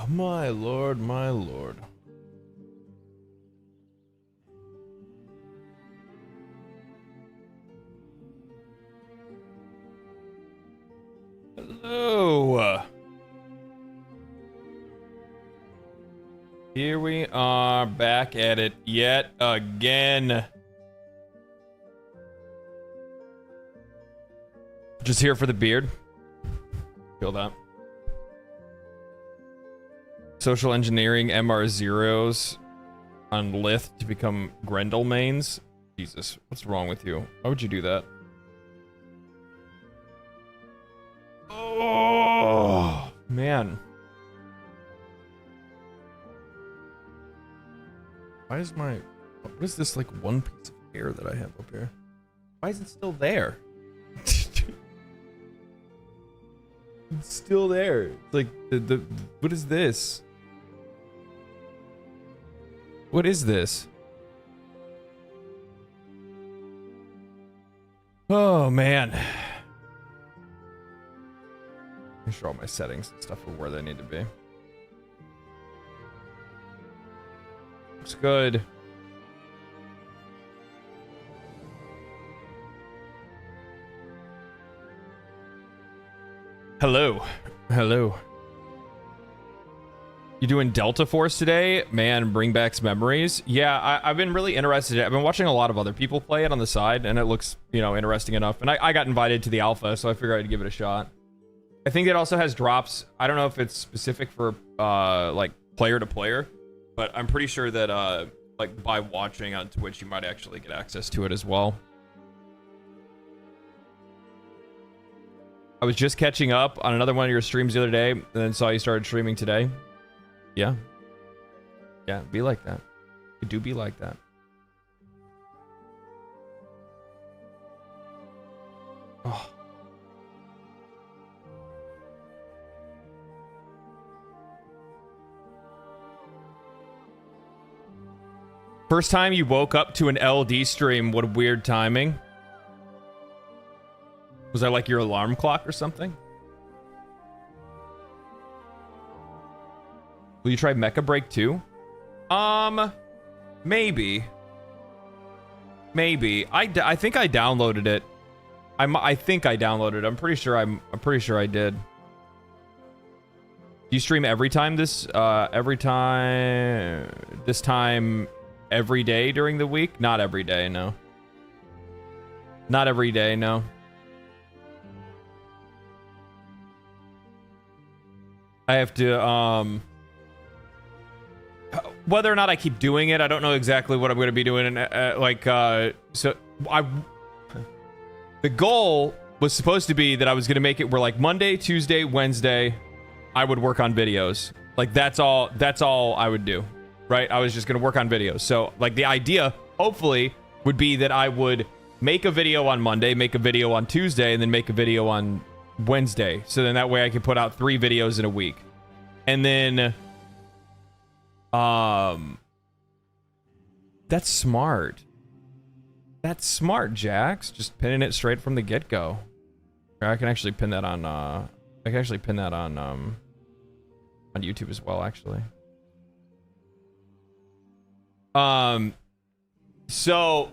my lord, my lord. Hello. Here we are back at it yet again. Just here for the beard. Feel that. Social engineering MR0s on Lith to become Grendel mains. Jesus, what's wrong with you? Why would you do that? Oh, man. Why is my... What is this, like, one piece of hair that I have up here? Why is it still there? It's still there. It's like, what is this? What is this? Oh, man. Make sure all my settings and stuff are where they need to be. Looks good. Hello. Hello. You doing Delta Force today? Man, bring back memories. Yeah, I've been really interested. I've been watching a lot of other people play it on the side, and it looks, you know, interesting enough. And I got invited to the alpha, so I figured I'd give it a shot. I think it also has drops. I don't know if it's specific for, like, player to player, but I'm pretty sure that, like, by watching on Twitch, you might actually get access to it as well. I was just catching up on another one of your streams the other day, and then saw you started streaming today. Yeah. Yeah, be like that. You do be like that. Oh. First time you woke up to an LD stream, what weird timing. Was that like your alarm clock or something? Will you try Mecha Break 2? Maybe. Maybe. I think I downloaded it. I think I downloaded it. I'm pretty sure I did. Do you stream every time this time every day during the week? Not every day, no. Not every day, no. I have to, whether or not I keep doing it, I don't know exactly what I'm going to be doing. The goal was supposed to be that I was going to make it where, like, Monday, Tuesday, Wednesday, I would work on videos. Like, that's all I would do, right? I was just going to work on videos. So, like, the idea, hopefully, would be that I would make a video on Monday, make a video on Tuesday, and then make a video on Wednesday. So then that way I can put out 3 videos in a week. And then that's smart. That's smart, Jax. Just pinning it straight from the get-go. I can actually pin that on on YouTube as well, actually. So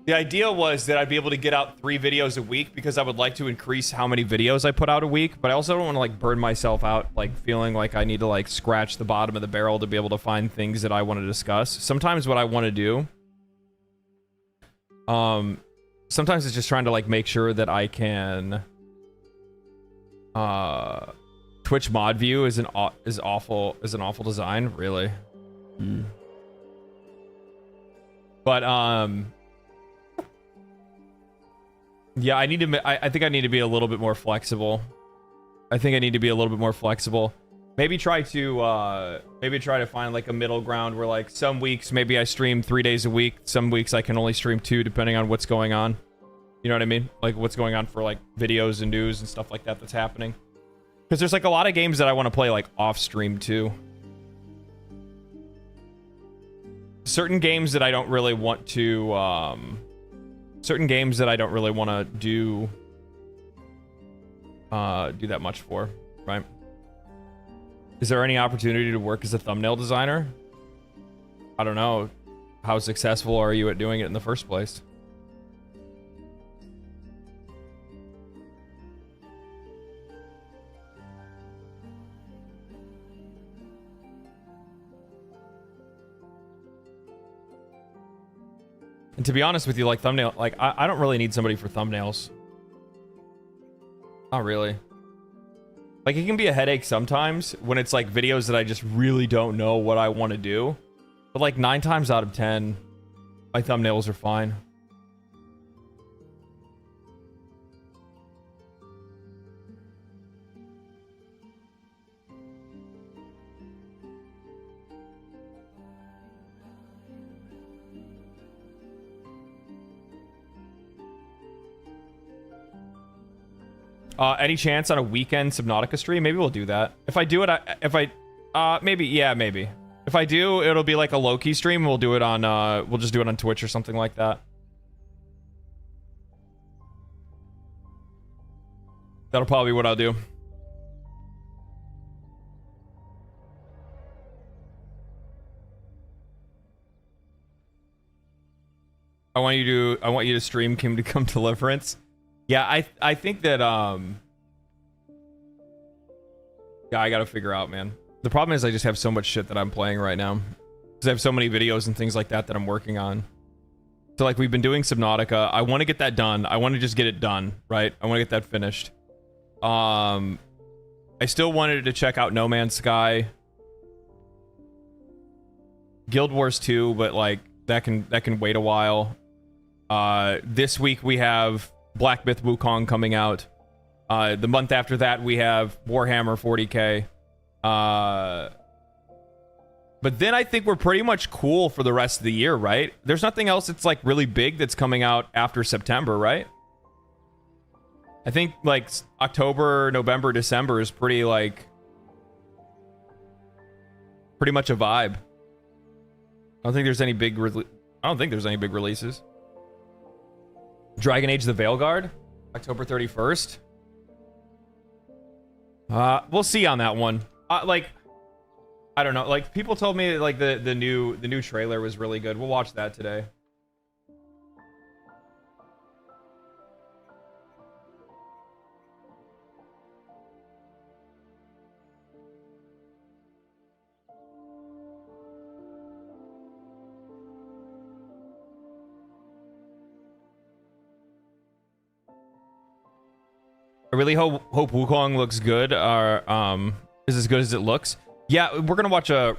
the idea was that I'd be able to get out 3 videos a week because I would like to increase how many videos I put out a week, but I also don't want to, like, burn myself out, like, feeling like I need to, like, scratch the bottom of the barrel to be able to find things that I want to discuss. Sometimes what I want to do, sometimes it's just trying to, like, make sure that I can, Twitch mod view is an awful design, really. But, yeah, I think I need to be a little bit more flexible. Maybe try to find, like, a middle ground where, like, some weeks maybe I stream 3 days a week. Some weeks I can only stream 2 depending on what's going on. You know what I mean? Like, what's going on for, like, videos and news and stuff like that that's happening. Because there's, like, a lot of games that I want to play, like, off stream too. Certain games that I don't really want to, do that much for, right? Is there any opportunity to work as a thumbnail designer? I don't know. How successful are you at doing it in the first place? And to be honest with you, like thumbnail, like I don't really need somebody for thumbnails. Not really. Like it can be a headache sometimes when it's like videos that I just really don't know what I want to do. But like 9 times out of 10, my thumbnails are fine. Any chance on a weekend Subnautica stream? Maybe we'll do that. If I do it, maybe, yeah, maybe. If I do, it'll be like a low-key stream. We'll do it on, we'll just do it on Twitch or something like that. That'll probably be what I'll do. I want you to stream Kingdom Come Deliverance. Yeah, I think that yeah, I gotta figure out, man. The problem is I just have so much shit that I'm playing right now. Because I have so many videos and things like that that I'm working on. So like we've been doing Subnautica. I want to get that done. I want to just get it done, right? I want to get that finished. I still wanted to check out No Man's Sky. Guild Wars 2, but like that can wait a while. This week we have Black Myth Wukong coming out. The month after that we have Warhammer 40k. But then I think we're pretty much cool for the rest of the year, right? There's nothing else that's like really big that's coming out after September, right? I think like October, November, December is pretty like pretty much a vibe. I don't think there's any big releases. Dragon Age the Veilguard, October 31st. We'll see on that one. Like, I don't know. Like, people told me like the new trailer was really good. We'll watch that today. I really hope Wukong looks good, or is as good as it looks. Yeah, we're gonna watch a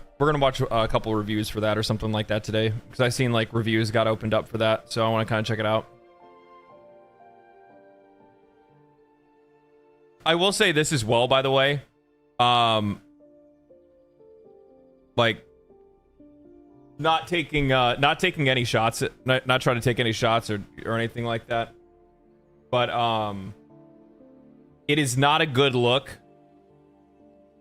couple reviews for that or something like that today, because I seen like reviews got opened up for that, so I want to kind of check it out. I will say this as well, by the way. Like not taking any shots, not trying to take any shots or anything like that, but it is not a good look,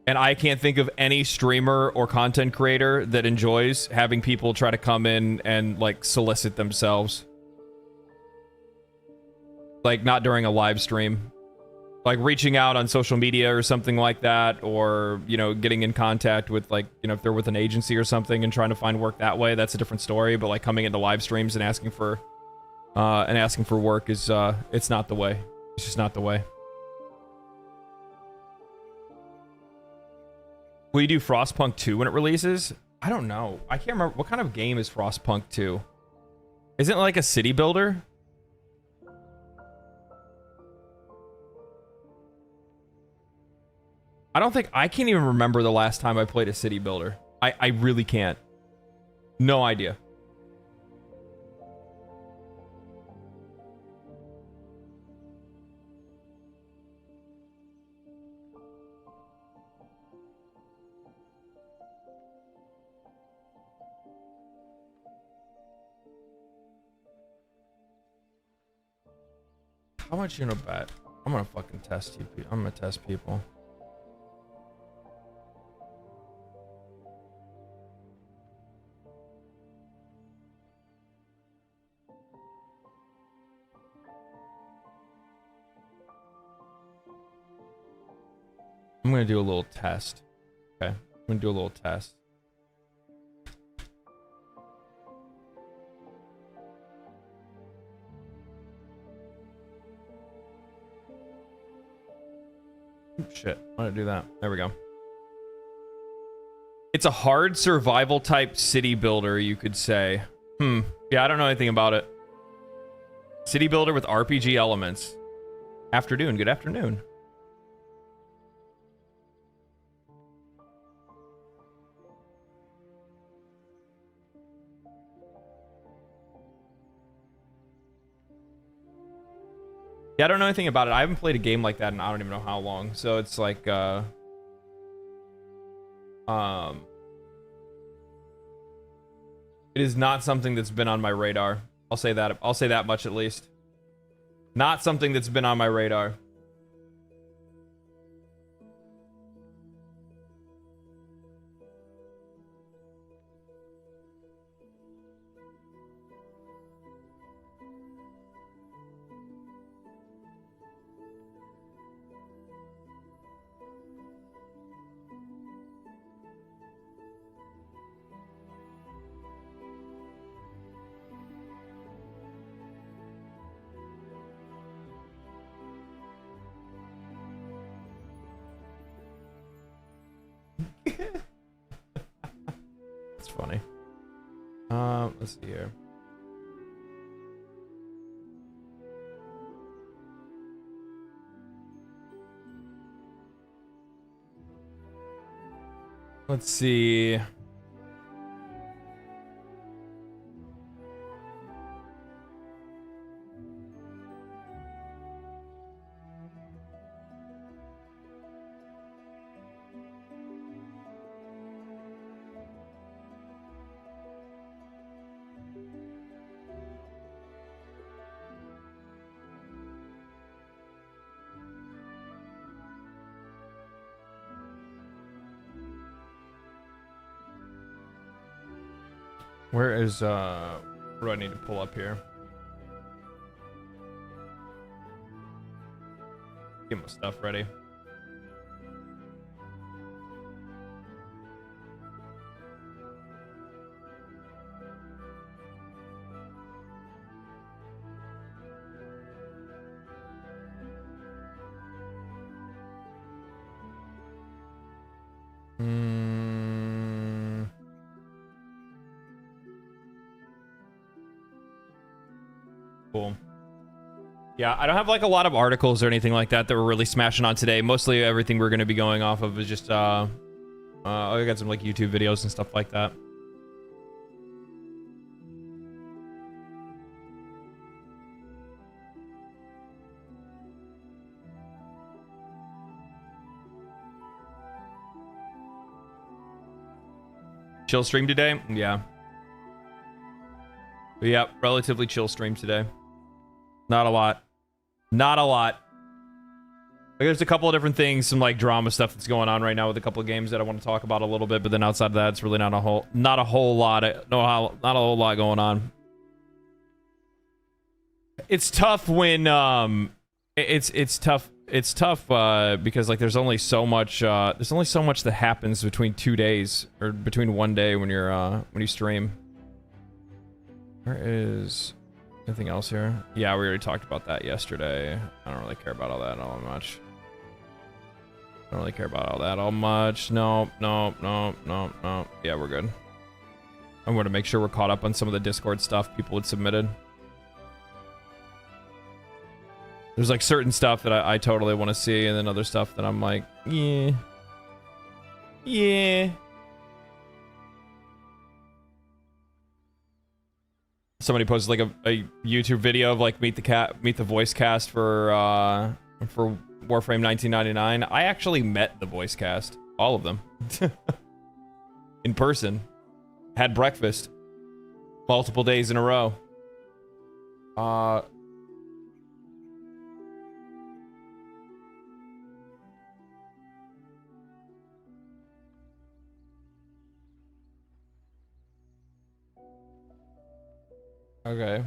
and I can't think of any streamer or content creator that enjoys having people try to come in and like solicit themselves, like not during a live stream, like reaching out on social media or something like that, or you know, getting in contact with, like, you know, if they're with an agency or something and trying to find work that way, that's a different story. But like coming into live streams and asking for work is it's not the way. It's just not the way. Will you do Frostpunk 2 when it releases? I don't know. I can't remember. What kind of game is Frostpunk 2? Isn't it like a city builder? I can't even remember the last time I played a city builder. I really can't. No idea. How much you gonna bet? I'm gonna fucking test you. I'm gonna test people. I'm gonna do a little test. Okay, I'm gonna do a little test. Shit, why did I do that? There we go. It's a hard survival type city builder, you could say. Yeah, I don't know anything about it. City builder with RPG elements. Afternoon, good afternoon. Yeah, I don't know anything about it. I haven't played a game like that in I don't even know how long. So it's like, it is not something that's been on my radar. I'll say that. I'll say that much at least. Not something that's been on my radar. It's funny. Let's see here. Let's see. Where is, what do I need to pull up here? Get my stuff ready. Cool. Yeah, I don't have like a lot of articles or anything like that that we're really smashing on today. Mostly everything we're going to be going off of is just I got some like YouTube videos and stuff like that. Chill stream today? Yeah. Yep, relatively chill stream today. Not a lot. Not a lot. Like, there's a couple of different things, some like drama stuff that's going on right now with a couple of games that I want to talk about a little bit, but then outside of that, it's really not a whole lot going on. It's tough when it's tough because like there's only so much that happens between 2 days or between 1 day when you stream. Where is anything else here? Yeah, we already talked about that yesterday. I don't really care about all that all much. I don't really care about all that all much. No. Yeah, we're good. I'm going to make sure we're caught up on some of the Discord stuff people had submitted. There's like certain stuff that I totally want to see, and then other stuff that I'm like, yeah. Somebody posted like a YouTube video of like meet the voice cast for Warframe 1999. I actually met the voice cast, all of them, in person. Had breakfast multiple days in a row. Okay.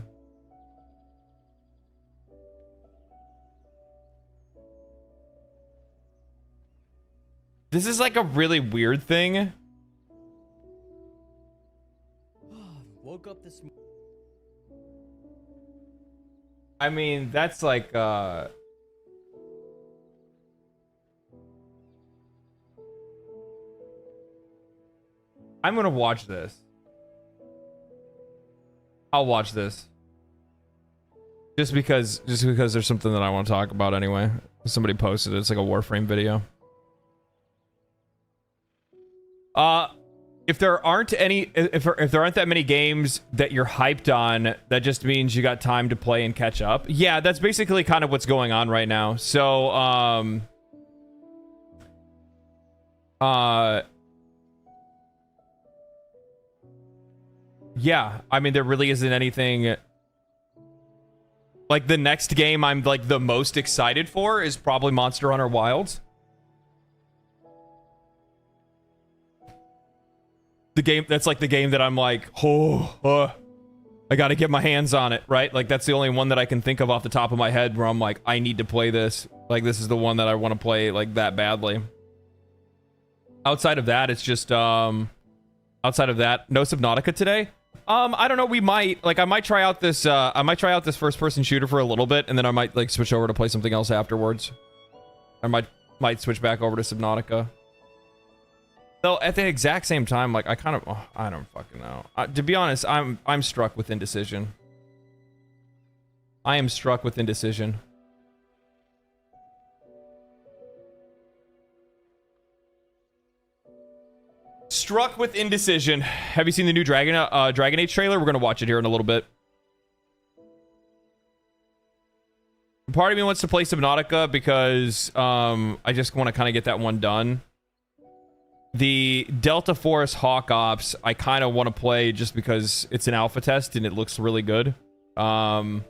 This is like a really weird thing. Woke up this morning. I mean, that's like I'm gonna watch this. I'll watch this. Just because there's something that I want to talk about anyway. Somebody posted it. It's like a Warframe video. If there aren't that many games that you're hyped on, that just means you got time to play and catch up. Yeah, that's basically kind of what's going on right now. So, yeah, I mean, there really isn't anything. Like, the next game I'm like the most excited for is probably Monster Hunter Wilds. The game that's like the game that I'm like, I gotta get my hands on it, right? Like, that's the only one that I can think of off the top of my head where I'm like, I need to play this. Like, this is the one that I want to play like that badly. Outside of that, it's just outside of that, no Subnautica today. I don't know, we might, like, I might try out this first person shooter for a little bit, and then I might like switch over to play something else afterwards. I might switch back over to Subnautica. Though at the exact same time, like, I kind of, I don't fucking know. To be honest, I'm struck with indecision. I am struck with indecision. Struck with indecision. Have you seen the new Dragon Age trailer? We're gonna watch it here in a little bit. Part of me wants to play Subnautica because I just want to kind of get that one done. The Delta Force Hawk Ops, I kind of want to play just because it's an alpha test and it looks really good. But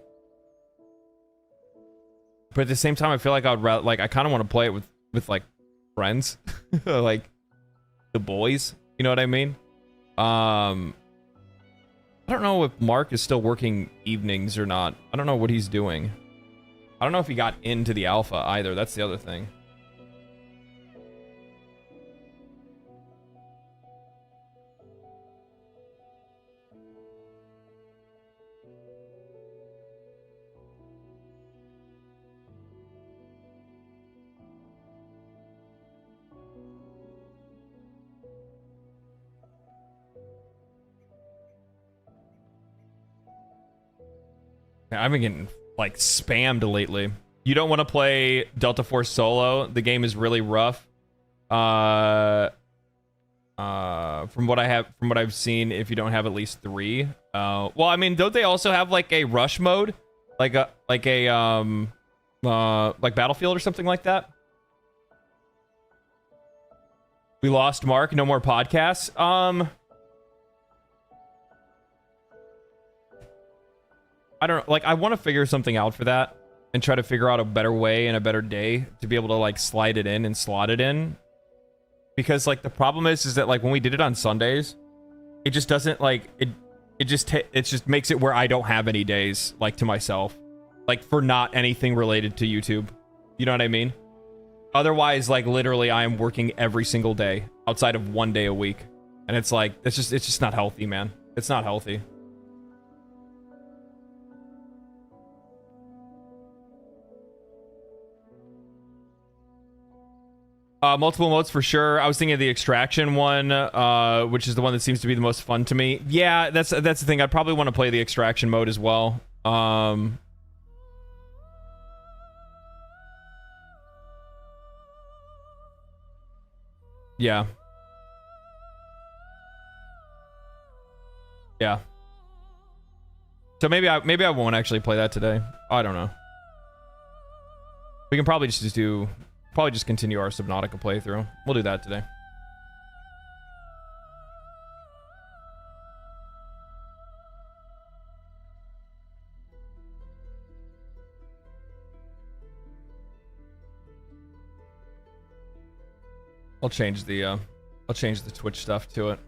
at the same time, I feel like I kind of want to play it with like friends, like the boys. You know what I mean? I don't know if Mark is still working evenings or not. I don't know what he's doing. I don't know if he got into the alpha either. That's the other thing. I've been getting like spammed lately. You don't want to play Delta Force solo. The game is really rough. From what I've seen, if you don't have at least 3. Well, I mean, don't they also have like a rush mode, like Battlefield or something like that? We lost Mark. No more podcasts. I don't like. I want to figure something out for that and try to figure out a better way and a better day to be able to like slide it in and slot it in. Because like the problem is that like when we did it on Sundays, it just doesn't like it just makes it where I don't have any days like to myself, like for not anything related to YouTube. You know what I mean? Otherwise, like literally I am working every single day outside of 1 day a week. And it's like it's just not healthy, man. It's not healthy. Multiple modes for sure. I was thinking of the extraction one, which is the one that seems to be the most fun to me. Yeah, that's the thing. I'd probably want to play the extraction mode as well. Yeah. Yeah. So maybe I won't actually play that today. I don't know. We can probably just continue our Subnautica playthrough. We'll do that today. I'll change the Twitch stuff to it.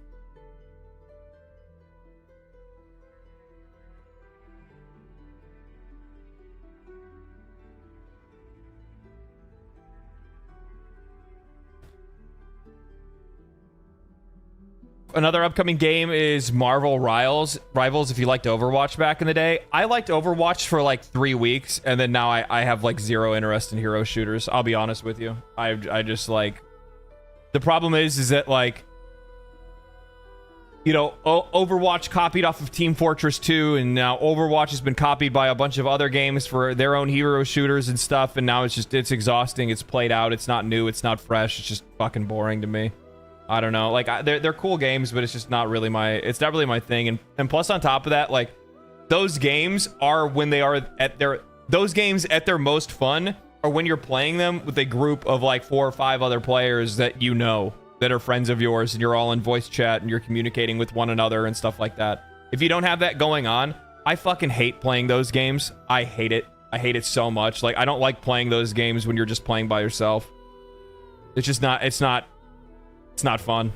another upcoming game is Marvel Rivals. If you liked Overwatch back in the day, I liked Overwatch for like 3 weeks, and then now I have like zero interest in hero shooters. I'll be honest with you. I just like, the problem is that like, you know, Overwatch copied off of Team Fortress 2, and now Overwatch has been copied by a bunch of other games for their own hero shooters and stuff, and now it's exhausting. It's played out. It's not new. It's not fresh. It's just fucking boring to me. I don't know. Like, they're cool games, but it's just not really my thing. And plus, on top of that, like, those games are when they are at their most fun, or when you're playing them with a group of like 4 or 5 other players that you know, that are friends of yours, and you're all in voice chat and you're communicating with one another and stuff like that. If you don't have that going on, I fucking hate playing those games. I hate it. I hate it so much. Like, I don't like playing those games when you're just playing by yourself. It's just not, it's not fun.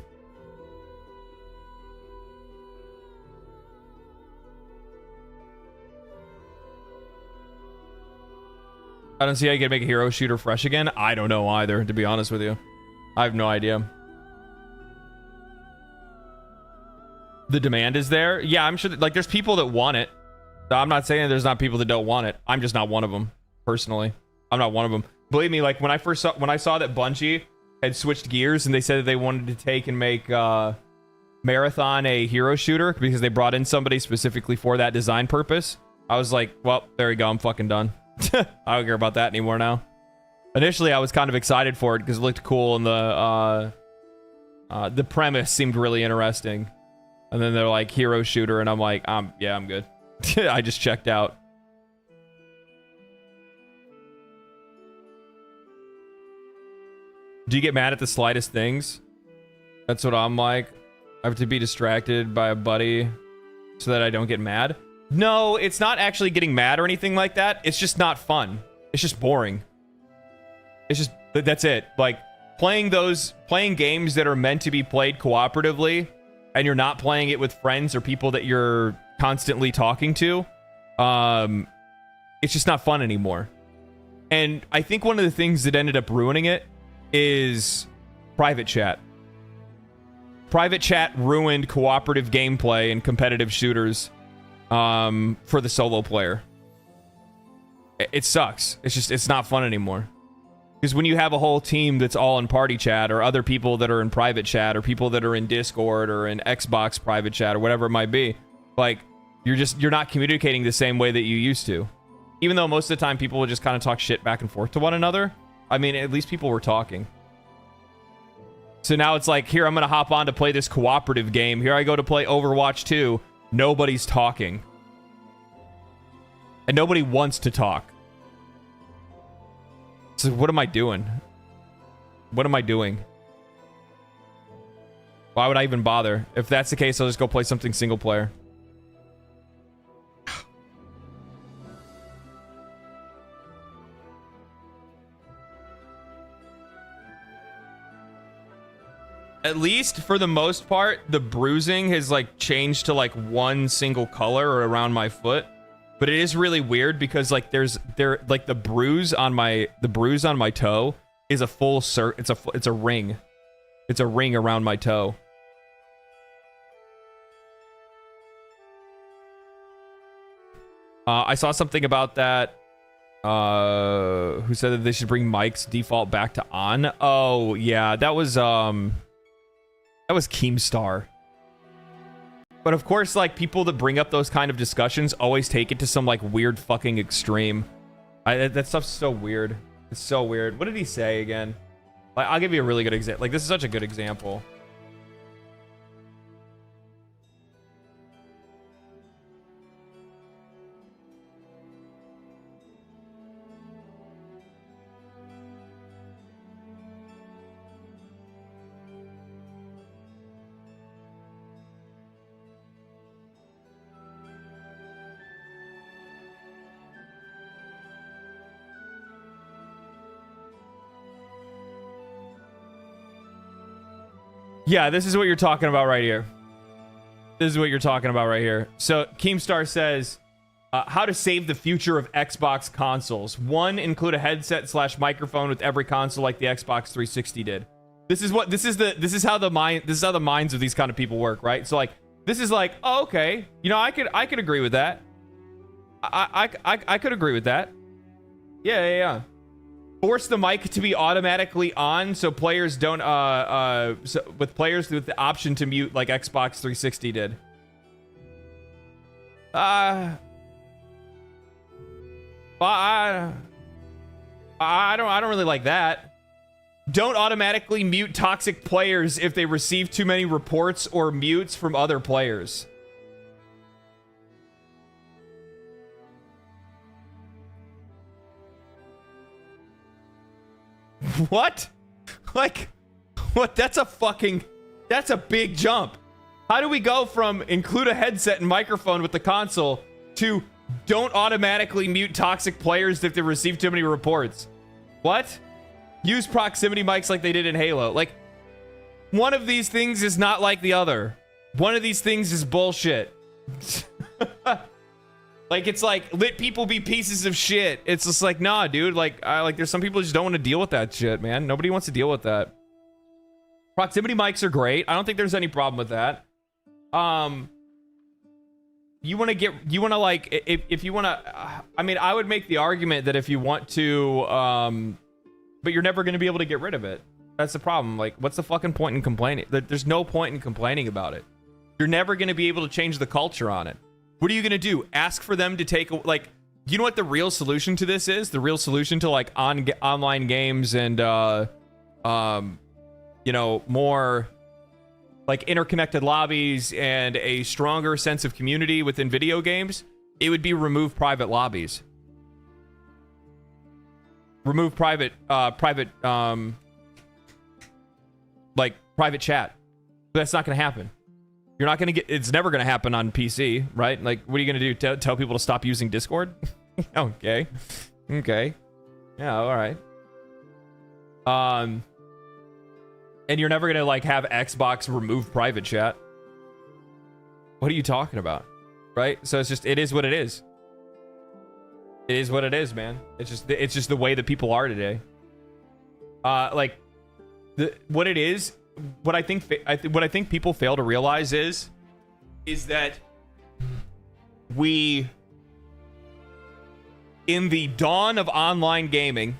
I don't see how you can make a hero shooter fresh again. I don't know either, to be honest with you. I have no idea. The demand is there. Yeah, I'm sure that, like, there's people that want it. I'm not saying there's not people that don't want it. I'm just not one of them, personally. I'm not one of them. Believe me, like, when I saw that Bungie had switched gears and they said that they wanted to take and make Marathon a hero shooter because they brought in somebody specifically for that design purpose, I was like, well, there you go. I'm fucking done. I don't care about that anymore now. Initially, I was kind of excited for it because it looked cool and the premise seemed really interesting. And then they're like, hero shooter, and I'm like, yeah, I'm good. I just checked out. Do you get mad at the slightest things? That's what I'm like. I have to be distracted by a buddy so that I don't get mad. No, it's not actually getting mad or anything like that. It's just not fun. It's just boring. It's just, that's it. Like, playing games that are meant to be played cooperatively, and you're not playing it with friends or people that you're constantly talking to, it's just not fun anymore. And I think one of the things that ended up ruining it is private chat. Private chat ruined cooperative gameplay and competitive shooters for the solo player. It sucks. It's not fun anymore. Because when you have a whole team that's all in party chat, or other people that are in private chat, or people that are in Discord or in Xbox private chat, or whatever it might be, like, you're not communicating the same way that you used to. Even though most of the time people will just kind of talk shit back and forth to one another. I mean, at least people were talking. So now it's like, here, I'm going to hop on to play this cooperative game. Here I go to play Overwatch 2. Nobody's talking. And nobody wants to talk. So what am I doing? What am I doing? Why would I even bother? If that's the case, I'll just go play something single player. At least for the most part, the bruising has like changed to like one single color around my foot. But it is really weird because like like the bruise on my toe is a full it's a ring. It's a ring around my toe. I saw something about that. Who said that they should bring Mike's default back to on? Oh yeah, that was Keemstar. But of course, like, people that bring up those kind of discussions always take it to some like weird fucking extreme. That stuff's so weird. It's so weird. What did he say again? Like, I'll give you a really good example. Like, this is such a good example. Yeah, this is what you're talking about right here. This is what you're talking about right here. So, Keemstar says, how to save the future of Xbox consoles. 1, include a headset / microphone with every console like the Xbox 360 did. This is how the minds of these kind of people work, right? So like, this is like, oh, okay, you know, I could agree with that. I could agree with that. Yeah. Force the mic to be automatically on so players don't with players with the option to mute like Xbox 360 did. I don't really like that. Don't automatically mute toxic players if they receive too many reports or mutes from other players. What? Like, what? That's a big jump. How do we go from include a headset and microphone with the console to don't automatically mute toxic players if they receive too many reports? What? Use proximity mics like they did in Halo. Like, one of these things is not like the other. One of these things is bullshit. Like, it's like, let people be pieces of shit. It's just like, nah, dude. Like, there's some people who just don't want to deal with that shit, man. Nobody wants to deal with that. Proximity mics are great. I don't think there's any problem with that. You want to like, if you want to, I mean, I would make the argument that if you want to, but you're never going to be able to get rid of it. That's the problem. Like, what's the fucking point in complaining? There's no point in complaining about it. You're never going to be able to change the culture on it. What are you going to do? Ask for them to take, like, you know what the real solution to this is? The real solution to, like, online games and, you know, more, like, interconnected lobbies and a stronger sense of community within video games? It would be remove private lobbies. Remove private chat. But that's not going to happen. You're not going to get, it's never going to happen on PC, right? Like, what are you going to do? Tell people to stop using Discord? Okay. Yeah, all right. And you're never going to, like, have Xbox remove private chat. What are you talking about? Right? So it's just, it is what it is. It is what it is, man. It's just the way that people are today. Like, what it is, what I think people fail to realize is that we, in the dawn of online gaming,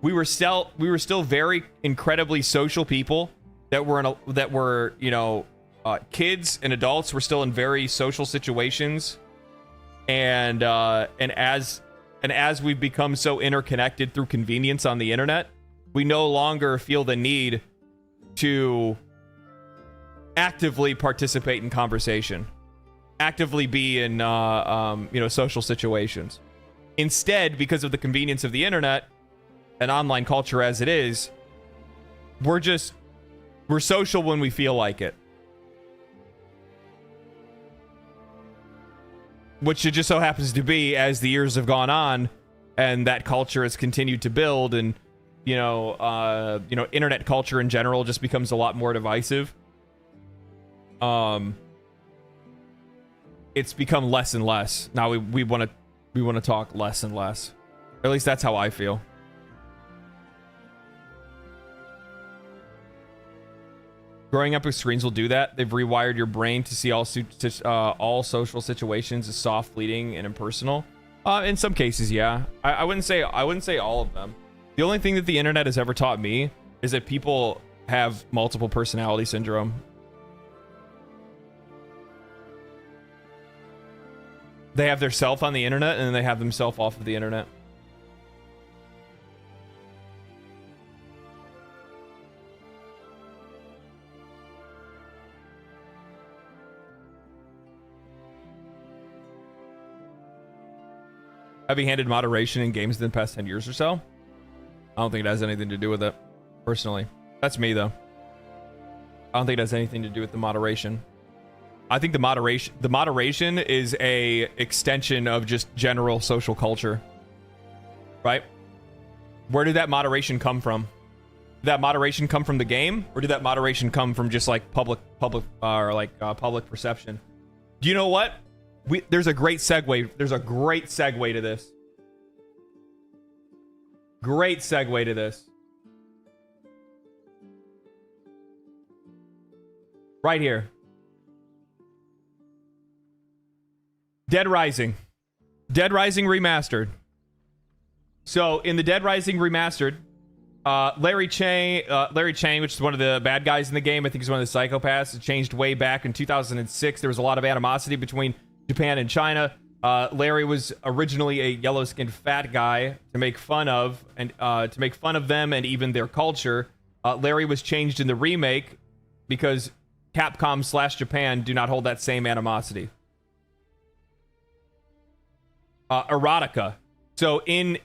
we were still very incredibly social people that were you know, kids and adults were still in very social situations, and as we've become so interconnected through convenience on the internet, we no longer feel the need to actively participate in conversation, actively be in, you know, social situations. Instead, because of the convenience of the internet and online culture as it is, we're social when we feel like it. Which it just so happens to be as the years have gone on and that culture has continued to build, and you know, internet culture in general just becomes a lot more divisive. It's become less and less. Now we want to talk less and less. Or at least that's how I feel. Growing up with screens will do that. They've rewired your brain to see all social situations as soft, fleeting, and impersonal. In some cases, yeah. I wouldn't say all of them. The only thing that the internet has ever taught me is that people have multiple personality syndrome. They have their self on the internet, and then they have themselves off of the internet. Heavy-handed moderation in games in the past 10 years or so? I don't think it has anything to do with it, personally. That's me, though. I don't think it has anything to do with the moderation. I think the moderation is a extension of just general social culture, right? Where did that moderation come from? Did that moderation come from the game, or did that moderation come from just like public perception? Do you know what? There's a great segue. There's a great segue to this. Great segue to this. Right here. Dead Rising. Dead Rising Remastered. So, in the Dead Rising Remastered, Larry Chang, which is one of the bad guys in the game, I think he's one of the psychopaths, it changed way back in 2006. There was a lot of animosity between Japan and China. Larry was originally a yellow-skinned fat guy to make fun of, and to make fun of them and even their culture. Larry was changed in the remake because Capcom / Japan do not hold that same animosity. Erotica. So in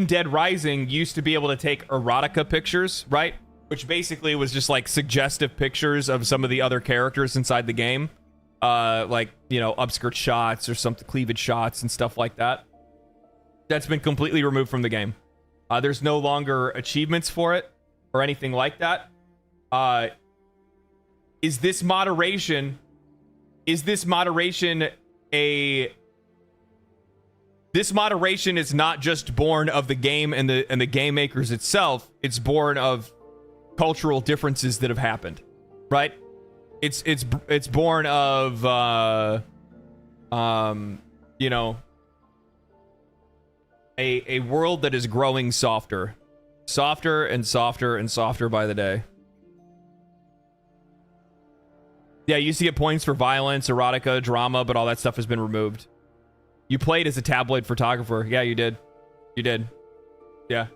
Dead Rising, you used to be able to take erotica pictures, right? Which basically was just like suggestive pictures of some of the other characters inside the game. Like, you know, upskirt shots or something, cleavage shots and stuff like that. That's been completely removed from the game. There's no longer achievements for it or anything like that. Is this moderation a... This moderation is not just born of the game and the game makers itself. It's born of cultural differences that have happened, right? It's born of you know, a world that is growing softer and softer and softer by the day. Yeah, you used to get points for violence, erotica, drama, but all that stuff has been removed. You played as a tabloid photographer. Yeah, you did. You did. Yeah.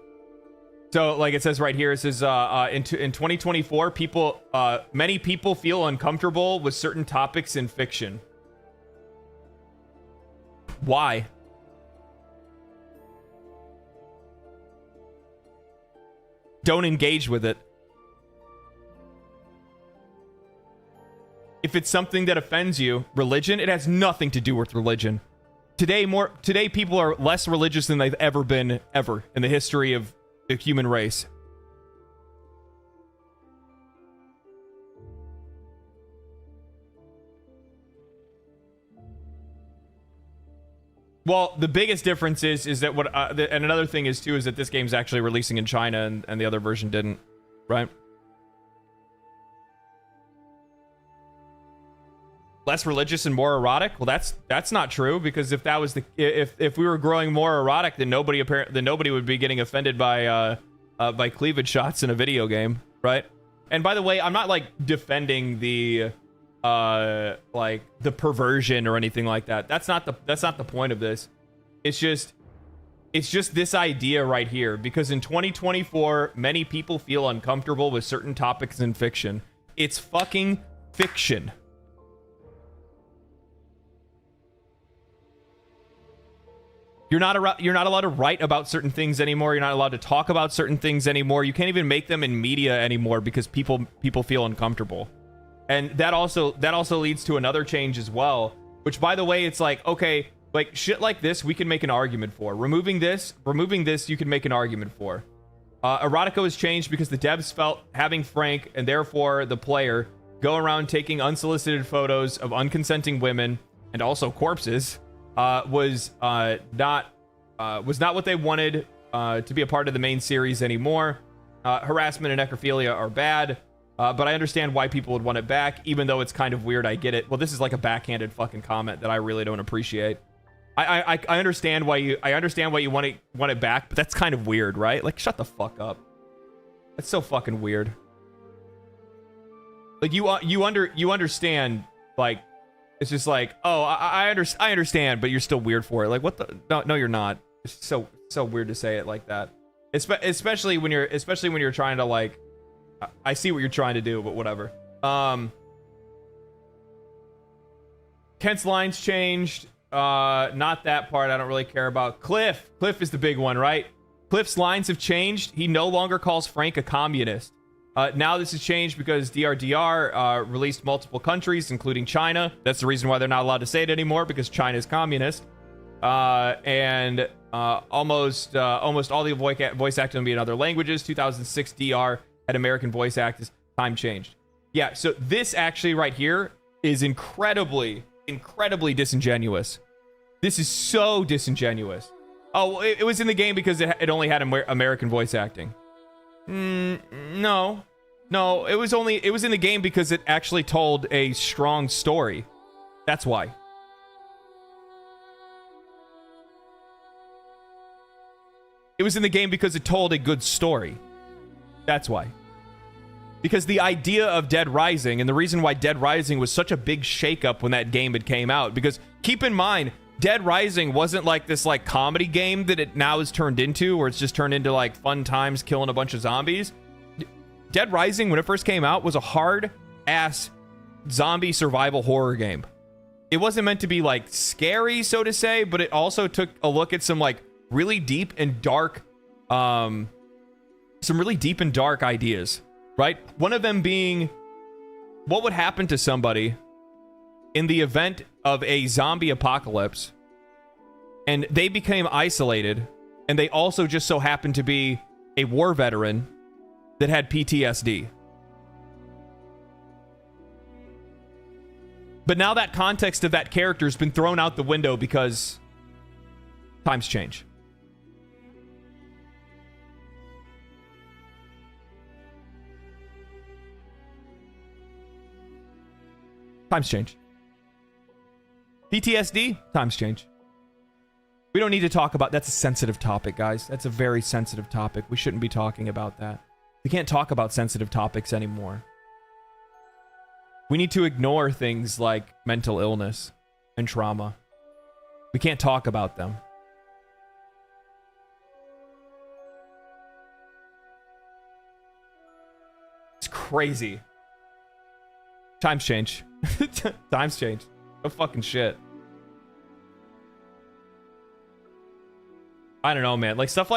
So, like it says right here, it says, in 2024, many people feel uncomfortable with certain topics in fiction. Why? Don't engage with it. If it's something that offends you, religion, it has nothing to do with religion. Today people are less religious than they've ever been in the history of the human race. Well, the biggest difference is that and another thing is too is that this game's actually releasing in China and the other version didn't, right? Less religious and more erotic? Well, that's not true, because if that was if we were growing more erotic, then nobody would be getting offended by cleavage shots in a video game, right? And by the way, I'm not like defending the like the perversion or anything like that. That's not the point of this. It's just this idea right here, because in 2024, many people feel uncomfortable with certain topics in fiction. It's fucking fiction. You're not allowed to write about certain things anymore. You're not allowed to talk about certain things anymore. You can't even make them in media anymore because people feel uncomfortable. And that also leads to another change as well, which, by the way, it's like, okay, like shit like this we can make an argument for. Removing this you can make an argument for. Erotica was changed because the devs felt having Frank, and therefore the player, go around taking unsolicited photos of unconsenting women and also corpses was not what they wanted to be a part of the main series anymore. Harassment and necrophilia are bad, but I understand why people would want it back, even though it's kind of weird. I get it. Well, this is like a backhanded fucking comment that I really don't appreciate. I understand why you want it back, but that's kind of weird, right? Like, shut the fuck up. That's so fucking weird. Like, you understand, like, it's just like, oh, I understand, but you're still weird for it. Like, what the? No, you're not. It's so weird to say it like that. Especially when you're trying to, like, I see what you're trying to do, but whatever. Kent's lines changed. Not that part I don't really care about. Cliff is the big one, right? Cliff's lines have changed. He no longer calls Frank a communist. Now this has changed because DRDR released multiple countries, including China. That's the reason why they're not allowed to say it anymore, because China is communist. And almost all the voice acting will be in other languages. 2006 DR had American voice actors. Time changed. Yeah, so this actually right here is incredibly disingenuous. This is so disingenuous. Oh, it was in the game because it only had American voice acting. No, No, it was in the game because it actually told a strong story. That's why. It was in the game because it told a good story. That's why. Because the idea of Dead Rising, and the reason why Dead Rising was such a big shakeup when that game had came out, because keep in mind, Dead Rising wasn't like this like comedy game that it now is turned into, where it's just turned into like fun times killing a bunch of zombies. Dead Rising, when it first came out, was a hard-ass zombie survival horror game. It wasn't meant to be like scary, so to say, but it also took a look at some like really deep and dark, ideas, right? One of them being, what would happen to somebody in the event of a zombie apocalypse and they became isolated, and they also just so happened to be a war veteran that had PTSD. But now that context of that character has been thrown out the window because times change. Times change. PTSD, times change. We don't need to talk about, that's a sensitive topic, guys. That's a very sensitive topic. We shouldn't be talking about that. We can't talk about sensitive topics anymore. We need to ignore things like mental illness and trauma. We can't talk about them. It's crazy. Times change. Times change. No fucking shit. I don't know, man. Like stuff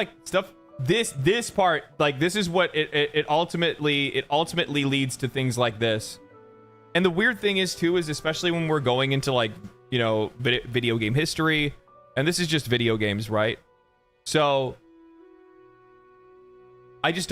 this part, like this is what it ultimately leads to things like this. And the weird thing is too, is especially when we're going into like, you know, video game history, and this is just video games, right? So I'm just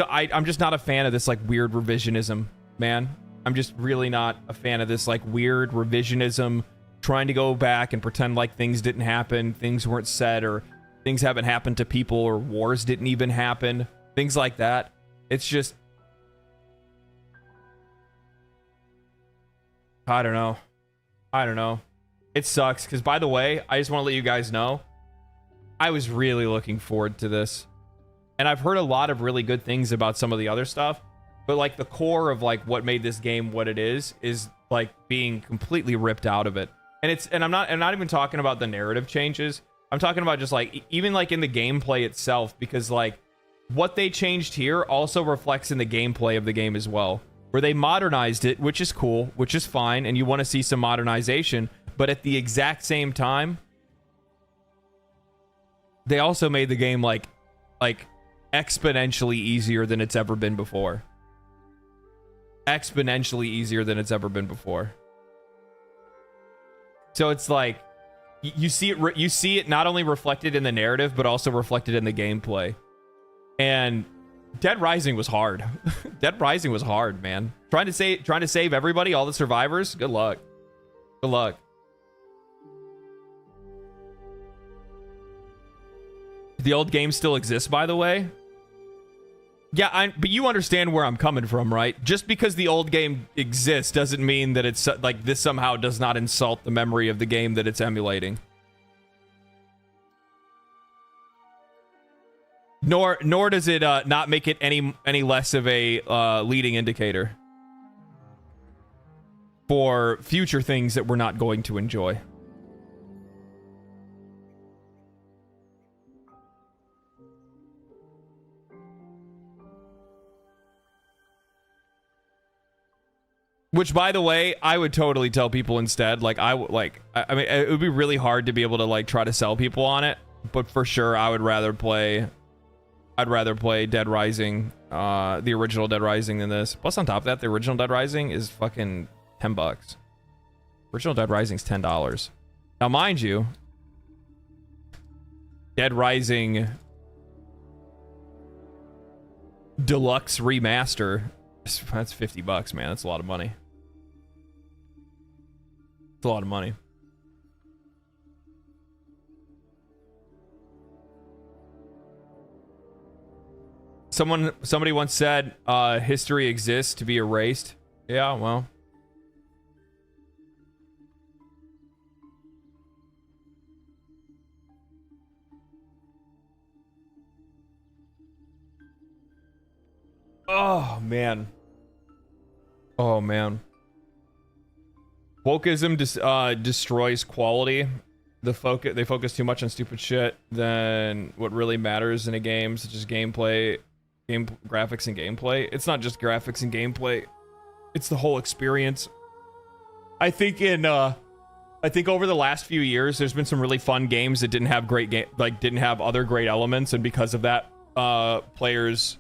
not a fan of this like weird revisionism, man. I'm just really not a fan of this like weird revisionism, trying to go back and pretend like things didn't happen, things weren't said, or things haven't happened to people, or wars didn't even happen, things like that. It's just, I don't know. It sucks, because by the way, I just want to let you guys know, I was really looking forward to this. And I've heard a lot of really good things about some of the other stuff, but like the core of like what made this game what it is like being completely ripped out of it. And I'm not even talking about the narrative changes. I'm talking about just like even like in the gameplay itself, because like what they changed here also reflects in the gameplay of the game as well, where they modernized it, which is cool, which is fine, and you want to see some modernization, but at the exact same time, they also made the game like exponentially easier than it's ever been before. Exponentially easier than it's ever been before. So it's like you see it not only reflected in the narrative, but also reflected in the gameplay. And Dead Rising was hard. Dead Rising was hard, man. Trying to save everybody, all the survivors. Good luck. Good luck. The old game still exists, by the way. Yeah, but you understand where I'm coming from, right? Just because the old game exists doesn't mean that it's like this somehow does not insult the memory of the game that it's emulating. Nor does it not make it any less of a leading indicator for future things that we're not going to enjoy. Which, by the way, I would totally tell people instead. Like, I mean, it would be really hard to be able to like try to sell people on it, but for sure, I'd rather play Dead Rising, the original Dead Rising, than this. Plus, on top of that, the original Dead Rising is fucking $10. Original Dead Rising's $10. Now, mind you, Dead Rising Deluxe Remaster, that's $50, man. That's a lot of money. It's a lot of money. Somebody once said, history exists to be erased. Yeah, well. Oh, man. Oh, man. Wokeism destroys quality. They focus too much on stupid shit than what really matters in a game, such as graphics and gameplay. It's not just graphics and gameplay. It's the whole experience. I think over the last few years, there's been some really fun games that didn't have didn't have other great elements, and because of that, players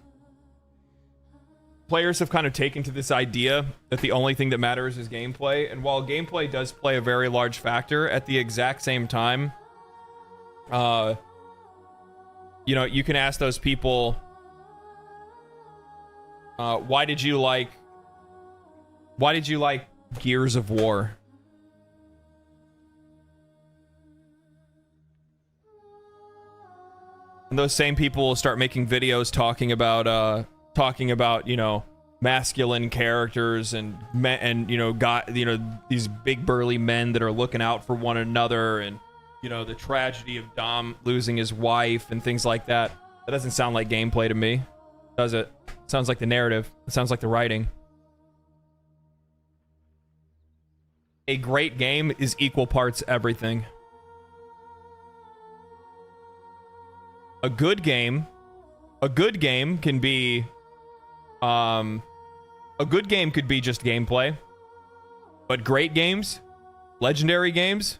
have kind of taken to this idea that the only thing that matters is gameplay. And while gameplay does play a very large factor, at the exact same time, you know, you can ask those people, why did you like Gears of War? And those same people will start making videos talking about, you know, masculine characters and men, and these big burly men that are looking out for one another, and you know, the tragedy of Dom losing his wife and things like that. That doesn't sound like gameplay to me, does it? It sounds like the narrative. It sounds like the writing. A great game is equal parts everything. A good game can be a good game could be just gameplay, but great games, legendary games,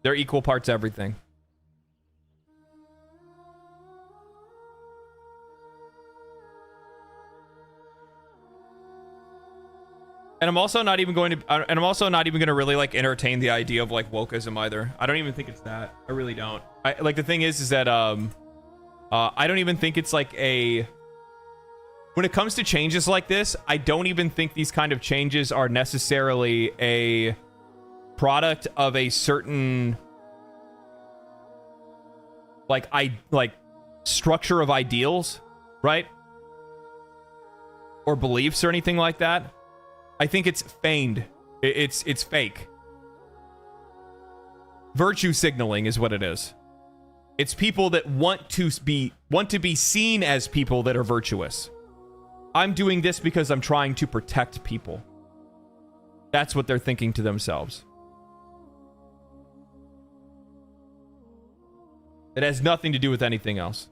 they're equal parts everything. And I'm also not even going to really like entertain the idea of like wokeism either. I don't even think it's that. I really don't. Like, the thing is that I don't even think it's like a, when it comes to changes like this, I don't even think these kind of changes are necessarily a product of a certain like structure of ideals, right? Or beliefs or anything like that. I think it's feigned. It's fake. Virtue signaling is what it is. It's people that want to be seen as people that are virtuous. I'm doing this because I'm trying to protect people. That's what they're thinking to themselves. It has nothing to do with anything else.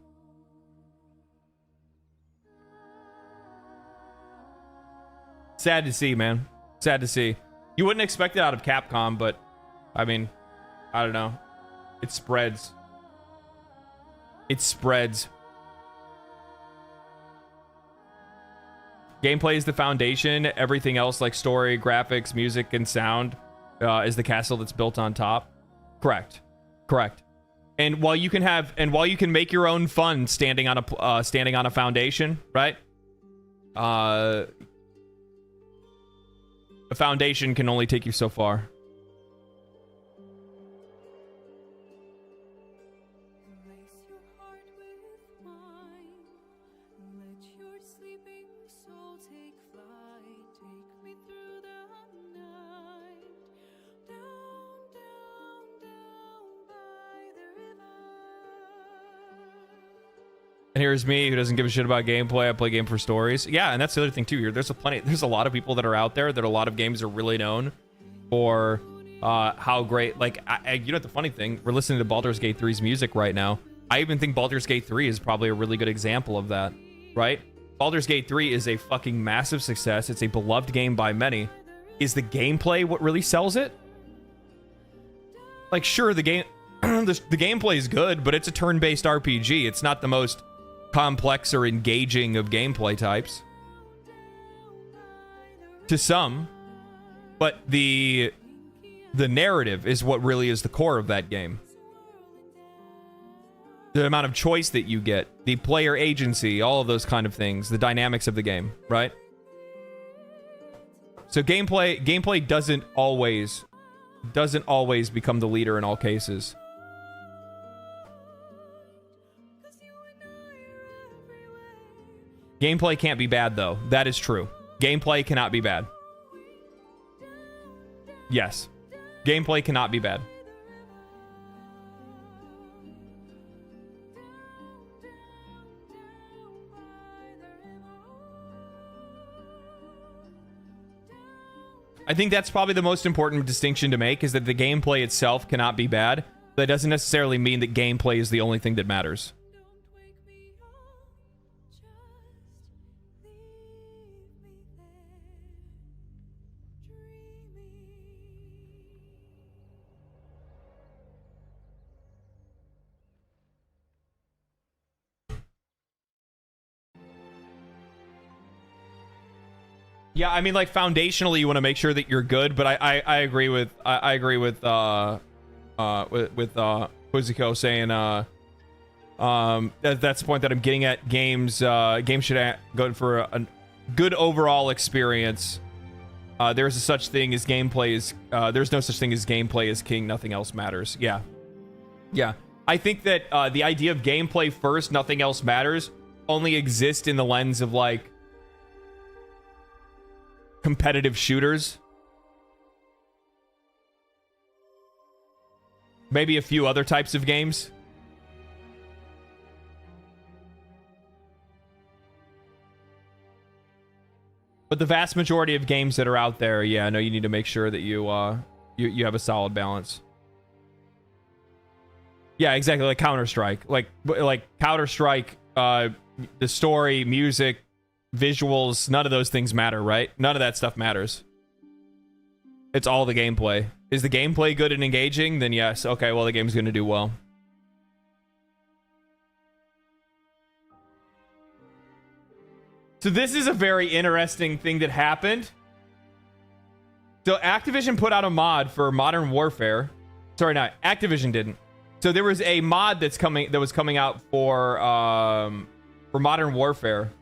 Sad to see, man. Sad to see. You wouldn't expect it out of Capcom, but I mean, I don't know. It spreads. It spreads. Gameplay is the foundation. Everything else, like story, graphics, music, and sound, is the castle that's built on top. Correct. Correct. And while you can make your own fun standing on a foundation, right? A foundation can only take you so far. And here's me, who doesn't give a shit about gameplay. I play game for stories. Yeah, and that's the other thing too. There's a lot of people that are out there that a lot of games are really known for how great. Like, you know what the funny thing? We're listening to Baldur's Gate 3's music right now. I even think Baldur's Gate 3 is probably a really good example of that, right? Baldur's Gate 3 is a fucking massive success. It's a beloved game by many. Is the gameplay what really sells it? Like, sure, the game, the gameplay is good, but it's a turn-based RPG. It's not the most complex or engaging of gameplay types to some, but the narrative is what really is the core of that game. The amount of choice that you get, the player agency, all of those kind of things, the dynamics of the game, right? So gameplay doesn't always become the leader in all cases. Gameplay can't be bad, though. That is true. Gameplay cannot be bad. Yes. Gameplay cannot be bad. I think that's probably the most important distinction to make, is that the gameplay itself cannot be bad. That doesn't necessarily mean that gameplay is the only thing that matters. Yeah, I mean, like, foundationally, you want to make sure that you're good, but I agree with Quizzico saying that's the point that I'm getting at. Games should go for a good overall experience. There's no such thing as gameplay is king. Nothing else matters. Yeah. I think that the idea of gameplay first, nothing else matters, only exists in the lens of, like, competitive shooters. Maybe a few other types of games. But the vast majority of games that are out there, yeah, no, you need to make sure that you have a solid balance. Yeah, exactly, like Counter-Strike. Like Counter-Strike, the story, music, visuals, none of those things matter, right? None of that stuff matters. It's all the gameplay. Is the gameplay good and engaging? Then yes. Okay, well, the game's going to do well. So this is a very interesting thing that happened. So Activision put out a mod for Modern Warfare. Sorry, not Activision didn't. So there was a mod that was coming out for Modern Warfare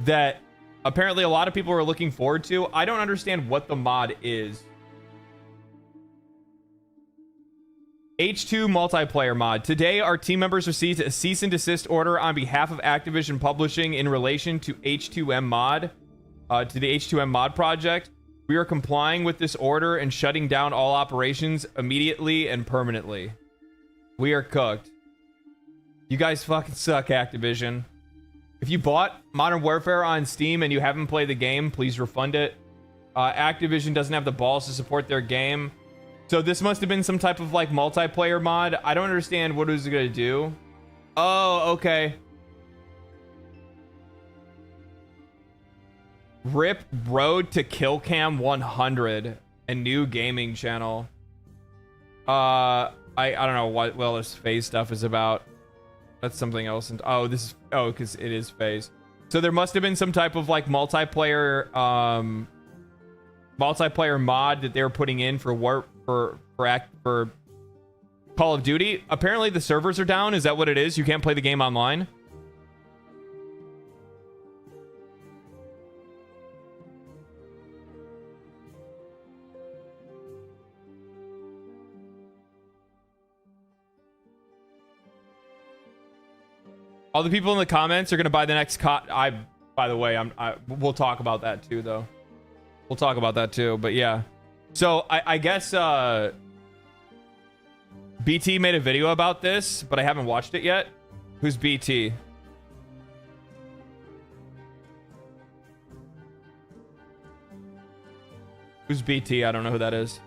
that apparently a lot of people are looking forward to. I don't understand what the mod is. H2 multiplayer mod. Today, our team members received a cease and desist order on behalf of Activision Publishing in relation to H2M mod, to the H2M mod project. We are complying with this order and shutting down all operations immediately and permanently. We are cooked. You guys fucking suck, Activision. If you bought Modern Warfare on Steam and you haven't played the game, please refund it. Activision doesn't have the balls to support their game. So this must have been some type of, like, multiplayer mod. I don't understand what it was going to do. Oh, okay. RIP Road to Killcam 100. A new gaming channel. I don't know what all this phase stuff is about. That's something else. And oh, this is because it is phase. So there must have been some type of, like, multiplayer mod that they were putting in for Call of Duty. Apparently the servers are down. Is that what it is? You can't play the game online? All the people in the comments are gonna buy the next by the way, we'll talk about that too, though. We'll talk about that too, but yeah. So I guess BT made a video about this, but I haven't watched it yet. Who's BT? Who's BT? I don't know who that is.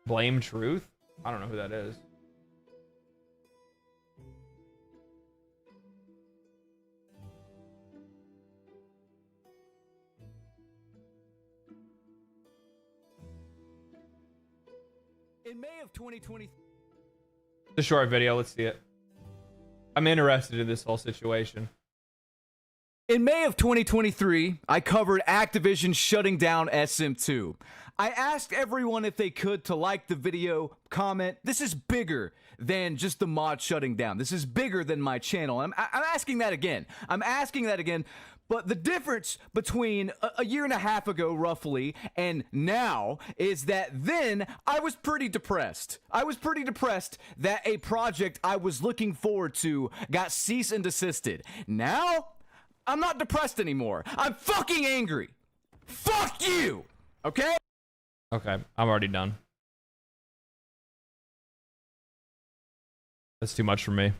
Blame Truth? I don't know who that is. In May of 2020, It's a short video. Let's see it. I'm interested in this whole situation. In May of 2023, I covered Activision shutting down SM2. I asked everyone if they could to like the video, comment. This is bigger than just the mod shutting down. This is bigger than my channel. I'm asking that again. I'm asking that again. But the difference between a year and a half ago, roughly, and now is that then I was pretty depressed. I was pretty depressed that a project I was looking forward to got cease and desisted. Now, I'm not depressed anymore. I'm fucking angry. Fuck you! Okay? Okay, I'm already done. That's too much for me.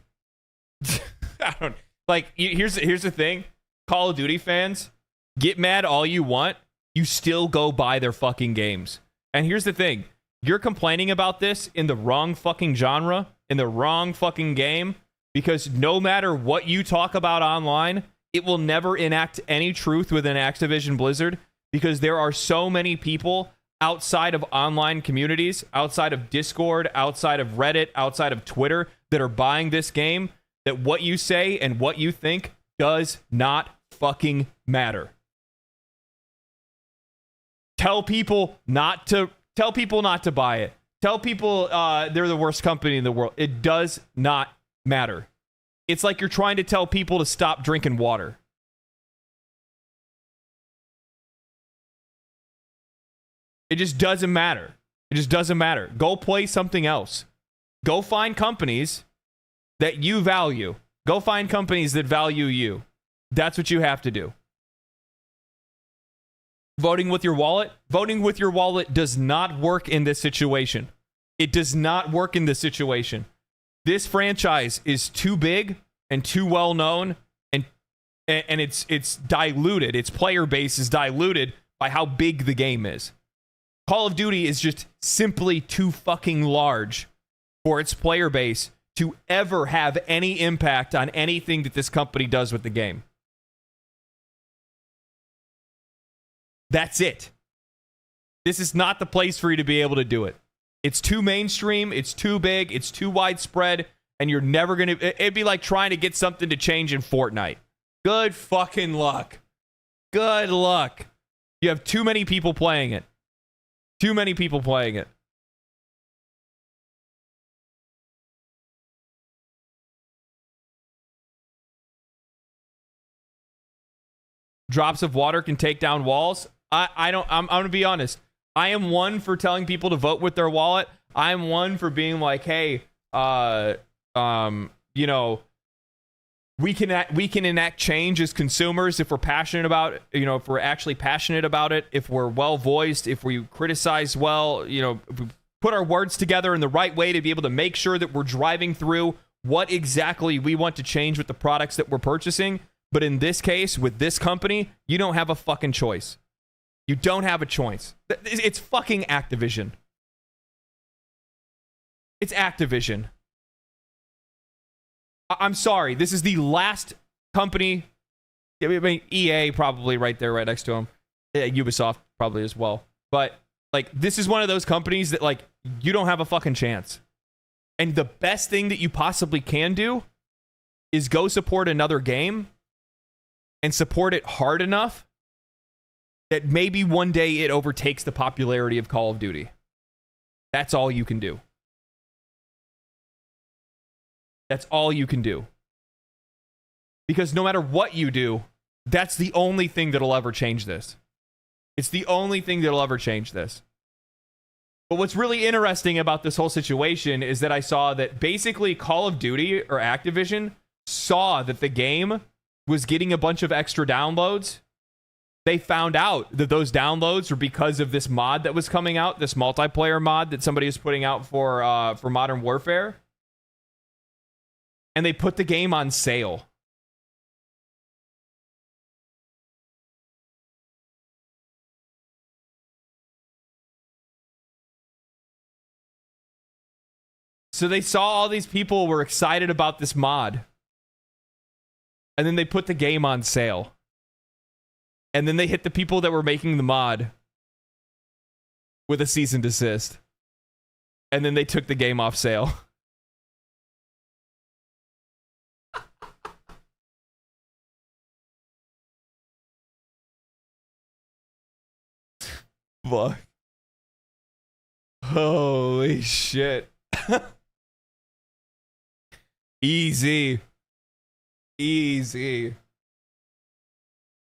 I don't like. Here's the thing: Call of Duty fans, get mad all you want. You still go buy their fucking games. And here's the thing: you're complaining about this in the wrong fucking genre, in the wrong fucking game, because no matter what you talk about online, it will never enact any truth within Activision Blizzard, because there are so many people outside of online communities, outside of Discord, outside of Reddit, outside of Twitter, that are buying this game, that what you say and what you think does not fucking matter. Tell people not to buy it. Tell people they're the worst company in the world. It does not matter. It's like you're trying to tell people to stop drinking water. It just doesn't matter. It just doesn't matter. Go play something else. Go find companies that you value. Go find companies that value you. That's what you have to do. Voting with your wallet? Voting with your wallet does not work in this situation. It does not work in this situation. This franchise is too big and too well known, and it's diluted. Its player base is diluted by how big the game is. Call of Duty is just simply too fucking large for its player base to ever have any impact on anything that this company does with the game. That's it. This is not the place for you to be able to do it. It's too mainstream, it's too big, it's too widespread, and you're never gonna... It'd be like trying to get something to change in Fortnite. Good fucking luck. Good luck. You have too many people playing it. Too many people playing it. Drops of water can take down walls. I'm gonna be honest. I am one for telling people to vote with their wallet. I'm one for being like, hey, you know, we can enact change as consumers if we're passionate about it, you know, if we're actually passionate about it, if we're well voiced, if we criticize well, you know, if we put our words together in the right way to be able to make sure that we're driving through what exactly we want to change with the products that we're purchasing. But in this case, with this company, you don't have a fucking choice. You don't have a choice. It's fucking Activision. It's Activision. I'm sorry. This is the last company. I mean, EA probably right there, right next to them. Yeah, Ubisoft probably as well. But like, this is one of those companies that like you don't have a fucking chance. And the best thing that you possibly can do is go support another game and support it hard enough that maybe one day it overtakes the popularity of Call of Duty. That's all you can do. That's all you can do. Because no matter what you do, that's the only thing that'll ever change this. It's the only thing that'll ever change this. But what's really interesting about this whole situation is that I saw that basically Call of Duty or Activision saw that the game was getting a bunch of extra downloads. They found out that those downloads were because of this mod that was coming out, this multiplayer mod that somebody is putting out for Modern Warfare. And they put the game on sale. So they saw all these people were excited about this mod. And then they put the game on sale. And then they hit the people that were making the mod with a cease and desist. And then they took the game off sale. Fuck. Holy shit. Easy. Easy.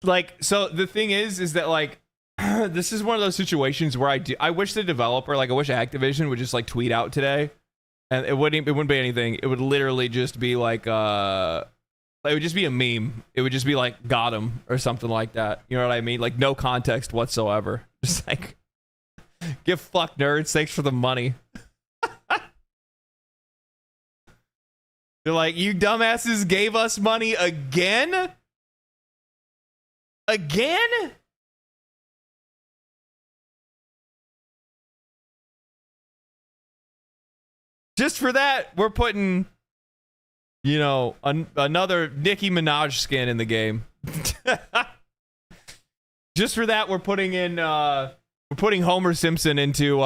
like, so the thing is that like, this is one of those situations where I wish the developer, like I wish Activision would just like tweet out today, and it wouldn't be anything. It would literally just be like, it would just be a meme. It would just be like, got him, or something like that. You know what I mean? Like, no context whatsoever. Just like, give fuck nerds, thanks for the money. They're like, you dumbasses gave us money again? Again? Just for that, we're putting, you know, another Nicki Minaj skin in the game. Just for that, we're putting in, we're putting Homer Simpson into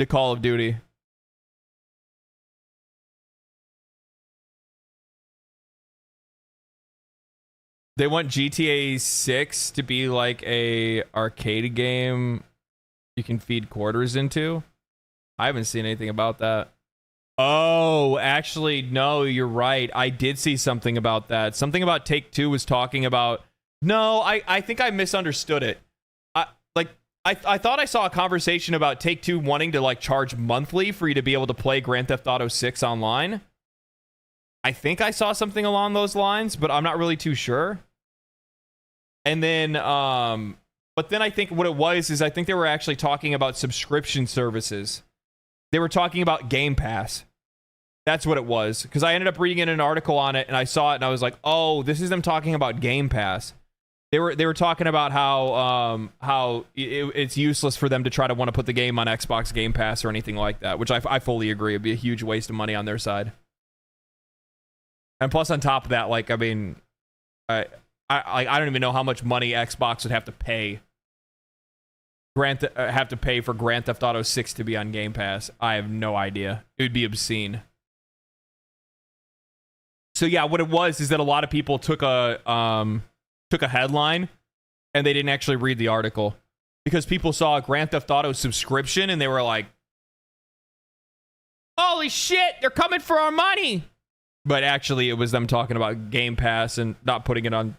Call of Duty. They want GTA 6 to be like a arcade game you can feed quarters into. I haven't seen anything about that. Oh, actually, no, you're right. I did see something about that. Something about Take-Two was talking about... No, I think I misunderstood it. I thought I saw a conversation about Take-Two wanting to like charge monthly for you to be able to play Grand Theft Auto 6 online. I think I saw something along those lines, but I'm not really too sure. And then, but then I think what it was is I think they were actually talking about subscription services. They were talking about Game Pass. That's what it was. Because I ended up reading in an article on it, and I saw it, and I was like, oh, this is them talking about Game Pass. They were talking about how it's useless for them to try to want to put the game on Xbox Game Pass or anything like that, which I fully agree. It'd be a huge waste of money on their side. And plus, on top of that, like, I mean, I don't even know how much money Xbox would have to pay. Have to pay for Grand Theft Auto 6 to be on Game Pass. I have no idea. It would be obscene. So yeah, what it was is that a lot of people took a headline and they didn't actually read the article because people saw a Grand Theft Auto subscription and they were like, "Holy shit, they're coming for our money!" But actually, it was them talking about Game Pass and not putting it on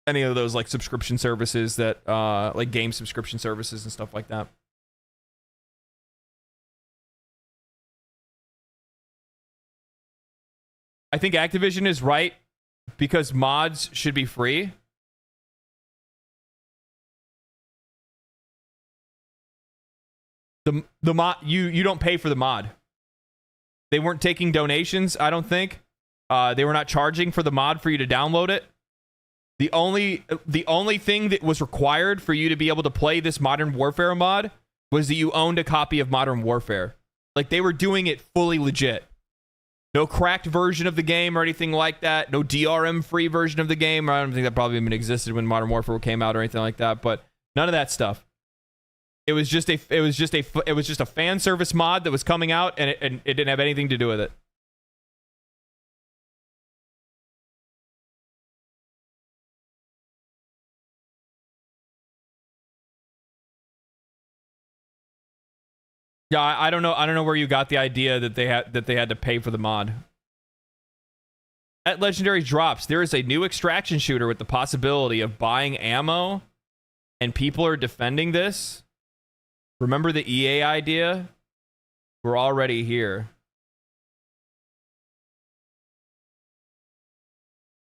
any of those like subscription services that like game subscription services and stuff like that. I think Activision is right because mods should be free. The mod, you don't pay for the mod. They weren't taking donations, I don't think. They were not charging for the mod for you to download it. The only thing that was required for you to be able to play this Modern Warfare mod was that you owned a copy of Modern Warfare. Like, they were doing it fully legit. No cracked version of the game or anything like that. No DRM-free version of the game. I don't think that probably even existed when Modern Warfare came out or anything like that. But none of that stuff. It was just a fan service mod that was coming out, and it didn't have anything to do with it. Yeah, I don't know where you got the idea that they had to pay for the mod. At Legendary Drops, there is a new extraction shooter with the possibility of buying ammo, and people are defending this. Remember the EA idea? We're already here.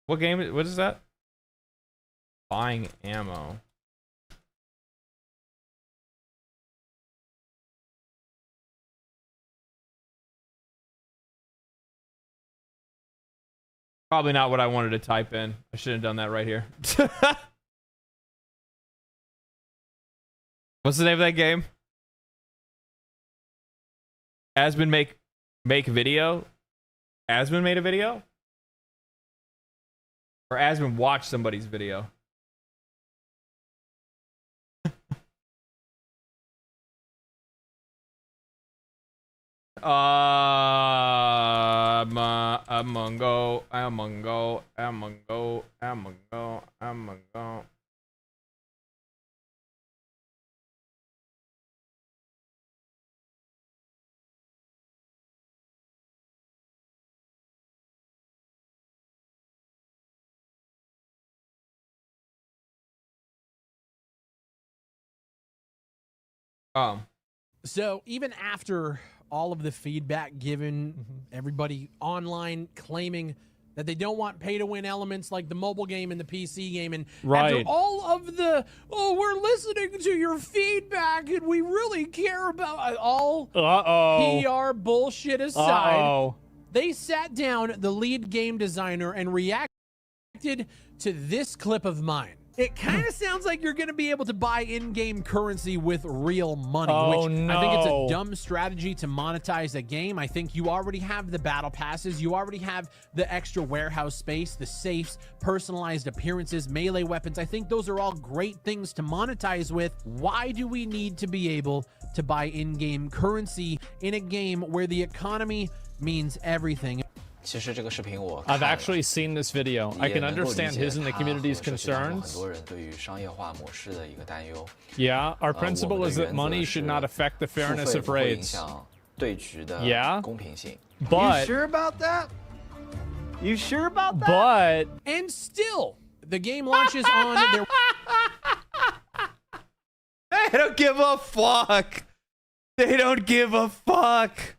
What game? What is that? Buying ammo. Probably not what I wanted to type in. I should have done that right here. What's the name of that game? Asmon make video? Asmon made a video? Or Asmon watched somebody's video? I'm gonna go. So even after all of the feedback given, everybody online claiming that they don't want pay-to-win elements like the mobile game and the PC game, and after all of the, oh, we're listening to your feedback and we really care about all PR bullshit aside, they sat down, the lead game designer, and reacted to this clip of mine. It kind of sounds like you're going to be able to buy in-game currency with real money, which I think it's a dumb strategy to monetize a game. I think you already have the battle passes. You already have the extra warehouse space, the safes, personalized appearances, melee weapons. I think those are all great things to monetize with. Why do we need to be able to buy in-game currency in a game where the economy means everything? I've actually seen this video. I can understand his and the community's concerns. Yeah, our principle is that money should not affect the fairness of raids. Yeah, but... You sure about that? You sure about that? But... And still, the game launches on their... They don't give a fuck. They don't give a fuck.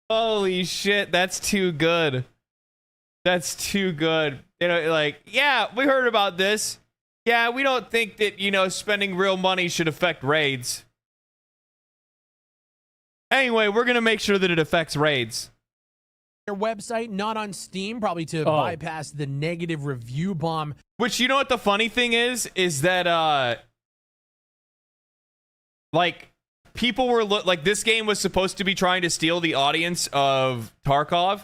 Holy shit, that's too good. That's too good. You know, like, yeah, we heard about this. Yeah, we don't think that, you know, spending real money should affect raids. Anyway, we're going to make sure that it affects raids. Their website, not on Steam, probably to bypass the negative review bomb. Which, you know what the funny thing is that, like, people were, like, this game was supposed to be trying to steal the audience of Tarkov.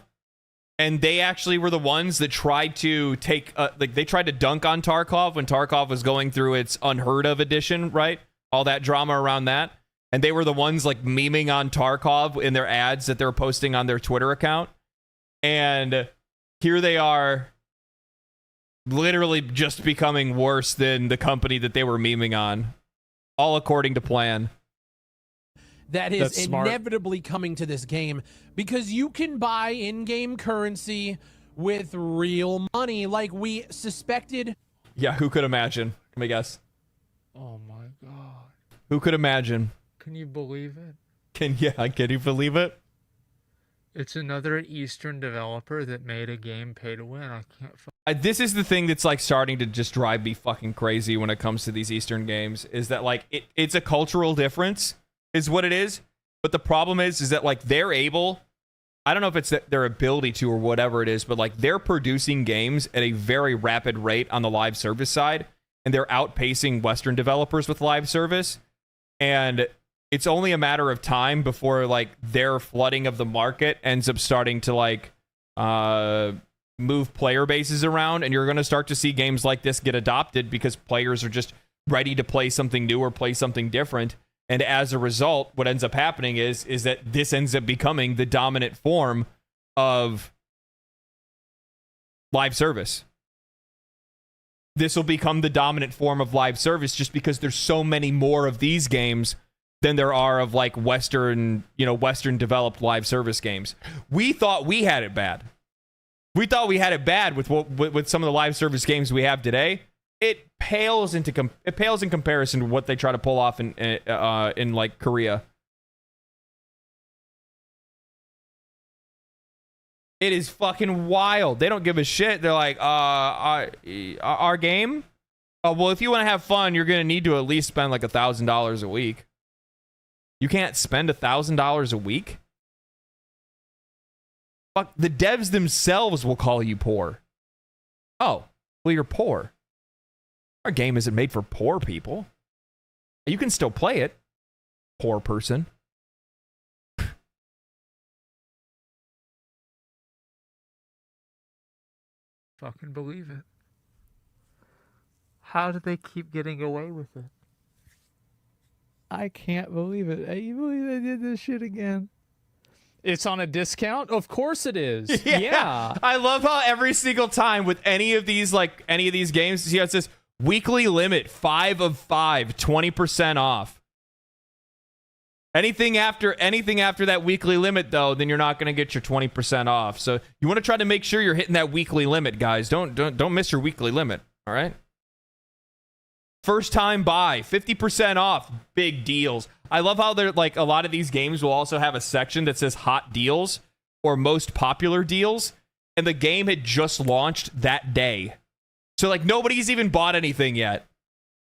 And they actually were the ones that tried to take, like, they tried to dunk on Tarkov when Tarkov was going through its unheard of edition, right? All that drama around that. And they were the ones, like, memeing on Tarkov in their ads that they were posting on their Twitter account. And here they are, literally just becoming worse than the company that they were memeing on. All according to plan. That is inevitably coming to this game, because you can buy in-game currency with real money like we suspected. Yeah, who could imagine? Let me guess. Oh my god. Who could imagine? Can you believe it? Can you believe it? It's another Eastern developer that made a game pay to win. I can't... This is the thing that's, like, starting to just drive me fucking crazy when it comes to these Eastern games, is that, like, it's a cultural difference. Is what it is. But the problem is that, like, they're able, I don't know if it's their ability to or whatever it is, but, like, they're producing games at a very rapid rate on the live service side, and they're outpacing Western developers with live service. And it's only a matter of time before, like, their flooding of the market ends up starting to, like, move player bases around, and you're going to start to see games like this get adopted because players are just ready to play something new or play something different. And as a result, what ends up happening is that this ends up becoming the dominant form of live service. This will become the dominant form of live service just because there's so many more of these games than there are of, like, Western developed live service games. We thought we had it bad. We thought we had it bad with some of the live service games we have today. It pales in comparison to what they try to pull off in like Korea. It is fucking wild. They don't give a shit. They're like, our game? Oh, well, if you want to have fun, you're gonna need to at least spend like $1,000 a week. You can't spend $1,000 a week? Fuck, the devs themselves will call you poor. Oh, well, you're poor. Our game isn't made for poor people. You can still play it, poor person. Fucking believe it. How do they keep getting away with it? I can't believe it. You believe they did this shit again? It's on a discount? Of course it is. Yeah. I love how every single time with any of these games, see how it says weekly limit, 5 of 5, 20% off. Anything after that weekly limit, though, then you're not going to get your 20% off. So you want to try to make sure you're hitting that weekly limit, guys. Don't miss your weekly limit. All right. First time buy, 50% off, big deals. I love how they're like a lot of these games will also have a section that says hot deals or most popular deals, and the game had just launched that day. So like nobody's even bought anything yet.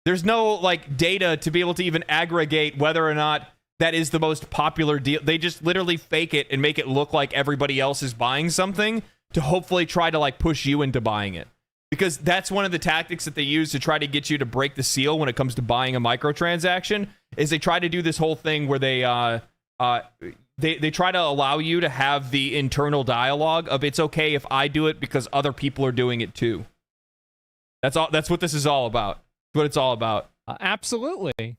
There's no like data to be able to even aggregate whether or not that is the most popular deal. They just literally fake it and make it look like everybody else is buying something to hopefully try to like push you into buying it. Because that's one of the tactics that they use to try to get you to break the seal when it comes to buying a microtransaction, is they try to do this whole thing where they try to allow you to have the internal dialogue of it's okay if I do it because other people are doing it too. That's all. That's what this is all about. That's what it's all about. Absolutely.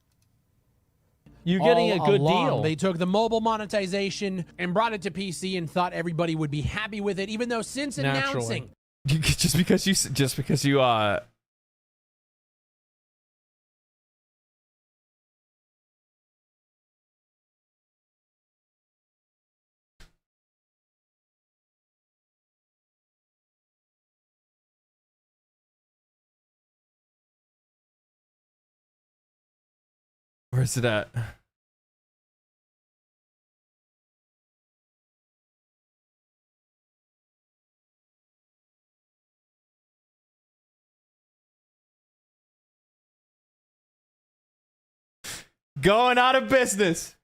You're getting a good deal. They took the mobile monetization and brought it to PC and thought everybody would be happy with it, even though since announcing just because you where's it at? Going out of business.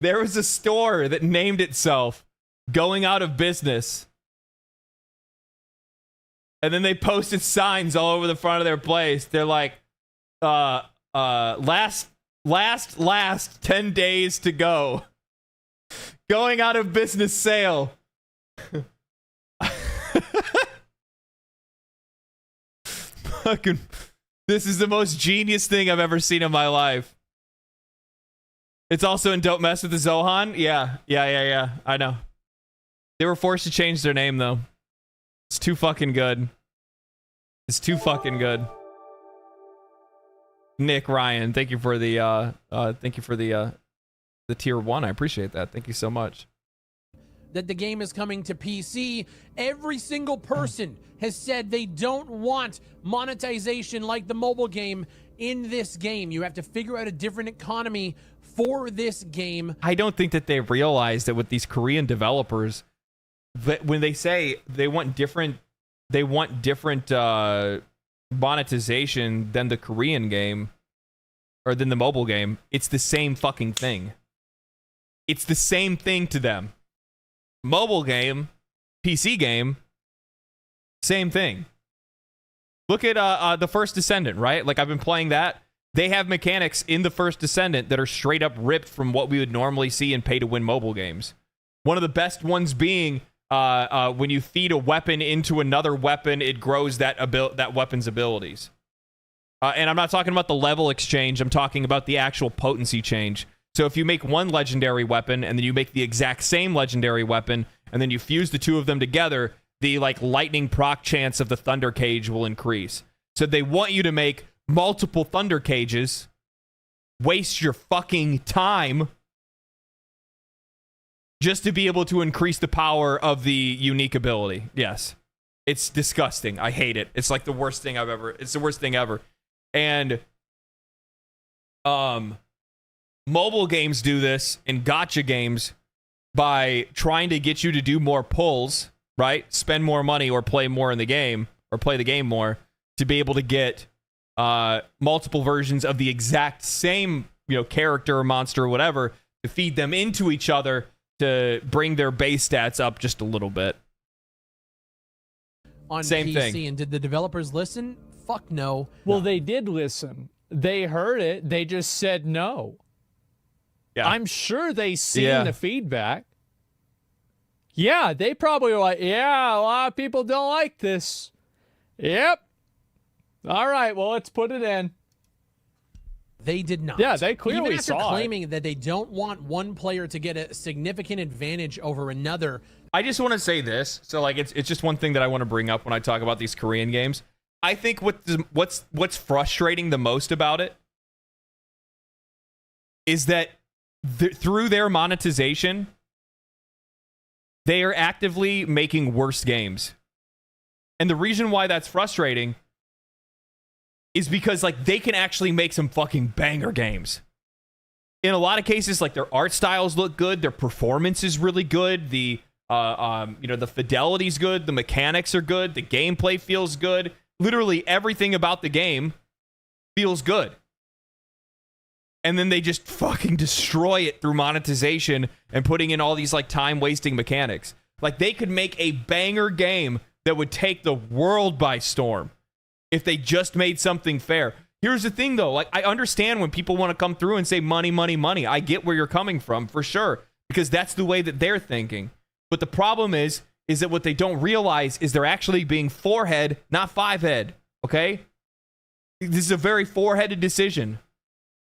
There was a store that named itself Going Out of Business. And then they posted signs all over the front of their place. They're like, last 10 days to go. Going out of business sale. Fucking, this is the most genius thing I've ever seen in my life. It's also in Don't Mess with the Zohan. Yeah. I know. They were forced to change their name though. It's too fucking good. It's too fucking good. Nick Ryan, thank you for the tier 1. I appreciate that. Thank you so much. That the game is coming to PC, every single person has said they don't want monetization like the mobile game in this game. You have to figure out a different economy for this game. I don't think that they realize that with these Korean developers, that when they say they want different monetization than the Korean game or than the mobile game, it's the same fucking thing. It's the same thing to them. Mobile game, PC game, same thing. Look at the First Descendant, right? Like I've been playing that. They have mechanics in the First Descendant that are straight up ripped from what we would normally see in pay-to-win mobile games. One of the best ones being when you feed a weapon into another weapon, it grows that weapon's abilities. And I'm not talking about the level exchange. I'm talking about the actual potency change. So if you make one legendary weapon and then you make the exact same legendary weapon and then you fuse the two of them together, the like lightning proc chance of the thunder cage will increase. So they want you to make multiple thunder cages, waste your fucking time just to be able to increase the power of the unique ability. Yes. It's disgusting. I hate it. It's like the worst thing it's the worst thing ever. And mobile games do this in gacha games by trying to get you to do more pulls, right? Spend more money or play more in the game or play the game more to be able to get multiple versions of the exact same, character or monster or whatever to feed them into each other to bring their base stats up just a little bit. On same PC, thing. And did the developers listen? Fuck no. Well, they did listen. They heard it. They just said no. Yeah. I'm sure they seen the feedback. Yeah, they probably were like, yeah, a lot of people don't like this. Yep. All right, well, let's put it in. They did not. Yeah, they clearly Even after saw claiming that they don't want one player to get a significant advantage over another. I just want to say this. So, like, it's just one thing that I want to bring up when I talk about these Korean games. I think what's frustrating the most about it is that through their monetization, they are actively making worse games. And the reason why that's frustrating is because like they can actually make some fucking banger games. In a lot of cases, like their art styles look good, their performance is really good, the the fidelity's good, the mechanics are good, the gameplay feels good. Literally everything about the game feels good. And then they just fucking destroy it through monetization and putting in all these like time-wasting mechanics. Like they could make a banger game that would take the world by storm if they just made something fair. Here's the thing though, like I understand when people want to come through and say money, money, money. I get where you're coming from for sure, because that's the way that they're thinking. But the problem is that what they don't realize is they're actually being four-head, not five-head, okay? This is a very four-headed decision.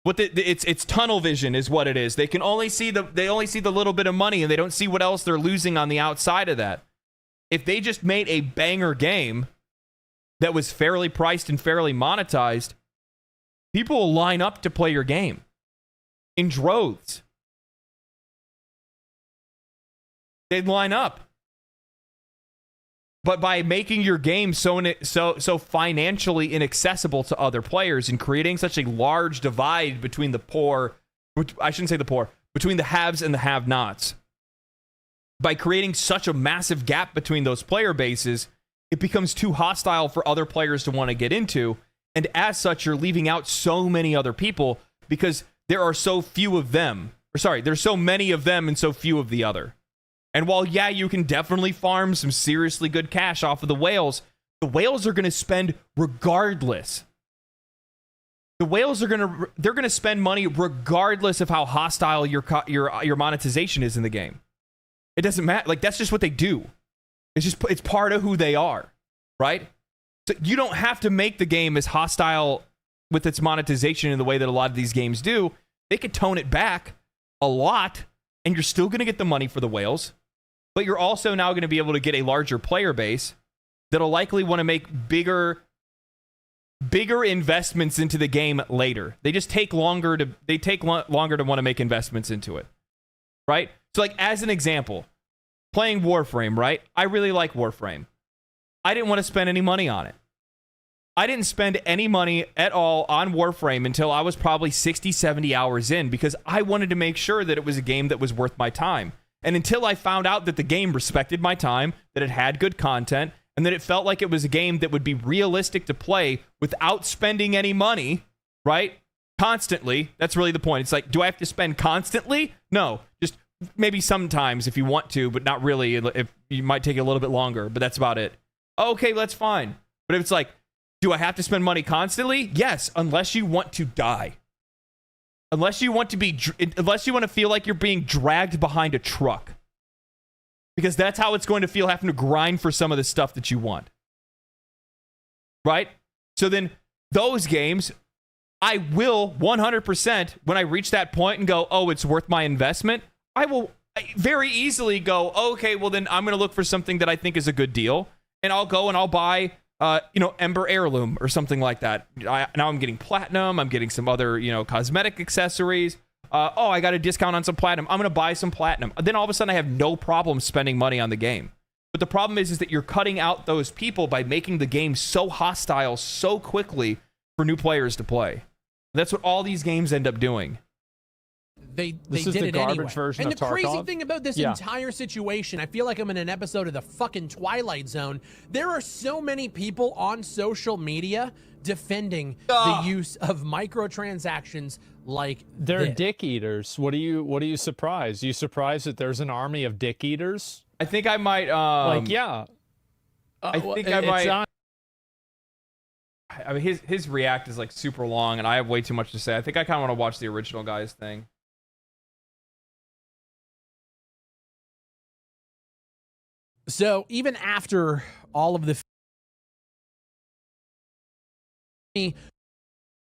It's tunnel vision is what it is. They only see the little bit of money and they don't see what else they're losing on the outside of that. If they just made a banger game that was fairly priced and fairly monetized, people will line up to play your game in droves. They'd line up. But by making your game so financially inaccessible to other players and creating such a large divide between the poor, I shouldn't say the poor, between the haves and the have-nots, by creating such a massive gap between those player bases, it becomes too hostile for other players to want to get into. And as such, you're leaving out so many other people because there are so few of them. Or sorry, there's so many of them and so few of the other. And while, yeah, you can definitely farm some seriously good cash off of the whales are going to spend regardless. The whales are they're going to spend money regardless of how hostile your monetization is in the game. It doesn't matter. Like, that's just what they do. It's part of who they are, right? So you don't have to make the game as hostile with its monetization in the way that a lot of these games do. They could tone it back a lot, and you're still going to get the money for the whales. But you're also now going to be able to get a larger player base that'll likely want to make bigger investments into the game later. They just take longer to want to make investments into it, right? So like as an example, playing Warframe, right? I really like Warframe. I didn't want to spend any money on it. I didn't spend any money at all on Warframe until I was probably 60, 70 hours in because I wanted to make sure that it was a game that was worth my time. And until I found out that the game respected my time, that it had good content, and that it felt like it was a game that would be realistic to play without spending any money, right? Constantly. That's really the point. It's like, do I have to spend constantly? No. Just maybe sometimes if you want to, but not really. If you might take a little bit longer, but that's about it. Okay, that's fine. But if it's like, do I have to spend money constantly? Yes, unless you want to die. Unless you want to feel like you're being dragged behind a truck. Because that's how it's going to feel having to grind for some of the stuff that you want. Right? So then those games, I will 100%, when I reach that point and go, oh, it's worth my investment, I will very easily go, okay, well then I'm going to look for something that I think is a good deal. And I'll go and I'll buy Ember Heirloom or something like that. Now I'm getting platinum. I'm getting some other, cosmetic accessories. I got a discount on some platinum. I'm going to buy some platinum. Then all of a sudden I have no problem spending money on the game. But the problem is that you're cutting out those people by making the game so hostile so quickly for new players to play. That's what all these games end up doing. They this did is the it garbage anyway. version and of the Tarkov. crazy thing about this entire situation, I feel like I'm in an episode of the fucking Twilight Zone. There are so many people on social media defending the use of microtransactions like they're this. dick eaters. What are you surprised? You surprised that there's an army of dick eaters? I think I might I think I might I mean his react is like super long and I have way too much to say. I think I kind of want to watch the original guy's thing. So even after all of the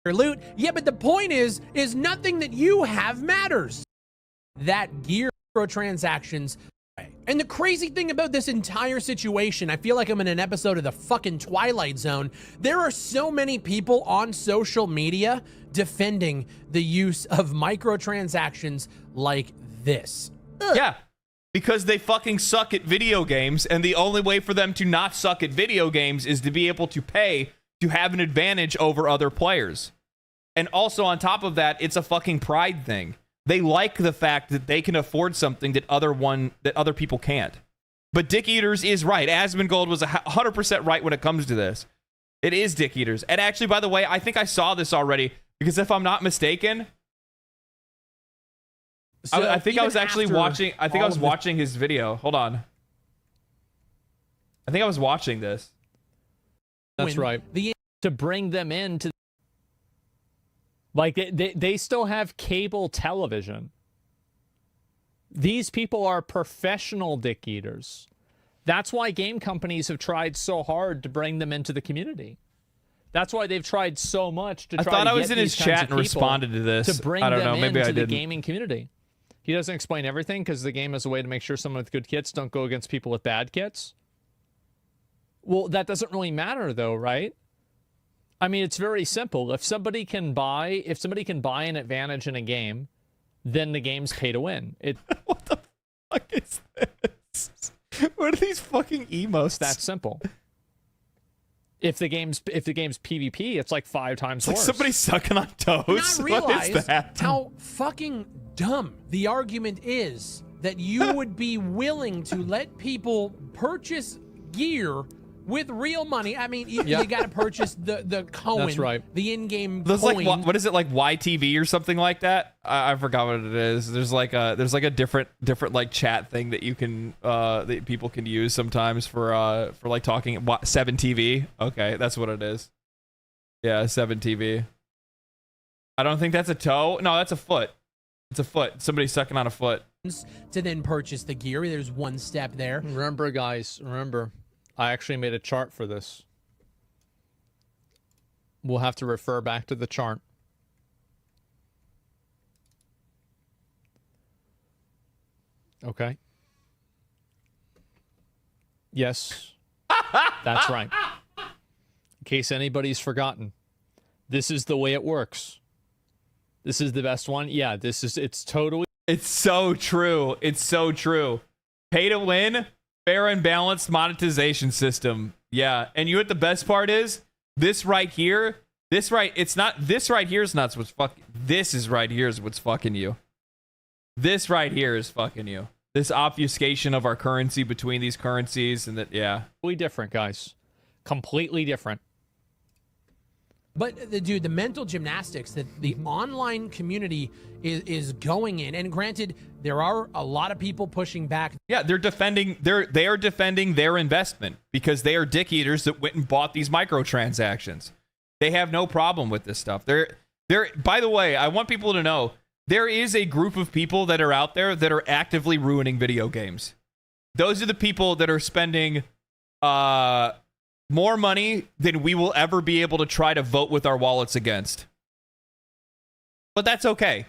loot, yeah, but the point is nothing that you have matters. That gear microtransactions. And the crazy thing about this entire situation, I feel like I'm in an episode of the fucking Twilight Zone. There are so many people on social media defending the use of microtransactions like this. Yeah. Because they fucking suck at video games, and the only way for them to not suck at video games is to be able to pay to have an advantage over other players. And also on top of that, it's a fucking pride thing. They like the fact that they can afford something that other people can't. But Dick Eaters is right. Asmongold was 100% right when it comes to this. It is Dick Eaters. And actually, by the way, I think I saw this already, because if I'm not mistaken, So I think I was actually watching. I think I was all of watching his video. Hold on. I think I was watching this. That's right. To bring them into, like, they still have cable television. These people are professional Dick Eaters. That's why game companies have tried so hard to bring them into the community. That's why they've tried so much to try to get I thought I was in his these kinds chat of and people responded to this. to bring I don't them know. Maybe into I the didn't. gaming community. He doesn't explain everything because the game is a way to make sure someone with good kits don't go against people with bad kits. Well, that doesn't really matter though, right? I mean, it's very simple. If somebody can buy an advantage in a game, then the game's pay to win. What the fuck is this? What are these fucking emotes? That's simple. If the game's PvP, it's like 5 times It's like worse. somebody sucking on toes. Not realize What is that? how fucking dumb the argument is that you would be willing to let people purchase gear with real money. I mean, you got to purchase the coin. That's right. The in-game There's coin. like what is it, like YTV or something like that? I forgot what it is. There's like a different like chat thing that you can that people can use sometimes for like talking. 7TV. Okay, that's what it is. Yeah, 7TV. I don't think that's a toe. No, that's a foot. It's a foot. Somebody's sucking on a foot. To then purchase the gear. There's one step there. Remember, guys, I actually made a chart for this. We'll have to refer back to the chart. Okay. Yes. That's right. In case anybody's forgotten, this is the way it works. This is the best one. Yeah, it's totally. It's so true. It's so true. Pay to win, fair and balanced monetization system. Yeah, and you know what the best part is? This right here. This right here is not what's fucking. This is right here is what's fucking you. This right here is fucking you. This obfuscation of our currency between these currencies, and that, yeah. Completely different, guys. Completely different. But the mental gymnastics that the online community is going in, and granted, there are a lot of people pushing back. Yeah, they are defending their investment because they are dick eaters that went and bought these microtransactions. They have no problem with this stuff. They're by the way, I want people to know there is a group of people that are out there that are actively ruining video games. Those are the people that are spending more money than we will ever be able to try to vote with our wallets against. But that's okay,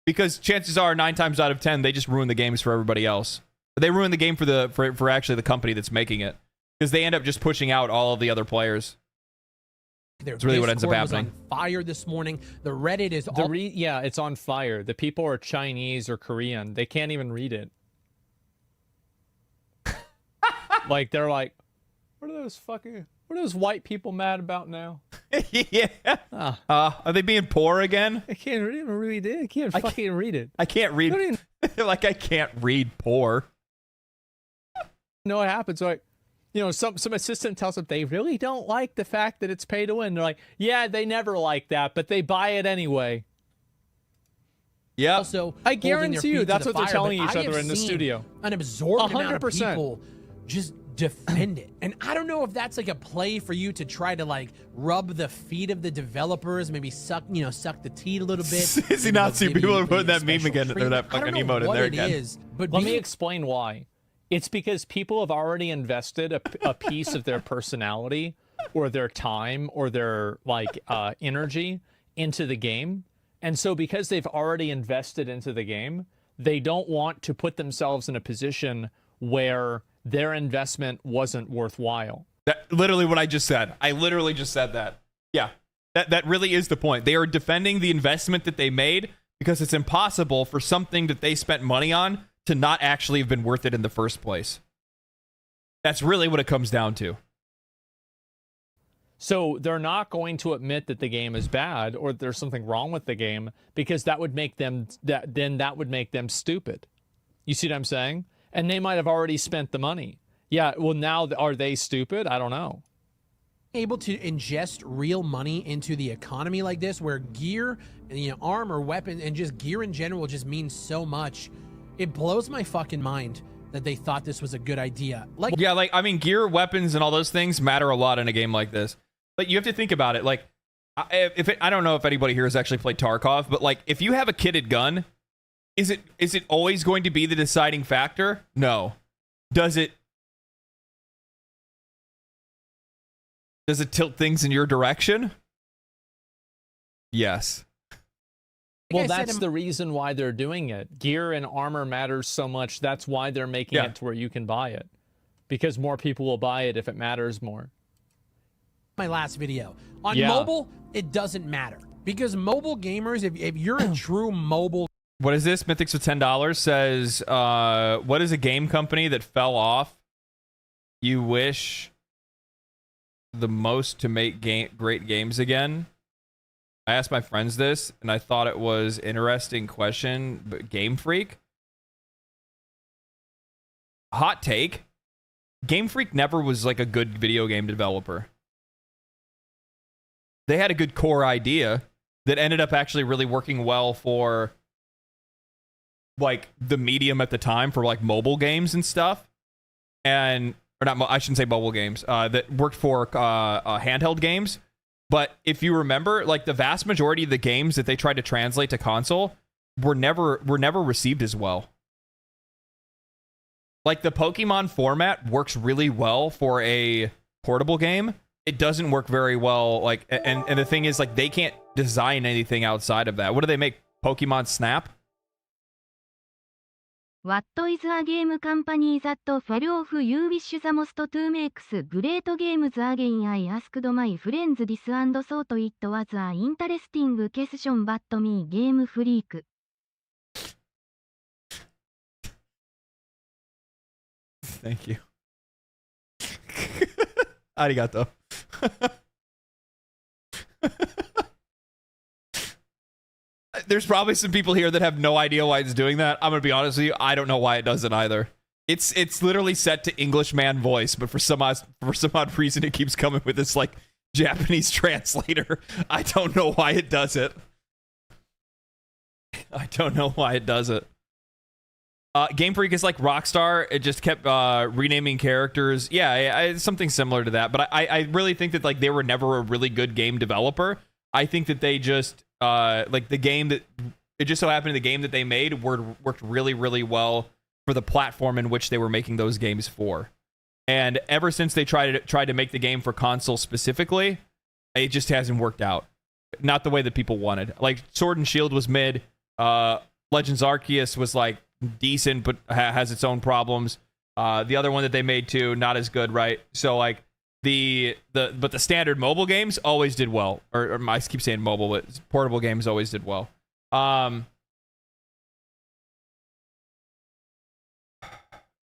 because chances are 9 times out of 10 they just ruin the games for everybody else. They ruin the game for actually the company that's making it, because they end up just pushing out all of the other players. That's really what ends up happening. Was on fire this morning. The Reddit is yeah, it's on fire. The people are Chinese or Korean. They can't even read it. Like, they're like, what are those white people mad about now? Yeah. Are they being poor again? I can't even read it. I can't fucking read it. I can't read. Like, I can't read poor. You know what happens? Like, you know, some assistant tells them they really don't like the fact that it's pay to win. They're like, yeah, they never like that, but they buy it anyway. Yeah. Also, I guarantee you that's what they're telling each other in the studio. An absorbent amount of 100%. people just defend it. And I don't know if that's like a play for you to try to like rub the feet of the developers, maybe suck the teat a little bit. Seasonality, people are putting that meme again. They're that fucking emote in there again. But let me explain why. It's because people have already invested a piece of their personality or their time or their energy into the game. And so because they've already invested into the game, they don't want to put themselves in a position where their investment wasn't worthwhile. That literally what I just said. I literally just said that. Yeah. That really is the point. They are defending the investment that they made because it's impossible for something that they spent money on to not actually have been worth it in the first place. That's really what it comes down to. So they're not going to admit that the game is bad or there's something wrong with the game, because that would make them that would make them stupid. You see what I'm saying? And they might have already spent the money. Yeah, well, now are they stupid? I don't know. Able to ingest real money into the economy like this, where gear, you know, armor, weapons, and just gear in general just means so much. It blows my fucking mind that they thought this was a good idea. Like, yeah, like, I mean, gear, weapons, and all those things matter a lot in a game like this. Like, you have to think about it. Like, I don't know if anybody here has actually played Tarkov, but like, if you have a kitted gun, is it always going to be the deciding factor? No. Does it tilt things in your direction? Yes. Well, that's the reason why they're doing it. Gear and armor matters so much. That's why they're making it to where you can buy it, because more people will buy it if it matters more. My last video on mobile, it doesn't matter, because mobile gamers, if you're a true mobile. What is this? Mythics with $10 says, what is a game company that fell off you wish the most to make great games again? I asked my friends this, and I thought it was interesting question, but Game Freak? Hot take. Game Freak never was like a good video game developer. They had a good core idea that ended up actually really working well for like the medium at the time, for like mobile games and stuff. And, or not, I shouldn't say mobile games, that worked for handheld games. But if you remember, like, the vast majority of the games that they tried to translate to console were never received as well. Like, the Pokemon format works really well for a portable game. It doesn't work very well, like, and the thing is, like, they can't design anything outside of that. What do they make? Pokemon Snap? What is a game company that fell off you wish the most to make great games again? I asked my friends this and thought it was an interesting question, but me Game Freak. Thank you. Arigato. There's probably some people here that have no idea why it's doing that. I'm gonna be honest with you, I don't know why it does it either. It's literally set to English man voice, but for some odd reason it keeps coming with this like Japanese translator. I don't know why it does it. I don't know why it does it. Game Freak is like Rockstar. It just kept renaming characters. Yeah, it's something similar to that. But I really think that like they were never a really good game developer. I think that they just like the game that it just so happened the game that they made worked really, really well for the platform in which they were making those games for. And ever since they tried to make the game for console specifically, it just hasn't worked out. Not the way that people wanted. Like Sword and Shield was mid. Legends Arceus was like decent, but has its own problems. The other one that they made too, not as good, right? So like but the standard mobile games always did well. Or I keep saying mobile, but portable games always did well.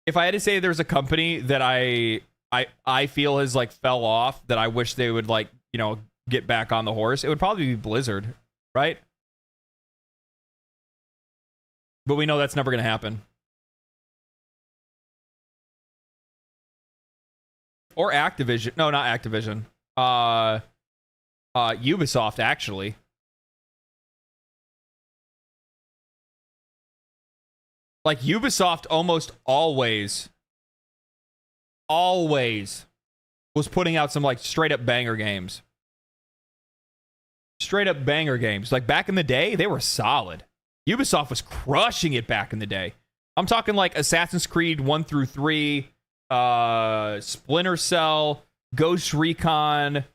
If I had to say there's a company that I feel has like fell off that I wish they would like, you know, get back on the horse, it would probably be Blizzard, right? But we know that's never going to happen. Or Activision. No, not Activision. Ubisoft, actually. Like, Ubisoft almost always was putting out some, like, straight-up banger games. Straight-up banger games. Like, back in the day, they were solid. Ubisoft was crushing it back in the day. I'm talking, like, Assassin's Creed 1 through 3, Splinter Cell, Ghost Recon,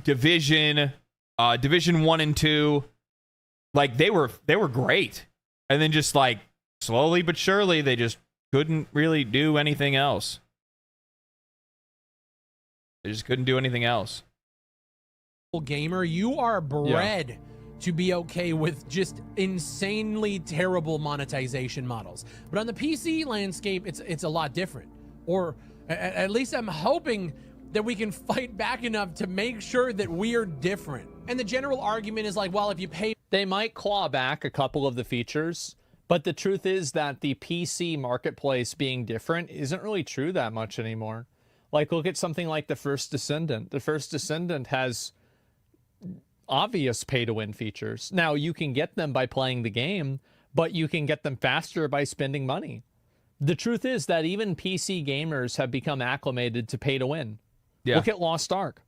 Division, Division 1 and 2. Like, they were great. And then just, like, slowly but surely, they just couldn't really do anything else. They just couldn't do anything else. Gamer, you are bred to be okay with just insanely terrible monetization models. But on the PC landscape, it's a lot different. Or at least I'm hoping that we can fight back enough to make sure that we are different. And the general argument is like, well, if you pay... They might claw back a couple of the features, but the truth is that the PC marketplace being different isn't really true that much anymore. Like, look at something like The First Descendant. The First Descendant has obvious pay-to-win features. Now, you can get them by playing the game, but you can get them faster by spending money. The truth is that even PC gamers have become acclimated to pay-to-win. Yeah. Look at Lost Ark.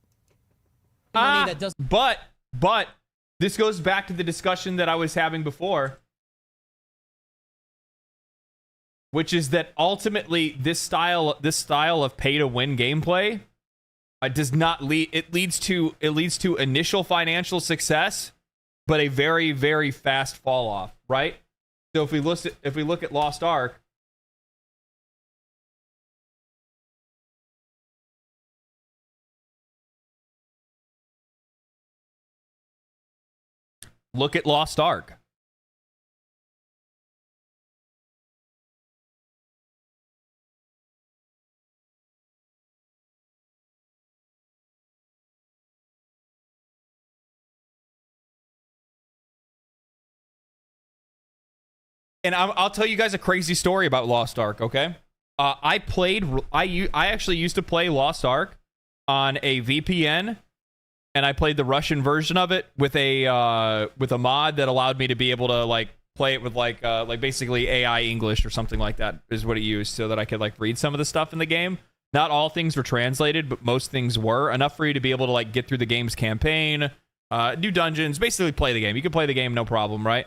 Money that doesn't... But this goes back to the discussion that I was having before, which is that ultimately this style of pay-to-win gameplay does not lead. It leads to initial financial success, but a very, very fast fall off. Right. So if we look at Lost Ark. Look at Lost Ark. And I'll tell you guys a crazy story about Lost Ark, okay? I actually used to play Lost Ark on a VPN, and I played the Russian version of it with a mod that allowed me to be able to like play it with like basically AI English or something like that is what it used, so that I could like read some of the stuff in the game. Not all things were translated, but most things were enough for you to be able to like get through the game's campaign, do dungeons, basically play the game. You can play the game no problem, right?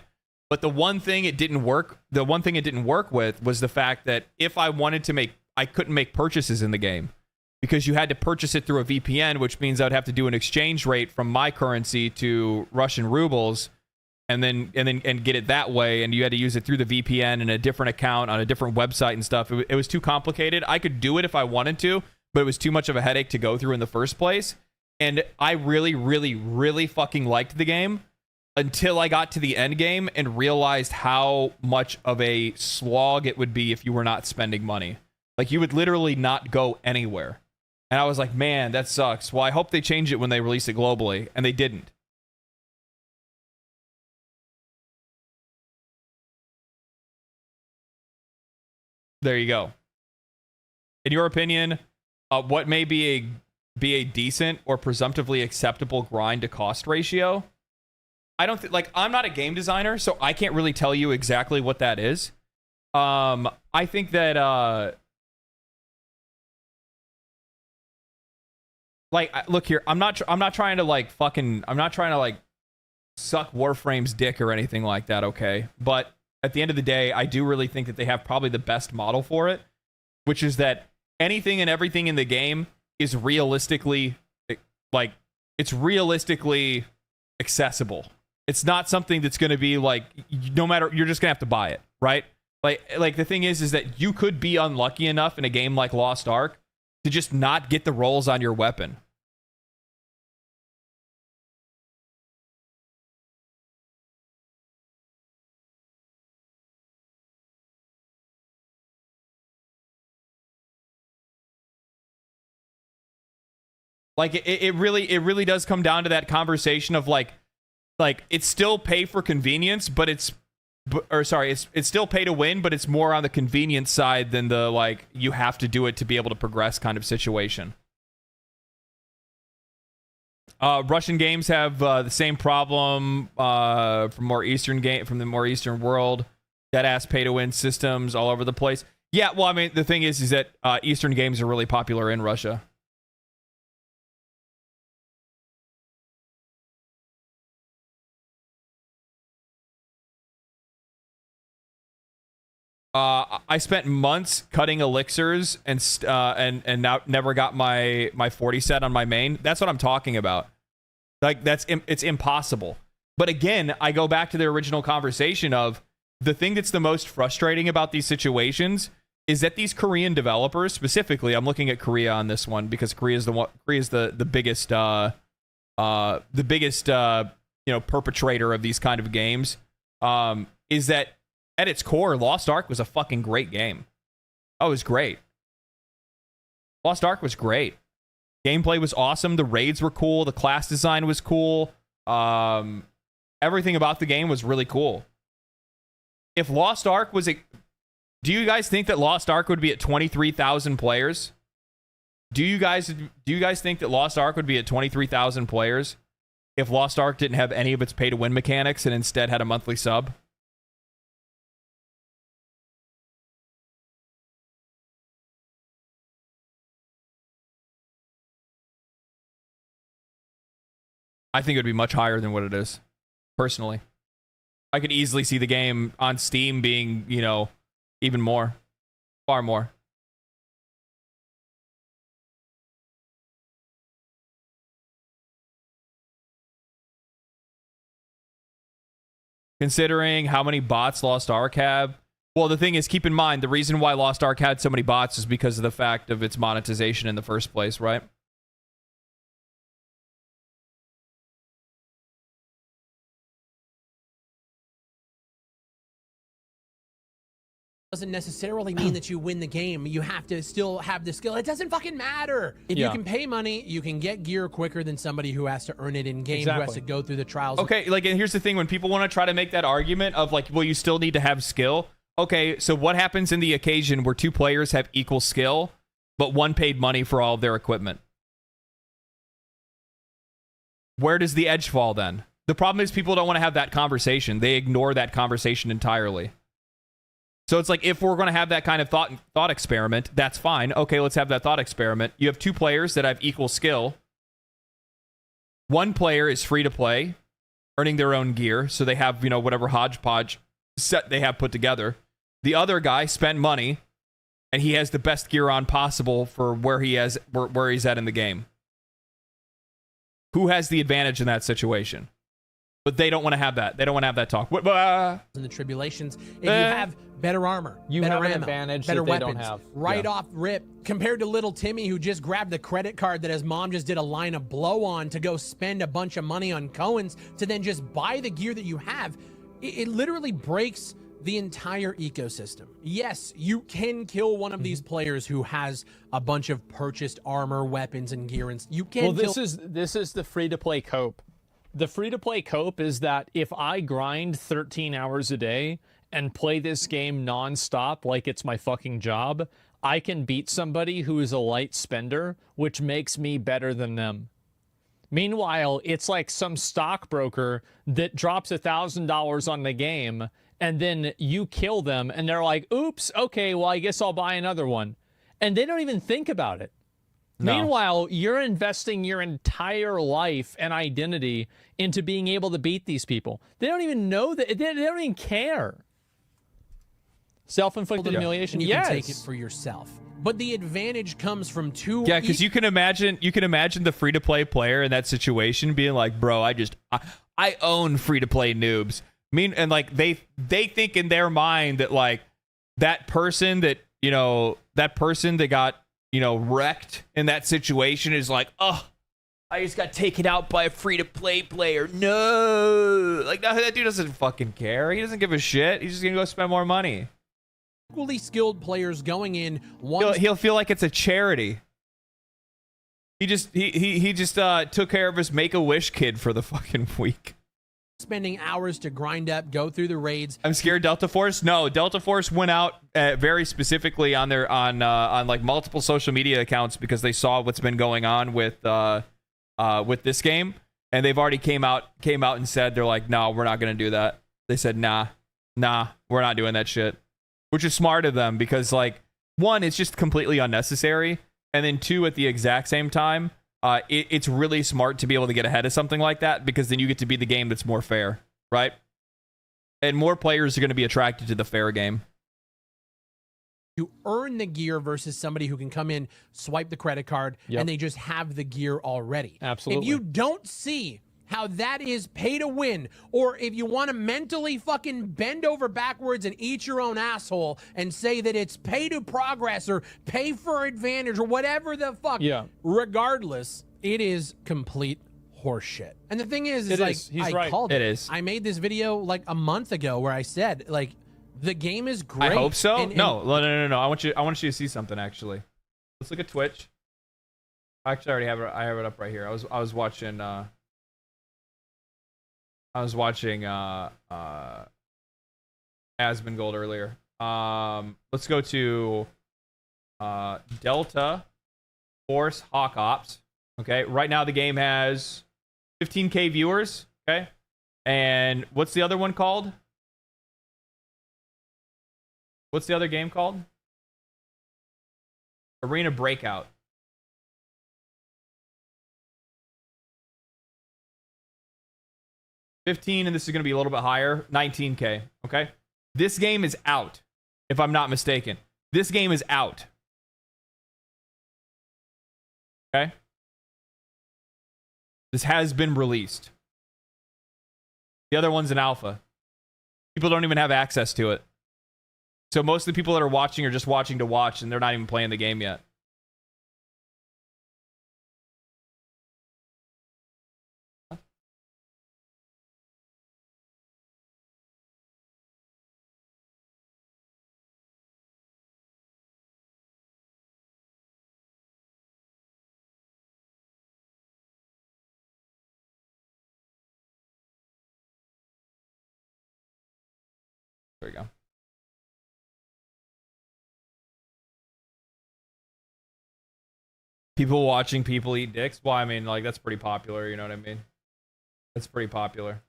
But the one thing it didn't work with was the fact that if I wanted to I couldn't make purchases in the game because you had to purchase it through a VPN, which means I would have to do an exchange rate from my currency to Russian rubles and get it that way. And you had to use it through the VPN in a different account on a different website and stuff. It was too complicated. I could do it if I wanted to, but it was too much of a headache to go through in the first place. And I really, really, really fucking liked the game until I got to the end game and realized how much of a slog it would be if you were not spending money. Like, you would literally not go anywhere. And I was like, man, that sucks. Well, I hope they change it when they release it globally. And they didn't. There you go. In your opinion, what may be a decent or presumptively acceptable grind to cost ratio? I don't like, I'm not a game designer, so I can't really tell you exactly what that is. I think that like, look here, I'm not trying to like suck Warframe's dick or anything like that, okay? But at the end of the day, I do really think that they have probably the best model for it, which is that anything and everything in the game is realistically accessible. It's not something that's going to be like, no matter, you're just going to have to buy it, right? Like the thing is that you could be unlucky enough in a game like Lost Ark to just not get the rolls on your weapon. Like it really does come down to that conversation of like it's still pay for convenience, but it's still pay to win, but it's more on the convenience side than the like you have to do it to be able to progress kind of situation. Russian games have the same problem from the more Eastern world. Dead ass pay to win systems all over the place. Yeah, well, I mean, the thing is that Eastern games are really popular in Russia. I spent months cutting elixirs and now never got my 40 set on my main. That's what I'm talking about. Like it's impossible. But again, I go back to the original conversation of the thing that's the most frustrating about these situations is that these Korean developers, specifically, I'm looking at Korea on this one because Korea is the biggest perpetrator of these kind of games. Is that at its core, Lost Ark was a fucking great game. Oh, it was great. Lost Ark was great. Gameplay was awesome. The raids were cool. The class design was cool. Everything about the game was really cool. If Lost Ark was a... Do you guys think that Lost Ark would be at 23,000 players? Do you guys think that Lost Ark would be at 23,000 players if Lost Ark didn't have any of its pay-to-win mechanics and instead had a monthly sub? I think it would be much higher than what it is, personally. I could easily see the game on Steam being, you know, even more. Far more. Considering how many bots Lost Ark have. Well, the thing is, keep in mind, the reason why Lost Ark had so many bots is because of the fact of its monetization in the first place, right? Doesn't necessarily mean that you win the game. You have to still have the skill. It doesn't fucking matter. If you can pay money, you can get gear quicker than somebody who has to earn it in game, who has to go through the trials. Okay, like, and here's the thing, when people want to try to make that argument of like, well, you still need to have skill. Okay, so what happens in the occasion where two players have equal skill, but one paid money for all of their equipment? Where does the edge fall then? The problem is people don't want to have that conversation. They ignore that conversation entirely. So it's like, if we're going to have that kind of thought experiment, that's fine. Okay, let's have that thought experiment. You have two players that have equal skill. One player is free to play, earning their own gear, so they have, you know, whatever hodgepodge set they have put together. The other guy spent money, and he has the best gear on possible for where he's at in the game. Who has the advantage in that situation? But they don't want to have that. They don't want to have that talk. In the tribulations, if you have better armor, you better have an ammo, advantage better that they weapons, don't have. right off rip, compared to little Timmy who just grabbed the credit card that his mom just did a line of blow on to go spend a bunch of money on Cohen's to then just buy the gear that you have. It literally breaks the entire ecosystem. Yes, you can kill one of these players who has a bunch of purchased armor, weapons, and gear, and you can. Well, this is the free-to-play cope. The free-to-play cope is that if I grind 13 hours a day and play this game non-stop like it's my fucking job, I can beat somebody who is a light spender, which makes me better than them. Meanwhile, it's like some stockbroker that drops $1,000 on the game, and then you kill them, and they're like, oops, okay, well, I guess I'll buy another one. And they don't even think about it. No. Meanwhile, you're investing your entire life and identity into being able to beat these people. They don't even know that. They don't even care. Self-inflicted humiliation. You can take it for yourself. But the advantage comes from two. Yeah, because you can imagine the free-to-play player in that situation being like, bro, I own free-to-play noobs. And like they think in their mind that like that person that got, you know, wrecked in that situation is like, oh, I just got taken out by a free-to-play player. No. Like, no, that dude doesn't fucking care. He doesn't give a shit. He's just going to go spend more money. Equally skilled players going in. He'll feel like it's a charity. He just took care of his Make-A-Wish kid for the fucking week. Spending hours to grind up, go through the raids. I'm scared Delta Force. No, Delta Force went out very specifically on like multiple social media accounts because they saw what's been going on with this game, and they've already came out and said they're like, no, we're not gonna do that. They said, nah, we're not doing that shit, which is smart of them because like, one, it's just completely unnecessary, and then two, at the exact same time, it's really smart to be able to get ahead of something like that because then you get to be the game that's more fair, right? And more players are going to be attracted to the fair game. You earn the gear versus somebody who can come in, swipe the credit card, and they just have the gear already. Absolutely. If you don't see how that is pay to win, or if you want to mentally fucking bend over backwards and eat your own asshole and say that it's pay to progress or pay for advantage or whatever the fuck, regardless, it is complete horseshit. And the thing is like, he's right. Called it is. I made this video like a month ago where I said, like, the game is great. I hope so. And no. I want you to see something, actually. Let's look at Twitch. Actually, I already have it. I have it up right here. I was watching. Asmongold earlier. Let's go to Delta Force Hawk Ops. Okay, right now the game has 15K viewers. Okay, and what's the other one called? What's the other game called? Arena Breakout. 15, and this is going to be a little bit higher. 19K. Okay, this game is out, if I'm not mistaken. This game is out. Okay, this has been released. The other one's an alpha. People don't even have access to it. So most of the people that are watching are just watching to watch, and they're not even playing the game yet. There we go. People watching people eat dicks. Well, I mean, like, that's pretty popular. You know what I mean? That's pretty popular.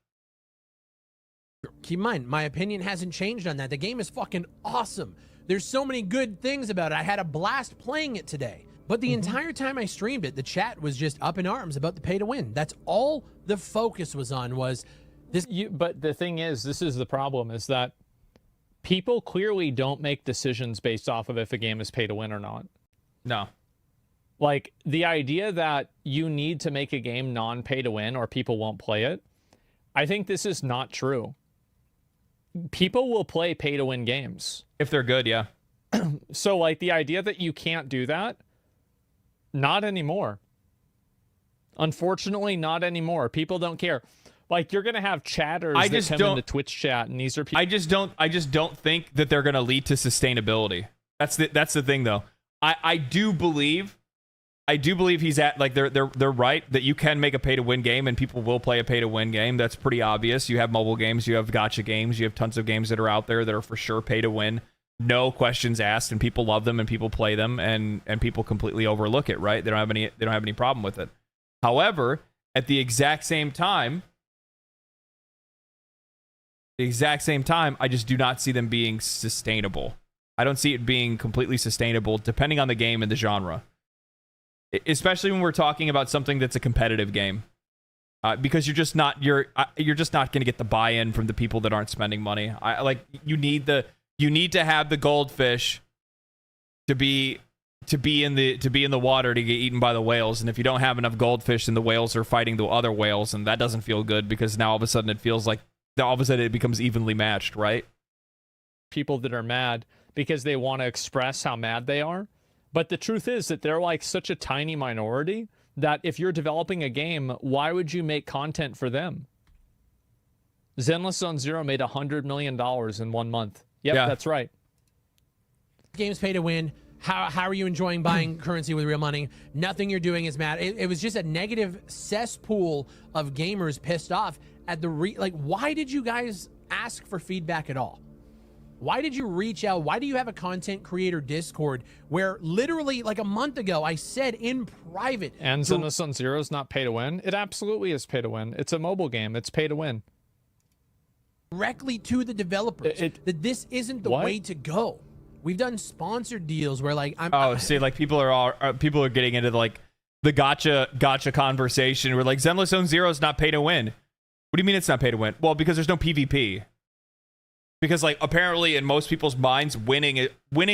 Keep in mind, my opinion hasn't changed on that. The game is fucking awesome. There's so many good things about it. I had a blast playing it today. But the entire time I streamed it, the chat was just up in arms about the pay to win. That's all the focus was on, was this. But the thing is, this is the problem, is that people clearly don't make decisions based off of if a game is pay to win or not. No. Like, the idea that you need to make a game non-pay to win or people won't play it, I think this is not true. People will play pay to win games. If they're good, yeah. So, like, the idea that you can't do that, not anymore. Unfortunately, not anymore. People don't care. Like, you're gonna have chatters that come into Twitch chat, and these are people. I just don't think that they're gonna lead to sustainability. That's the thing, though. I do believe he's at, like, they're right that you can make a pay to win game and people will play a pay to win game. That's pretty obvious. You have mobile games, you have gacha games, you have tons of games that are out there that are for sure pay to win, no questions asked, and people love them and people play them, and people completely overlook it, right? They don't have any problem with it. However, at the exact same time, I just do not see them being sustainable. I don't see it being completely sustainable depending on the game and the genre. Especially when we're talking about something that's a competitive game, because you're just not going to get the buy-in from the people that aren't spending money. You need to have the goldfish to be in the water to get eaten by the whales, and if you don't have enough goldfish, then the whales are fighting the other whales, and that doesn't feel good because now all of a sudden it feels like it becomes evenly matched, right? People that are mad because they want to express how mad they are. But the truth is that they're like such a tiny minority that if you're developing a game, why would you make content for them? Zenless Zone Zero made $100 million in 1 month. Yep, yeah. That's right. Games pay to win. How are you enjoying buying currency with real money? Nothing you're doing is mad. It was just a negative cesspool of gamers pissed off at the why did you guys ask for feedback at all? Why did you reach out? Why do you have a content creator Discord where literally like a month ago I said in private... And Zenless Zone Zero is not pay to win? It absolutely is pay to win. It's a mobile game. It's pay to win. Directly to the developers that this isn't the way to go. We've done sponsored deals where like... people are getting into the gotcha conversation where like Zenless Zone Zero is not pay to win. What do you mean it's not pay to win? Well, because there's no PvP. Because, like, apparently in most people's minds, winning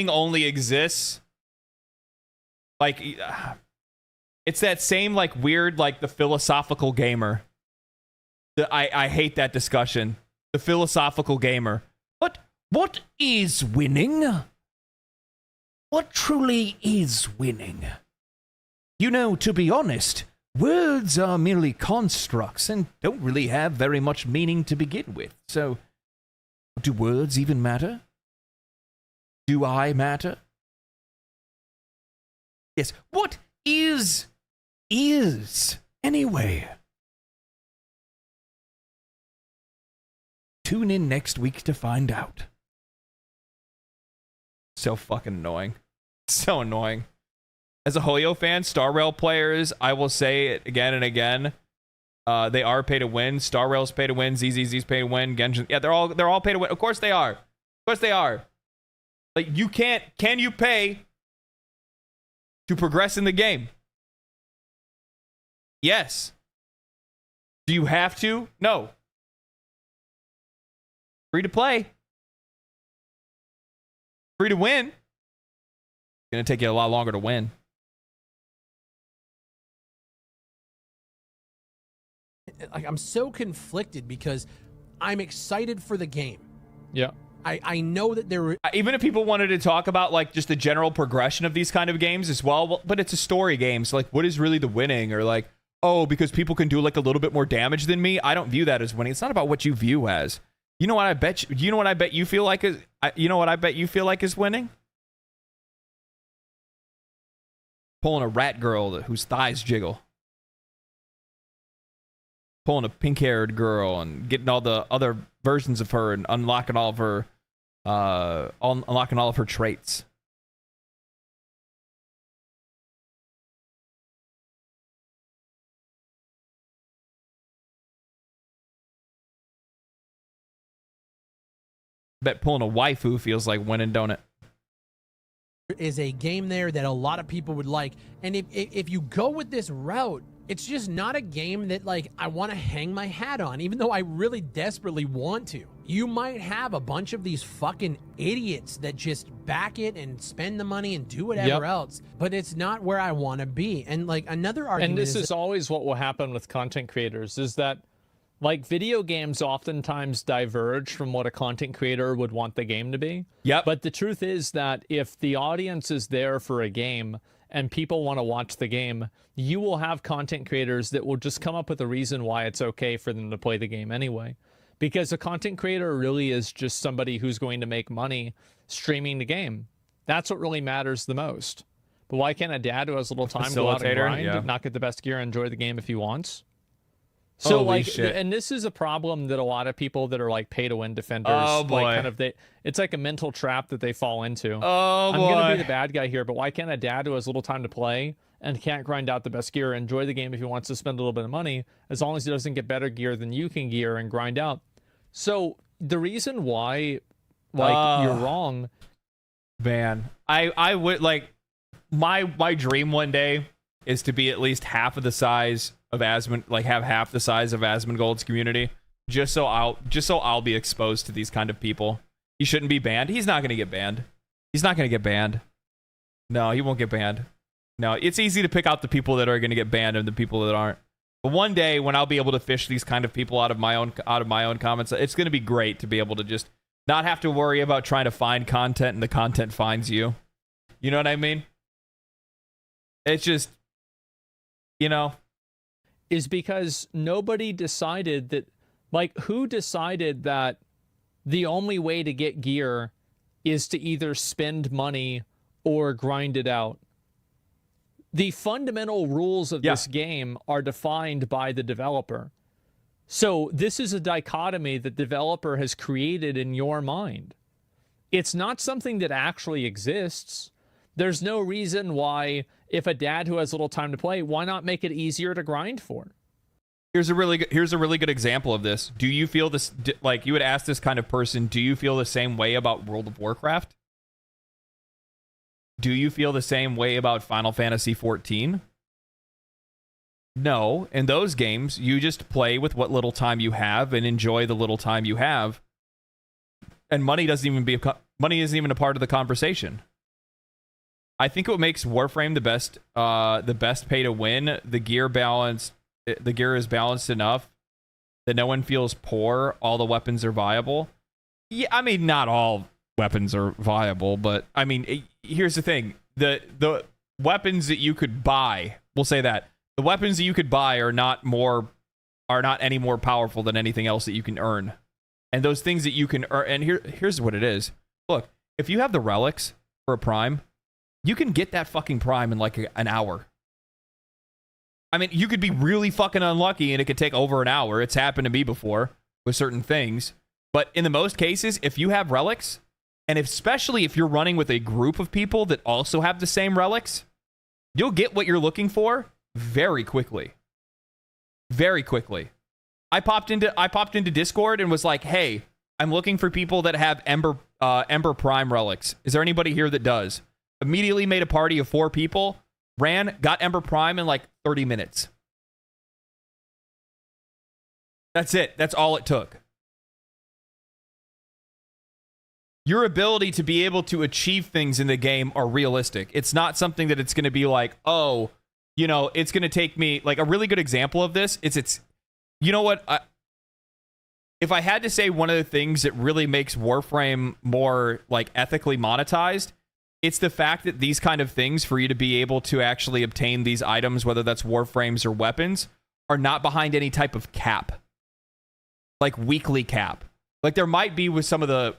only exists. Like, it's that same, like, weird, like, the philosophical gamer. I hate that discussion. The philosophical gamer. But what is winning? What truly is winning? You know, to be honest, words are merely constructs and don't really have very much meaning to begin with. So... do words even matter? Do I matter? Yes. What is is. Anyway. Tune in next week to find out. So fucking annoying. So annoying. As a Hoyo fan, Star Rail players, I will say it again and again. They are pay to win. Star Rail's pay to win. ZZZ's pay to win. Genshin, yeah, they're all pay to win. Of course they are. Of course they are. Like, you can't. Can you pay to progress in the game? Yes. Do you have to? No. Free to play. Free to win. It's gonna take you a lot longer to win. Like, I'm so conflicted because I'm excited for the game. Yeah. I know that there... Even if people wanted to talk about, like, just the general progression of these kind of games as well, but it's a story game, so, like, what is really the winning? Or, like, oh, because people can do, like, a little bit more damage than me, I don't view that as winning. It's not about what you view as. You know what I bet you... You know what I bet you feel like is... You know what I bet you feel like is winning? Pulling a rat girl whose thighs jiggle. Pulling a pink-haired girl and getting all the other versions of her and unlocking all of her... unlocking all of her traits. Bet pulling a waifu feels like winning, don't it? Is a game there that a lot of people would like, and if you go with this route, it's just not a game that, like, I want to hang my hat on, even though I really desperately want to. You might have a bunch of these fucking idiots that just back it and spend the money and do whatever else, but it's not where I want to be. And, like, another argument, and this is always what will happen with content creators, is that, like, video games oftentimes diverge from what a content creator would want the game to be. Yep. But the truth is that if the audience is there for a game and people want to watch the game, you will have content creators that will just come up with a reason why it's okay for them to play the game anyway. Because a content creator really is just somebody who's going to make money streaming the game. That's what really matters the most. But why can't a dad who has little time go out and grind, not get the best gear, and enjoy the game if he wants? So, holy like, shit. And this is a problem that a lot of people that are, like, pay-to-win defenders, boy. like, kind of, it's like a mental trap that they fall into. Oh, I'm boy. going to be the bad guy here, but why can't a dad who has little time to play and can't grind out the best gear, enjoy the game if he wants to spend a little bit of money, as long as he doesn't get better gear than you can gear and grind out? So, the reason why, like, you're wrong... Man, I would, like, my dream one day is to be at least half of the size of Asmund, like, have half the size of Asmongold's community, just so I'll be exposed to these kind of people. He shouldn't be banned. He's not going to get banned. He's not going to get banned. No, he won't get banned. No, it's easy to pick out the people that are going to get banned and the people that aren't. But one day when I'll be able to fish these kind of people out of my own comments, it's going to be great to be able to just not have to worry about trying to find content and the content finds you. You know what I mean? It's just, you know, is because nobody decided that, like, who decided that the only way to get gear is to either spend money or grind it out? The fundamental rules of this game are defined by the developer. So this is a dichotomy that the developer has created in your mind. It's not something that actually exists. There's no reason why, if a dad who has little time to play, why not make it easier to grind for? Here's a really good example of this. Do you feel this, like, you would ask this kind of person, do you feel the same way about World of Warcraft? Do you feel the same way about Final Fantasy XIV? No. In those games, you just play with what little time you have and enjoy the little time you have. And money isn't even a part of the conversation. I think what makes Warframe the best pay to win, the gear is balanced enough that no one feels poor. All the weapons are viable. Yeah, I mean, not all weapons are viable, but I mean, here's the thing: the weapons that you could buy, we'll say that the weapons that you could buy are not any more powerful than anything else that you can earn. And those things that you can earn, and here's what it is. Look, if you have the relics for a prime, you can get that fucking prime in like an hour. I mean, you could be really fucking unlucky and it could take over an hour. It's happened to me before with certain things. But in the most cases, if you have relics, and especially if you're running with a group of people that also have the same relics, you'll get what you're looking for very quickly. Very quickly. I popped into Discord and was like, hey, I'm looking for people that have Ember Prime relics. Is there anybody here that does? Immediately made a party of 4 people, got Ember Prime in like 30 minutes. That's it. That's all it took. Your ability to be able to achieve things in the game are realistic. It's not something that it's going to be like, oh, you know, it's going to take me, like, a really good example of this is you know what? If I had to say one of the things that really makes Warframe more, like, ethically monetized, it's the fact that these kind of things, for you to be able to actually obtain these items, whether that's Warframes or weapons, are not behind any type of cap. Like, weekly cap. Like, there might be with some of the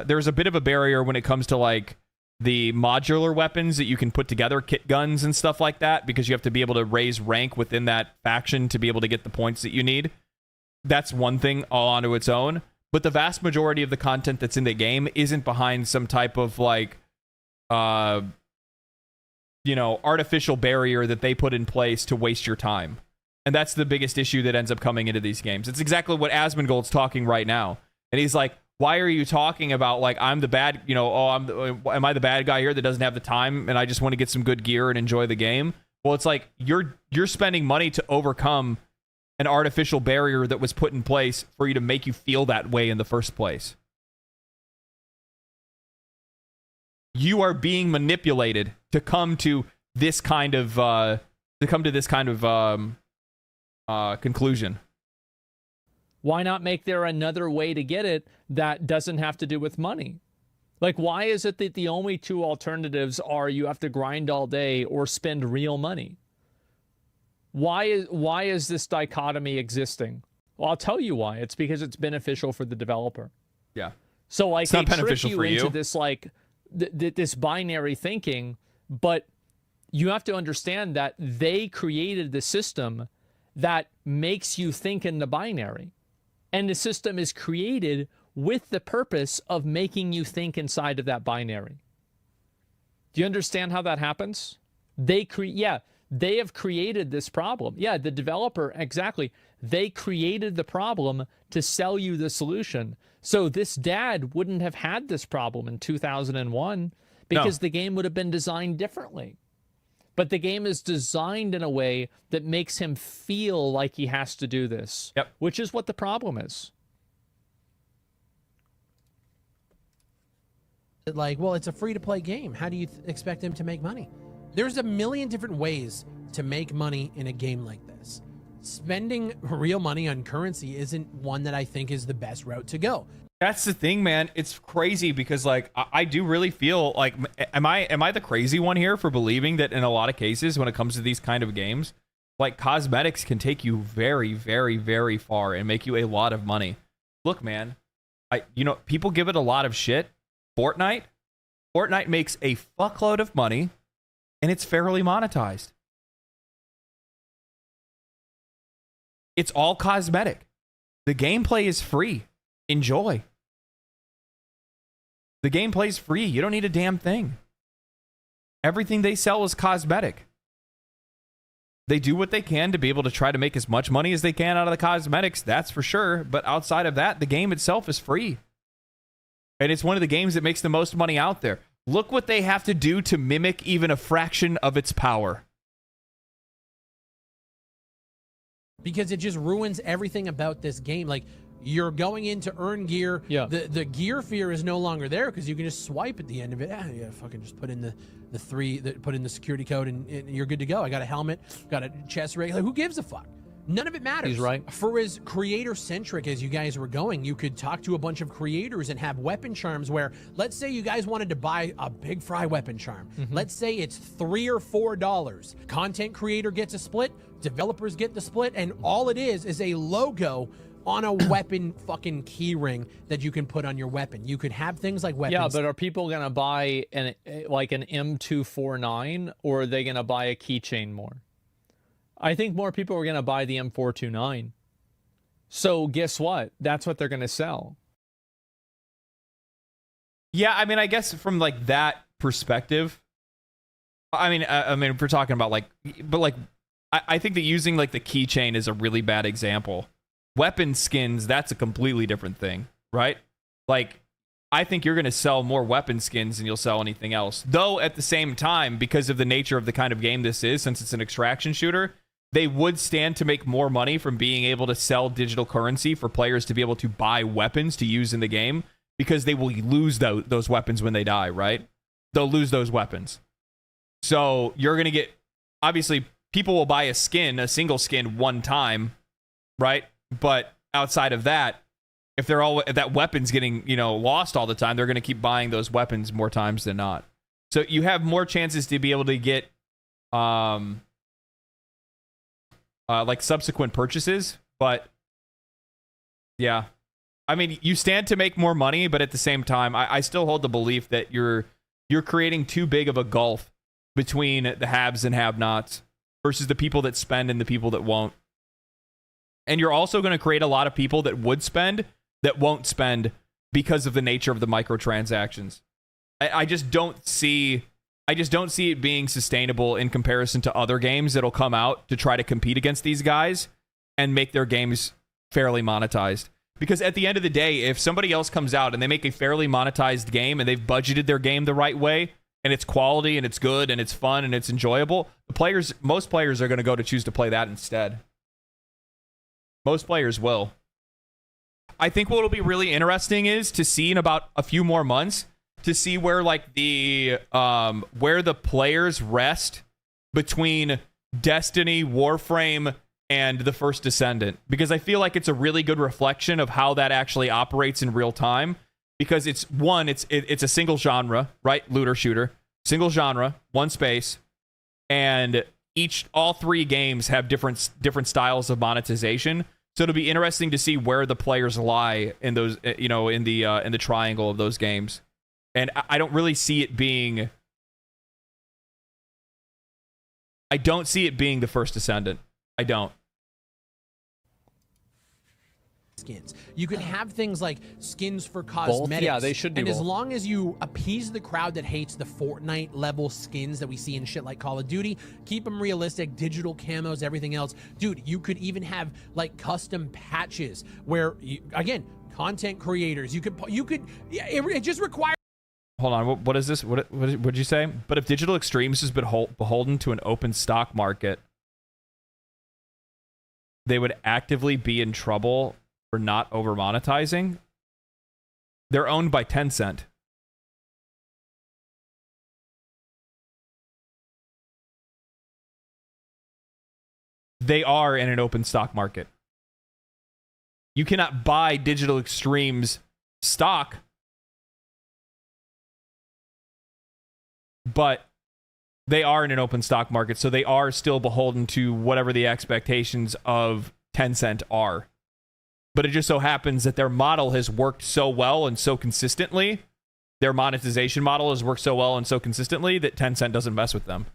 there's a bit of a barrier when it comes to, like, the modular weapons that you can put together, kit guns and stuff like that, because you have to be able to raise rank within that faction to be able to get the points that you need. That's one thing all onto its own. But the vast majority of the content that's in the game isn't behind some type of, like, you know, artificial barrier that they put in place to waste your time. And that's the biggest issue that ends up coming into these games. It's exactly what Asmongold's talking right now. And he's like, why are you talking about, like, I'm the bad, you know, am I the bad guy here that doesn't have the time and I just want to get some good gear and enjoy the game? Well, it's like, you're spending money to overcome an artificial barrier that was put in place for you to make you feel that way in the first place. You are being manipulated to come to this kind of, conclusion. Why not make there another way to get it that doesn't have to do with money? Like, why is it that the only 2 alternatives are you have to grind all day or spend real money? Why is this dichotomy existing? Well, I'll tell you why. It's because it's beneficial for the developer. Yeah. So, like, it's not beneficial for you into this, like, this binary thinking, but you have to understand that they created the system that makes you think in the binary. And the system is created with the purpose of making you think inside of that binary. Do you understand how that happens? They have created this problem. Yeah, the developer, exactly. They created the problem to sell you the solution. So this dad wouldn't have had this problem in 2001 because the game would have been designed differently. But the game is designed in a way that makes him feel like he has to do this, which is what the problem is. Like, well, it's a free-to-play game. How do you expect him to make money? There's a million different ways to make money in a game like this. Spending real money on currency isn't one that I think is the best route to go. That's the thing, man. It's crazy because, like, I do really feel like, am I the crazy one here for believing that in a lot of cases when it comes to these kind of games, like, cosmetics can take you very, very, very far and make you a lot of money. Look, man, people give it a lot of shit. Fortnite makes a fuckload of money and it's fairly monetized. It's all cosmetic. The gameplay is free. Enjoy. The gameplay's free. You don't need a damn thing. Everything they sell is cosmetic. They do what they can to be able to try to make as much money as they can out of the cosmetics, that's for sure. But outside of that, the game itself is free. And it's one of the games that makes the most money out there. Look what they have to do to mimic even a fraction of its power. Because it just ruins everything about this game. Like, you're going in to earn gear. Yeah. The gear fear is no longer there because you can just swipe at the end of it. Fucking just put in put in the security code and you're good to go. I got a helmet, got a chest rig. Like, who gives a fuck? None of it matters. He's right. For as creator-centric as you guys were going, you could talk to a bunch of creators and have weapon charms where, let's say you guys wanted to buy a Big Fry weapon charm. Mm-hmm. Let's say it's $3 or $4. Content creator gets a split, developers get the split, and all it is a logo on a weapon fucking key ring that you can put on your weapon. You could have things like weapons. Yeah, but are people going to buy an M249, or are they going to buy a keychain more? I think more people are going to buy the M429. So guess what? That's what they're going to sell. Yeah, I mean, I guess from like that perspective, I mean, if we're talking about like, but like, I think that using like the keychain is a really bad example. Weapon skins, that's a completely different thing, right? Like, I think you're going to sell more weapon skins than you'll sell anything else. Though at the same time, because of the nature of the kind of game this is, since it's an extraction shooter, they would stand to make more money from being able to sell digital currency for players to be able to buy weapons to use in the game, because they will lose those weapons when they die, right? They'll lose those weapons. So you're going to get, obviously, people will buy a single skin one time, right? But outside of that, if that weapon's getting, lost all the time, they're going to keep buying those weapons more times than not. So you have more chances to be able to get like subsequent purchases, but yeah. I mean, you stand to make more money, but at the same time, I still hold the belief that you're creating too big of a gulf between the haves and have-nots versus the people that spend and the people that won't. And you're also going to create a lot of people that would spend that won't spend because of the nature of the microtransactions. I just don't see it being sustainable in comparison to other games that'll come out to try to compete against these guys and make their games fairly monetized. Because at the end of the day, if somebody else comes out and they make a fairly monetized game and they've budgeted their game the right way, and it's quality and it's good and it's fun and it's enjoyable, most players are going to go to choose to play that instead. Most players will. I think what will be really interesting is to see in about a few more months, to see where like where the players rest between Destiny, Warframe, and the First Descendant, because I feel like it's a really good reflection of how that actually operates in real time. Because it's a single genre, right? Looter shooter, single genre, one space, and all three games have different styles of monetization. So it'll be interesting to see where the players lie in those, in the triangle of those games. And I don't really see it being. I don't see it being the First Descendant. I don't. Skins. You can have things like skins for cosmetics. Both? Yeah, they should do And as both. long as you appease the crowd that hates the Fortnite level skins that we see in shit like Call of Duty, keep them realistic, digital camos, everything else. Dude, you could even have like custom patches where, again, content creators, it just requires. Hold on, what is this? What did you say? But if Digital Extremes has been beholden to an open stock market, they would actively be in trouble for not over monetizing. They're owned by Tencent. They are in an open stock market. You cannot buy Digital Extremes stock, but they are in an open stock market, so they are still beholden to whatever the expectations of Tencent are. But it just so happens that their model has worked so well and so consistently, their monetization model has worked so well and so consistently that Tencent doesn't mess with them.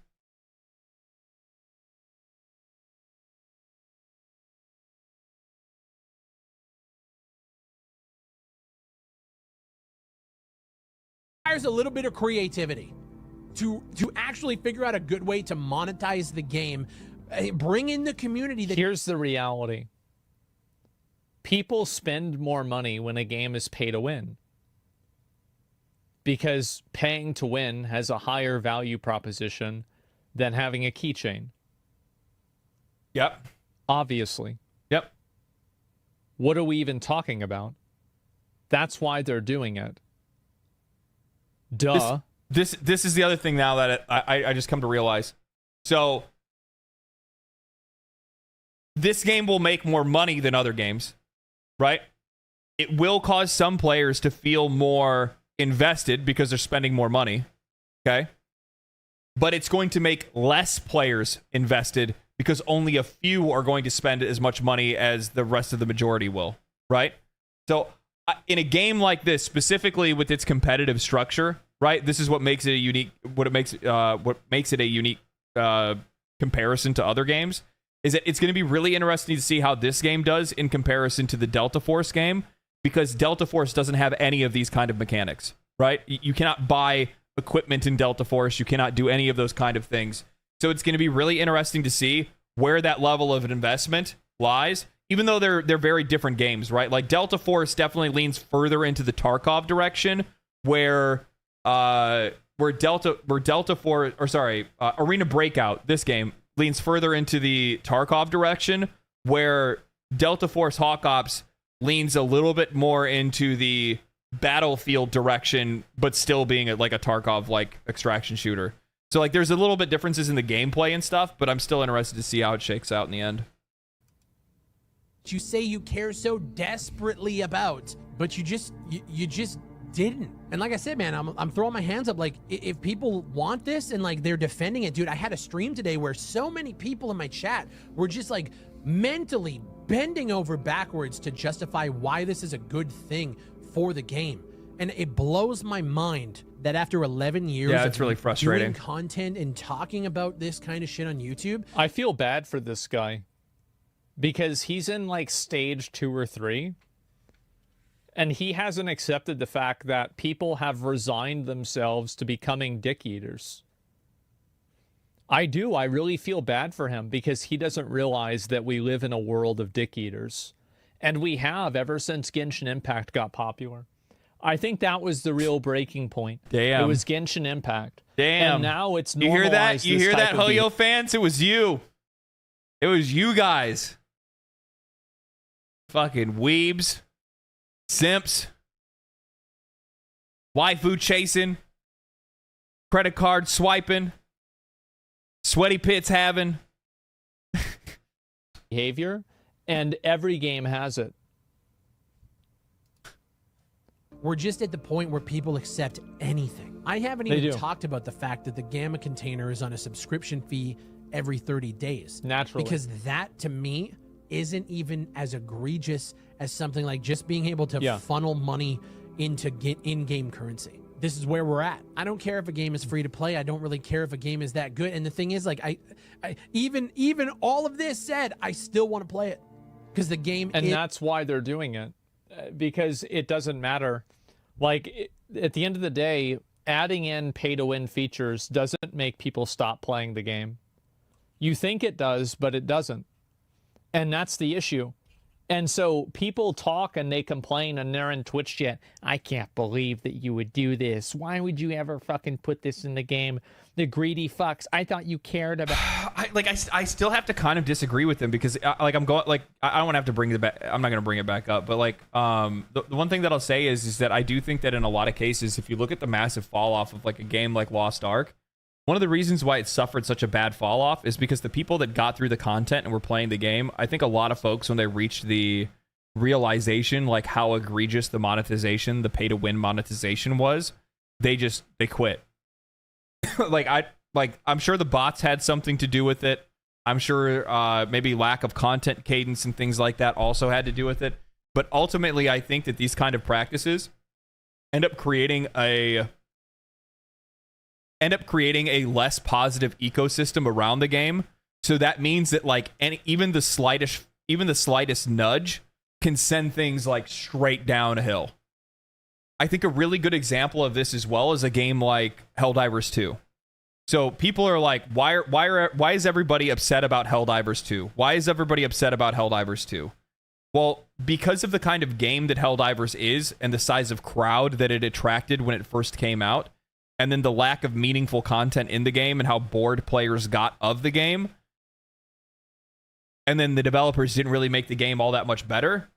Requires a little bit of creativity to actually figure out a good way to monetize the game, bring in the community. Here's the reality. People spend more money when a game is pay to win, because paying to win has a higher value proposition than having a keychain. Yep. Obviously. Yep. What are we even talking about? That's why they're doing it. Duh. This is the other thing now that I just come to realize. So this game will make more money than other games, right? It will cause some players to feel more invested because they're spending more money, okay? But it's going to make less players invested because only a few are going to spend as much money as the rest of the majority will, right? So in a game like this, specifically with its competitive structure, right? This is what makes it a unique, what makes it a unique comparison to other games, is that it's going to be really interesting to see how this game does in comparison to the Delta Force game, because Delta Force doesn't have any of these kind of mechanics, right? You cannot buy equipment in Delta Force. You cannot do any of those kind of things. So it's going to be really interesting to see where that level of investment lies, even though they're very different games, right? Like Delta Force definitely leans further into the Tarkov direction, where Delta Force, or sorry, Arena Breakout, this game leans further into the Tarkov direction, where Delta Force Hawk Ops leans a little bit more into the Battlefield direction, but still being like a Tarkov like extraction shooter. So like there's a little bit differences in the gameplay and stuff, but I'm still interested to see how it shakes out in the end. You say you care so desperately about, but you just didn't. And like I said, man, I'm throwing my hands up. Like, if people want this and like they're defending it, dude, I had a stream today where so many people in my chat were just like mentally bending over backwards to justify why this is a good thing for the game. And it blows my mind that after 11 years it's really frustrating doing content and talking about this kind of shit on YouTube, I feel bad for this guy because he's in like stage 2 or 3. And he hasn't accepted the fact that people have resigned themselves to becoming dick eaters. I really feel bad for him because he doesn't realize that we live in a world of dick eaters. And we have ever since Genshin Impact got popular. I think that was the real breaking point. Damn. It was Genshin Impact. Damn. And now it's You hear that? normalized You this hear type that, of Hoyo fans? It was you. It was you guys. Fucking weebs. Simps. Waifu chasing. Credit card swiping. Sweaty pits having. behavior, and every game has it. We're just at the point where people accept anything. I haven't even talked about the fact that the Gamma container is on a subscription fee every 30 days. Naturally. Because that, to me, isn't even as egregious as something like just being able to funnel money into in-game currency. This is where we're at. I don't care if a game is free to play. I don't really care if a game is that good. And the thing is, like, I even all of this said, I still want to play it because the game. And that's why they're doing it, because it doesn't matter. Like, at the end of the day, adding in pay-to-win features doesn't make people stop playing the game. You think it does, but it doesn't. And that's the issue. And so people talk and they complain and they're in Twitch chat. I can't believe that you would do this. Why would you ever fucking put this in the game? The greedy fucks. I thought you cared about. I still have to kind of disagree with them because I don't want to have to bring it back. I'm not going to bring it back up. But like the one thing that I'll say is that I do think that in a lot of cases, if you look at the massive fall off of like a game like Lost Ark, one of the reasons why it suffered such a bad fall off is because the people that got through the content and were playing the game, I think a lot of folks, when they reached the realization like how egregious the monetization, the pay to win monetization was, they quit. I'm sure the bots had something to do with it. I'm sure maybe lack of content cadence and things like that also had to do with it. But ultimately, I think that these kind of practices end up creating a less positive ecosystem around the game. So that means that like even the slightest nudge can send things like straight down a hill. I think a really good example of this as well is a game like Helldivers 2. So people are like, why is everybody upset about Helldivers 2? Why is everybody upset about Helldivers 2? Well, because of the kind of game that Helldivers is and the size of crowd that it attracted when it first came out, and then the lack of meaningful content in the game and how bored players got of the game, and then the developers didn't really make the game all that much better,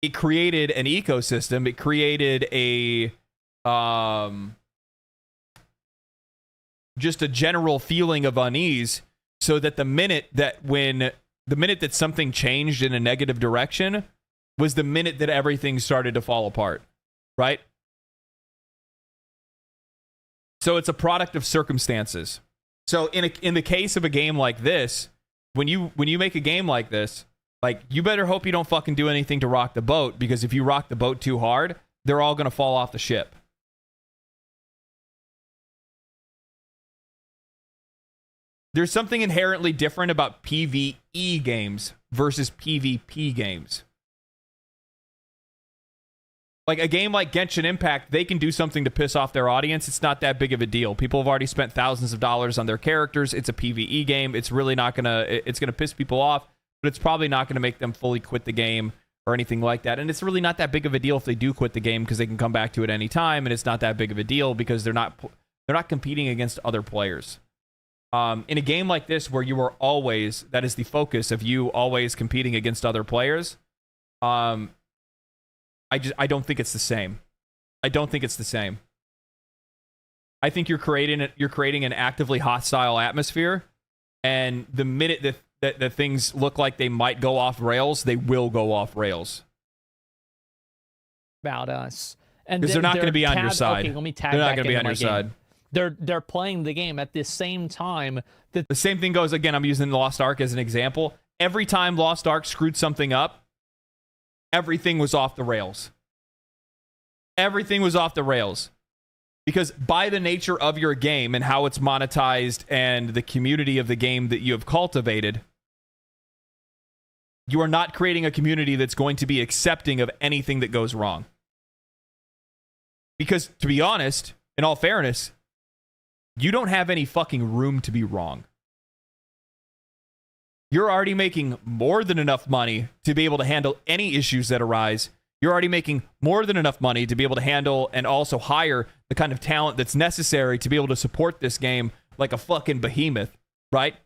it created an ecosystem. It created a just a general feeling of unease, so that the minute that something changed in a negative direction was the minute that everything started to fall apart, right? So it's a product of circumstances. So in the case of a game like this, when you make a game like this, like, you better hope you don't fucking do anything to rock the boat, because if you rock the boat too hard, they're all going to fall off the ship. There's something inherently different about PvE games versus PvP games. Like, a game like Genshin Impact, they can do something to piss off their audience. It's not that big of a deal. People have already spent thousands of dollars on their characters. It's a PvE game. It's really not gonna... It's gonna piss people off, but it's probably not gonna make them fully quit the game or anything like that. And it's really not that big of a deal if they do quit the game, because they can come back to it any time, and it's not that big of a deal because they're not competing against other players. In a game like this, where you are always... That is the focus of you always competing against other players. I don't think it's the same. I don't think it's the same. I think you're creating an actively hostile atmosphere, and the minute that things look like they might go off rails, they will go off rails. About us, and because they're not going to be on your side. Okay, let me tag. They're not going to be on your side. They're playing the game at the same time that the same thing goes. Again, I'm using Lost Ark as an example. Every time Lost Ark screwed something up, everything was off the rails. Everything was off the rails. Because by the nature of your game and how it's monetized and the community of the game that you have cultivated, you are not creating a community that's going to be accepting of anything that goes wrong. Because, to be honest, in all fairness, you don't have any fucking room to be wrong. You're already making more than enough money to be able to handle any issues that arise. You're already making more than enough money to be able to handle and also hire the kind of talent that's necessary to be able to support this game like a fucking behemoth, right?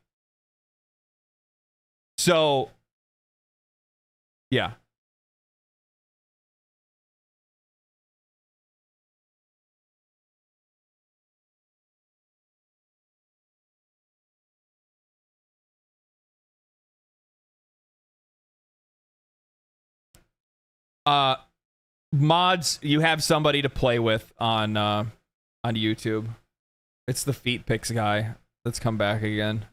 So, yeah. Mods, you have somebody to play with on YouTube. It's the feet pics guy that's come back again.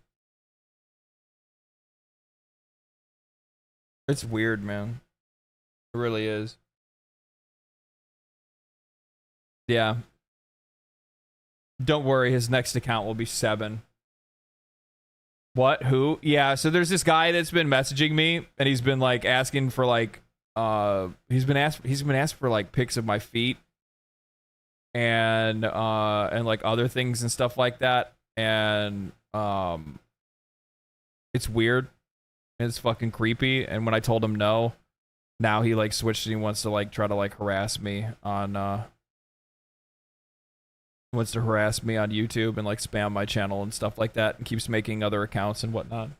It's weird, man. It really is. Yeah. Don't worry, his next account will be 7. What? Who? Yeah, so there's this guy that's been messaging me, and he's been like asking for like he's been asked for like pics of my feet and like other things and stuff like that, and it's weird. It's fucking creepy. And when I told him no, now he like switched and he wants to like try to like harass me on YouTube and like spam my channel and stuff like that, and keeps making other accounts and whatnot.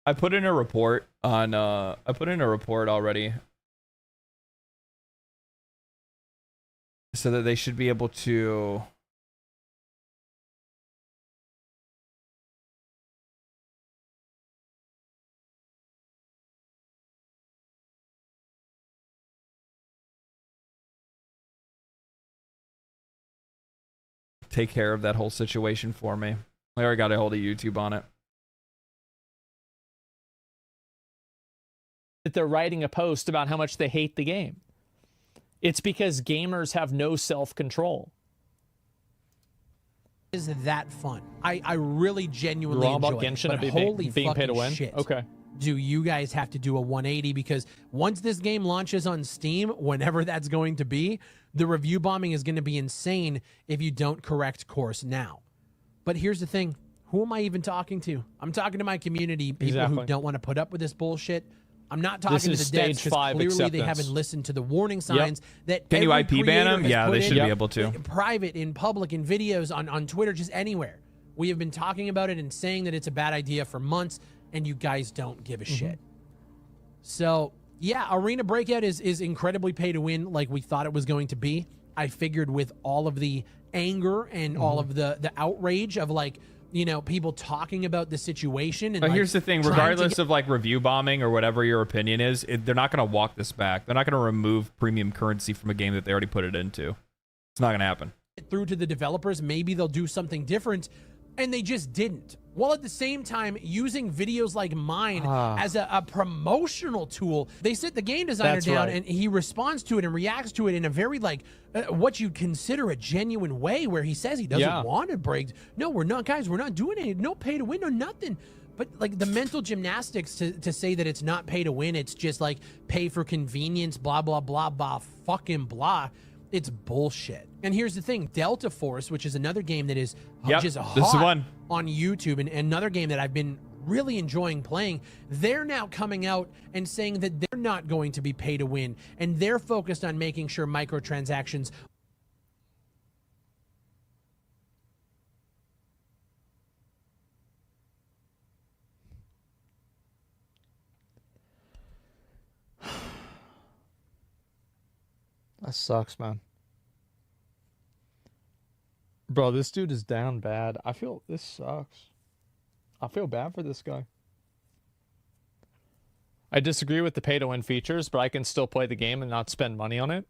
I put in a report on already, so that they should be able to take care of that whole situation for me. I already got a hold of YouTube on it. that they're writing a post about how much they hate the game. It's because gamers have no self-control. Is that fun? I really genuinely You're all enjoy about Genshin it, but and holy being paid to win? shit. Okay. Do you guys have to do a 180? Because once this game launches on Steam, whenever that's going to be, the review bombing is going to be insane if you don't correct course now. But here's the thing. Who am I even talking to? I'm talking to my community, people who don't want to put up with this bullshit. I'm not talking to the devs because clearly they haven't listened to the warning signs that Can you every IP ban them? creator has Yeah, put they should in be able to. Private, in public, in videos, on Twitter, just anywhere. We have been talking about it and saying that it's a bad idea for months, and you guys don't give a shit. So, yeah, Arena Breakout is incredibly pay to win like we thought it was going to be. I figured with all of the anger and all of the outrage of, like, you know, people talking about the situation. And but like, here's the thing, regardless of like review bombing or whatever your opinion is, they're not going to walk this back. They're not going to remove premium currency from a game that they already put it into. It's not going to happen. Through to the developers, maybe they'll do something different. And they just didn't. While at the same time using videos like mine as a promotional tool. They sit the game designer down and he responds to it and reacts to it in a very like what you'd consider a genuine way, where he says he doesn't want to break. No, we're not, guys, we're not doing it. No pay to win, no nothing. But like the mental gymnastics to say that it's not pay to win, it's just like pay for convenience, blah, blah, blah, blah, fucking blah. It's bullshit. And here's the thing, Delta Force, which is another game that is just hot on YouTube, and another game that I've been really enjoying playing, they're now coming out and saying that they're not going to be pay to win, and they're focused on making sure microtransactions That sucks, man. Bro, this dude is down bad. This sucks. I feel bad for this guy. I disagree with the pay-to-win features, but I can still play the game and not spend money on it.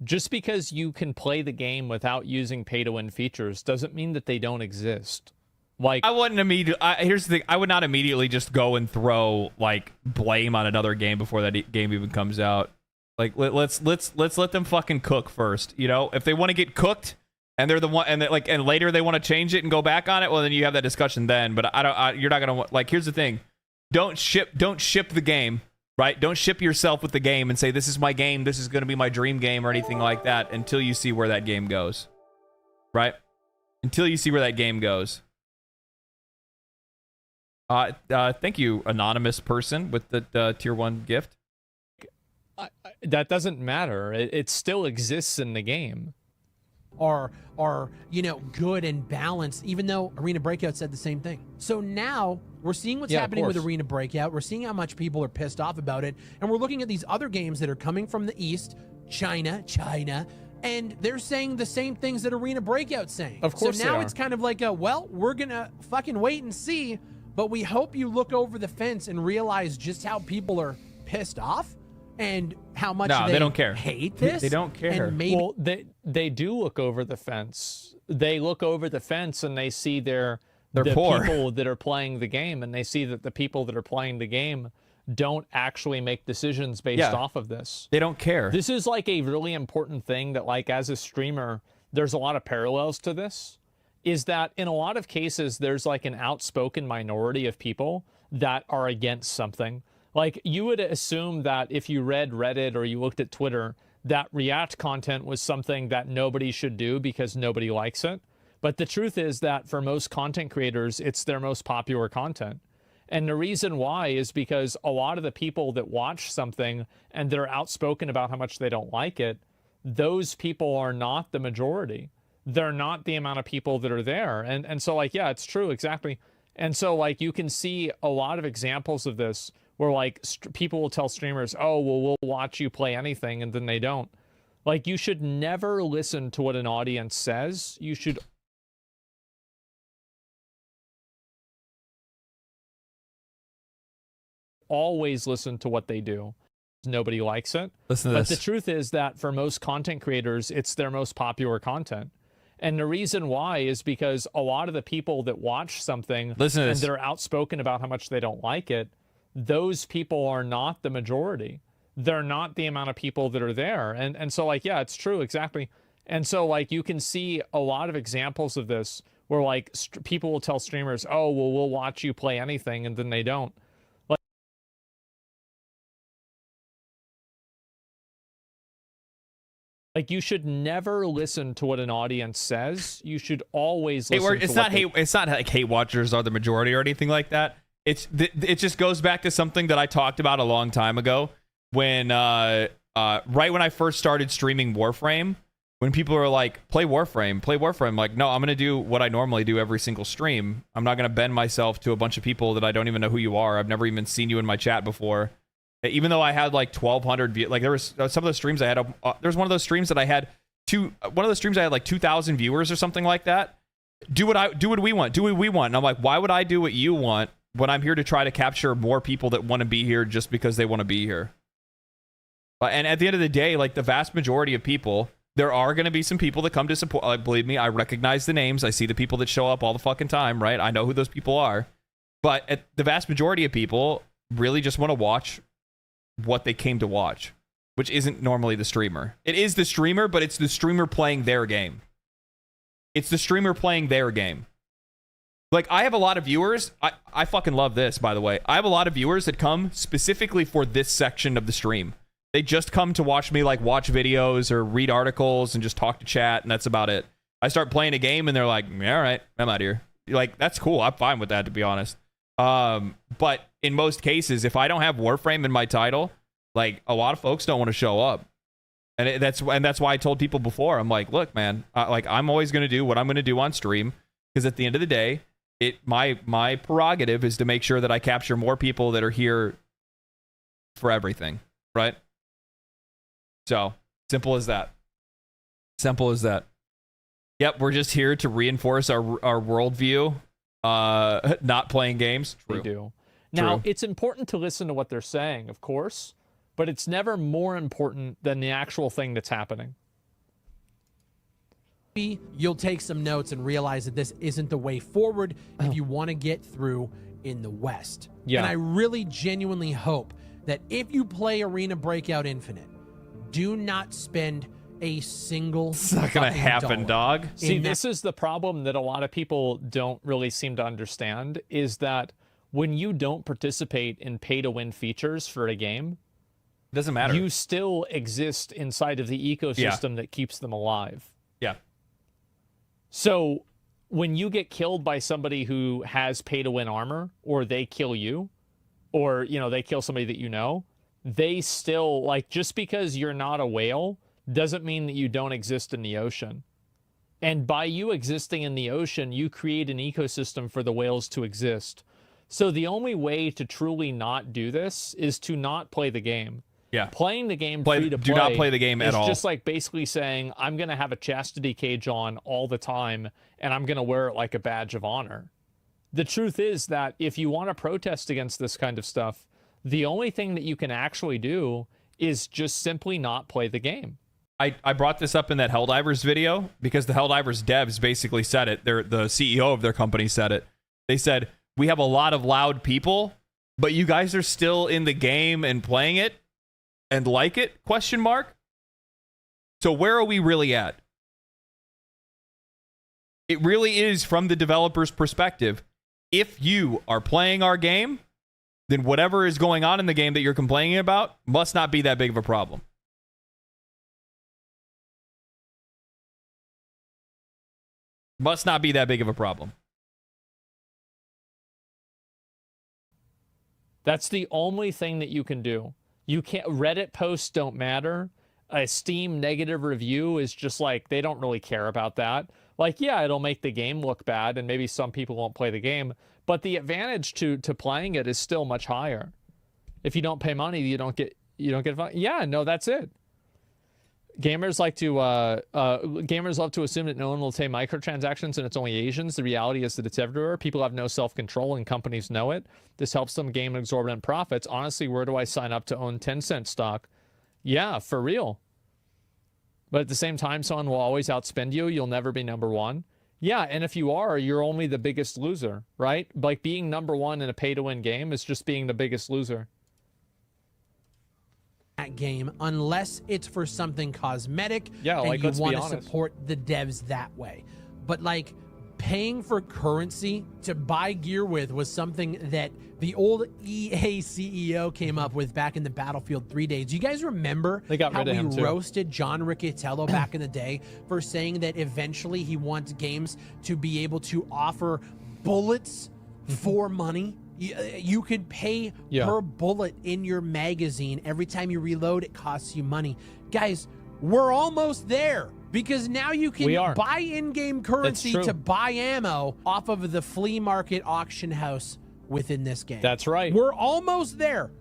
Just because you can play the game without using pay-to-win features doesn't mean that they don't exist. Like, I wouldn't immediately. Here's the thing: I would not immediately just go and throw like blame on another game before that game even comes out. Like, let's let them fucking cook first. You know, if they want to get cooked and they're the one, and and later they want to change it and go back on it, well, then you have that discussion then. But you're not gonna like. Here's the thing: don't ship the game, right? Don't ship yourself with the game and say this is my game, this is gonna be my dream game or anything like that until you see where that game goes, right? Until you see where that game goes. Thank you, anonymous person with the tier 1 gift. That doesn't matter. It still exists in the game. Are you know, good and balanced, even though Arena Breakout said the same thing. So now we're seeing what's happening with Arena Breakout. We're seeing how much people are pissed off about it, and we're looking at these other games that are coming from the East, China, and they're saying the same things that Arena Breakout's saying. Of course. So now it's kind of like well, we're gonna fucking wait and see, but we hope you look over the fence and realize just how people are pissed off and how much they don't care. Hate this. They don't care. And maybe well, they do look over the fence. They look over the fence and they see the people that are playing the game, and they see that the people that are playing the game don't actually make decisions based off of this. They don't care. This is like a really important thing that, like, as a streamer, there's a lot of parallels to this, is that in a lot of cases, there's like an outspoken minority of people that are against something. Like, you would assume that if you read Reddit or you looked at Twitter, that React content was something that nobody should do because nobody likes it. But the truth is that for most content creators, it's their most popular content. And the reason why is because a lot of the people that watch something and that are outspoken about how much they don't like it, those people are not the majority. They're not the amount of people that are there. And so, like, yeah, it's true, exactly. And so, like, you can see a lot of examples of this where, like, people will tell streamers, oh, well, we'll watch you play anything, and then they don't. Like, you should never listen to what an audience says. You should always listen to what they do. Nobody likes it. Listen to this. But the truth is that for most content creators, it's their most popular content. And the reason why is because a lot of the people that watch something and that are outspoken about how much they don't like it, those people are not the majority. They're not the amount of people that are there. And so, like, yeah, it's true, exactly. And so, like, you can see a lot of examples of this where, like, people will tell streamers, oh, well, we'll watch you play anything, and then they don't. Like, you should never listen to what an audience says. You should always listen to It's not like hate watchers are the majority or anything like that. It just goes back to something that I talked about a long time ago when right when I first started streaming Warframe, when people are like, play Warframe, like, no, I'm gonna do what I normally do every single stream. I'm not gonna bend myself to a bunch of people that I don't even know who you are. I've never even seen you in my chat before. Even though I had like 1,200 views, like there was some of the streams I had. There's one of those streams that I had like 2,000 viewers or something like that. Do what we want. And I'm like, why would I do what you want when I'm here to try to capture more people that want to be here just because they want to be here? And at the end of the day, like, the vast majority of people there are going to be some people that come to support. Believe me, I recognize the names. I see the people that show up all the fucking time, right? I know who those people are. But the vast majority of people really just want to watch what they came to watch, which isn't normally the streamer. It is the streamer, but it's the streamer playing their game. It's the streamer playing their game. Like, I have a lot of viewers. I fucking love this, by the way. I have a lot of viewers that come specifically for this section of the stream. They just come to watch me, like, watch videos or read articles and just talk to chat, and that's about it. I start playing a game, and they're like, yeah, all right, I'm out of here. Like, that's cool. I'm fine with that, to be honest. But in most cases, if I don't have Warframe in my title, like, a lot of folks don't want to show up. And that's why I told people before, I'm like, look, man, I'm always going to do what I'm going to do on stream, because at the end of the day, my prerogative is to make sure that I capture more people that are here for everything, right? So, simple as that. Simple as that. Yep, we're just here to reinforce our worldview, not playing games. True. We do. Now, it's important to listen to what they're saying, of course, but it's never more important than the actual thing that's happening. You'll take some notes and realize that this isn't the way forward if you want to get through in the West. Yeah. And I really genuinely hope that if you play Arena Breakout Infinite, do not spend a single It's not gonna happen, dog. See, this is the problem that a lot of people don't really seem to understand, is that when you don't participate in pay-to-win features for a game, it doesn't matter. You still exist inside of the ecosystem that keeps them alive. Yeah. So when you get killed by somebody who has pay-to-win armor, or they kill you, or, you know, they kill somebody that you know, they still, like, just because you're not a whale doesn't mean that you don't exist in the ocean. And by you existing in the ocean, you create an ecosystem for the whales to exist. So the only way to truly not do this is to not play the game. Yeah. Playing the game free to play. Do not play the game at all. It's just like basically saying, I'm going to have a chastity cage on all the time, and I'm going to wear it like a badge of honor. The truth is that if you want to protest against this kind of stuff, the only thing that you can actually do is just simply not play the game. I brought this up in that Helldivers video because the Helldivers devs basically said it. The CEO of their company said it. They said, we have a lot of loud people, but you guys are still in the game and playing it and like it? ? So where are we really at? It really is from the developer's perspective. If you are playing our game, then whatever is going on in the game that you're complaining about must not be that big of a problem. Must not be that big of a problem. That's the only thing that you can do. You can't. Reddit posts don't matter. A Steam negative review is just like, they don't really care about that. Like, yeah, it'll make the game look bad, and maybe some people won't play the game, but the advantage to playing it is still much higher. If you don't pay money, you don't get fun. Yeah, no, that's it. Gamers love to assume that no one will take microtransactions and it's only Asians. The reality is that it's everywhere. People have no self-control and companies know it. This helps them gain exorbitant profits. Honestly, where do I sign up to own 10-cent stock? Yeah, for real. But at the same time, someone will always outspend you. You'll never be number one. Yeah, and if you are, you're only the biggest loser, right? Like, being number one in a pay-to-win game is just being the biggest loser. That game, unless it's for something cosmetic, yeah, and like, you want to support the devs that way. But like, paying for currency to buy gear with was something that the old EA CEO came up with back in the Battlefield 3 days. Do you guys remember how we roasted John Riccitiello back in the day for saying that eventually he wants games to be able to offer bullets for money? You could pay per bullet in your magazine. Every time you reload, it costs you money. Guys, we're almost there, because now you can buy in-game currency to buy ammo off of the flea market auction house within this game. That's right. We're almost there.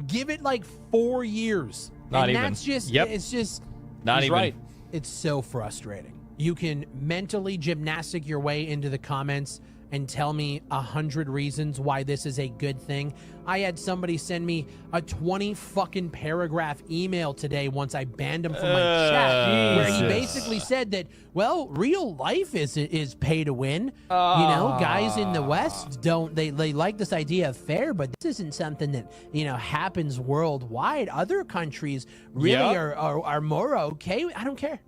Give it like 4 years. Not even. That's just, it's just... Not even. It's so frustrating. You can mentally gymnastic your way into the comments and tell me 100 reasons why this is a good thing. I had somebody send me a 20 fucking paragraph email today once I banned him from my chat, where he basically said that, well, real life is pay to win. You know, guys in the West they like this idea of fair, but this isn't something that, you know, happens worldwide. Other countries really are more okay. I don't care.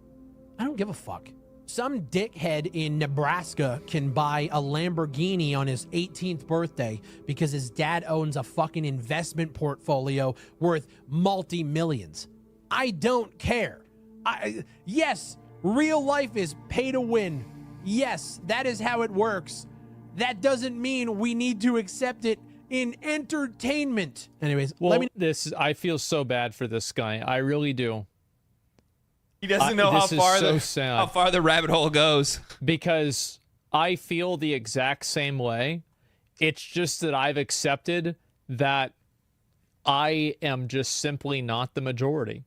I don't give a fuck. Some dickhead in Nebraska can buy a Lamborghini on his 18th birthday because his dad owns a fucking investment portfolio worth multi-millions. I don't care. Yes, real life is pay to win. Yes, that is how it works. That doesn't mean we need to accept it in entertainment. Anyways, well, I feel so bad for this guy. I really do. He doesn't know how far the rabbit hole goes. Because I feel the exact same way. It's just that I've accepted that I am just simply not the majority.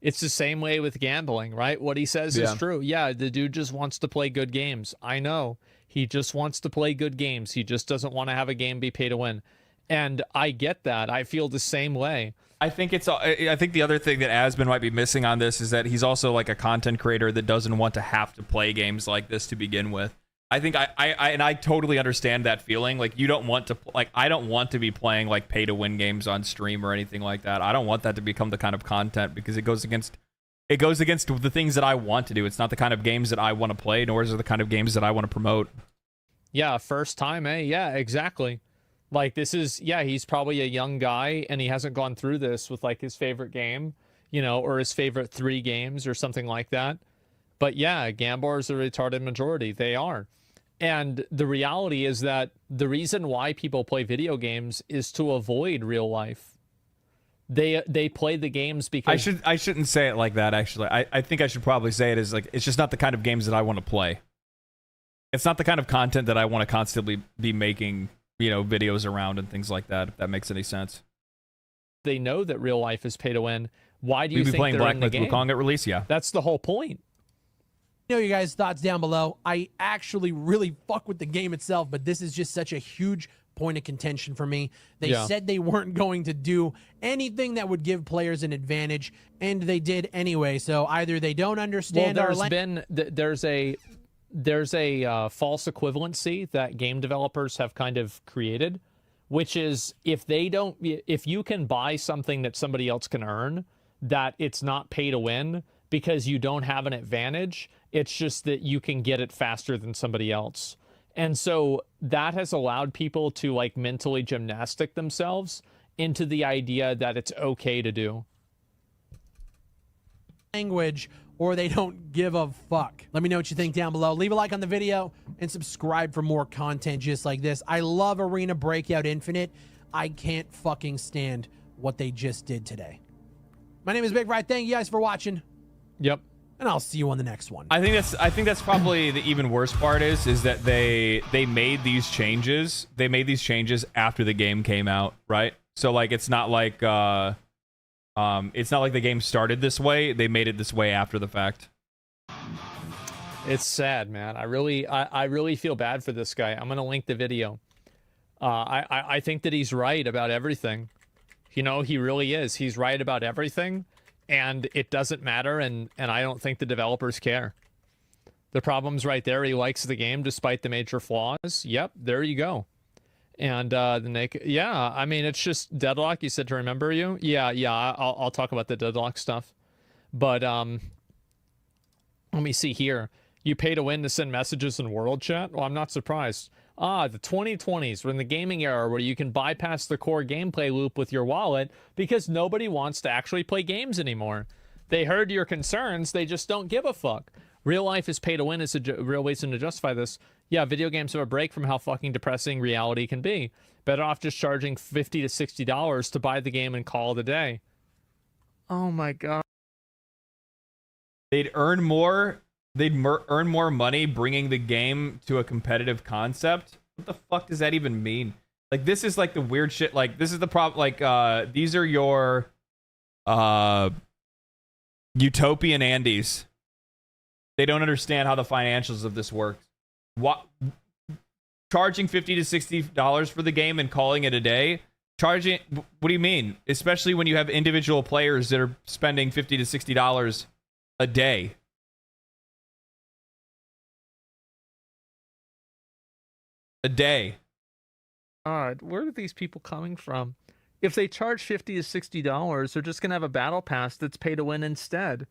It's the same way with gambling, right? What he says is true. Yeah, the dude just wants to play good games. I know. He just wants to play good games. He just doesn't want to have a game be pay to win. And I get that. I feel the same way. I think the other thing that Asbin might be missing on this is that he's also like a content creator that doesn't want to have to play games like this to begin with. I think I totally understand that feeling. Like, you don't want to, like, I don't want to be playing like pay to win games on stream or anything like that. I don't want that to become the kind of content, because it goes against the things that I want to do. It's not the kind of games that I want to play, nor is it the kind of games that I want to promote. Yeah, first time, eh? Yeah, exactly. Like, this is, he's probably a young guy, and he hasn't gone through this with, like, his favorite game, you know, or his favorite 3 games or something like that. But yeah, gamblers are a retarded majority. They are. And the reality is that the reason why people play video games is to avoid real life. They play the games because... I shouldn't say it like that, actually. I think I should probably say it as, like, it's just not the kind of games that I want to play. It's not the kind of content that I want to constantly be making, you know, videos around and things like that, if that makes any sense. They know that real life is pay to win. Why do you think they're in the game? We've been playing Black Myth Wukong at release, yeah. That's the whole point. Know your guys' thoughts down below. I actually really fuck with the game itself, but this is just such a huge point of contention for me. They said they weren't going to do anything that would give players an advantage, and they did anyway. So either they don't understand there's a false equivalency that game developers have kind of created, which is if you can buy something that somebody else can earn, that it's not pay to win because you don't have an advantage. It's just that you can get it faster than somebody else. And so that has allowed people to, like, mentally gymnastic themselves into the idea that it's okay to do. Language, or they don't give a fuck. Let me know what you think down below. Leave a like on the video and subscribe for more content just like this. I love Arena Breakout Infinite. I can't fucking stand what they just did today. My name is Big Right. Thank you guys for watching. Yep. And I'll see you on the next one. I think that's probably the even worse part is that they made these changes. They made these changes after the game came out, right? So, like, it's not like the game started this way. They made it this way after the fact. It's sad, man. I really feel bad for this guy. I'm gonna link the video. I think that he's right about everything. You know, he really is. He's right about everything. And it doesn't matter, and I don't think the developers care. The problem's right there. He likes the game despite the major flaws. Yep, there you go. And I mean, it's just Deadlock. You said to remember you. Yeah. I'll talk about the Deadlock stuff. But let me see here. You pay to win to send messages in world chat. Well, I'm not surprised. The 2020s were in the gaming era where you can bypass the core gameplay loop with your wallet because nobody wants to actually play games anymore. They heard your concerns, they just don't give a fuck. Real life is pay to win is a real reason to justify this. Yeah, video games have a break from how fucking depressing reality can be. Better off just charging $50 to $60 to buy the game and call it a day. Oh my god. They'd earn more money bringing the game to a competitive concept. What the fuck does that even mean? Like, this is like the weird shit. Like, this is the problem. Like, these are your utopian Andes. They don't understand how the financials of this work. What charging $50 to $60 for the game and calling it a day. Charging, what do you mean? Especially when you have individual players that are spending $50 to $60 a day. A day. God, where are these people coming from? If they charge $50 to $60, they're just gonna have a battle pass that's pay to win instead.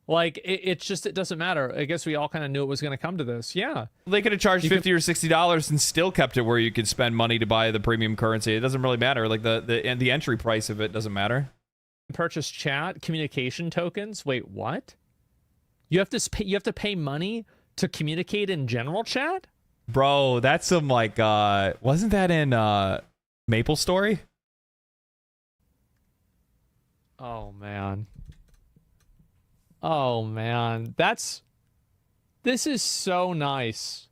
Like, it doesn't matter. I guess we all kind of knew it was going to come to this. Yeah. They could have charged $50 or $60 and still kept it where you could spend money to buy the premium currency. It doesn't really matter. Like, the entry price of it doesn't matter. Purchase chat, communication tokens. Wait, what? You have to pay money to communicate in general chat? Bro, that's some, like, wasn't that in Maple Story? Oh, man. Oh, man. This is so nice.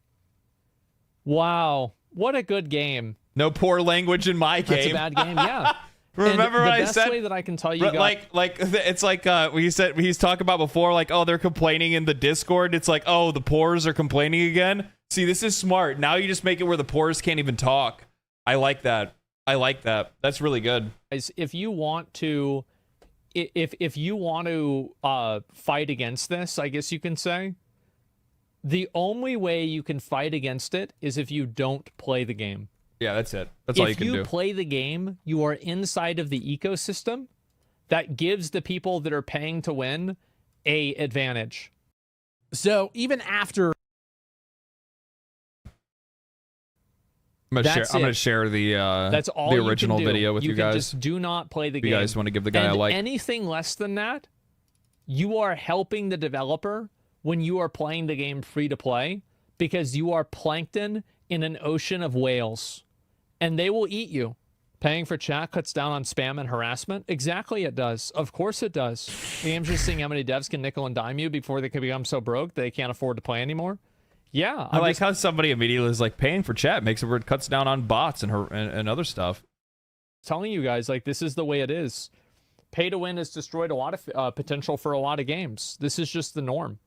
Wow. What a good game. No poor language in my game. That's a bad game, yeah. Remember what I said? The best way that I can tell you like it's like he's talking about before, like, oh, they're complaining in the Discord. It's like, oh, the poors are complaining again. See, this is smart. Now you just make it where the poors can't even talk. I like that. That's really good. If you want to fight against this, I guess you can say, the only way you can fight against it is if you don't play the game. Yeah, that's it. That's all you can do. If you play the game, you are inside of the ecosystem that gives the people that are paying to win a advantage. So even after... I'm gonna share the original video with you guys. Just do not play the game. You guys want to give the guy a like? Anything less than that, you are helping the developer when you are playing the game free to play, because you are plankton in an ocean of whales, and they will eat you. Paying for chat cuts down on spam and harassment? Exactly, it does. Of course it does. The game's just seeing how many devs can nickel and dime you before they can become so broke they can't afford to play anymore. Yeah, I like how somebody immediately is like, paying for chat makes it where it cuts down on bots and other stuff. Telling you guys, like, this is the way it is. Pay to win has destroyed a lot of potential for a lot of games. This is just the norm.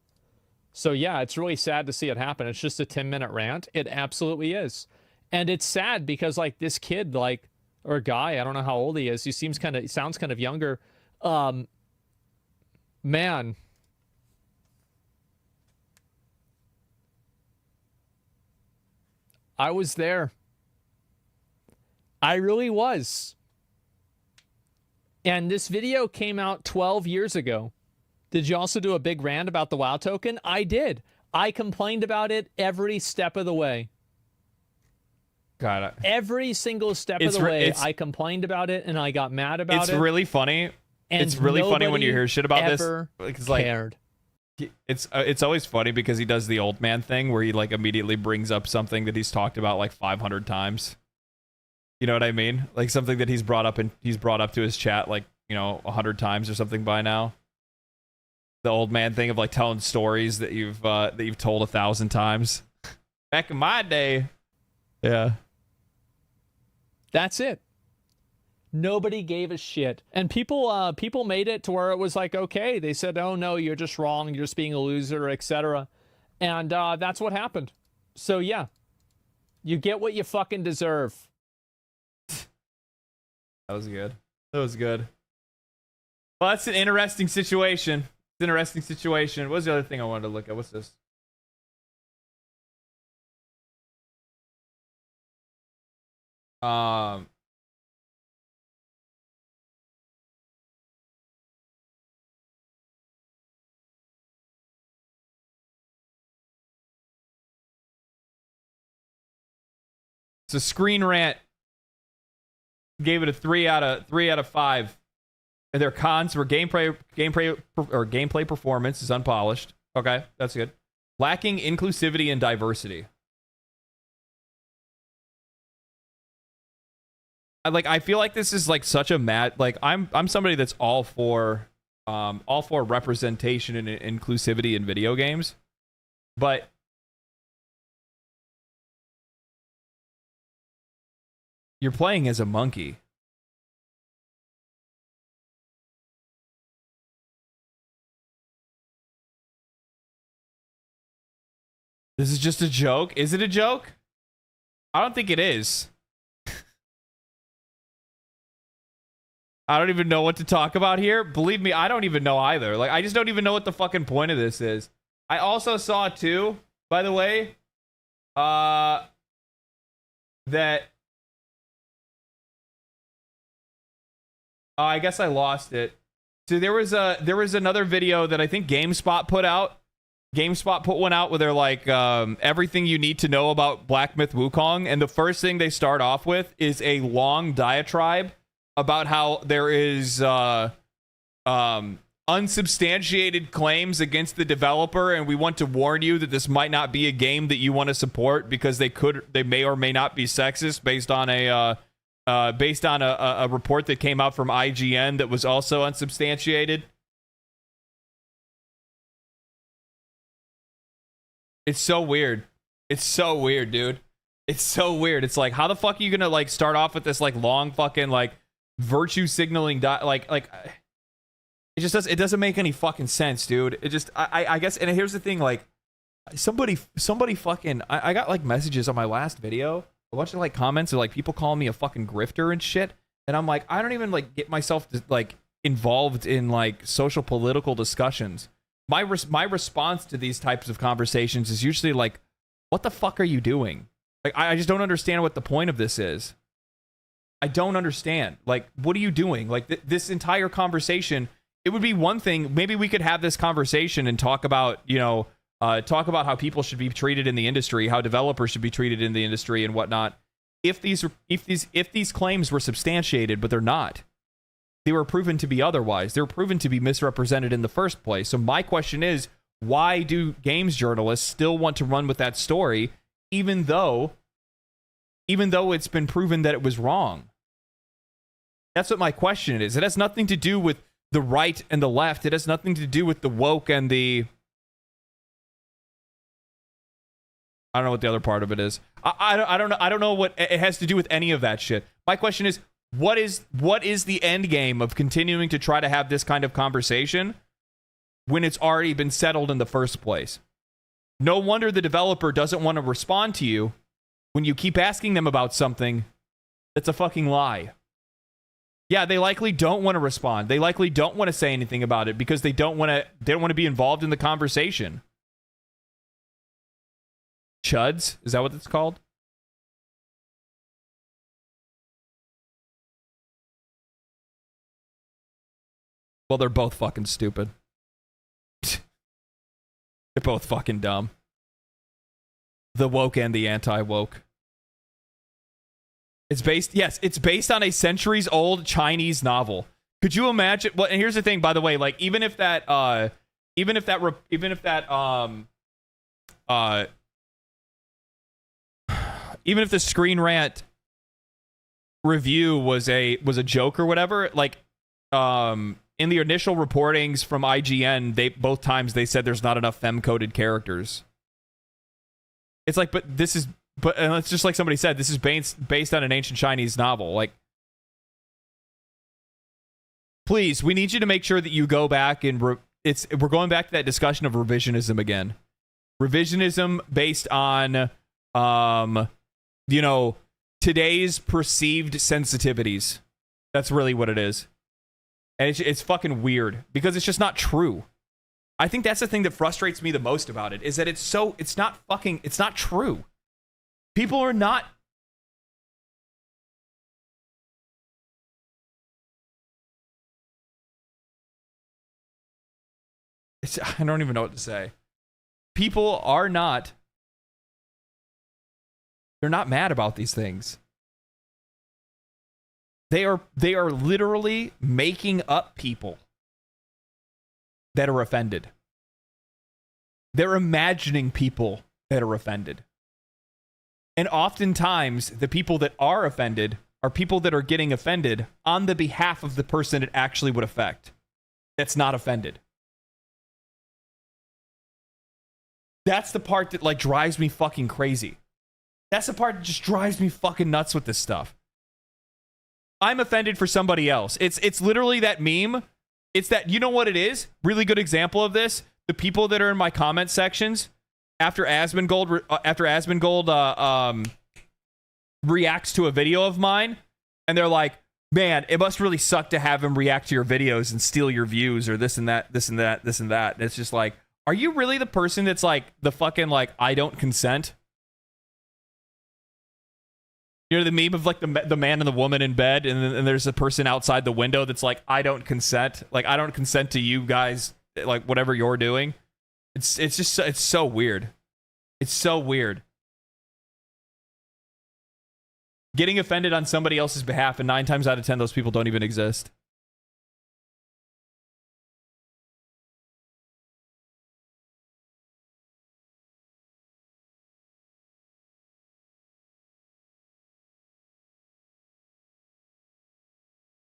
So yeah, it's really sad to see it happen. It's just a 10-minute rant. It absolutely is. And it's sad because, like, this kid, like, or guy, I don't know how old he is. He sounds kind of younger. Man. I was there. I really was. And this video came out 12 years ago. Did you also do a big rant about the WoW token? I did. I complained about it every step of the way. Got it. Every single step of the way, I complained about it and I got mad about it. It's really funny. It's really funny when you hear shit about this. It's like, cared. It's always funny because he does the old man thing where he, like, immediately brings up something that he's talked about like 500 times. You know what I mean? Like something that he's brought up to his chat like, 100 times or something by now. The old man thing of, like, telling stories that you've told 1,000 times. Back in my day. Yeah. That's it. Nobody gave a shit. And people made it to where it was like, okay, they said, oh no, you're just wrong, you're just being a loser, etc. And that's what happened. So yeah, you get what you fucking deserve. That was good. Well, that's an interesting situation. It's an interesting situation. What's the other thing I wanted to look at? What's this? It's a screen rant. Gave it a 3 out of 5. And their cons were gameplay performance is unpolished. Okay, that's good. Lacking inclusivity and diversity. I feel like this is like such a I'm somebody that's all for representation and inclusivity in video games, but you're playing as a monkey. This is just a joke. Is it a joke? I don't think it is. I don't even know what to talk about here. Believe me, I don't even know either. Like, I just don't even know what the fucking point of this is. I also saw, too, by the way, that... Oh, I guess I lost it. So there was another video that I think GameSpot put out. GameSpot put one out where they're like, everything you need to know about Black Myth Wukong, and the first thing they start off with is a long diatribe about how there is unsubstantiated claims against the developer, and we want to warn you that this might not be a game that you want to support because they may or may not be sexist based on a report that came out from IGN that was also unsubstantiated. It's so weird. It's so weird, dude. It's so weird. It's like, how the fuck are you gonna like start off with this like long fucking like virtue signaling it just doesn't make any fucking sense, dude. It just I guess, and here's the thing, like somebody fucking I got like messages on my last video, a bunch of like comments of like people calling me a fucking grifter and shit, and I'm like, I don't even like get myself like involved in like social political discussions. My response to these types of conversations is usually like, what the fuck are you doing? Like, I just don't understand what the point of this is. I don't understand. Like, what are you doing? Like, this entire conversation, it would be one thing. Maybe we could have this conversation and talk about, talk about how people should be treated in the industry, how developers should be treated in the industry and whatnot. If these claims were substantiated, but they're not. They were proven to be otherwise. They were proven to be misrepresented in the first place. So my question is, why do games journalists still want to run with that story, even though it's been proven that it was wrong? That's what my question is. It has nothing to do with the right and the left. It has nothing to do with the woke and the... I don't know what the other part of it is. I don't know what it has to do with any of that shit. My question is, what is the end game of continuing to try to have this kind of conversation when it's already been settled in the first place? No wonder the developer doesn't want to respond to you when you keep asking them about something that's a fucking lie. Yeah, they likely don't want to respond. They likely don't want to say anything about it because they don't want to be involved in the conversation. Chuds? Is that what it's called? Well, they're both fucking stupid. They're both fucking dumb. The woke and the anti-woke. It's based on a centuries-old Chinese novel. Could you imagine? Well, and here's the thing, by the way, like even if the Screen Rant review was a joke or whatever, like in the initial reportings from IGN, both times they said there's not enough femme-coded characters. It's like, and it's just like somebody said, this is based on an ancient Chinese novel. Like, please, we need you to make sure that you go back and we're going back to that discussion of revisionism again. Revisionism based on, today's perceived sensitivities. That's really what it is. And it's fucking weird because it's just not true. I think that's the thing that frustrates me the most about it, is that it's not true. People are not. I don't even know what to say. People are not. They're not mad about these things. They are literally making up people that are offended. They're imagining people that are offended. And oftentimes, the people that are offended are people that are getting offended on the behalf of the person it actually would affect that's not offended. That's the part that like drives me fucking crazy. That's the part that just drives me fucking nuts with this stuff. I'm offended for somebody else. It's literally that meme. It's that, you know what it is? Really good example of this. The people that are in my comment sections after Asmongold reacts to a video of mine, and they're like, man, it must really suck to have him react to your videos and steal your views or this and that, this and that, this and that. And it's just like, are you really the person that's like the fucking like, I don't consent? You know the meme of like the man and the woman in bed, and there's a person outside the window that's like, I don't consent. Like, I don't consent to you guys, like whatever you're doing. It's just, it's so weird. It's so weird. Getting offended on somebody else's behalf, and 9 times out of 10, those people don't even exist.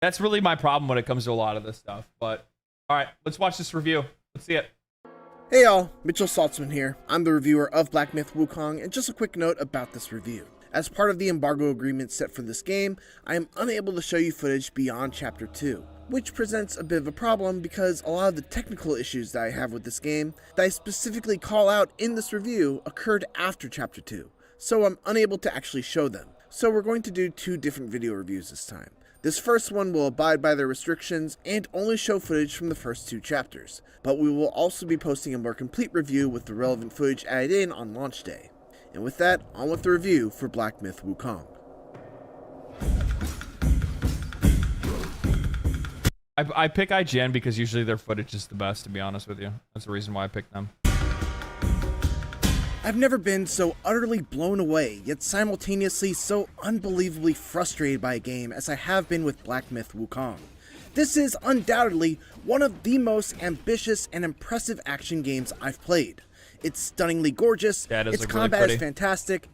That's really my problem when it comes to a lot of this stuff. But, all right, let's watch this review. Let's see it. Hey y'all, Mitchell Saltzman here. I'm the reviewer of Black Myth Wukong, and just a quick note about this review. As part of the embargo agreement set for this game, I am unable to show you footage beyond Chapter 2, which presents a bit of a problem because a lot of the technical issues that I have with this game that I specifically call out in this review occurred after Chapter 2, so I'm unable to actually show them. So we're going to do 2 different video reviews this time. This first one will abide by their restrictions and only show footage from the first 2 chapters, but we will also be posting a more complete review with the relevant footage added in on launch day. And with that, on with the review for Black Myth Wukong. I pick IGN because usually their footage is the best, to be honest with you. That's the reason why I picked them. I've never been so utterly blown away, yet simultaneously so unbelievably frustrated by a game as I have been with Black Myth Wukong. This is undoubtedly one of the most ambitious and impressive action games I've played. It's stunningly gorgeous, its combat is fantastic,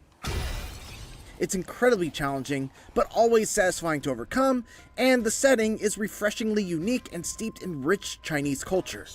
it's incredibly challenging, but always satisfying to overcome, and the setting is refreshingly unique and steeped in rich Chinese culture.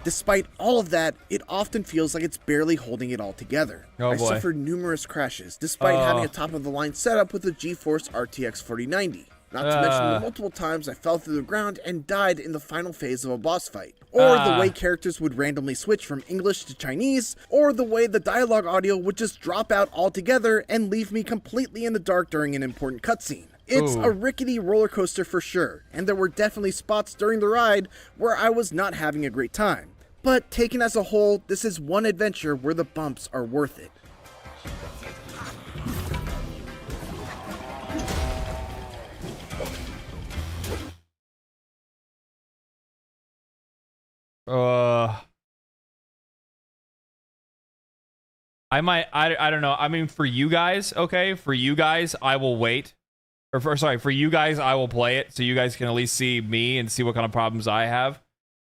Despite all of that, it often feels like it's barely holding it all together. I suffered numerous crashes, despite having a top-of-the-line setup with a GeForce RTX 4090. Not to mention the multiple times I fell through the ground and died in the final phase of a boss fight. Or the way characters would randomly switch from English to Chinese, or the way the dialogue audio would just drop out altogether and leave me completely in the dark during an important cutscene. It's a rickety roller coaster for sure, and there were definitely spots during the ride where I was not having a great time. But taken as a whole, this is one adventure where the bumps are worth it. I don't know. I mean, for you guys, okay, for you guys, I will wait. For you guys, I will play it so you guys can at least see me and see what kind of problems I have.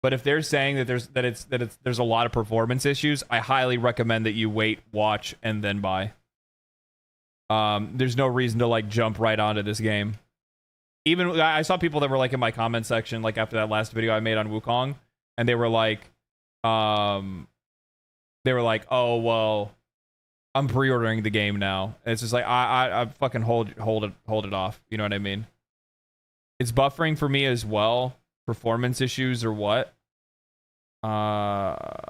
But if they're saying that there's a lot of performance issues, I highly recommend that you wait, watch, and then buy. There's no reason to like jump right onto this game. Even I saw people that were like in my comment section, like after that last video I made on Wukong, and they were like, oh well, I'm pre-ordering the game now. And it's just like I fucking hold it off. You know what I mean? It's buffering for me as well. Performance issues or what? I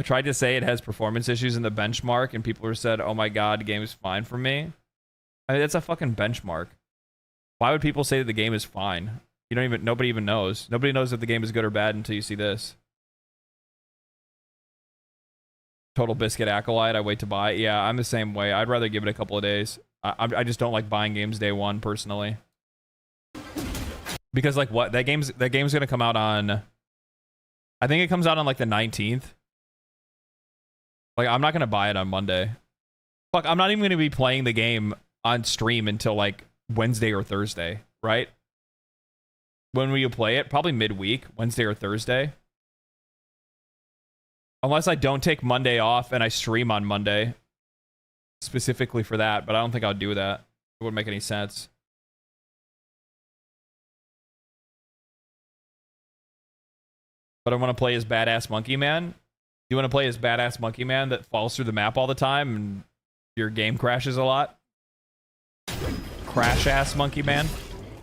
tried to say it has performance issues in the benchmark, and people said, "Oh my god, the game is fine for me." I mean, that's a fucking benchmark. Why would people say that the game is fine? Nobody even knows. Nobody knows if the game is good or bad until you see this. Total Biscuit Acolyte, I wait to buy. Yeah, I'm the same way. I'd rather give it a couple of days. I just don't like buying games day one, personally. Because, like, what? That game's gonna come out on... I think it comes out on, like, the 19th. Like, I'm not gonna buy it on Monday. Fuck, I'm not even gonna be playing the game on stream until, like, Wednesday or Thursday, right? When will you play it? Probably midweek, Wednesday or Thursday. Unless I don't take Monday off and I stream on Monday. Specifically for that, but I don't think I'll do that. It wouldn't make any sense. But I want to play as Badass Monkey Man. You want to play as Badass Monkey Man that falls through the map all the time and your game crashes a lot? Crash-ass Monkey Man.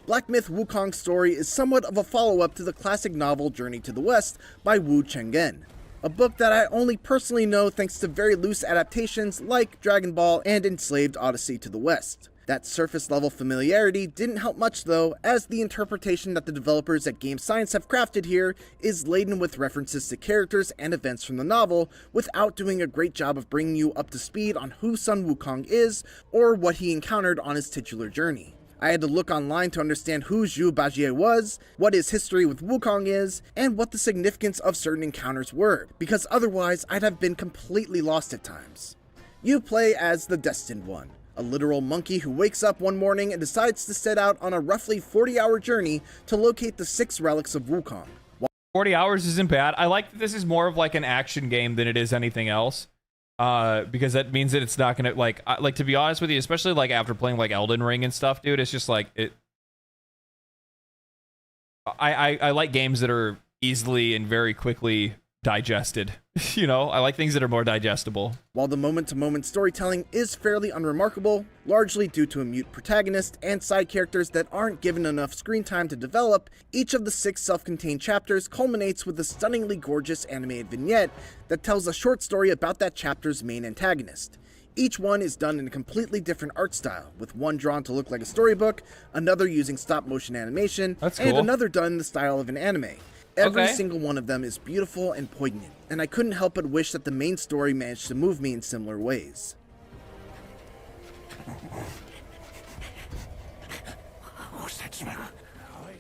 Black Myth Wukong's story is somewhat of a follow-up to the classic novel Journey to the West by Wu Chenggen, a book that I only personally know thanks to very loose adaptations like Dragon Ball and Enslaved Odyssey to the West. That surface-level familiarity didn't help much though, as the interpretation that the developers at Game Science have crafted here is laden with references to characters and events from the novel without doing a great job of bringing you up to speed on who Sun Wukong is or what he encountered on his titular journey. I had to look online to understand who Zhu Bajie was, what his history with Wukong is, and what the significance of certain encounters were, because otherwise I'd have been completely lost at times. You play as the Destined One, a literal monkey who wakes up one morning and decides to set out on a roughly 40-hour journey to locate the 6 relics of Wukong. 40 hours isn't bad. I like that this is more of like an action game than it is anything else. Because that means that it's not gonna like to be honest with you, especially like after playing like Elden Ring and stuff, dude, it's just like it. I like games that are easily and very quickly digested. You know, I like things that are more digestible. While the moment-to-moment storytelling is fairly unremarkable, largely due to a mute protagonist and side characters that aren't given enough screen time to develop, each of the 6 self-contained chapters culminates with a stunningly gorgeous animated vignette that tells a short story about that chapter's main antagonist. Each one is done in a completely different art style, with one drawn to look like a storybook, another using stop-motion animation, and another done in the style of an anime. Every single one of them is beautiful and poignant, and I couldn't help but wish that the main story managed to move me in similar ways. What's that smell?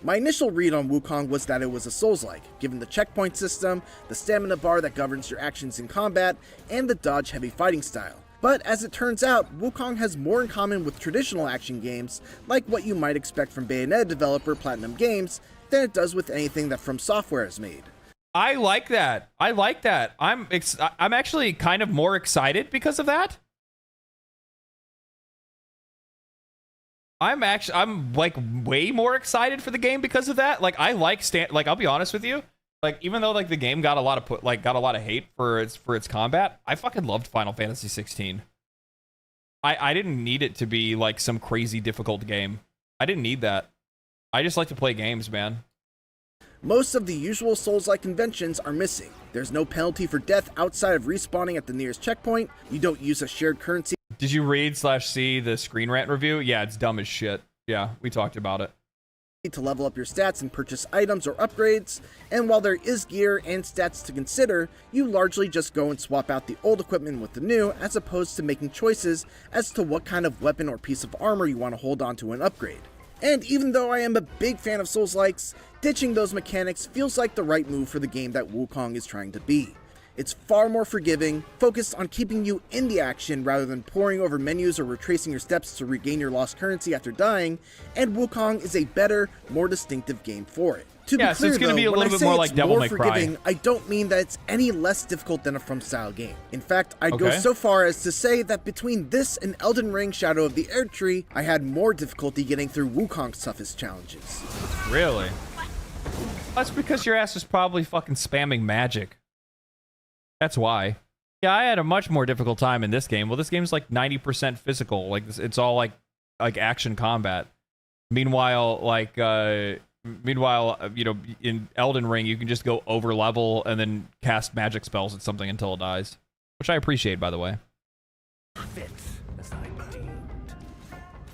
My initial read on Wukong was that it was a Souls-like, given the checkpoint system, the stamina bar that governs your actions in combat, and the dodge-heavy fighting style. But as it turns out, Wukong has more in common with traditional action games, like what you might expect from Bayonetta developer Platinum Games, than it does with anything that From Software has made. I like that. I like that. I'm actually kind of more excited because of that. I'm like way more excited for the game because of that. Like I like I'll be honest with you. Like even though like the game got a lot of hate for its combat, I fucking loved Final Fantasy 16. I didn't need it to be like some crazy difficult game. I didn't need that. I just like to play games, man. Most of the usual Souls-like conventions are missing. There's no penalty for death outside of respawning at the nearest checkpoint. You don't use a shared currency. Did you read/see the Screen Rant review? Yeah, it's dumb as shit. Yeah, we talked about it. To level up your stats and purchase items or upgrades, and while there is gear and stats to consider, you largely just go and swap out the old equipment with the new, as opposed to making choices as to what kind of weapon or piece of armor you want to hold on to an upgrade. And even though I am a big fan of Souls-likes, ditching those mechanics feels like the right move for the game that Wukong is trying to be. It's far more forgiving, focused on keeping you in the action rather than poring over menus or retracing your steps to regain your lost currency after dying, and Wukong is a better, more distinctive game for it. To be clear, so it's going to be a little bit more like Devil May Cry. I don't mean that it's any less difficult than a From style game. In fact, I'd go so far as to say that between this and Elden Ring Shadow of the Erdtree, I had more difficulty getting through Wukong's toughest challenges. Really? That's because your ass is probably fucking spamming magic. That's why. Yeah, I had a much more difficult time in this game. Well, this game's like 90% physical. Like it's all like action combat. Meanwhile, you know, in Elden Ring, you can just go over level and then cast magic spells at something until it dies, which I appreciate, by the way.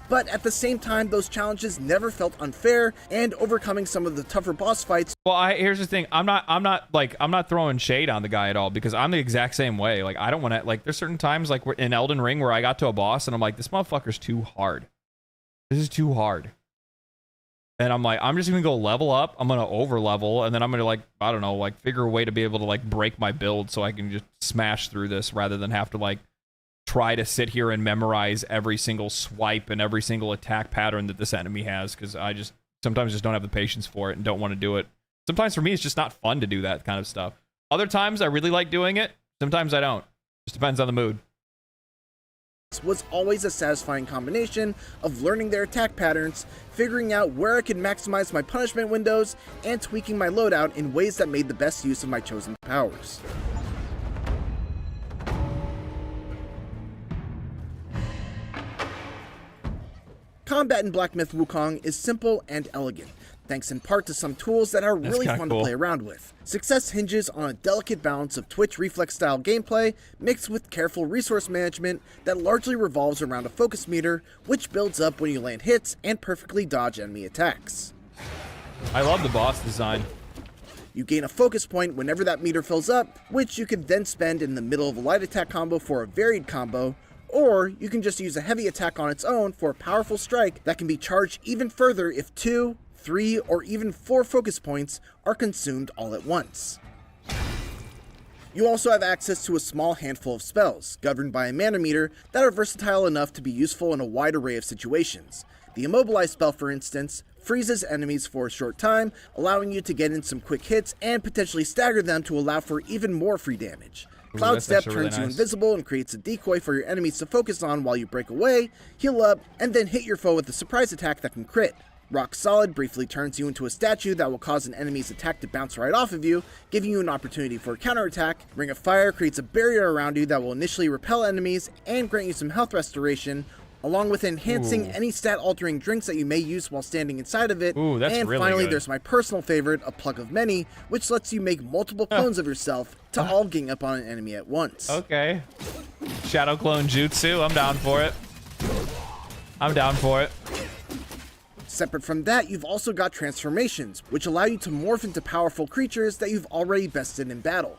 But at the same time, those challenges never felt unfair, and overcoming some of the tougher boss fights. Well, here's the thing. I'm not throwing shade on the guy at all, because I'm the exact same way. Like I don't want to, like, there's certain times like in Elden Ring where I got to a boss and I'm like, this motherfucker's too hard. This is too hard. And I'm like, I'm just gonna go level up. I'm gonna over level, and then I'm gonna, like, I don't know, like figure a way to be able to like break my build so I can just smash through this rather than have to like try to sit here and memorize every single swipe and every single attack pattern that this enemy has, because I just sometimes just don't have the patience for it and don't want to do it. Sometimes for me it's just not fun to do that kind of stuff. Other times I really like doing it. Sometimes I don't. Just depends on the mood. Was always a satisfying combination of learning their attack patterns, figuring out where I could maximize my punishment windows, and tweaking my loadout in ways that made the best use of my chosen powers. Combat in Black Myth Wukong is simple and elegant, thanks in part to some tools that are really fun to play around with. Success hinges on a delicate balance of Twitch reflex style gameplay mixed with careful resource management that largely revolves around a focus meter, which builds up when you land hits and perfectly dodge enemy attacks. I love the boss design. You gain a focus point whenever that meter fills up, which you can then spend in the middle of a light attack combo for a varied combo, or you can just use a heavy attack on its own for a powerful strike that can be charged even further if 2, 3, or even 4 focus points are consumed all at once. You also have access to a small handful of spells, governed by a mana meter, that are versatile enough to be useful in a wide array of situations. The Immobilize spell, for instance, freezes enemies for a short time, allowing you to get in some quick hits and potentially stagger them to allow for even more free damage. Cloud Step turns you invisible and creates a decoy for your enemies to focus on while you break away, heal up, and then hit your foe with a surprise attack that can crit. Rock Solid briefly turns you into a statue that will cause an enemy's attack to bounce right off of you, giving you an opportunity for a counterattack. Ring of Fire creates a barrier around you that will initially repel enemies and grant you some health restoration, along with enhancing any stat-altering drinks that you may use while standing inside of it. And really finally, there's my personal favorite, a Plug of Many, which lets you make multiple clones of yourself to all gang up on an enemy at once. Okay. Shadow Clone Jutsu, I'm down for it. I'm down for it. Separate from that, you've also got transformations, which allow you to morph into powerful creatures that you've already bested in battle.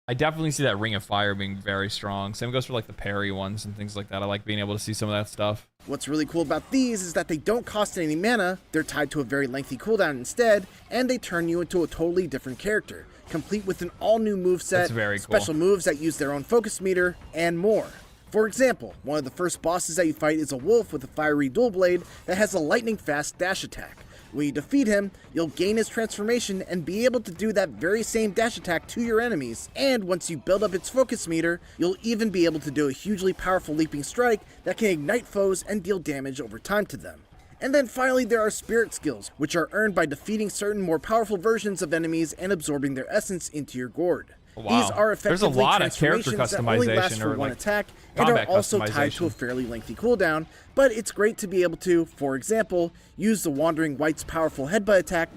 I definitely see that Ring of Fire being very strong. Same goes for like the parry ones and things like that. I like being able to see some of that stuff. What's really cool about these is that they don't cost any mana, they're tied to a very lengthy cooldown instead, and they turn you into a totally different character, complete with an all-new moveset, special moves that use their own focus meter, and more. For example, one of the first bosses that you fight is a wolf with a fiery dual blade that has a lightning-fast dash attack. When you defeat him, you'll gain his transformation and be able to do that very same dash attack to your enemies, and once you build up its focus meter, you'll even be able to do a hugely powerful leaping strike that can ignite foes and deal damage over time to them. And then finally there are spirit skills, which are earned by defeating certain more powerful versions of enemies and absorbing their essence into your gourd. Wow. These are effectively There's a lot of character transformations that only last customization for or one like attack and are also tied to a customization. fairly lengthy cooldown, but it's great to be able to, for example, use the Wandering Wight's powerful headbutt attack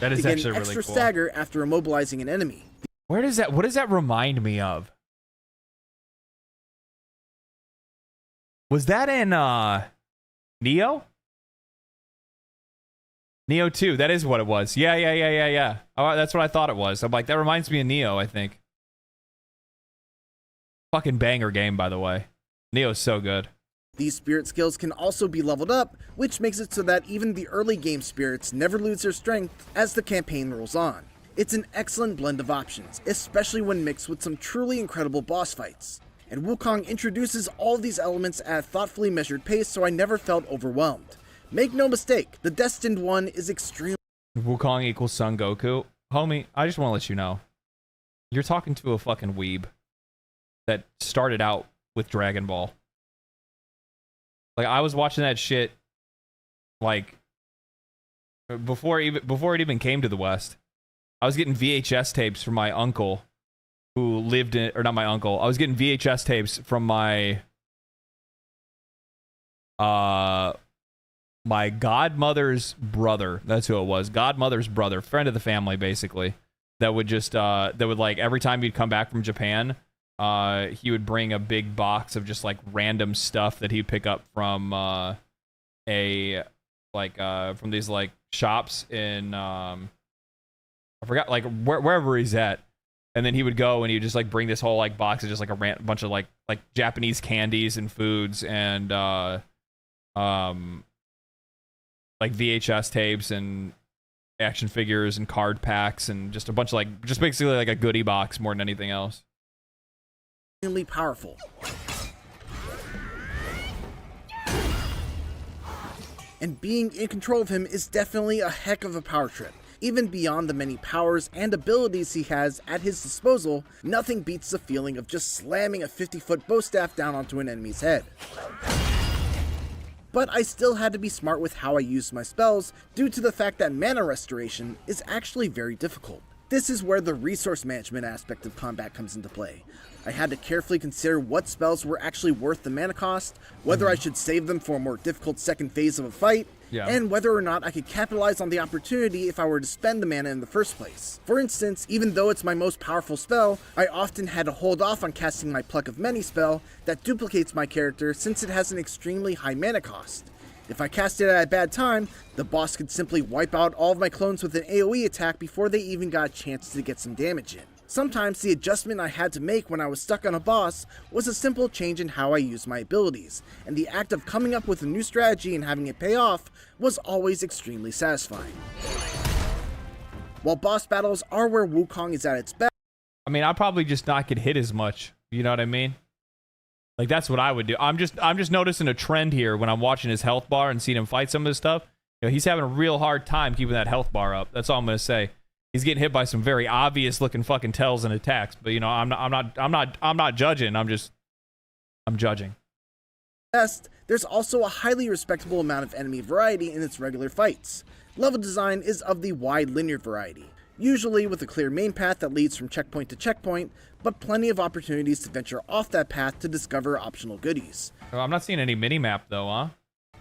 That is to get actually an extra really cool. stagger after immobilizing an enemy. What does that remind me of? Was that in Nioh? Nioh 2, that is what it was. Yeah. Oh, that's what I thought it was. I'm like, that reminds me of Nioh, I think. Fucking banger game, by the way. Nioh's so good. These spirit skills can also be leveled up, which makes it so that even the early game spirits never lose their strength as the campaign rolls on. It's an excellent blend of options, especially when mixed with some truly incredible boss fights. And Wukong introduces all of these elements at a thoughtfully measured pace, so I never felt overwhelmed. Make no mistake, the Destined One is extremely... Wukong equals Son Goku. Homie, I just want to let you know. You're talking to a fucking weeb that started out with Dragon Ball. Like, I was watching that shit, like, before it even came to the West. I was getting VHS tapes from my uncle, who lived in... Or not my uncle. I was getting VHS tapes from my... my godmother's brother. That's who it was. Godmother's brother. Friend of the family, basically. That would just, that would, like, every time he'd come back from Japan, he would bring a big box of just, like, random stuff that he'd pick up from, from these, like, shops in, I forgot, like, wherever he's at. And then he would go and he'd just, like, bring this whole, like, box of just, like, a bunch of, like Japanese candies and foods and, like VHS tapes and action figures and card packs and just a bunch of like, just basically like a goodie box more than anything else. Powerful. And being in control of him is definitely a heck of a power trip. Even beyond the many powers and abilities he has at his disposal, nothing beats the feeling of just slamming a 50-foot bow staff down onto an enemy's head. But I still had to be smart with how I used my spells due to the fact that mana restoration is actually very difficult. This is where the resource management aspect of combat comes into play. I had to carefully consider what spells were actually worth the mana cost, whether I should save them for a more difficult second phase of a fight, and whether or not I could capitalize on the opportunity if I were to spend the mana in the first place. For instance, even though it's my most powerful spell, I often had to hold off on casting my Pluck of Many spell that duplicates my character since it has an extremely high mana cost. If I cast it at a bad time, the boss could simply wipe out all of my clones with an AoE attack before they even got a chance to get some damage in. Sometimes the adjustment I had to make when I was stuck on a boss was a simple change in how I used my abilities, and the act of coming up with a new strategy and having it pay off was always extremely satisfying. While boss battles are where Wukong is at its best, I mean, I'll probably just not get hit as much. You know what I mean? Like, that's what I would do. I'm just noticing a trend here when I'm watching his health bar and seeing him fight some of this stuff. You know, he's having a real hard time keeping that health bar up. That's all I'm gonna say. He's getting hit by some very obvious looking fucking tells and attacks, but you know, I'm not judging. I'm judging. There's also a highly respectable amount of enemy variety in its regular fights. Level design is of the wide linear variety, usually with a clear main path that leads from checkpoint to checkpoint, but plenty of opportunities to venture off that path to discover optional goodies. Oh, I'm not seeing any mini-map though, huh?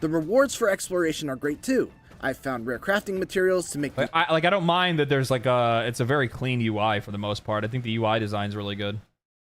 The rewards for exploration are great too. I've found rare crafting materials to make... I don't mind that there's like it's a very clean UI for the most part. I think the UI design's really good.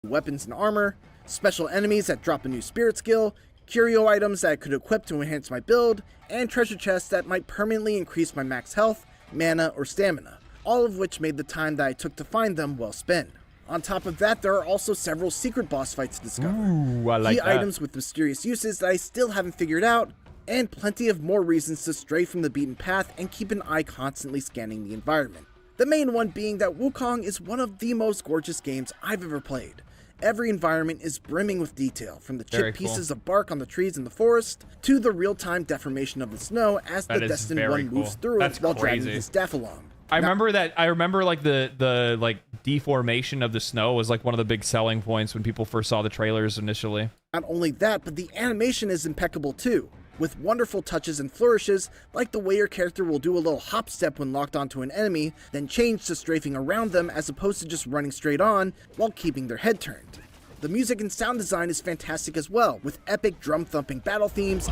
Weapons and armor, special enemies that drop a new spirit skill, curio items that I could equip to enhance my build, and treasure chests that might permanently increase my max health, mana, or stamina, all of which made the time that I took to find them well spent. On top of that, there are also several secret boss fights to discover. Ooh, I like key that. items with mysterious uses that I still haven't figured out, and plenty of more reasons to stray from the beaten path and keep an eye constantly scanning the environment. The main one being that Wukong is one of the most gorgeous games I've ever played. Every environment is brimming with detail, from the chipped pieces of bark on the trees in the forest, to the real-time deformation of the snow as the Destined One moves through it while dragging his staff along. I remember like the like deformation of the snow was like one of the big selling points when people first saw the trailers initially. Not only that, but the animation is impeccable too, with wonderful touches and flourishes, like the way your character will do a little hop step when locked onto an enemy, then change to strafing around them as opposed to just running straight on while keeping their head turned. The music and sound design is fantastic as well, with epic drum-thumping battle themes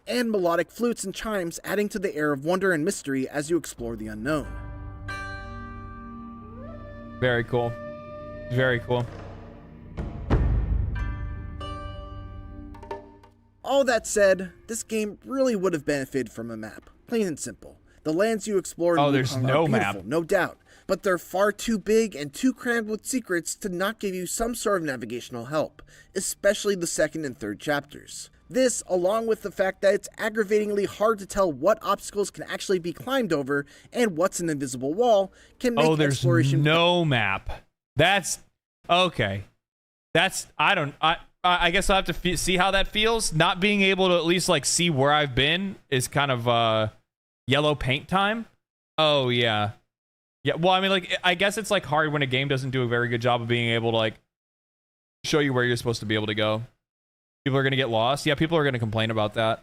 and melodic flutes and chimes adding to the air of wonder and mystery as you explore the unknown. Very cool. Very cool. All that said, this game really would have benefited from a map, plain and simple. The lands you explore in Wukong there's are no beautiful, map. no doubt, but they're far too big and too crammed with secrets to not give you some sort of navigational help, especially the second and third chapters. This, along with the fact that it's aggravatingly hard to tell what obstacles can actually be climbed over and what's an invisible wall, can make exploration... no map. That's... okay. That's... I guess I'll have to see how that feels. Not being able to at least like see where I've been is kind of yellow paint time. Oh yeah. Yeah, well, I mean, like, I guess it's like hard when a game doesn't do a very good job of being able to like show you where you're supposed to be able to go. People are going to get lost. Yeah, people are going to complain about that.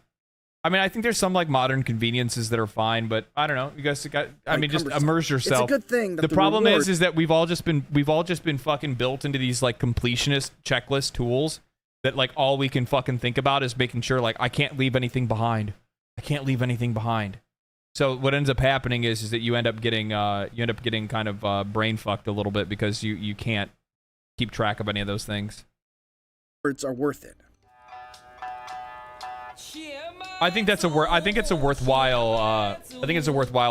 I mean, I think there's some like modern conveniences that are fine, but I don't know. You guys got, I mean, just immerse yourself. It's a good thing. That the problem is that we've all just been fucking built into these like completionist checklist tools that like all we can fucking think about is making sure like I can't leave anything behind. I can't leave anything behind. So what ends up happening is that you end up getting kind of brain fucked a little bit because you can't keep track of any of those things. Words are worth it. I think it's a worthwhile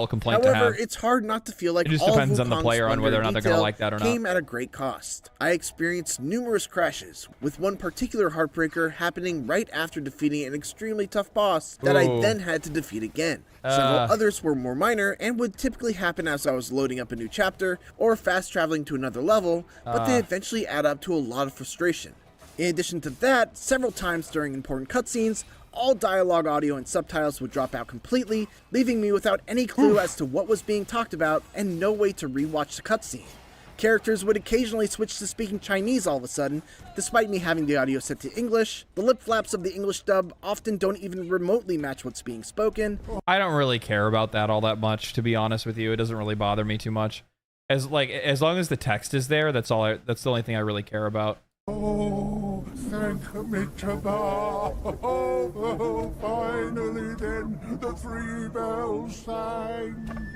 complaint to have. However, it's hard not to feel like it just all depends on the player on whether or not they're going to like that or not. Came at a great cost. I experienced numerous crashes, with one particular heartbreaker happening right after defeating an extremely tough boss that I then had to defeat again. Several others were more minor and would typically happen as I was loading up a new chapter or fast traveling to another level, but they eventually add up to a lot of frustration. In addition to that, several times during important cutscenes, all dialogue, audio, and subtitles would drop out completely, leaving me without any clue as to what was being talked about and no way to rewatch the cutscene. characters would occasionally switch to speaking Chinese all of a sudden, despite me having the audio set to English. The lip flaps of the English dub often don't even remotely match what's being spoken. I don't really care about that all that much, to be honest with you. It doesn't really bother me too much. As long as the text is there, that's the only thing I really care about. Oh, thank me to God. Oh, finally then the 3 bells sang.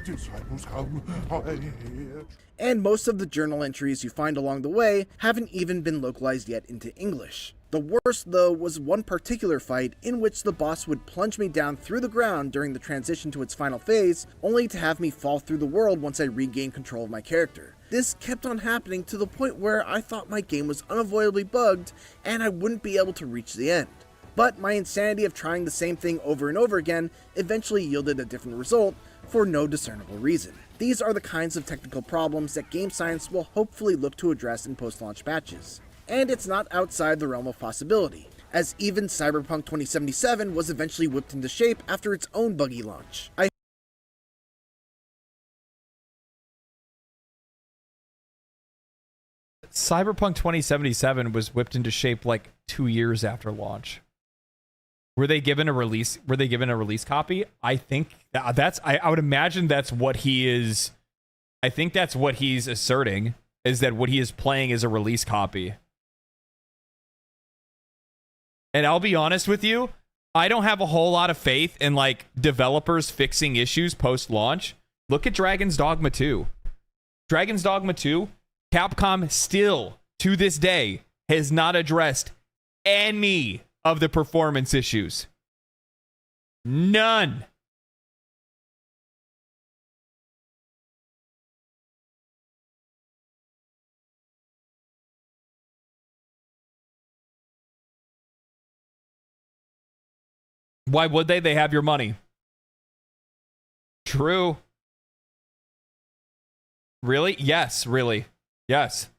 Disciples come, I hear. And most of the journal entries you find along the way haven't even been localized yet into English. The worst, though, was one particular fight in which the boss would plunge me down through the ground during the transition to its final phase, only to have me fall through the world once I regained control of my character. This kept on happening to the point where I thought my game was unavoidably bugged and I wouldn't be able to reach the end. But my insanity of trying the same thing over and over again eventually yielded a different result for no discernible reason. These are the kinds of technical problems that Game Science will hopefully look to address in post-launch patches. And it's not outside the realm of possibility, as even Cyberpunk 2077 was eventually whipped into shape after its own buggy launch. Cyberpunk 2077 was whipped into shape like 2 years after launch. Were they given a release copy? I think I would imagine that's what he is. I think that's what he's asserting, is that what he is playing is a release copy. And I'll be honest with you, I don't have a whole lot of faith in like developers fixing issues post-launch. Look at Dragon's Dogma 2. Dragon's Dogma 2, Capcom still, to this day, has not addressed any of the performance issues. None. Why would they? They have your money. True. Really? Yes, really. Yes.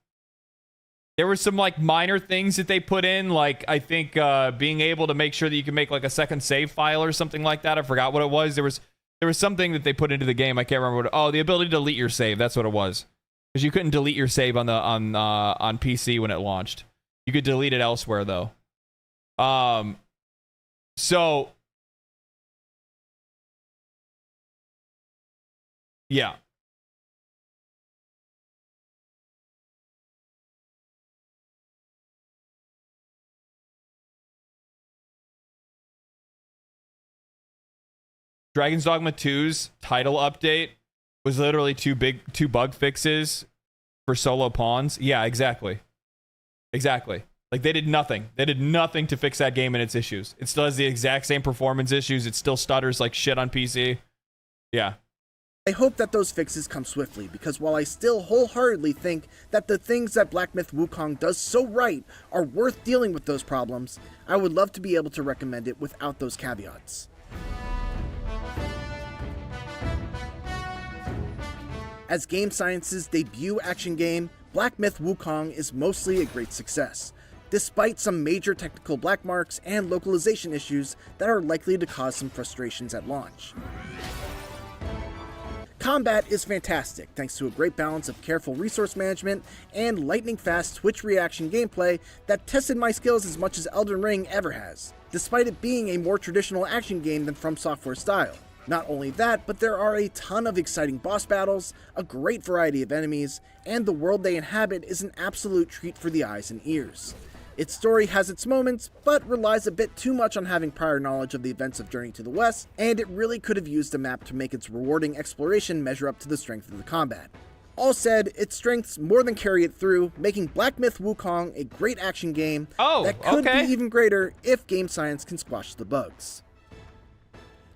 There were some like minor things that they put in, like I think being able to make sure that you can make like a second save file or something like that. I forgot what it was. There was something that they put into the game. I can't remember what. Oh, the ability to delete your save. That's what it was. Because you couldn't delete your save on PC when it launched. You could delete it elsewhere though. So yeah. Dragon's Dogma 2's title update was literally two bug fixes for solo pawns. Yeah, exactly. Exactly. Like they did nothing. They did nothing to fix that game and its issues. It still has the exact same performance issues. It still stutters like shit on PC. Yeah. I hope that those fixes come swiftly, because while I still wholeheartedly think that the things that Black Myth Wukong does so right are worth dealing with those problems, I would love to be able to recommend it without those caveats. As Game Science's debut action game, Black Myth Wukong is mostly a great success, despite some major technical black marks and localization issues that are likely to cause some frustrations at launch. Combat is fantastic, thanks to a great balance of careful resource management and lightning-fast twitch reaction gameplay that tested my skills as much as Elden Ring ever has, despite it being a more traditional action game than From Software style. Not only that, but there are a ton of exciting boss battles, a great variety of enemies, and the world they inhabit is an absolute treat for the eyes and ears. Its story has its moments, but relies a bit too much on having prior knowledge of the events of Journey to the West, and it really could have used a map to make its rewarding exploration measure up to the strength of the combat. All said, its strengths more than carry it through, making Black Myth Wukong a great action game that could be even greater if Game Science can squash the bugs.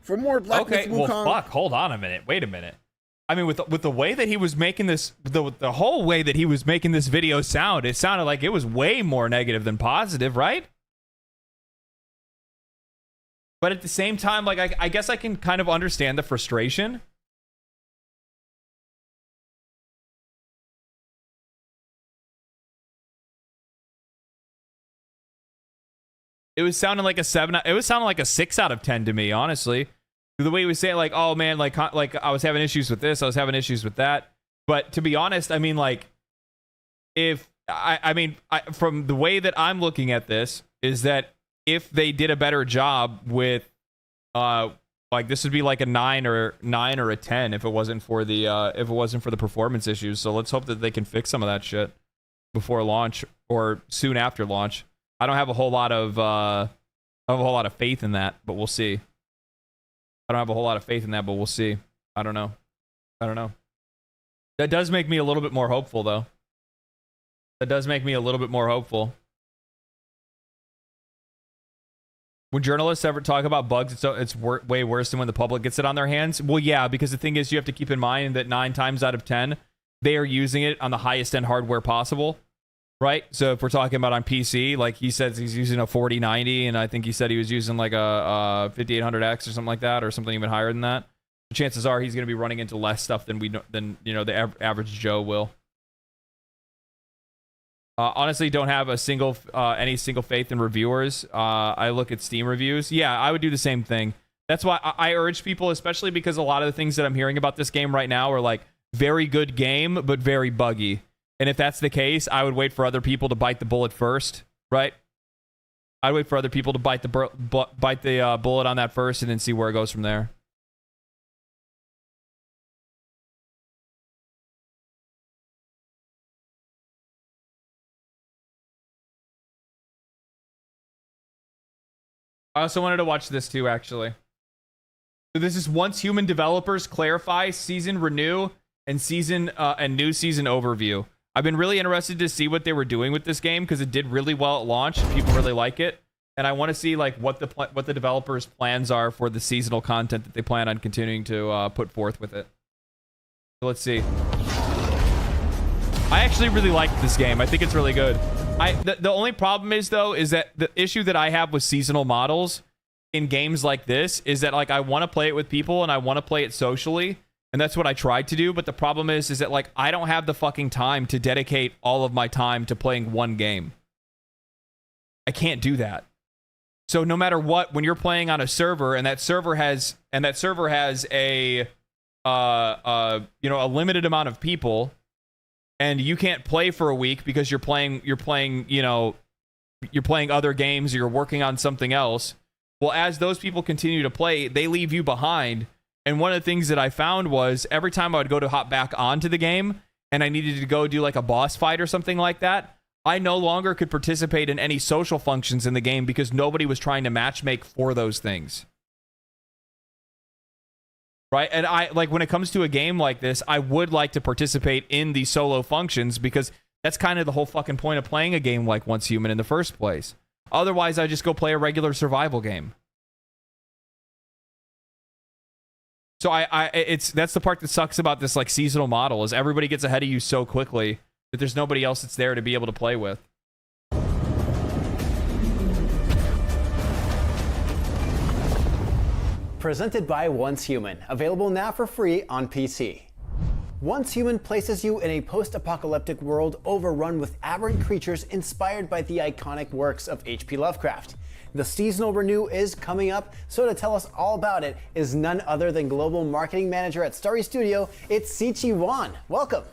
For more Black Myth Wukong... well, fuck, hold on a minute. Wait a minute. I mean, with the way that he was making this, the whole way that he was making this video sound, it sounded like it was way more negative than positive, right? But at the same time, like, I guess I can kind of understand the frustration. It was sounding like a 7. It was sounding like a 6 out of 10 to me, honestly. The way he was saying, like, oh man, like I was having issues with this, I was having issues with that. But to be honest, I mean, like, if from the way that I'm looking at this is that if they did a better job with, like, this would be like a 9 or a 10 if it wasn't for the performance issues. So let's hope that they can fix some of that shit before launch or soon after launch. I don't have a whole lot of faith in that, but we'll see. I don't have a whole lot of faith in that, but we'll see. I don't know. That does make me a little bit more hopeful, though. When journalists ever talk about bugs, it's way worse than when the public gets it on their hands. Well, yeah, because the thing is, you have to keep in mind that 9 times out of 10, they are using it on the highest end hardware possible, right? So if we're talking about on PC, like he says he's using a 4090, and I think he said he was using like a 5800X or something like that, or something even higher than that. The chances are he's going to be running into less stuff than the average Joe will. Honestly, don't have any single faith in reviewers. I look at Steam reviews. Yeah, I would do the same thing. That's why I urge people, especially because a lot of the things that I'm hearing about this game right now are like very good game, but very buggy. And if that's the case, I would wait for other people to bite the bullet first, right? I'd wait for other people to bite the bullet on that first and then see where it goes from there. I also wanted to watch this too, actually. So this is Once Human developers clarify season renew and season and new season overview. I've been really interested to see what they were doing with this game because it did really well at launch. People really like it, and I want to see like what the developers' plans are for the seasonal content that they plan on continuing to put forth with it. So let's see. I actually really liked this game. I think it's really good. The only problem is, though, is that the issue that I have with seasonal models in games like this is that, like, I want to play it with people and I want to play it socially, and that's what I tried to do, but the problem is that, like, I don't have the fucking time to dedicate all of my time to playing one game. I can't do that. So no matter what, when you're playing on a server and that server has a limited amount of people, and you can't play for a week because you're playing other games or you're working on something else. Well, as those people continue to play, they leave you behind. And one of the things that I found was every time I would go to hop back onto the game and I needed to go do like a boss fight or something like that, I no longer could participate in any social functions in the game because nobody was trying to matchmake for those things. Right? And I like when it comes to a game like this, I would like to participate in the solo functions because that's kind of the whole fucking point of playing a game like Once Human in the first place. Otherwise, I just go play a regular survival game. So that's the part that sucks about this like seasonal model is everybody gets ahead of you so quickly that there's nobody else that's there to be able to play with. Presented by Once Human, available now for free on PC. Once Human places you in a post-apocalyptic world overrun with aberrant creatures inspired by the iconic works of H.P. Lovecraft. The seasonal renew is coming up, so to tell us all about it is none other than Global Marketing Manager at Starry Studio, it's Sichi Wan. Welcome.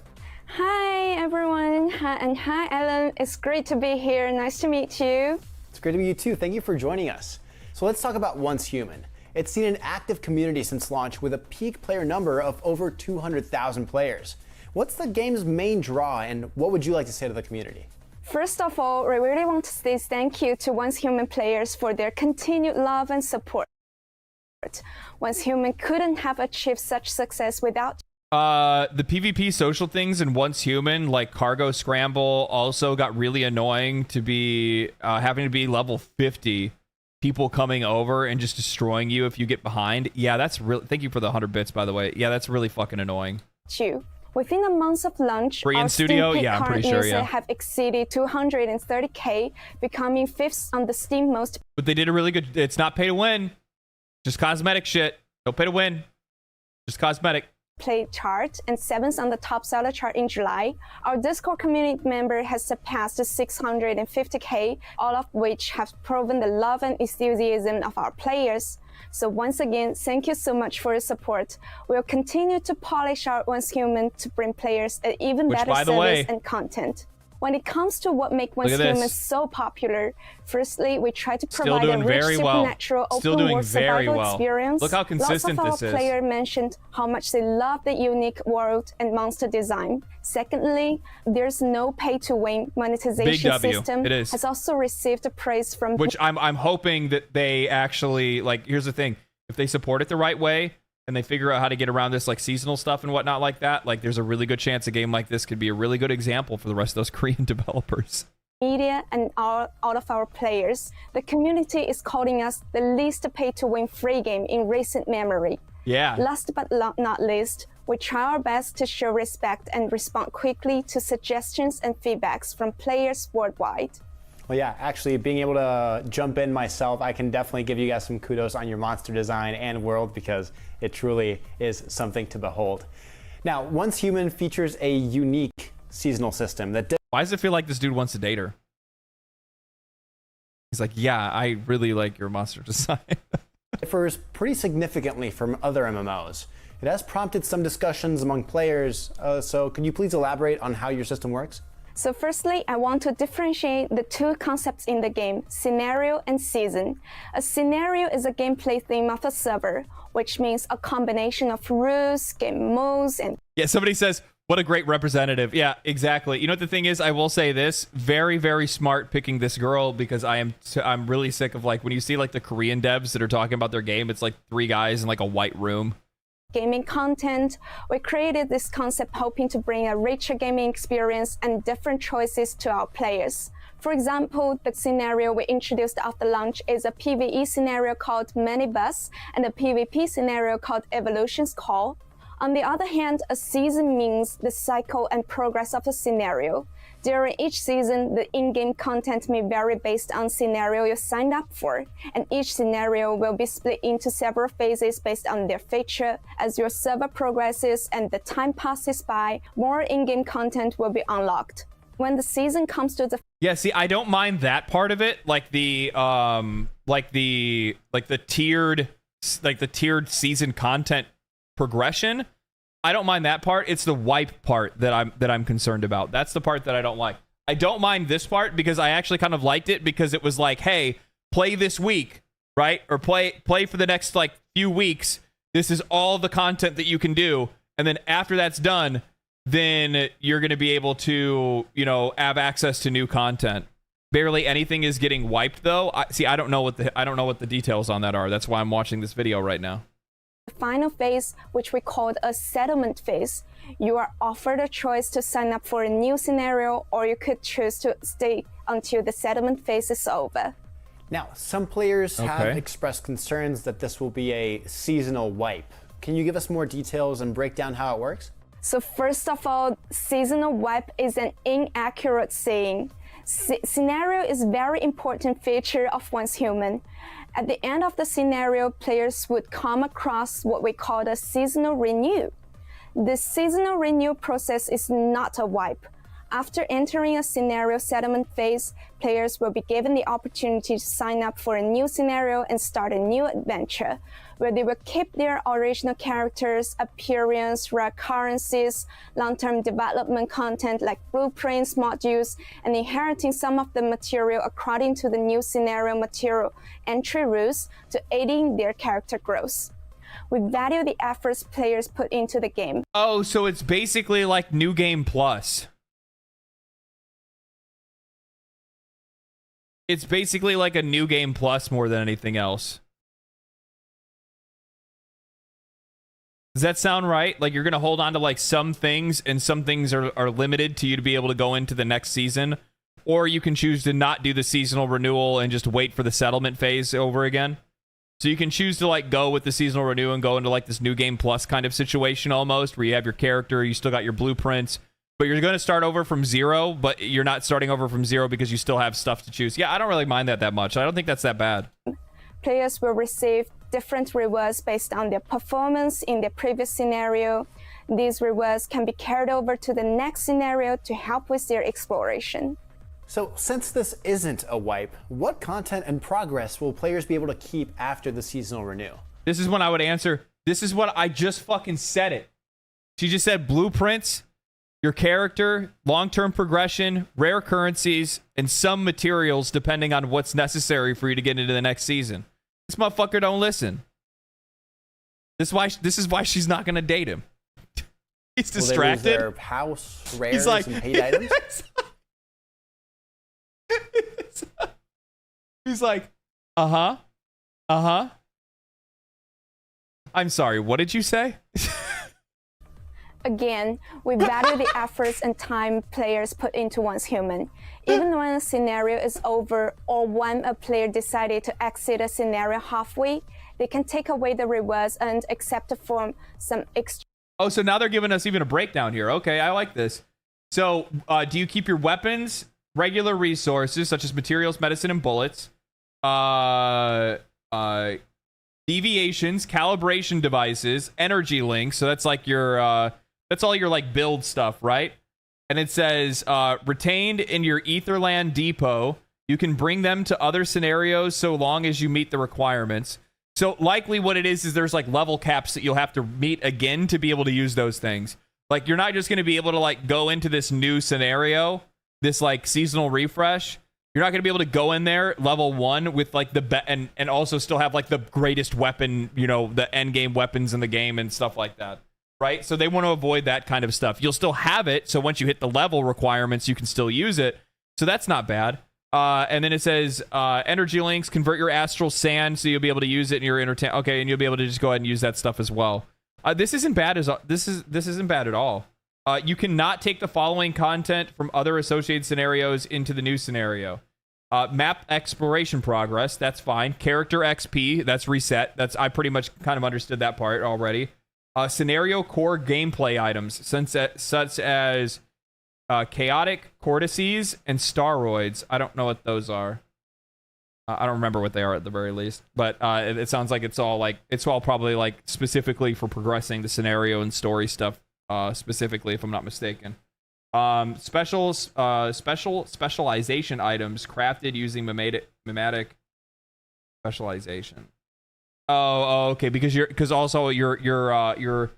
Hi everyone, and hi Ellen, it's great to be here, nice to meet you. It's great to meet you too, thank you for joining us. So let's talk about Once Human. It's seen an active community since launch with a peak player number of over 200,000 players. What's the game's main draw and what would you like to say to the community? First of all, we really want to say thank you to Once Human players for their continued love and support. Once Human couldn't have achieved such success without the PvP social things in Once Human, like Cargo Scramble, also got really annoying to be having to be level 50. People coming over and just destroying you if you get behind. Yeah, that's really... Thank you for the 100 bits, by the way. Yeah, that's really fucking annoying. Within a month of launch, Free in studio? Yeah, I'm pretty sure, yeah. have exceeded 230k, becoming 5th on the Steam most... But they did a really good... It's not pay to win. Just cosmetic shit. Don't pay to win. Just cosmetic. play chart and 7th on the top seller chart in July. Our Discord community member has surpassed 650k, all of which have proven the love and enthusiasm of our players. So once again, thank you so much for your support. We'll continue to polish our Once Human to bring players an even better service and content. When it comes to what makes Once Human so popular, firstly, we try to provide a rich supernatural open world survival experience. Look how consistent Lots of our players mentioned how much they love the unique world and monster design. Secondly, there's no pay-to-win monetization system. It is. Has also received praise from which I'm hoping that they actually, like, here's the thing, if they support it the right way and they figure out how to get around this like seasonal stuff and whatnot like that, like there's a really good chance a game like this could be a really good example for the rest of those Korean developers. Media and all of our players. The community is calling us the least pay-to-win free game in recent memory. Yeah. Last but not least, we try our best to show respect and respond quickly to suggestions and feedbacks from players worldwide. Well, yeah, actually being able to jump in myself, I can definitely give you guys some kudos on your monster design and world because it truly is something to behold. Now, Once Human features a unique seasonal system that Why does it feel like this dude wants to date her? He's like, yeah, I really like your monster design. differs pretty significantly from other MMOs. It has prompted some discussions among players, so could you please elaborate on how your system works? So firstly, I want to differentiate the two concepts in the game, scenario and season. A scenario is a gameplay theme of a server, which means a combination of rules, game modes, and... Yeah, somebody says, what a great representative. Yeah, exactly. You know what the thing is? I will say this, very, very smart picking this girl because I'm really sick of like, when you see like the Korean devs that are talking about their game, it's like 3 guys in like a white room. Gaming content. We created this concept hoping to bring a richer gaming experience and different choices to our players. For example, the scenario we introduced after launch is a PvE scenario called Minibus and a PvP scenario called Evolution's Call. On the other hand, a season means the cycle and progress of a scenario. During each season, the in-game content may vary based on scenario you signed up for, and each scenario will be split into several phases based on their feature. As your server progresses and the time passes by, more in-game content will be unlocked. When the season comes to the... Yeah, see, I don't mind that part of it, like the tiered season content progression. I don't mind that part. It's the wipe part that I'm concerned about. That's the part that I don't like. I don't mind this part because I actually kind of liked it because it was like, hey, play this week, right? Or play for the next like few weeks. This is all the content that you can do, and then after that's done, then you're going to be able to, you know, have access to new content. Barely anything is getting wiped though. I don't know what the details on that are. That's why I'm watching this video right now. The final phase, which we called a settlement phase, you are offered a choice to sign up for a new scenario, or you could choose to stay until the settlement phase is over. Now, some players have expressed concerns that this will be a seasonal wipe. Can you give us more details and break down how it works? So first of all, seasonal wipe is an inaccurate saying. Scenario is a very important feature of Once Human. At the end of the scenario, players would come across what we call a seasonal renew. The seasonal renew process is not a wipe. After entering a scenario settlement phase, players will be given the opportunity to sign up for a new scenario and start a new adventure, where they will keep their original characters, appearance, rare currencies, long-term development content like blueprints, modules, and inheriting some of the material according to the new scenario material entry rules to aiding their character growth. We value the efforts players put into the game. Oh, so it's basically like New Game Plus. It's basically like a New Game Plus more than anything else. Does that sound right? Like you're going to hold on to like some things and some things are limited to you to be able to go into the next season? Or you can choose to not do the seasonal renewal and just wait for the settlement phase over again? So you can choose to like go with the seasonal renewal and go into like this New Game Plus kind of situation almost, where you have your character, you still got your blueprints, but you're going to start over from zero, but you're not starting over from zero because you still have stuff to choose. Yeah, I don't really mind that much. I don't think that's that bad. Players will receive different rewards based on their performance in their previous scenario. These rewards can be carried over to the next scenario to help with their exploration. So since this isn't a wipe, what content and progress will players be able to keep after the seasonal renew? This is when I would answer. This is what I just fucking said it. She just said blueprints, your character, long-term progression, rare currencies, and some materials depending on what's necessary for you to get into the next season. This motherfucker don't listen. This is why she's not gonna date him. He's distracted. Will they lose their house, rares, He's like, and paid items? He's like, uh-huh. I'm sorry, what did you say? Again, we value the efforts and time players put into one's human. Even when a scenario is over or when a player decided to exit a scenario halfway, they can take away the rewards and accept it from some extra. Oh, so now they're giving us even a breakdown here. Okay, I like this. So, do you keep your weapons, regular resources such as materials, medicine, and bullets, deviations, calibration devices, energy links? So that's like your that's all your like build stuff, right? And it says retained in your Etherland depot. You can bring them to other scenarios so long as you meet the requirements. So likely what it is there's like level caps that you'll have to meet again to be able to use those things. Like you're not just going to be able to like go into this new scenario, this like seasonal refresh. You're not going to be able to go in there level 1 with like the and also still have like the greatest weapon, you know, the end game weapons in the game and stuff like that. Right? So they want to avoid that kind of stuff. You'll still have it, so once you hit the level requirements, you can still use it. So that's not bad. And then it says energy links, convert your astral sand, so you'll be able to use it in your entertain. Okay, and you'll be able to just go ahead and use that stuff as well. This isn't bad this isn't bad at all. You cannot take the following content from other associated scenarios into the new scenario. Map exploration progress, that's fine. Character XP, that's reset. I pretty much kind of understood that part already. Scenario core gameplay items, such as chaotic cortices and steroids. I don't know what those are. I don't remember what they are at the very least, but it sounds like it's all probably like specifically for progressing the scenario and story stuff, specifically, if I'm not mistaken. Specialization items crafted using mimetic specialization. Oh, okay. Because also your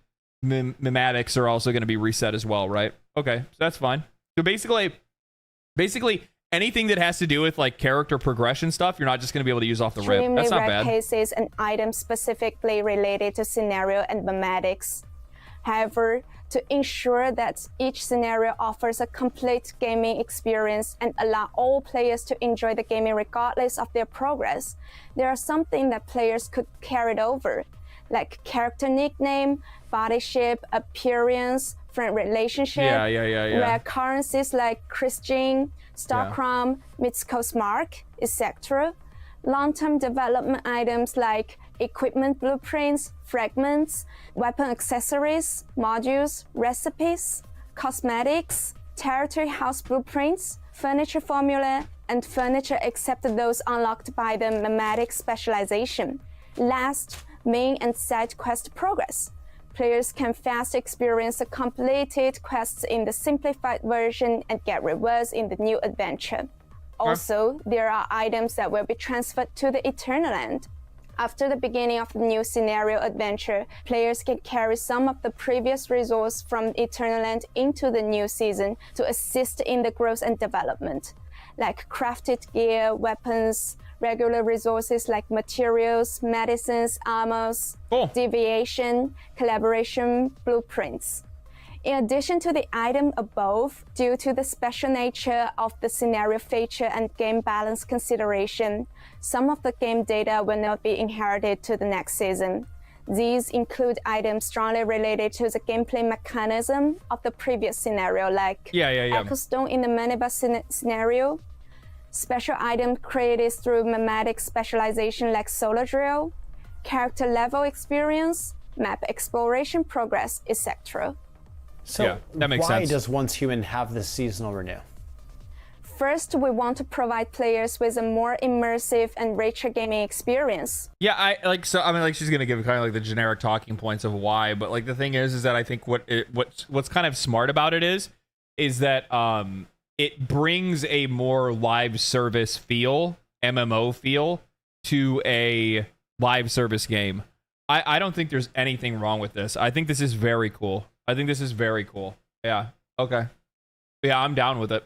mimetics are also going to be reset as well, right? Okay, so that's fine. So basically anything that has to do with like character progression stuff, you're not just going to be able to use off the rip. That's not bad. Cases and items specifically related to scenario and mimetics. However, to ensure that each scenario offers a complete gaming experience and allow all players to enjoy the gaming regardless of their progress, there are some things that players could carry over, like character nickname, body shape, appearance, friend relationship, rare currencies like Christian, Starcrom, Mythical's Mark, etc. Long-term development items like equipment blueprints, fragments, weapon accessories, modules, recipes, cosmetics, territory house blueprints, furniture formula, and furniture except those unlocked by the mimetic specialization. Last, main and side quest progress. Players can fast experience the completed quests in the simplified version and get rewards in the new adventure. Also, there are items that will be transferred to the Eternal Land. After the beginning of the new scenario adventure, players can carry some of the previous resources from Eternal Land into the new season to assist in the growth and development, like crafted gear, weapons, regular resources like materials, medicines, armors, deviation, collaboration, blueprints. In addition to the item above, due to the special nature of the scenario feature and game balance consideration, some of the game data will not be inherited to the next season. These include items strongly related to the gameplay mechanism of the previous scenario, like Echo Stone in the Minibus scenario, special items created through mimetic specialization like Solar Drill, character level experience, map exploration progress, etc. So that makes why sense. does Once Human have this seasonal renew? First, we want to provide players with a more immersive and richer gaming experience. Yeah, I mean, like, she's gonna give kind of like the generic talking points of why, but like the thing is that I think what's kind of smart about it is that it brings a more live service feel, MMO feel, to a live service game. I don't think there's anything wrong with this. I think this is very cool. Yeah. Okay. Yeah, I'm down with it.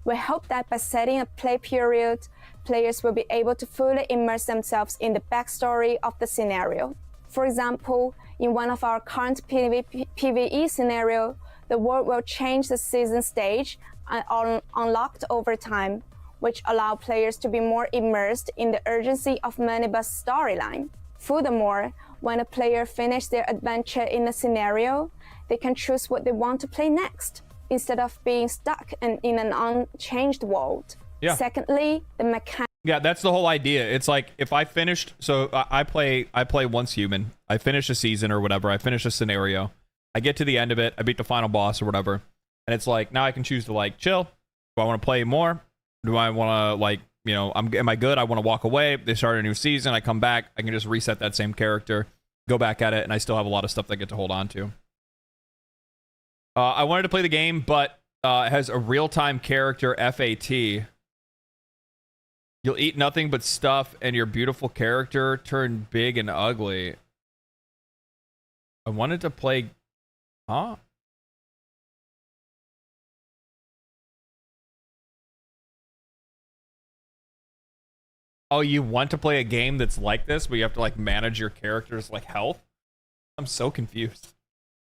We hope that by setting a play period, players will be able to fully immerse themselves in the backstory of the scenario. For example, in one of our current PvE scenario, the world will change the season stage and unlocked over time, which allow players to be more immersed in the urgency of Maniba's storyline. Furthermore, when a player finishes their adventure in a scenario, they can choose what they want to play next, instead of being stuck in an unchanged world. Yeah. Secondly, the mechanic. Yeah, that's the whole idea. It's like if I finished, so I play once human. I finish a season or whatever. I finish a scenario. I get to the end of it. I beat the final boss or whatever, and it's like now I can choose to like chill. Do I want to play more? Do I want to like, you know, am I good? I want to walk away. They start a new season. I come back. I can just reset that same character, go back at it, and I still have a lot of stuff that I get to hold on to. I wanted to play the game, but it has a real-time character FAT. You'll eat nothing but stuff, and your beautiful character turn big and ugly. I wanted to play... Huh? Oh, you want to play a game that's like this, but you have to like manage your character's like health? I'm so confused.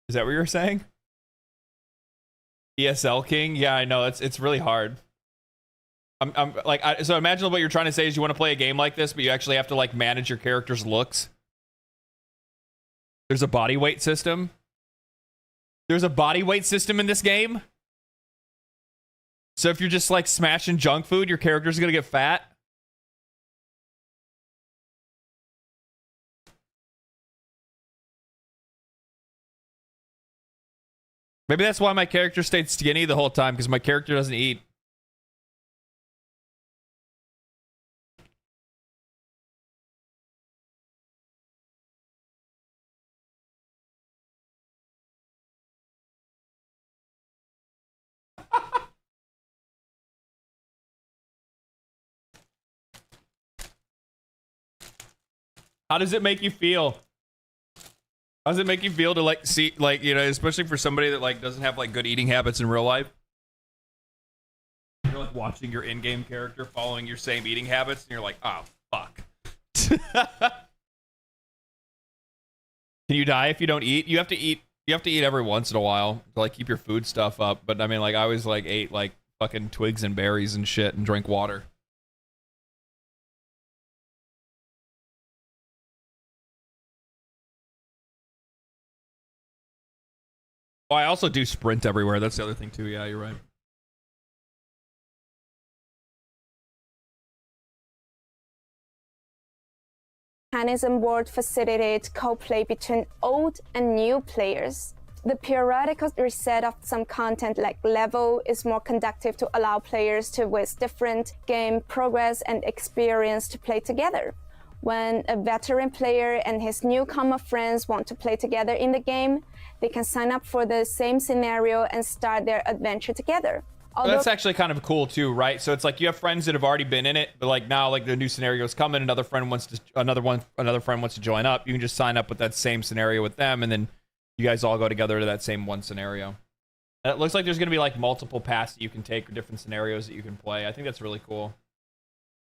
Is that what you're saying? ESL King? Yeah, I know. It's really hard. I'm like, so imagine what you're trying to say is you want to play a game like this, but you actually have to like manage your character's looks. There's a body weight system. There's a body weight system in this game. So if you're just like smashing junk food, your character's gonna get fat. Maybe that's why my character stayed skinny the whole time, because my character doesn't eat. How does it make you feel? How does it make you feel to like see, like, you know, especially for somebody that like doesn't have like good eating habits in real life? You're like watching your in-game character following your same eating habits, and you're like, oh fuck. Can you die if you don't eat? You have to eat. You have to eat every once in a while to like keep your food stuff up. But I mean, like I always like ate like fucking twigs and berries and shit and drank water. Oh, I also do sprint everywhere. That's the other thing too. Yeah, you're right. Mechanism board facilitates co-play between old and new players. The periodical reset of some content like level is more conducive to allow players to with different game progress and experience to play together. When a veteran player and his newcomer friends want to play together in the game, they can sign up for the same scenario and start their adventure together. Although that's actually kind of cool too, right? So it's like you have friends that have already been in it, but like now, like the new scenario is coming, another friend wants to join up. You can just sign up with that same scenario with them, and then you guys all go together to that same one scenario. And it looks like there's going to be like multiple paths that you can take or different scenarios that you can play. I think that's really cool.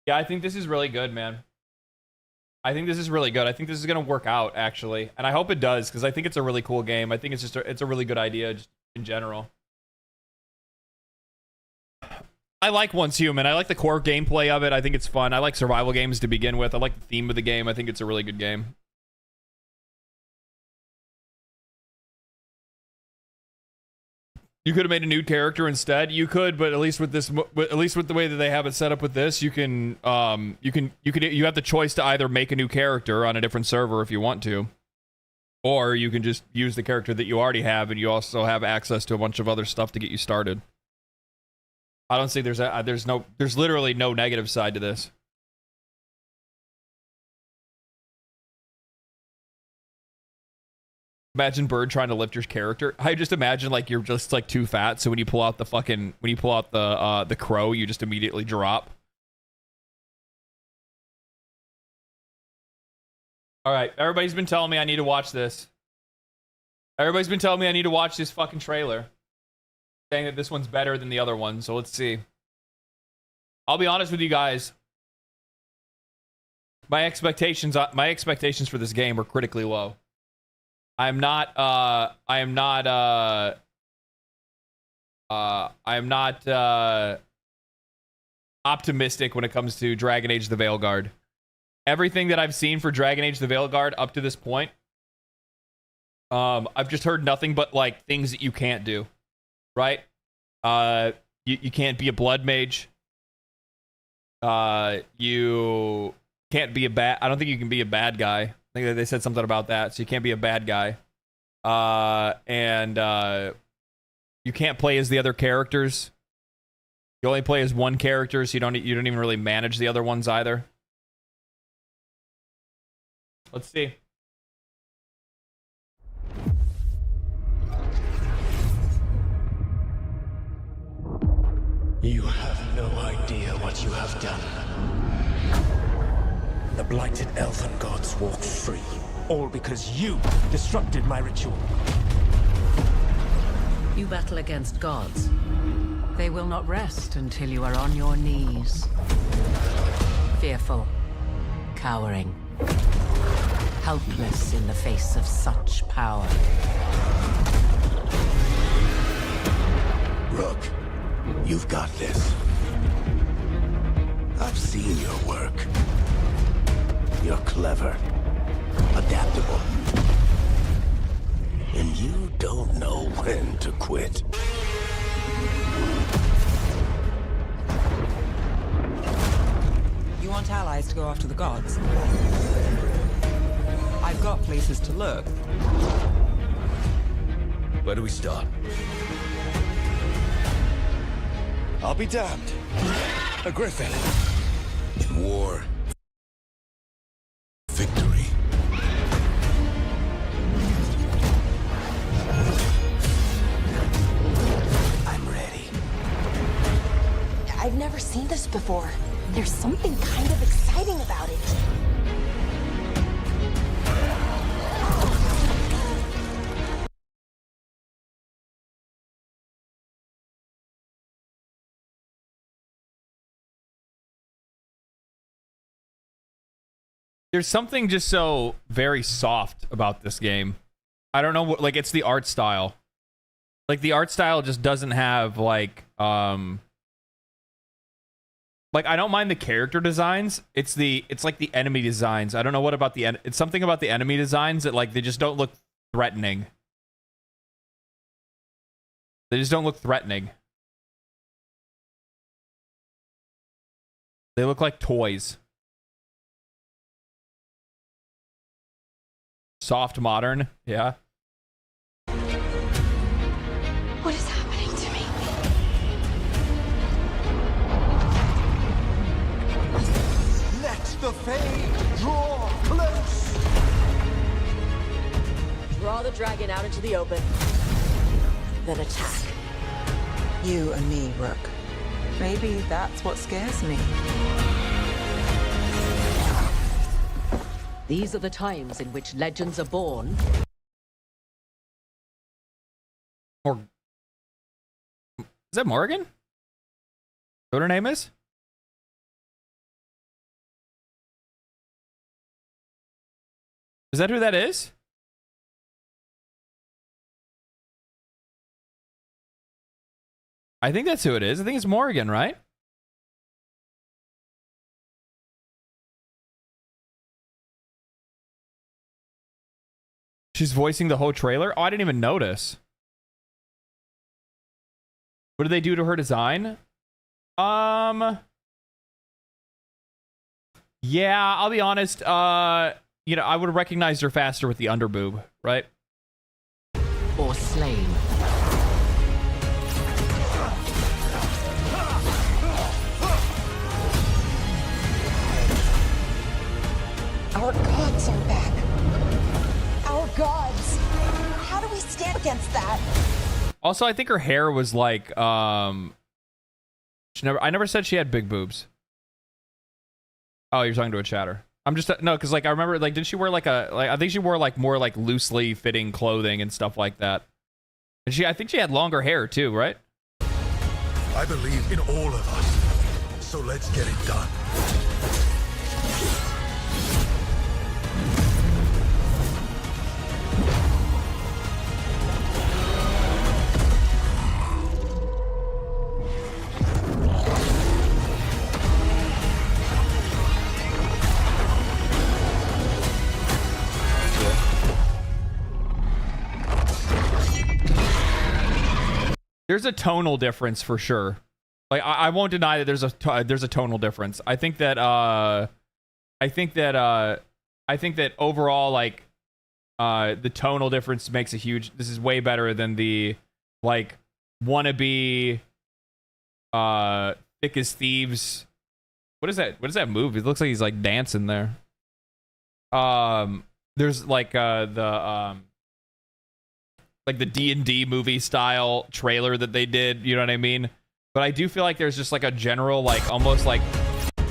Yeah, I think this is really good, man. I think this is really good. I think this is going to work out, actually. And I hope it does, because I think it's a really cool game. I think it's just it's a really good idea just in general. I like Once Human. I like the core gameplay of it. I think it's fun. I like survival games to begin with. I like the theme of the game. I think it's a really good game. You could have made a new character instead. You could, but at least with this, at least with the way that they have it set up with this, you can, you have the choice to either make a new character on a different server if you want to, or you can just use the character that you already have, and you also have access to a bunch of other stuff to get you started. I don't think there's literally no negative side to this. Imagine Bird trying to lift your character. I just imagine like you're just like too fat, so when you pull out the the crow, you just immediately drop. All right, everybody's been telling me I need to watch this. Everybody's been telling me I need to watch this fucking trailer, saying that this one's better than the other one. So let's see. I'll be honest with you guys. My expectations for this game are critically low. I am not optimistic when it comes to Dragon Age the Veilguard. Everything that I've seen for Dragon Age the Veilguard up to this point, I've just heard nothing but like things that you can't do, right? You can't be a blood mage. You can't be I don't think you can be a bad guy. I think that they said something about that, so you can't be a bad guy. And you can't play as the other characters. You only play as one character, so you don't even really manage the other ones either. Let's see. You have no idea what you have done. The blighted elven gods walk free, all because you disrupted my ritual. You battle against gods. They will not rest until you are on your knees. Fearful, cowering, helpless in the face of such power. Rook, you've got this. I've seen your work. You're clever, adaptable, and you don't know when to quit. You want allies to go after the gods? I've got places to look. Where do we start? I'll be damned. A griffin. In war. Victory. I'm ready. I've never seen this before. There's something kind of exciting about it. There's something just so very soft about this game. I don't know what, like, it's the art style. Like, the art style just doesn't have, like, I don't mind the character designs. It's like the enemy designs. I don't know what about it's something about the enemy designs that, like, they just don't look threatening. They just don't look threatening. They look like toys. Soft modern, yeah. What is happening to me? Let the Fae draw close! Draw the dragon out into the open. Then attack. You and me, Rook. Maybe that's what scares me. These are the times in which legends are born. Or is that Morgan? What her name is? Is that who that is? I think that's who it is. I think it's Morgan, right? She's voicing the whole trailer? Oh, I didn't even notice. What did they do to her design? Yeah, I'll be honest. You know, I would have recognized her faster with the underboob, right? Or slain. gods. How do we stand against that? Also, I think her hair was like, I never said she had big boobs. Oh, you're talking to a chatter. I'm just, no, because like, I remember, like, did she wear like I think she wore like more like loosely fitting clothing and stuff like that. And I think she had longer hair too, right? I believe in all of us, so let's get it done. There's a tonal difference for sure. Like I won't deny that there's a tonal difference. I think that overall like the tonal difference makes a huge. This is way better than the like wannabe thick as thieves. What is that? What does that move? It looks like he's like dancing there. There's like the D&D movie style trailer that they did, you know what I mean? But I do feel like there's just like a general like almost like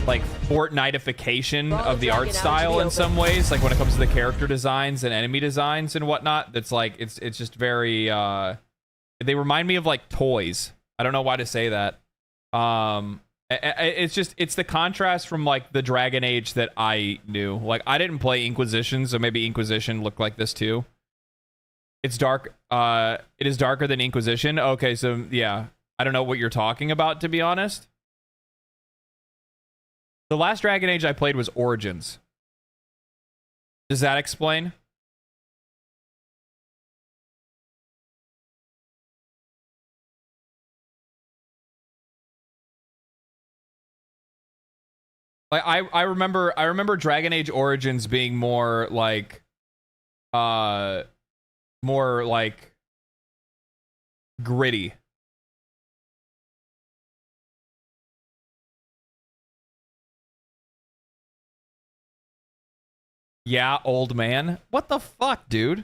Fortnite-ification of the art style in some ways, like when it comes to the character designs and enemy designs and whatnot. That's like it's just very they remind me of like toys. I don't know why to say that. It's the contrast from like the Dragon Age that I knew. Like I didn't play Inquisition, so maybe Inquisition looked like this too. It's dark. It is darker than Inquisition. Okay, so yeah, I don't know what you're talking about, to be honest. The last Dragon Age I played was Origins. Does that explain? Like I remember Dragon Age Origins being more like gritty. Yeah, old man. What the fuck, dude?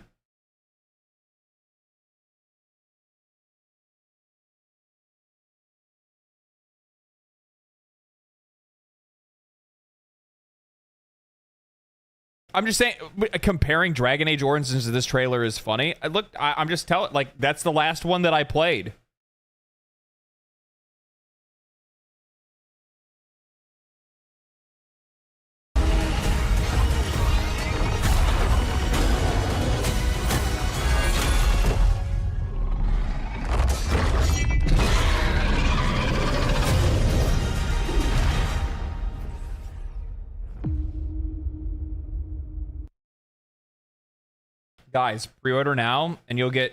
I'm just saying, comparing Dragon Age Origins to this trailer is funny. I'm just telling, like, that's the last one that I played. Guys, pre-order now, and you'll get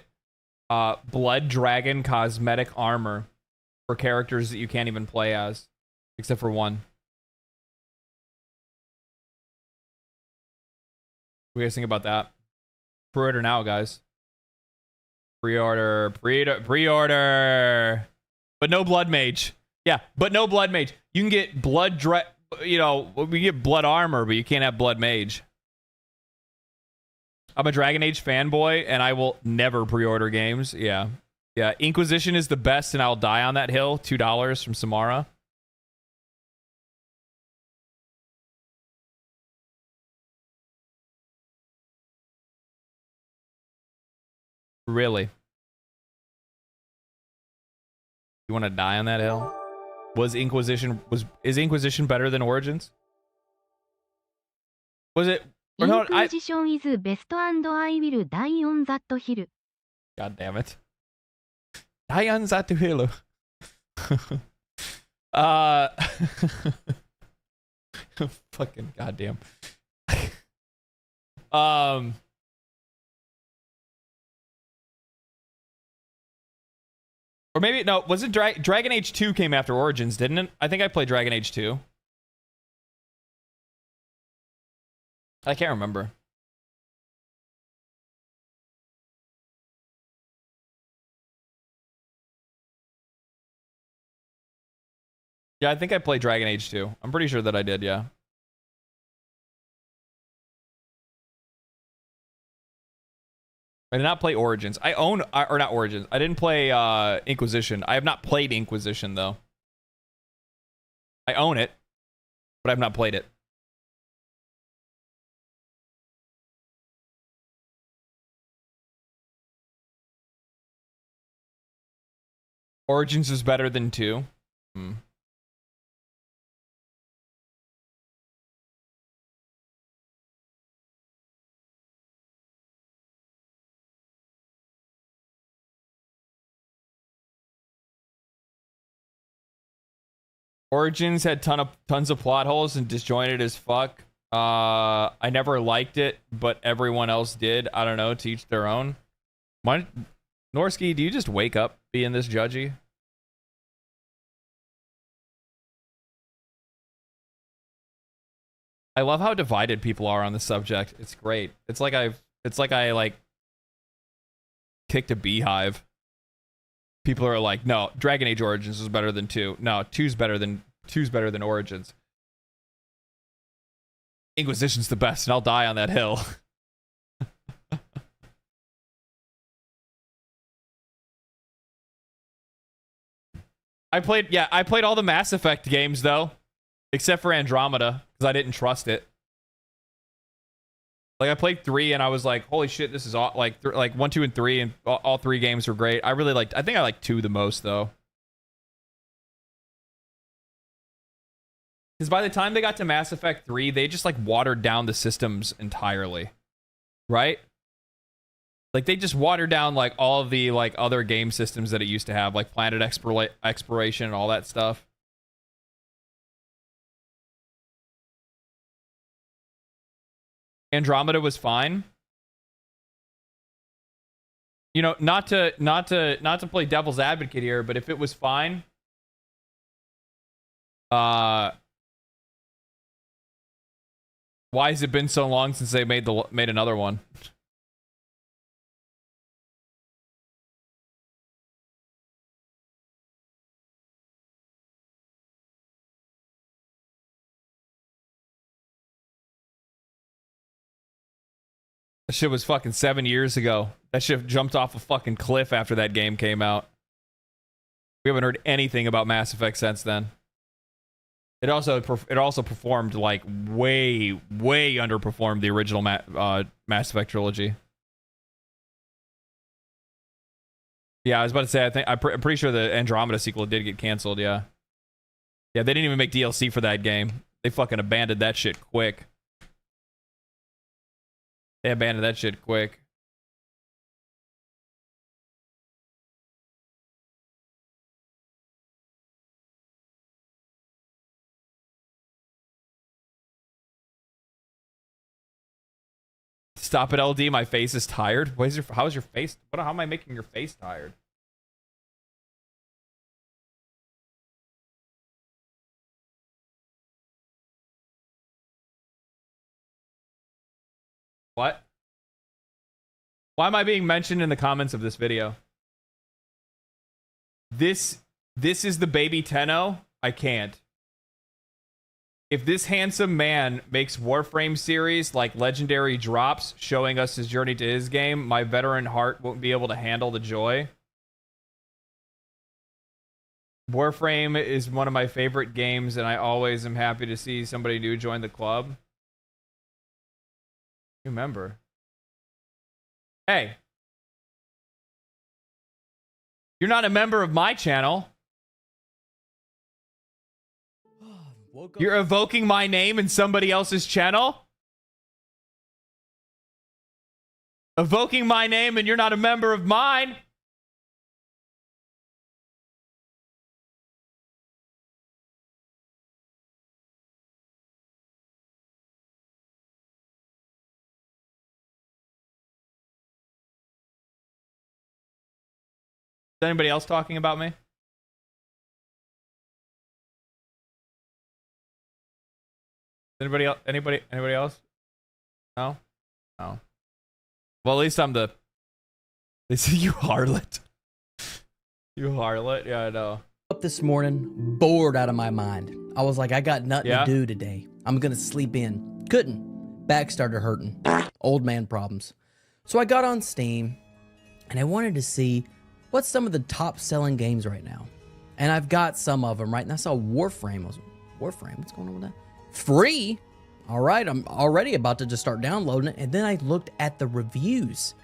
Blood Dragon cosmetic armor for characters that you can't even play as, except for one. What do you guys think about that? Pre-order now, guys. Pre-order. But no Blood Mage. Yeah, but no Blood Mage. You can get we get Blood Armor, but you can't have Blood Mage. I'm a Dragon Age fanboy, and I will never pre-order games. Yeah. Yeah, Inquisition is the best, and I'll die on that hill. $2 from Samara. Really? You want to die on that hill? Is Inquisition better than Origins? Was it? Or no, Inquisition is best and I will die on that hill. God damn it. Die on that hill. Fucking goddamn. Or maybe, no, was it Dragon Age 2 came after Origins, didn't it? I think I played Dragon Age 2. I can't remember. Yeah, I think I played Dragon Age 2. I'm pretty sure that I did, yeah. I did not play Origins. I own, or not Origins. I didn't play Inquisition. I have not played Inquisition, though. I own it, but I've not played it. Origins is better than 2. Origins had tons of plot holes and disjointed as fuck. I never liked it, but everyone else did. I don't know, to each their own. Norsky, do you just wake up being this judgy? I love how divided people are on the subject. It's great. It's like I kicked a beehive. People are like, no, Dragon Age Origins is better than 2. No, 2's better than Origins. Inquisition's the best, and I'll die on that hill. I played all the Mass Effect games though, except for Andromeda, because I didn't trust it. Like, I played 3 and I was like, holy shit, this is all, like 1, 2, and 3, and all 3 games were great. I think I liked 2 the most, though. Because by the time they got to Mass Effect 3, they just, like, watered down the systems entirely. Right? Like, they just watered down, like, all of the, like, other game systems that it used to have, like planet exploration and all that stuff. Andromeda was fine. You know, not to play devil's advocate here, but if it was fine, why has it been so long since they made another one? That shit was fucking 7 years ago. That shit jumped off a fucking cliff after that game came out. We haven't heard anything about Mass Effect since then. It also performed like way underperformed the original Mass Effect trilogy. Yeah, I was about to say, I'm pretty sure the Andromeda sequel did get canceled. Yeah, they didn't even make DLC for that game. They fucking abandoned that shit quick. They abandoned that shit quick. Stop it, LD. My face is tired. How is your face? How am I making your face tired? What? Why am I being mentioned in the comments of this video? This is the baby Tenno? I can't. If this handsome man makes Warframe series like legendary drops showing us his journey to his game, my veteran heart won't be able to handle the joy. Warframe is one of my favorite games, and I always am happy to see somebody new join the club. Remember. Hey. You're not a member of my channel. You're evoking my name in somebody else's channel? Evoking my name and you're not a member of mine? Is anybody else talking about me? Anybody else? Anybody else? No? No. Well, at least I'm the... They say you harlot. You harlot? Yeah, I know. Up this morning, bored out of my mind. I was like, I got nothing to do today. I'm gonna sleep in. Couldn't. Back started hurting. Old man problems. So I got on Steam, and I wanted to see what's some of the top selling games right now. And I've got some of them, right? And I saw Warframe. Warframe, what's going on with that? Free? All right, I'm already about to just start downloading it. And then I looked at the reviews.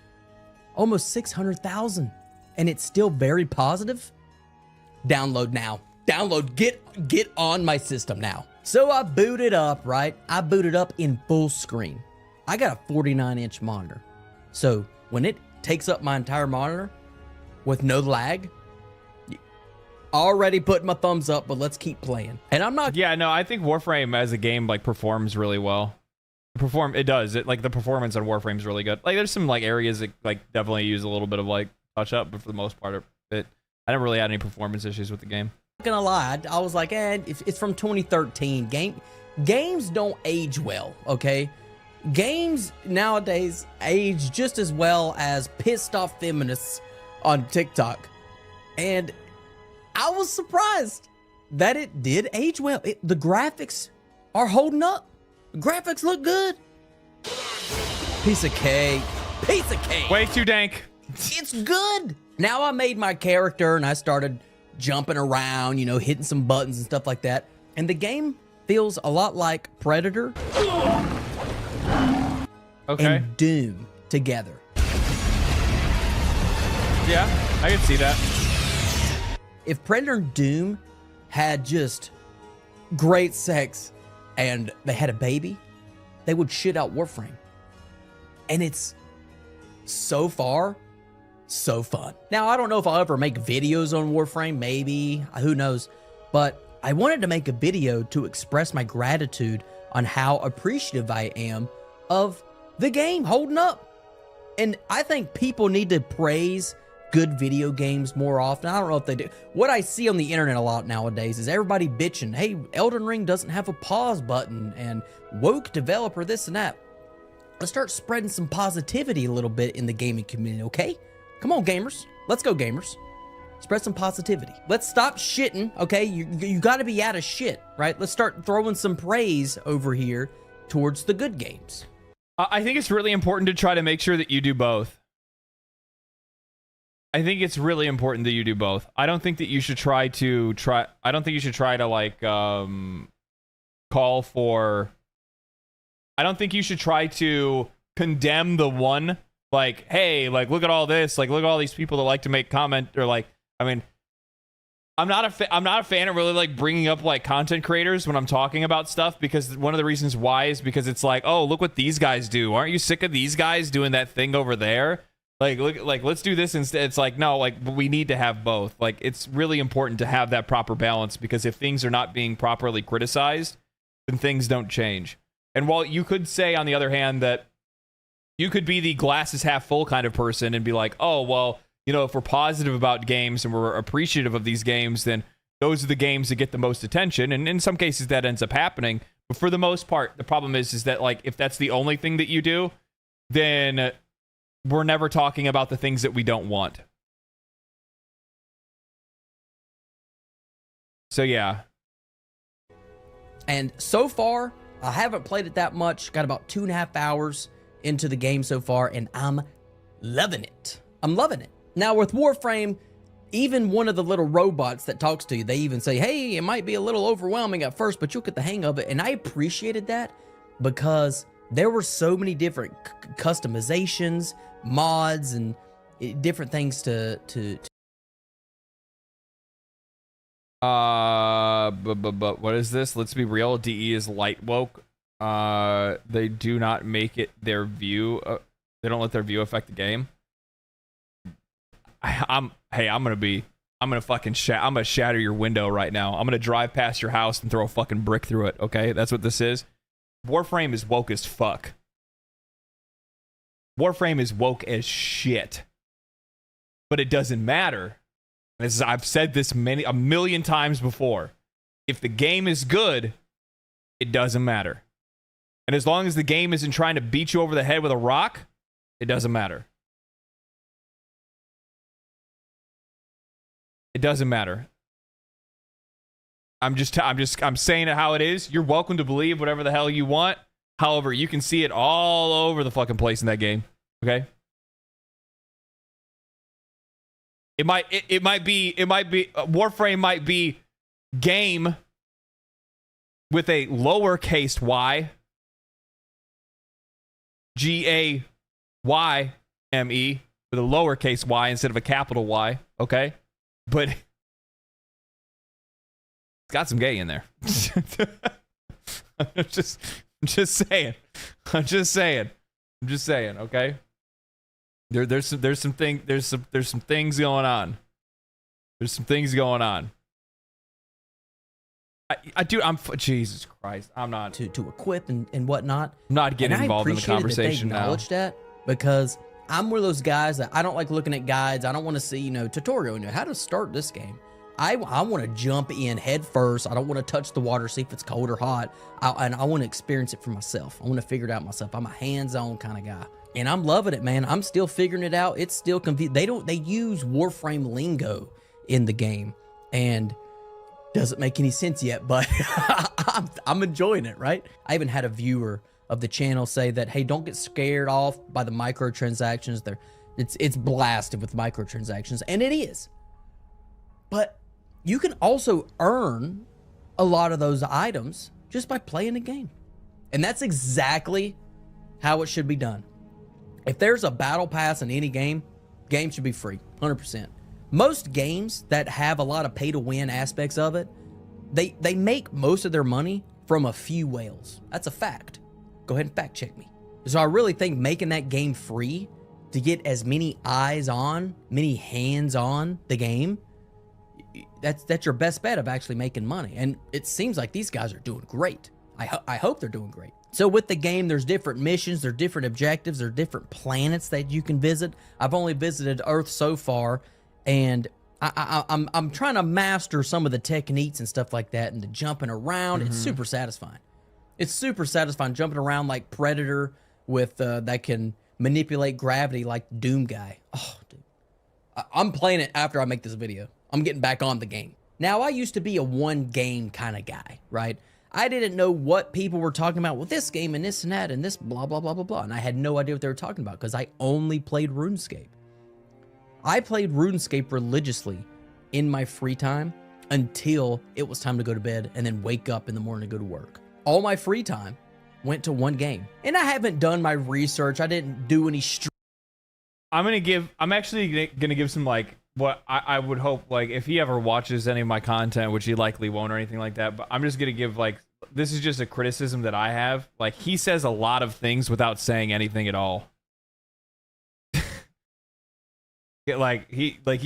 Almost 600,000. And it's still very positive. Download now. Download. Get on my system now. So I booted up, right? I booted up in full screen. I got a 49-inch monitor. So when it takes up my entire monitor with no lag, already putting my thumbs up, but let's keep playing. And I'm not. Yeah, no, I think Warframe as a game like performs really well. It does. It like the performance on Warframe is really good. Like there's some like areas that like definitely use a little bit of like touch up, but for the most part, I never really had any performance issues with the game. Not gonna lie, I was like, it's from 2013. Games don't age well, okay? Games nowadays age just as well as pissed off feminists on TikTok, and I was surprised that it did age well. The graphics are holding up. The graphics look good. Piece of cake. Piece of cake. Way too dank. It's good. Now I made my character and I started jumping around, you know, hitting some buttons and stuff like that. And the game feels a lot like Predator and Doom together. Yeah, I can see that. If Predator and Doom had just great sex and they had a baby, they would shit out Warframe. And it's so far so fun. Now, I don't know if I'll ever make videos on Warframe, maybe, who knows, but I wanted to make a video to express my gratitude on how appreciative I am of the game holding up. And I think people need to praise good video games more often. I don't know if they do. What I see on the internet a lot nowadays is everybody bitching, hey, Elden Ring doesn't have a pause button and woke developer this and that. Let's start spreading some positivity a little bit in the gaming community, okay? Come on, gamers. Let's go, gamers. Spread some positivity. Let's stop shitting, okay? You got to be out of shit, right? Let's start throwing some praise over here towards the good games. I think it's really important to try to make sure that you do both. I think it's really important that you do both. I don't think that you should try to like call for. I don't think you should try to condemn the one. Like, hey, like look at all this. Like, look at all these people that like to make comment or like. I mean, I'm not a fan of really like bringing up like content creators when I'm talking about stuff, because one of the reasons why is because it's like, oh, look what these guys do. Aren't you sick of these guys doing that thing over there? Like, look, like, let's do this instead. It's like, no, like, we need to have both. Like, it's really important to have that proper balance, because if things are not being properly criticized, then things don't change. And while you could say, on the other hand, that you could be the glass is half full kind of person and be like, oh, well, you know, if we're positive about games and we're appreciative of these games, then those are the games that get the most attention. And in some cases, that ends up happening. But for the most part, the problem is that, like, if that's the only thing that you do, then we're never talking about the things that we don't want. So, yeah. And so far, I haven't played it that much. Got about 2.5 hours into the game so far, and I'm loving it. I'm loving it. Now, with Warframe, even one of the little robots that talks to you, they even say, hey, it might be a little overwhelming at first, but you'll get the hang of it. And I appreciated that because there were so many different customizations, mods, and different things to but what is this? Let's be real. DE is light woke. They do not make it their view. They don't let their view affect the game. I'm gonna shatter your window right now. I'm gonna drive past your house and throw a fucking brick through it. Okay, that's what this is. Warframe is woke as fuck. Warframe is woke as shit. But it doesn't matter. I've said this a million times before. If the game is good, it doesn't matter. And as long as the game isn't trying to beat you over the head with a rock, it doesn't matter. It doesn't matter. I'm saying it how it is. You're welcome to believe whatever the hell you want. However, you can see it all over the fucking place in that game. Okay? It might be Warframe might be game with a lowercase y, GAYME, with a lowercase y instead of a capital Y. Okay, but it's got some gay in there. I'm just saying. Okay. There's some things going on. Jesus Christ. I'm not to equip and whatnot. I'm not getting involved in the conversation now. That because I'm one of those guys that I don't like looking at guides. I don't want to see, tutorial, how to start this game. I want to jump in head first. I don't want to touch the water, see if it's cold or hot. And I want to experience it for myself. I want to figure it out myself. I'm a hands-on kind of guy. And I'm loving it, man. I'm still figuring it out. It's still confusing. They use Warframe lingo in the game. And doesn't make any sense yet, but I'm enjoying it, right? I even had a viewer of the channel say that, hey, don't get scared off by the microtransactions. It's blasted with microtransactions, and it is. But you can also earn a lot of those items just by playing the game. And that's exactly how it should be done. If there's a battle pass in any game should be free, 100%. Most games that have a lot of pay-to-win aspects of it, they make most of their money from a few whales. That's a fact. Go ahead and fact check me. So I really think making that game free to get as many eyes on, many hands on the game, that's your best bet of actually making money. And it seems like these guys are doing great. I hope they're doing great. So with the game, there's different missions, there's different objectives, there's different planets that you can visit. I've only visited Earth so far, and I'm trying to master some of the techniques and stuff like that, and the jumping around. It's super satisfying. It's super satisfying jumping around like Predator with that can manipulate gravity like Doom guy. Oh, dude. I'm playing it after I make this video. I'm getting back on the game. Now, I used to be a one game kind of guy, right? I didn't know what people were talking about with this game and this and that and this blah, blah, blah, blah, blah. And I had no idea what they were talking about because I only played RuneScape. I played RuneScape religiously in my free time until it was time to go to bed and then wake up in the morning to go to work. All my free time went to one game. And I haven't done my research. I didn't do any I'm actually gonna give some like what I would hope, like if he ever watches any of my content, which he likely won't or anything like that, but I'm just gonna give like, this is just a criticism that I have. Like, he says a lot of things without saying anything at all. He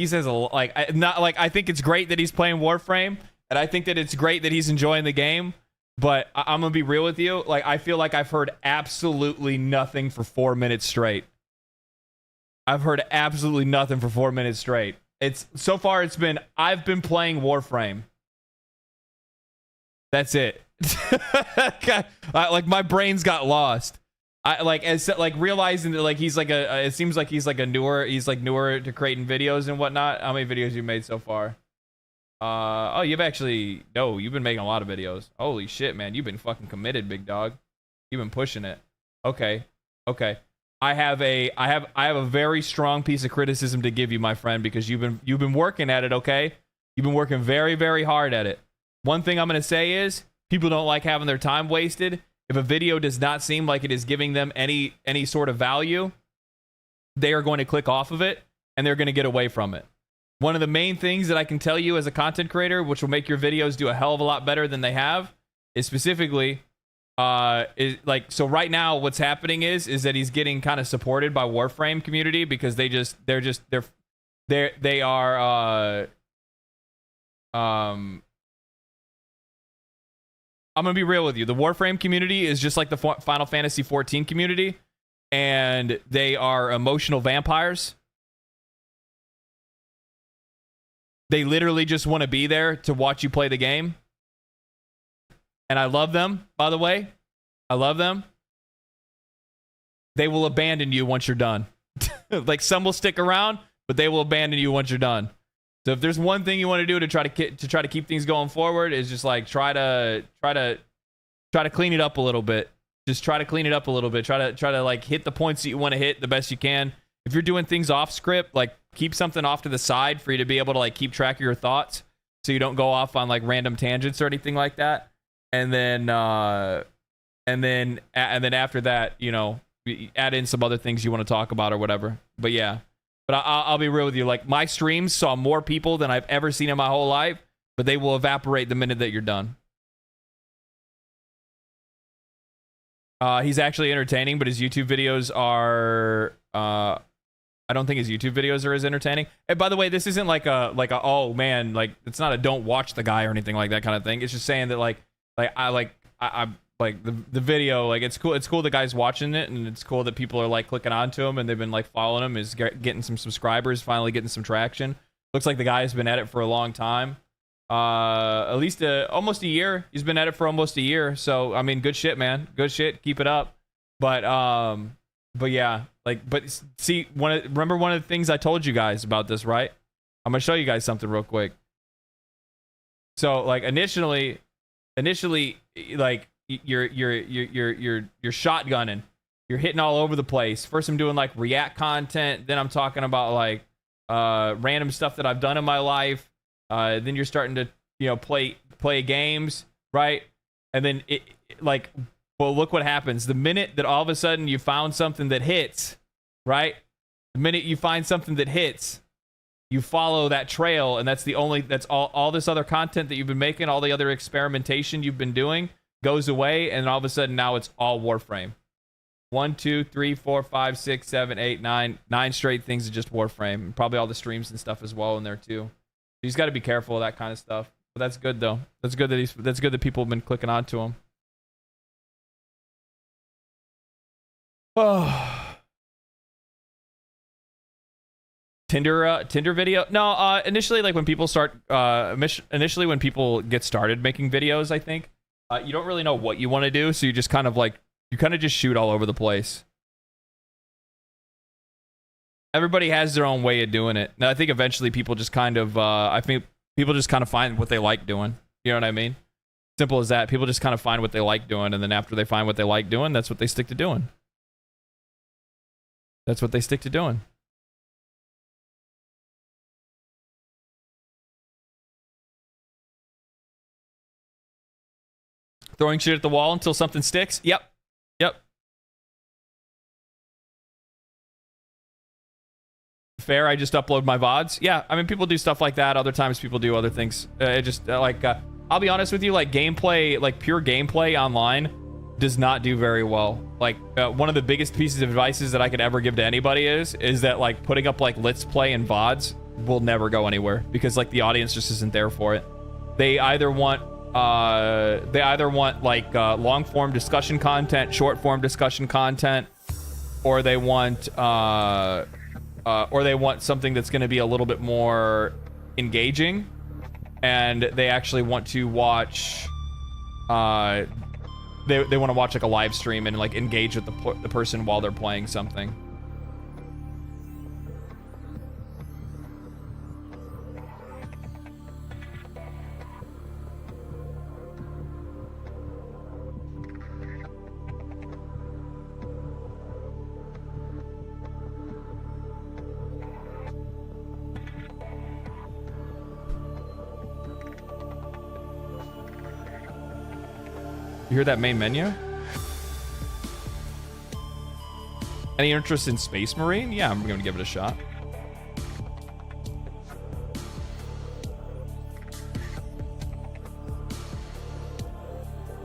says I think it's great that he's playing Warframe, and I think that it's great that he's enjoying the game, but I'm gonna be real with you. Like, I feel like I've heard absolutely nothing for 4 minutes straight. I've heard absolutely nothing for 4 minutes straight. So far I've been playing Warframe. That's it. Like, my brain's got lost. Realizing that like he's like it seems like he's newer to creating videos and whatnot. How many videos you made so far? You've been making a lot of videos. Holy shit, man, you've been fucking committed, big dog. You've been pushing it. Okay. I have a very strong piece of criticism to give you, my friend, because you've been working at it, okay? You've been working very, very hard at it. One thing I'm going to say is people don't like having their time wasted. If a video does not seem like it is giving them any sort of value, they are going to click off of it and they're going to get away from it. One of the main things that I can tell you as a content creator, which will make your videos do a hell of a lot better than they have, is specifically so right now what's happening is that he's getting kind of supported by Warframe community because they are I'm gonna be real with you. The Warframe community is just like the Final Fantasy XIV community, and they are emotional vampires. They literally just want to be there to watch you play the game. And I love them, by the way. I love them. They will abandon you once you're done. Like, some will stick around, but they will abandon you once you're done. So if there's one thing you want to do to try to keep things going forward, is just like try to clean it up a little bit. Just try to clean it up a little bit. Try to like hit the points that you want to hit the best you can. If you're doing things off script, like keep something off to the side for you to be able to like keep track of your thoughts, so you don't go off on like random tangents or anything like that. And then after that, you know, add in some other things you want to talk about or whatever. But yeah, but I'll be real with you. Like, my streams saw more people than I've ever seen in my whole life, but they will evaporate the minute that you're done. He's actually entertaining, but his YouTube videos are, I don't think his YouTube videos are as entertaining. And by the way, this isn't like a, oh man, like, it's not a don't watch the guy or anything like that kind of thing. It's just saying that like the video, like, it's cool. It's cool the guy's watching it, and it's cool that people are like clicking onto him and they've been like following him. Is getting some subscribers, finally getting some traction. Looks like the guy has been at it for a long time. At least almost a year. He's been at it for almost a year. So I mean, good shit, man. Good shit. Keep it up. But yeah, like, but see, remember one of the things I told you guys about this, right? I'm gonna show you guys something real quick. So like initially, like you're shotgunning, you're hitting all over the place. First, I'm doing like React content. Then I'm talking about like random stuff that I've done in my life. Then you're starting to, you know, play games, right? And then well, look what happens. The minute that all of a sudden you found something that hits, right? The minute you find something that hits, you follow that trail, and that's all this other content that you've been making, all the other experimentation you've been doing goes away, and all of a sudden now it's all Warframe. 1, 2, 3, 4, 5, 6, 7, 8, 9 straight things of just Warframe. Probably all the streams and stuff as well in there too. You just got to be careful of that kind of stuff. But that's good though. That's good that people have been clicking onto him. Oh. Tinder video? No, initially, like when people when people get started making videos, I think you don't really know what you want to do, so you just kind of just shoot all over the place. Everybody has their own way of doing it. And I think eventually people just kind of find what they like doing. You know what I mean? Simple as that. People just kind of find what they like doing, and then after they find what they like doing, that's what they stick to doing. That's what they stick to doing. Throwing shit at the wall until something sticks? Yep. Fair, I just upload my VODs. Yeah, I mean, people do stuff like that. Other times people do other things. I'll be honest with you, like gameplay, like pure gameplay online does not do very well. Like one of the biggest pieces of advice that I could ever give to anybody is that like putting up like Let's Play and VODs will never go anywhere, because like the audience just isn't there for it. They either want like long form discussion content, short form discussion content, or they want something that's going to be a little bit more engaging, and they actually want to watch they want to watch like a live stream and like engage with the person while they're playing something. You hear that main menu? Any interest in Space Marine? Yeah, I'm gonna give it a shot.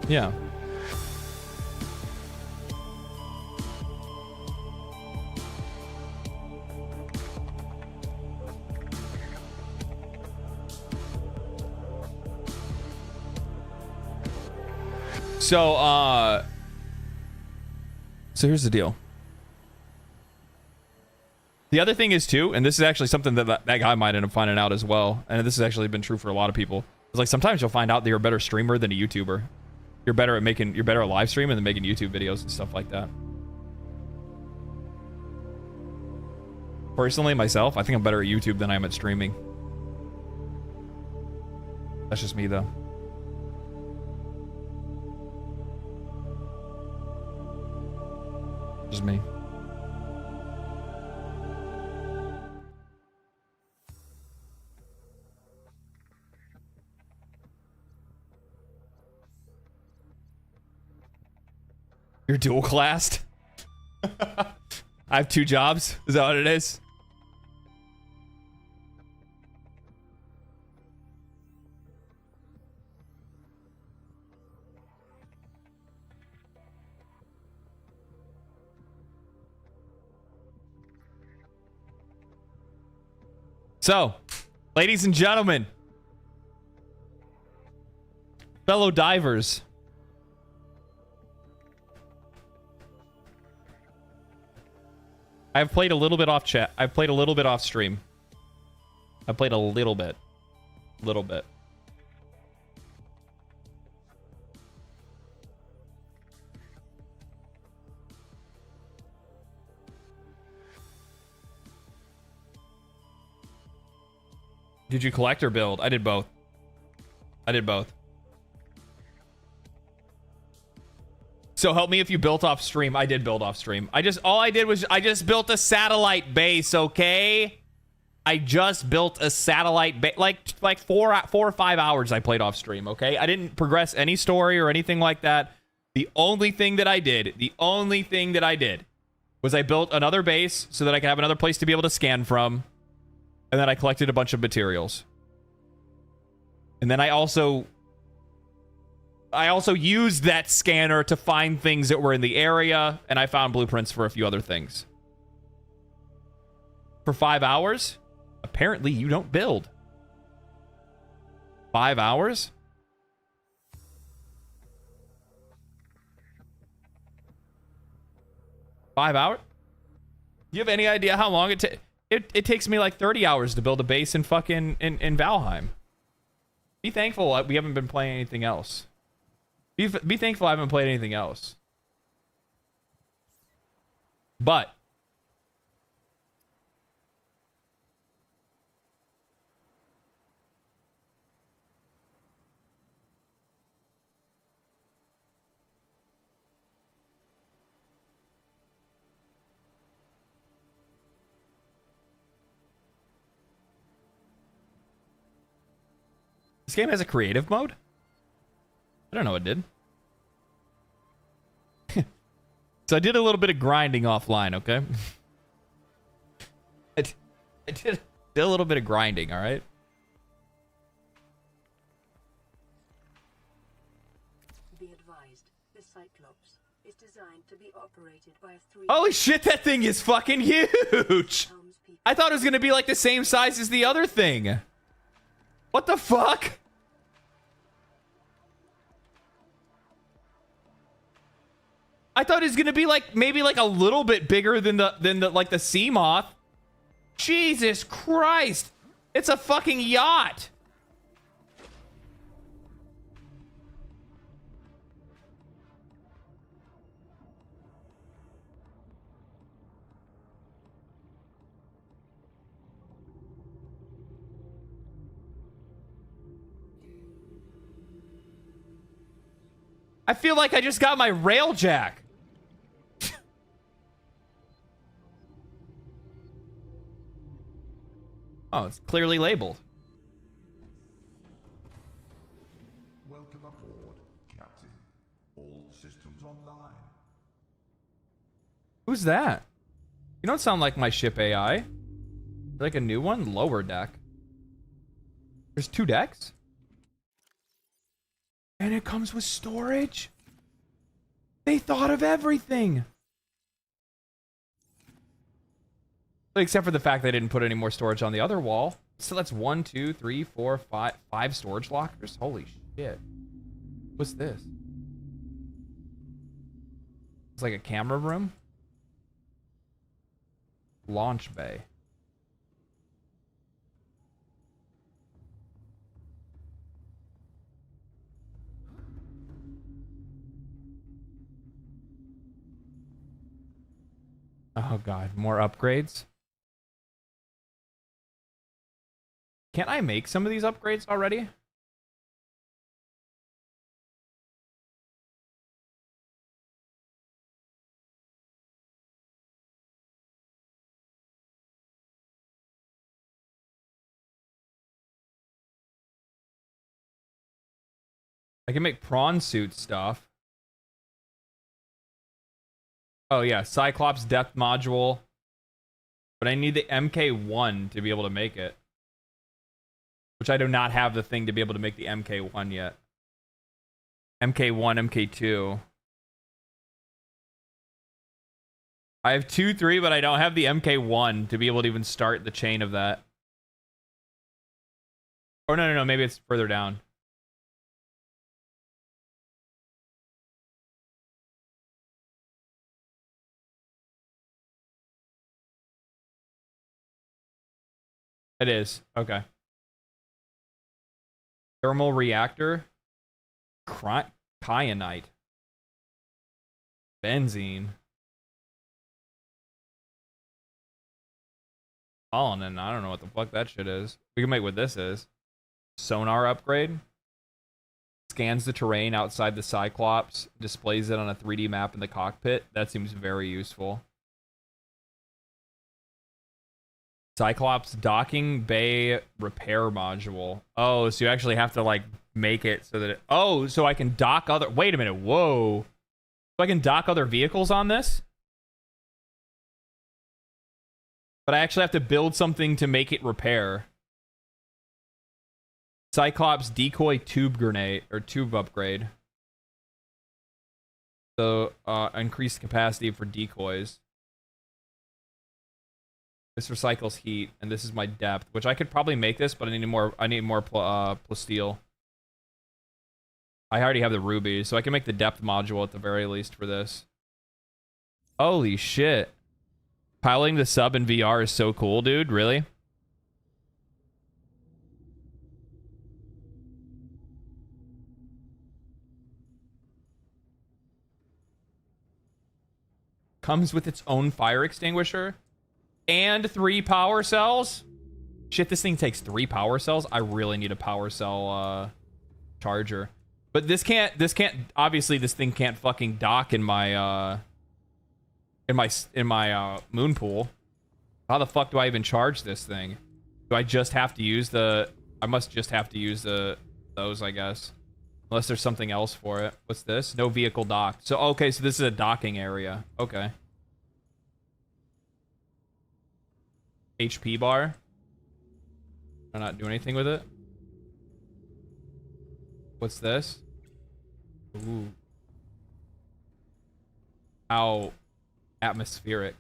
Yeah. So here's the deal. The other thing is too, and this is actually something that guy might end up finding out as well, and this has actually been true for a lot of people. It's like sometimes you'll find out that you're a better streamer than a YouTuber. You're better at live streaming than making YouTube videos and stuff like that. Personally, myself, I think I'm better at YouTube than I am at streaming. That's just me though. Just me. You're dual classed? I have 2 jobs. Is that what it is? So, ladies and gentlemen, fellow divers, I've played a little bit off chat. I've played a little bit off stream. I played a little bit. Little bit. Did you collect or build? I did both. I did both. So help me if you built off stream. I did build off stream. All I did was I just built a satellite base, okay? I just built a satellite base. Like 4 or 5 hours I played off stream, okay? I didn't progress any story or anything like that. The only thing that I did was I built another base so that I could have another place to be able to scan from. And then I collected a bunch of materials. And then I also used that scanner to find things that were in the area, and I found blueprints for a few other things. For 5 hours? Apparently you don't build. 5 hours? $5 hours? Do you have any idea how long it takes? It takes me like 30 hours to build a base in fucking in Valheim. Be thankful we haven't been playing anything else. Be thankful I haven't played anything else. But this game has a creative mode? I don't know it did. So I did a little bit of grinding offline, okay? I did a little bit of grinding, all right? Be advised, the Cyclops is designed to be operated by a 3. Holy shit, that thing is fucking huge! I thought it was gonna be like the same size as the other thing. What the fuck? I thought it was gonna be like maybe like a little bit bigger than the like the sea moth. Jesus Christ! It's a fucking yacht. I feel like I just got my rail jack. Oh, it's clearly labeled. Welcome aboard, Captain. All systems online. Who's that? You don't sound like my ship AI. Like a new one? Lower deck. There's 2 decks? And it comes with storage? They thought of everything! Except for the fact they didn't put any more storage on the other wall. So that's 1, 2, 3, 4, 5 storage lockers? Holy shit. What's this? It's like a camera room? Launch bay. Oh god, more upgrades? Can't I make some of these upgrades already? I can make prawn suit stuff. Oh yeah, Cyclops depth module. But I need the MK1 to be able to make it. Which I do not have the thing to be able to make the MK1 yet. MK1, MK2. I have 2, 3, but I don't have the MK1 to be able to even start the chain of that. Or no, maybe it's further down. It is. Okay. Thermal reactor. Kyanite. Benzene. Colin, I don't know what the fuck that shit is. We can make what this is. Sonar upgrade. Scans the terrain outside the Cyclops. Displays it on a 3D map in the cockpit. That seems very useful. Cyclops docking bay repair module. Oh, so you actually have to like make it so that it... Oh, so I can dock other... Wait a minute. Whoa. So I can dock other vehicles on this? But I actually have to build something to make it repair. Cyclops decoy tube grenade or tube upgrade. So increased capacity for decoys. This recycles heat, and this is my depth, which I could probably make this, but I need more. I need more plasteel. I already have the ruby, so I can make the depth module at the very least for this. Holy shit! Piloting the sub in VR is so cool, dude. Really? Comes with its own fire extinguisher. And 3 power cells? Shit, this thing takes 3 power cells? I really need a power cell charger. But this can't, obviously this thing can't fucking dock in my, moon pool. How the fuck do I even charge this thing? Do I just have to use the, I must just have to use those, I guess. Unless there's something else for it. What's this? No vehicle docked. So, okay, so this is a docking area. Okay. HP bar. I'm not doing anything with it. What's this? Ooh. How atmospheric.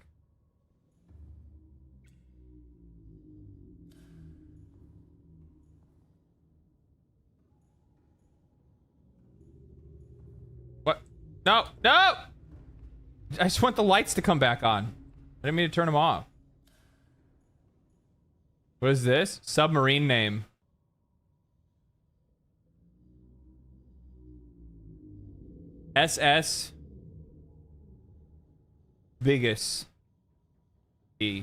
What? No! No! I just want the lights to come back on. I didn't mean to turn them off. What is this? Submarine name. SS Biggest E.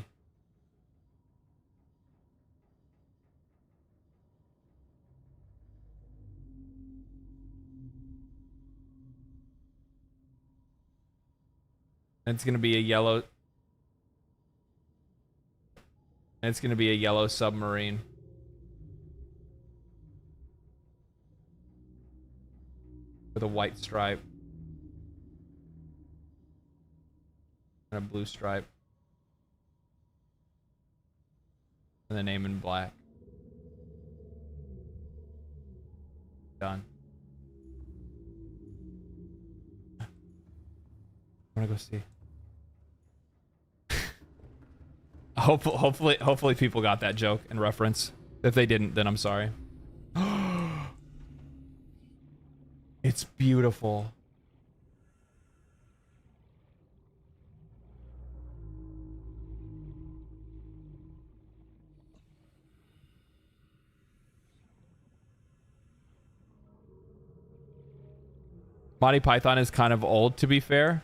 It's gonna be a yellow. It's gonna be a yellow submarine. With a white stripe. And a blue stripe. And the name in black. Done. I wanna go see. Hopefully people got that joke and reference. If they didn't, then I'm sorry. It's beautiful. Monty Python is kind of old, to be fair.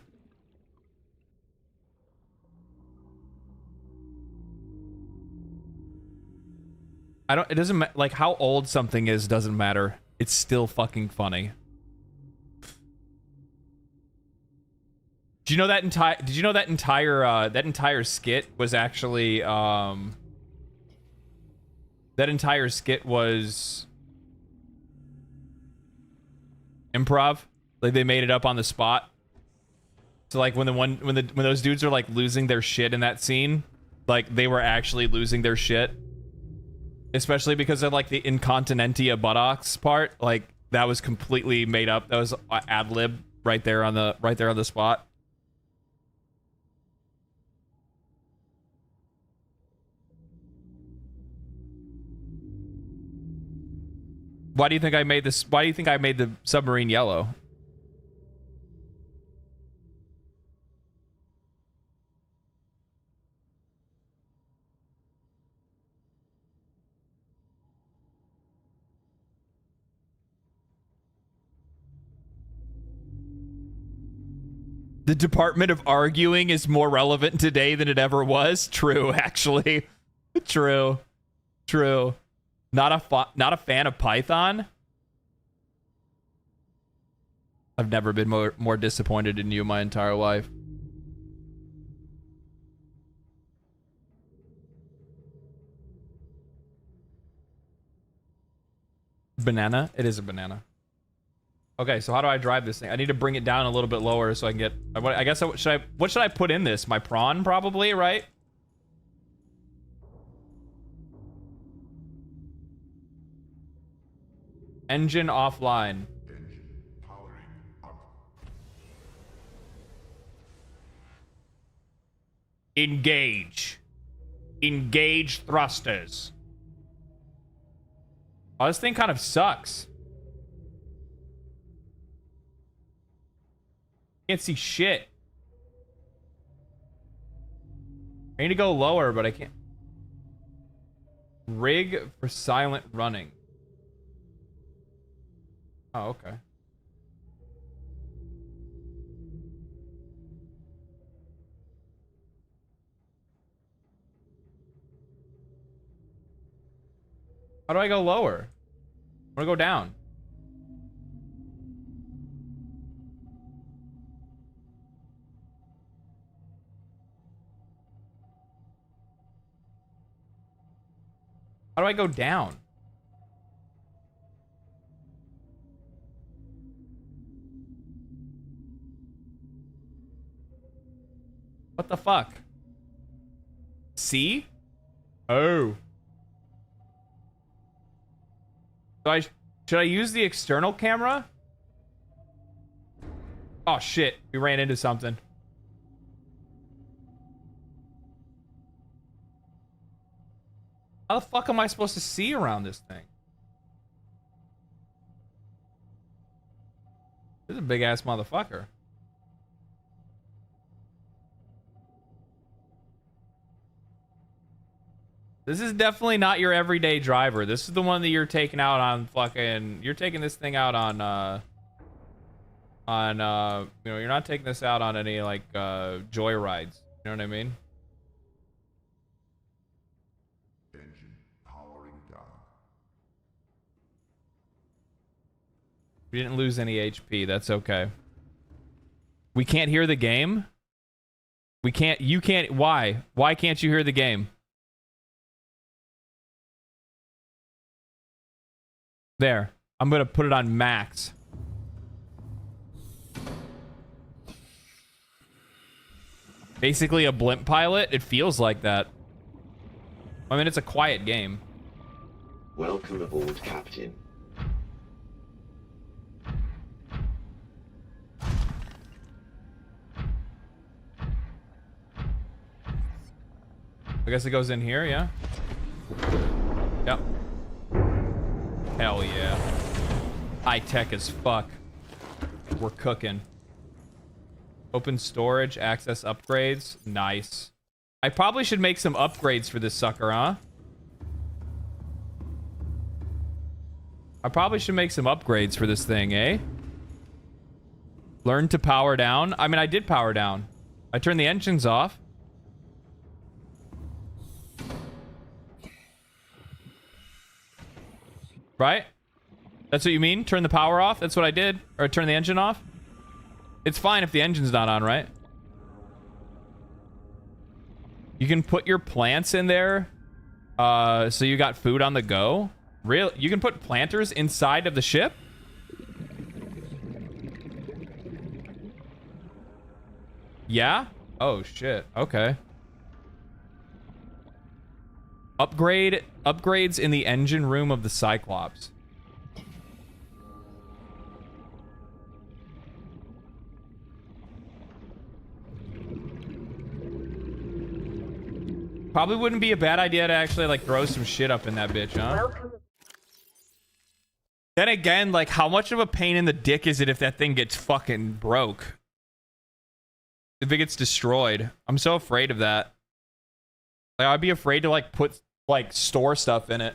It doesn't like how old something is doesn't matter. It's still fucking funny. Did you know that entire skit was actually that entire skit was improv? Like they made it up on the spot. So like when those dudes are like losing their shit in that scene, like they were actually losing their shit. Especially because of like the incontinentia buttocks part, like that was completely made up. That was ad lib right there on the spot. Why do you think I made this? Why do you think I made the submarine yellow? The Department of Arguing is more relevant today than it ever was. True, actually. True. True. Not a fan of Python. I've never been more disappointed in you my entire life. Banana? It is a banana. Okay, so how do I drive this thing? I need to bring it down a little bit lower so I can get... I guess what should I put in this? My prawn, probably, right? Engine offline. Engage. Engage thrusters. Oh, this thing kind of sucks. Can't see shit. I need to go lower, but I can't. Rig for silent running. Oh, okay. How do I go lower? I want to go down. How do I go down? What the fuck? C? Oh. So should I use the external camera? Oh shit, we ran into something. How the fuck am I supposed to see around this thing? This is a big ass motherfucker. This is definitely not your everyday driver. This is the one that you're taking out on fucking... You're taking this thing out on, you know, you're not taking this out on any, like, joy rides. You know what I mean? Engine powering down. We didn't lose any HP. That's okay. We can't hear the game? We can't... You can't... Why? Why can't you hear the game? There. I'm gonna put it on max. Basically a blimp pilot. It feels like that. I mean, it's a quiet game. Welcome aboard, Captain. I guess it goes in here, yeah? Yep. Hell yeah. High tech as fuck. We're cooking. Open storage, access upgrades. Nice. I probably should make some upgrades for this sucker, huh? I probably should make some upgrades for this thing, eh? Learn to power down. I mean, I did power down. I turned the engines off. Right? That's what you mean? Turn the power off? That's what I did. Or turn the engine off? It's fine if the engine's not on, right? You can put your plants in there. So you got food on the go. Real? You can put planters inside of the ship? Yeah? Oh shit. Okay. Upgrades in the engine room of the Cyclops. Probably wouldn't be a bad idea to actually like throw some shit up in that bitch, huh? Then again, like how much of a pain in the dick is it if that thing gets fucking broke? If it gets destroyed. I'm so afraid of that. Like I'd be afraid to like put like store stuff in it.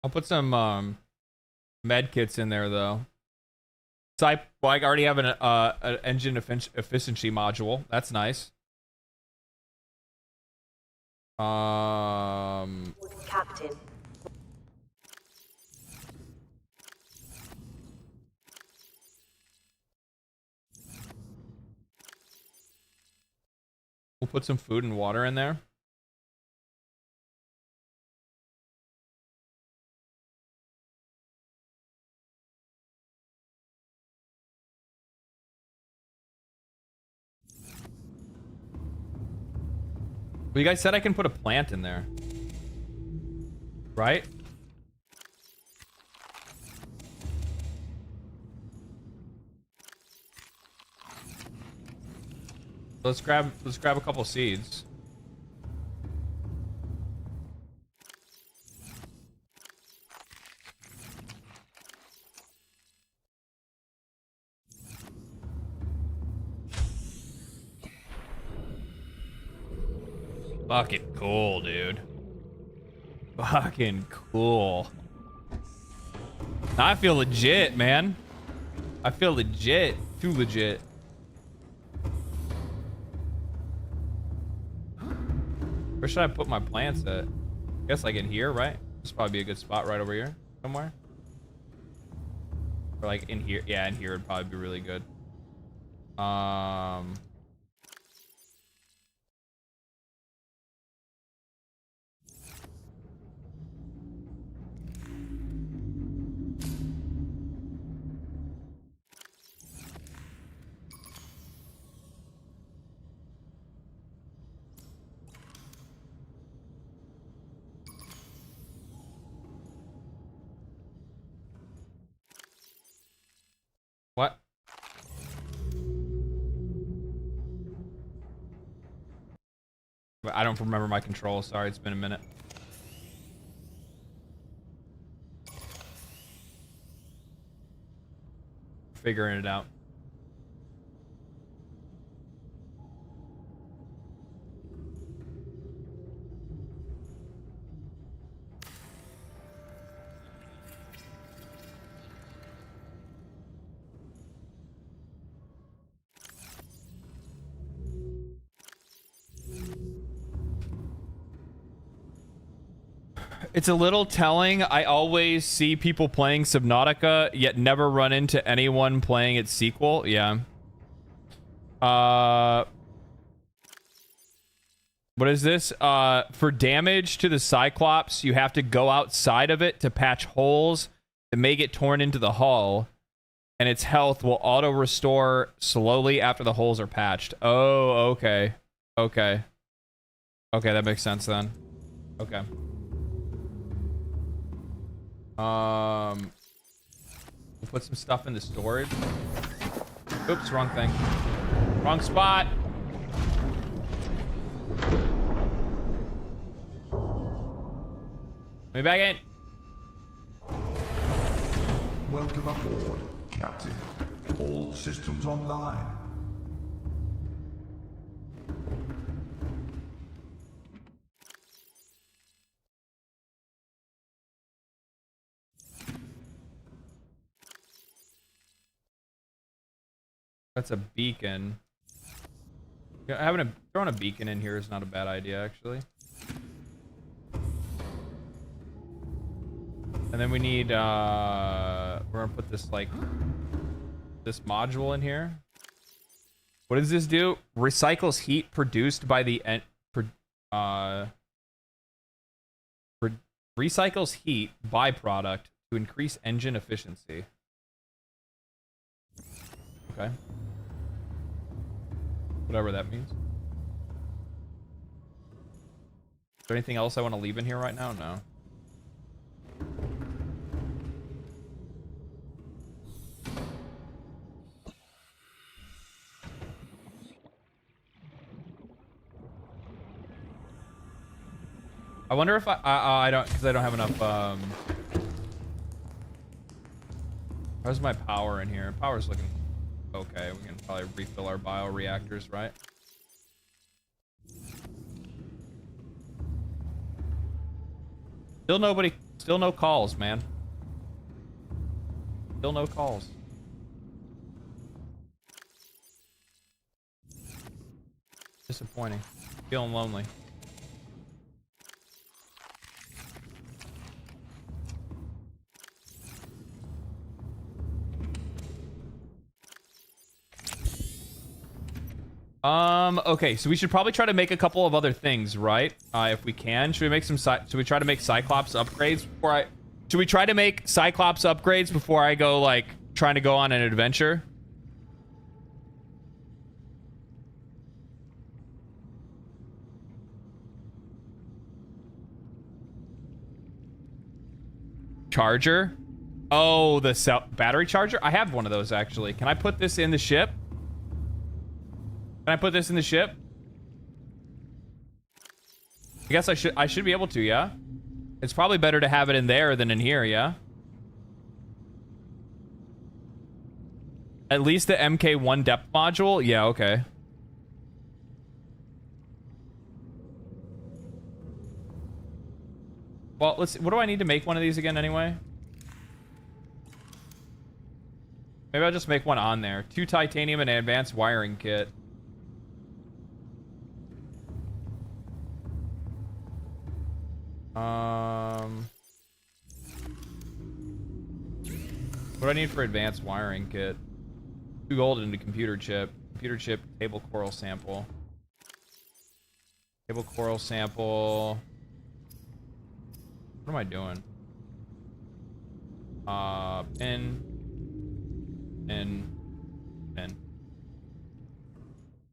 I'll put some med kits in there though. So I already have an engine efficiency module. That's nice. Captain. We'll put some food and water in there. Well, you guys said I can put a plant in there. Right? Let's grab a couple seeds. Fucking cool, dude. Fucking cool. Now I feel legit, man. I feel legit. Too legit. Where should I put my plants at? I guess like in here, right? This would probably be a good spot right over here somewhere. Or like in here. Yeah, in here would probably be really good. What? I don't remember my controls. Sorry, it's been a minute. Figuring it out. It's a little telling. I always see people playing Subnautica, yet never run into anyone playing its sequel. Yeah. What is this? For damage to the Cyclops, you have to go outside of it to patch holes that may get torn into the hull, and its health will auto-restore slowly after the holes are patched. Oh, okay. Okay. Okay, that makes sense then. Okay. We'll put some stuff in the storage. Oops, wrong thing. Wrong spot. Let me back in. Welcome aboard, Captain. All systems online. That's a beacon. Yeah, throwing a beacon in here is not a bad idea, actually. And then we need, we're gonna put this, like, this module in here. What does this do? Recycles heat produced by the Recycles heat byproduct to increase engine efficiency. Okay. Whatever that means. Is there anything else I want to leave in here right now? No. I wonder if I don't, because I don't have enough, how's my power in here? Power's looking okay. We can probably refill our bioreactors, right? Still no calls, man. Still no calls. Disappointing. Feeling lonely. Okay, so we should probably try to make a couple of other things, right? If we can. Should we make some should we try to make Cyclops upgrades before should we try to make Cyclops upgrades before I go, like, trying to go on an adventure? Charger? Oh, the battery charger? I have one of those, actually. Can I put this in the ship? Can I put this in the ship? I guess I should be able to, yeah? It's probably better to have it in there than in here, yeah? At least the MK1 depth module? Yeah, okay. Well, let's see. What do I need to make one of these again anyway? Maybe I'll just make one on there. 2 titanium and an advanced wiring kit. What do I need for advanced wiring kit? 2 gold and a computer chip. Computer chip, table coral sample. Table coral sample. What am I doing? Pin.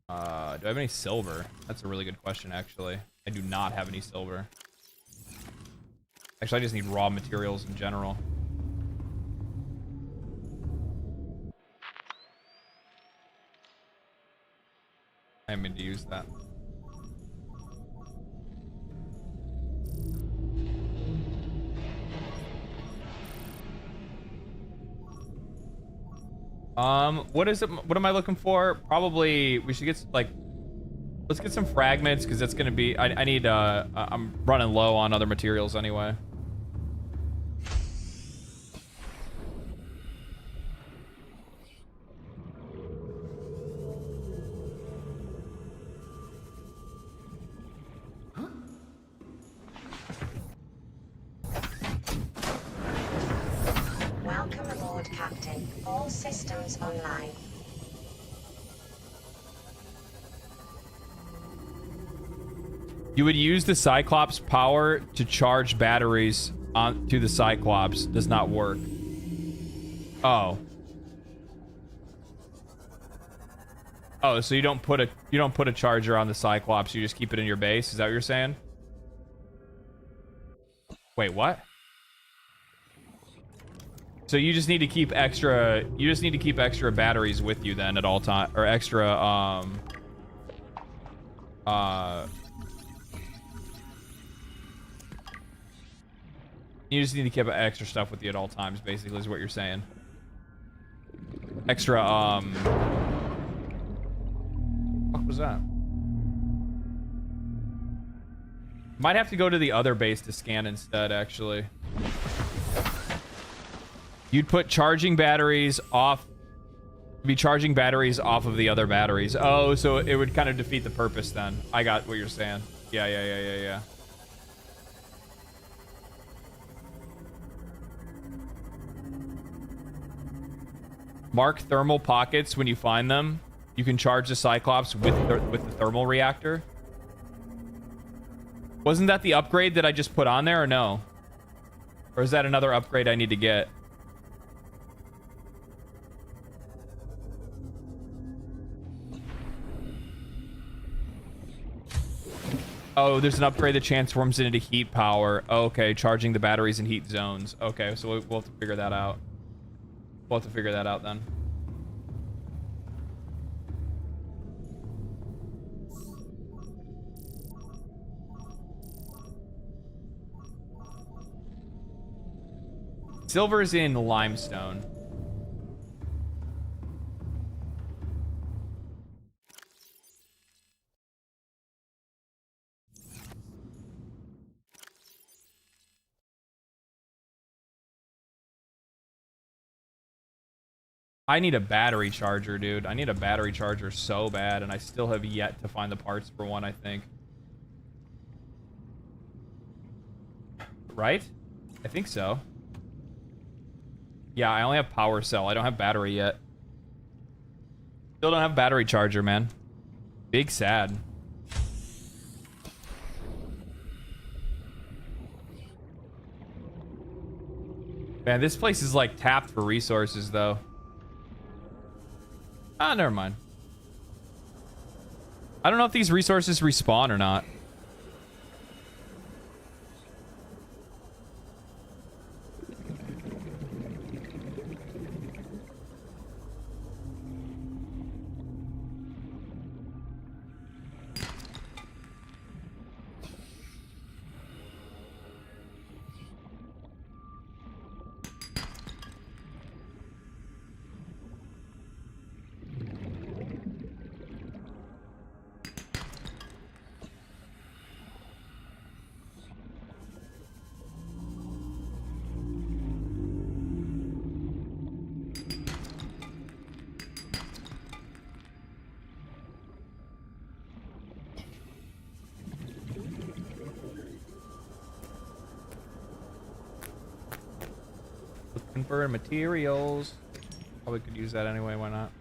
Do I have any silver? That's a really good question, actually. I do not have any silver. Actually, I just need raw materials in general. I mean to use that. What is it? What am I looking for? Probably we should get, like, let's get some fragments, because that's gonna be, I need, I'm running low on other materials anyway. Welcome aboard, Captain. All systems online. You would use the Cyclops power to charge batteries onto the Cyclops. Does not work. Oh. Oh, so you don't put a charger on the Cyclops, you just keep it in your base? Is that what you're saying? Wait, what? So you just need to keep extra batteries with you then at all time, or extra you just need to keep extra stuff with you at all times, basically, is what you're saying. Extra what was that? Might have to go to the other base to scan instead, actually. You'd put charging batteries off, be charging batteries off of the other batteries. Oh, so it would kind of defeat the purpose then. I got what you're saying. Yeah. Mark thermal pockets when you find them. You can charge the Cyclops with the thermal reactor. Wasn't that the upgrade that I just put on there, or no? Or is that another upgrade I need to get? Oh, there's an upgrade that transforms it into heat power. Okay, charging the batteries in heat zones. Okay, so we'll have to figure that out. We'll have to figure that out then. Silver is in limestone. I need a battery charger, dude. I need a battery charger so bad, and I still have yet to find the parts for one, I think. Right? I think so. Yeah, I only have power cell. I don't have battery yet. Still don't have battery charger, man. Big sad. Man, this place is like tapped for resources, though. Ah, never mind. I don't know if these resources respawn or not. For materials. Probably could use that anyway, why not?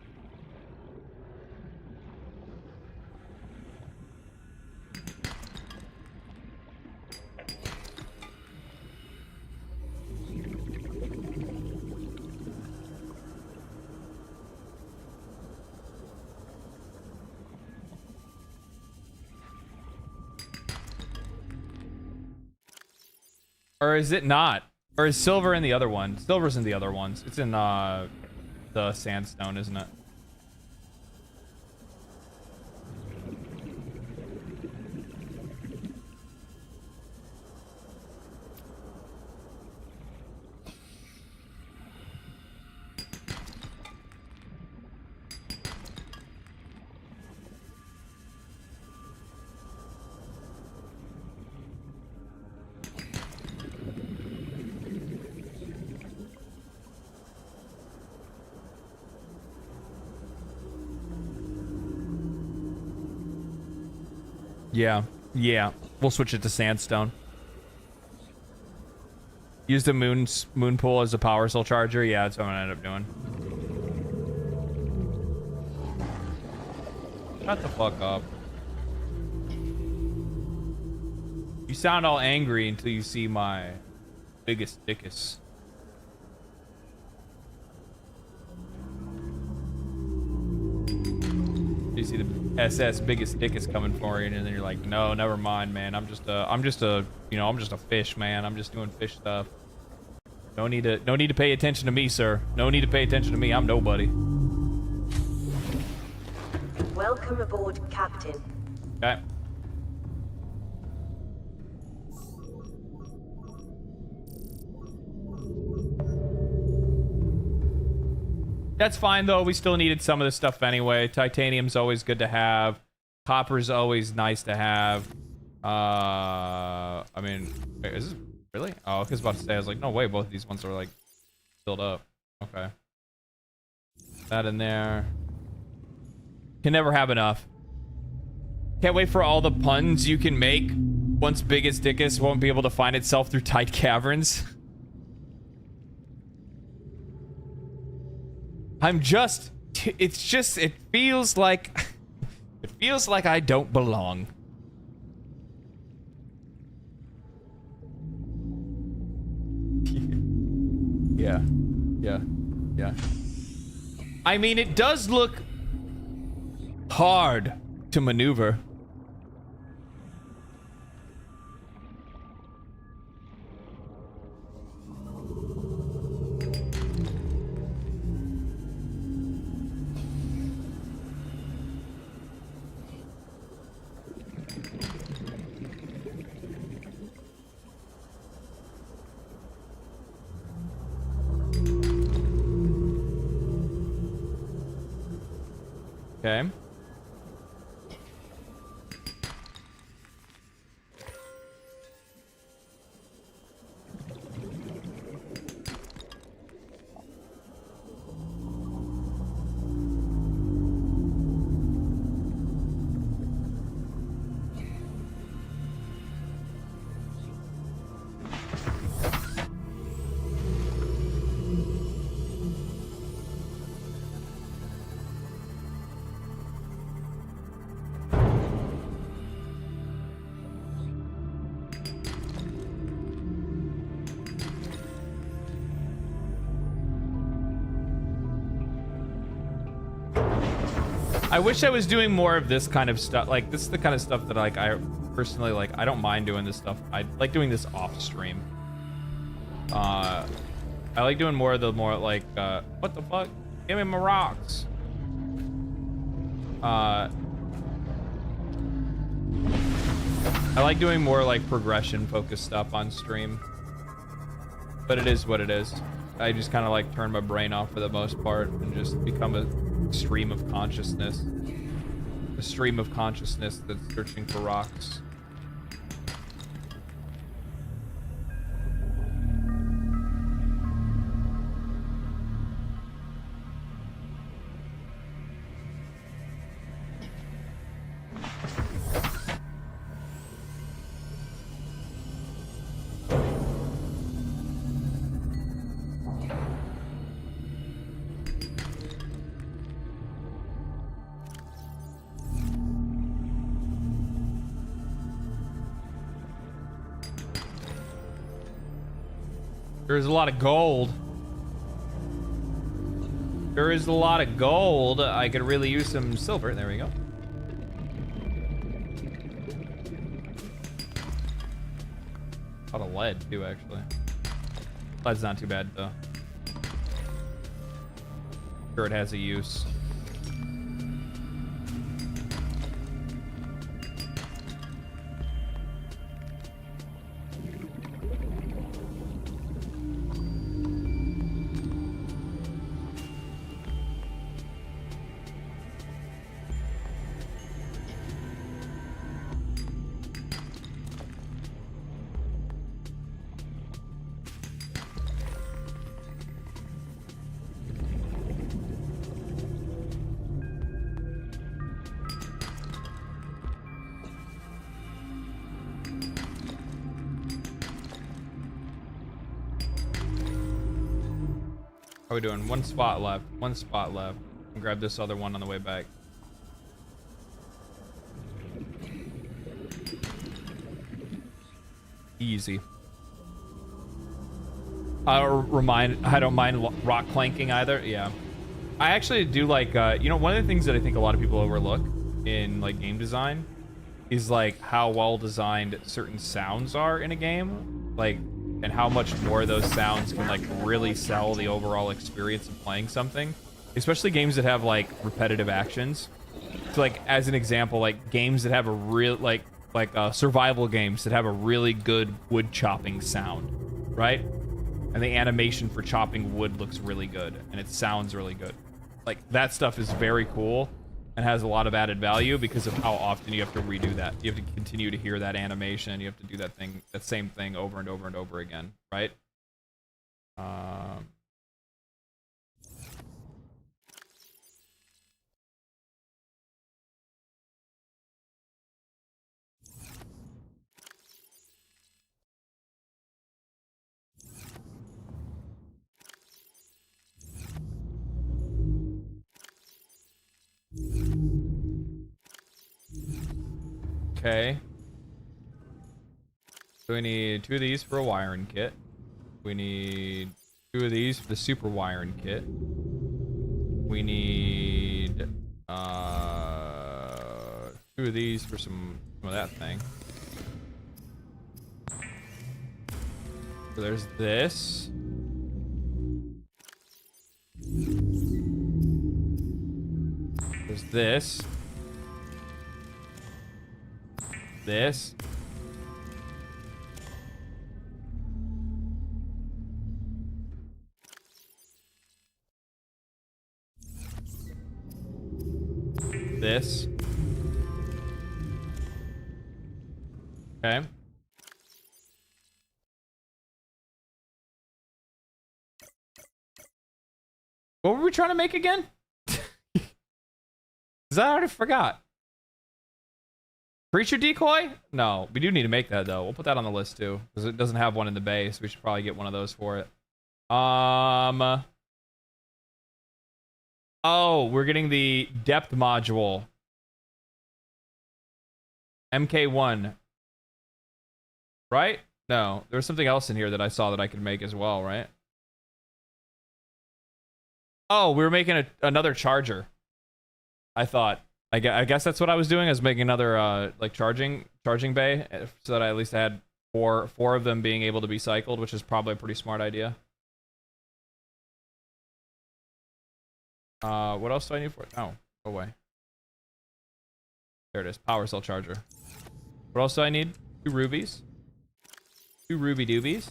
Or is it not? Or is silver in the other one? Silver's in the other ones. It's in the sandstone, isn't it? Yeah. We'll switch it to sandstone. Use the moon pool as a power cell charger. Yeah, that's what I'm gonna end up doing. Shut the fuck up. You sound all angry until you see my biggest dickus. You see the SS biggest dick is coming for you, and then you're like, no, never mind, man. I'm just a fish, man. I'm just doing fish stuff. No need to pay attention to me, sir. No need to pay attention to me. I'm nobody. Welcome aboard, Captain. Okay. That's fine, though. We still needed some of this stuff anyway. Titanium's always good to have. Copper's always nice to have. I mean, wait, is this really? Oh, I was about to say, I was like, no way, both of these ones are like filled up. Okay. That in there. Can never have enough. Can't wait for all the puns you can make once Biggest Dickus won't be able to find itself through tight caverns. It feels like I don't belong. Yeah. Yeah. Yeah. I mean, it does look hard to maneuver. Okay. I wish I was doing more of this kind of stuff. Like, this is the kind of stuff that, like, I personally, like, I don't mind doing this stuff. I like doing this off stream. I like doing more of the like, what the fuck? Give me my rocks. I like doing more, like, progression-focused stuff on stream. But it is what it is. I just kind of, like, turn my brain off for the most part and just become a stream of consciousness. A stream of consciousness that's searching for rocks. There's a lot of gold. There is a lot of gold. I could really use some silver. There we go. A lot of lead too, actually. Lead's not too bad though. Sure, it has a use. How are we doing? One spot left. One spot left. I'll grab this other one on the way back. Easy. I don't mind rock clanking either. Yeah. I actually do like, you know, one of the things that I think a lot of people overlook in like game design is like how well designed certain sounds are in a game. Like, and how much more those sounds can like really sell the overall experience of playing something, especially games that have like repetitive actions. So like as an example, like games that have a real like survival games that have a really good wood chopping sound, right? And the animation for chopping wood looks really good and it sounds really good. Like that stuff is very cool and has a lot of added value because of how often you have to redo that. You have to continue to hear that animation. You have to do that thing, that same thing over and over and over again, right? Okay. So we need 2 of these for a wiring kit. We need 2 of these for the super wiring kit. We need 2 of these for some of that thing. So there's this. There's this. This. This. Okay. What were we trying to make again? Because I already forgot. Creature decoy? No, we do need to make that though. We'll put that on the list too, because it doesn't have one in the base. We should probably get one of those for it. Oh, we're getting the depth module. MK1. Right? No, there's something else in here that I saw that I could make as well, right? Oh, we were making another charger. I thought. I guess that's what I was doing. I was making another like charging bay, so that I at least had four of them being able to be cycled, which is probably a pretty smart idea. What else do I need for it? Oh, go away. There it is. Power cell charger. What else do I need? 2 rubies. 2 ruby doobies.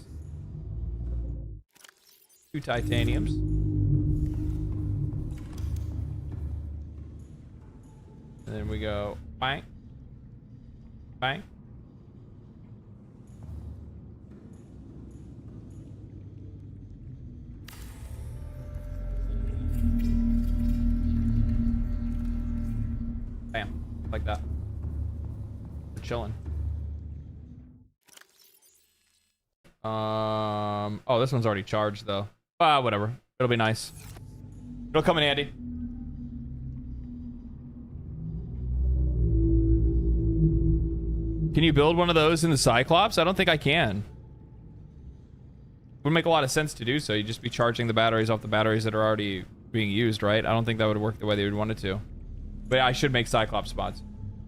2 titaniums. And then we go bang. Bang. Bam. Like that. We're chilling. Oh, this one's already charged though. Whatever. It'll be nice. It'll come in handy. Can you build one of those in the Cyclops? I don't think I can. Would make a lot of sense to do so. You'd just be charging the batteries off the batteries that are already being used, right? I don't think that would work the way they would want it to. But I should make Cyclops spots.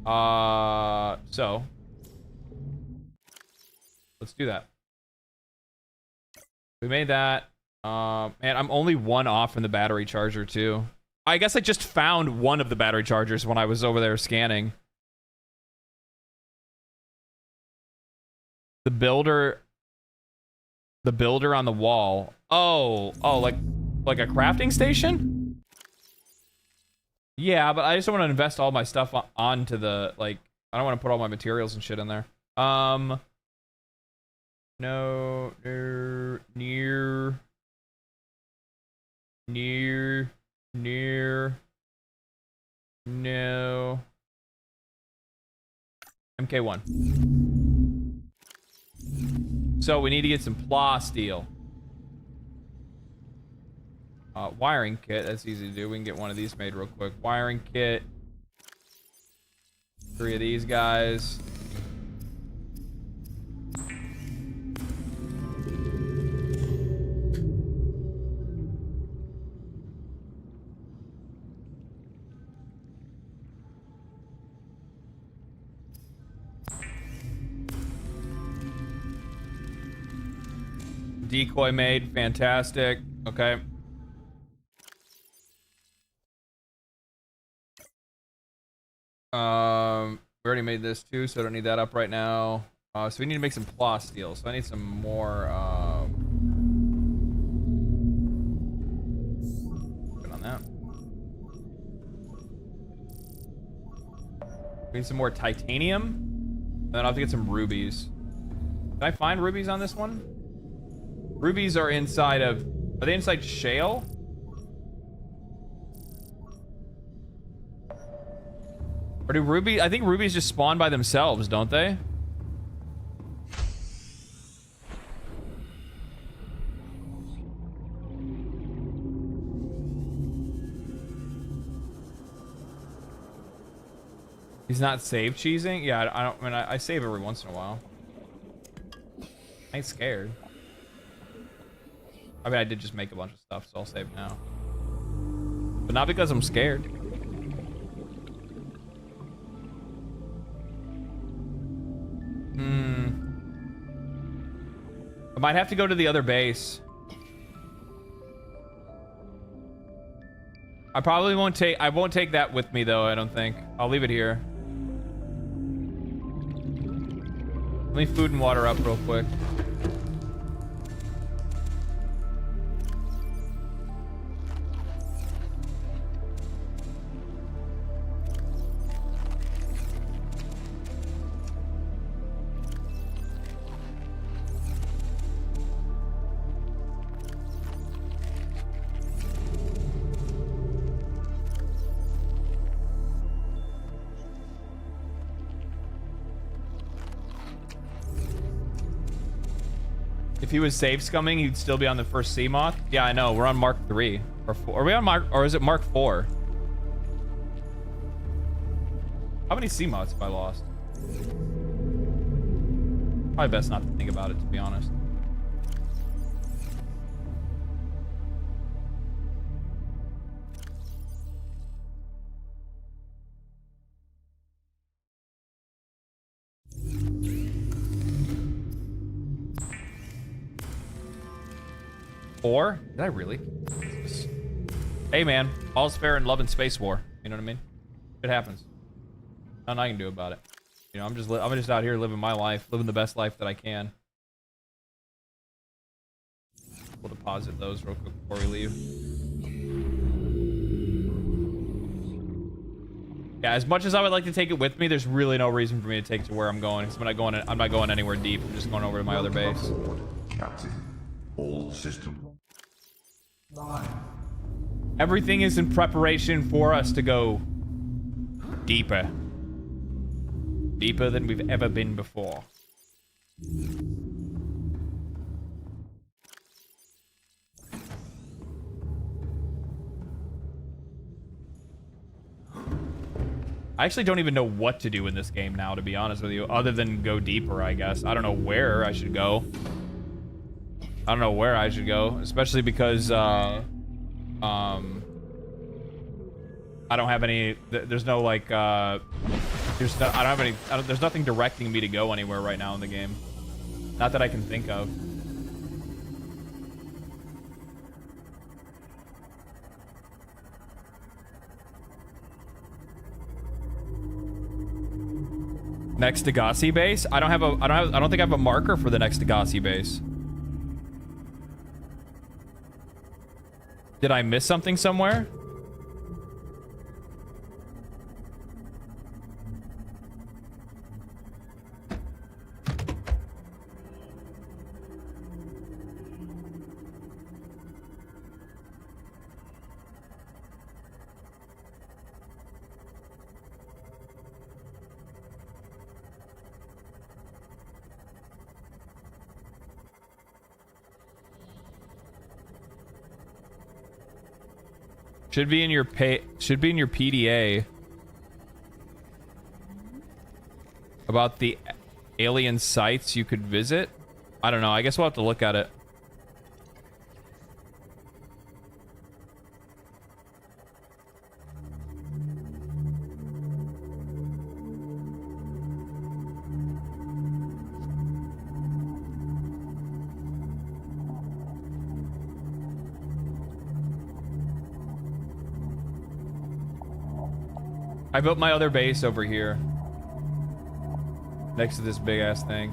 So let's do that. We made that. Man, I'm only 1 off from the battery charger too. I guess I just found one of the battery chargers when I was over there scanning. The builder on the wall. Oh, like a crafting station? Yeah, but I just don't want to invest all my stuff onto the, like, I don't want to put all my materials and shit in there. No, near. No. MK1. So we need to get some plasteel. Wiring kit, that's easy to do. We can get one of these made real quick. Wiring kit. 3 of these guys. Decoy made, fantastic. Okay. We already made this too, so I don't need that up right now. So we need to make some plasteel. So I need some more. Good on that. We need some more titanium, and then I'll have to get some rubies. Can I find rubies on this one? Rubies are inside of... Are they inside shale? Or do ruby... I think rubies just spawn by themselves, don't they? He's not save cheesing? Yeah, I don't... I mean, I save every once in a while. I ain't scared. I mean, I did just make a bunch of stuff, so I'll save now. But not because I'm scared. I might have to go to the other base. I probably won't take... I won't take that with me, though, I don't think. I'll leave it here. Let me food and water up real quick. If he was save scumming, he'd still be on the first sea moth. Yeah, I know. We're on Mark 3 or 4. Are we on Mark, or is it Mark 4? How many sea moths have I lost? Probably best not to think about it, to be honest. Four? Did I really? Hey man, all's fair in love and space war. You know what I mean? It happens. Nothing I can do about it. You know, I'm just out here living my life, living the best life that I can. We'll deposit those real quick before we leave. Yeah, as much as I would like to take it with me, there's really no reason for me to take it to where I'm going. I'm not going anywhere deep. I'm just going over to my other base. Captain, all systems. Everything is in preparation for us to go deeper. Deeper than we've ever been before. I actually don't even know what to do in this game now, to be honest with you, other than go deeper, I guess. I don't know where I should go. I don't know where I should go, especially because, I don't have any, there's no, like, there's nothing directing me to go anywhere right now in the game. Not that I can think of. Next Degassi base? I don't think I have a marker for the next Degassi base. Did I miss something somewhere? Should be in your PDA about the alien sites you could visit. I don't know. I guess we'll have to look at it. I built my other base over here. Next to this big ass thing.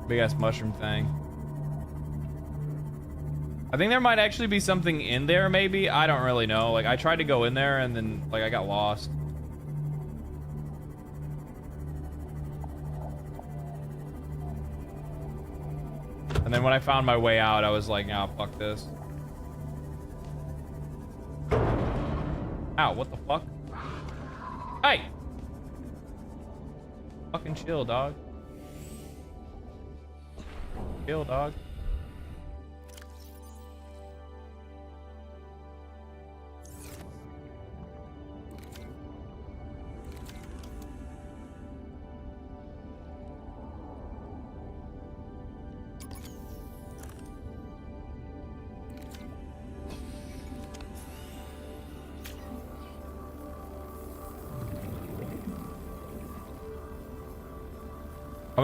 Big ass mushroom thing. I think there might actually be something in there, maybe. I don't really know. Like, I tried to go in there and then, like, I got lost. And then when I found my way out, I was like, nah, fuck this. Ow, what the fuck? Hey! Fucking chill, dog. Chill, dog.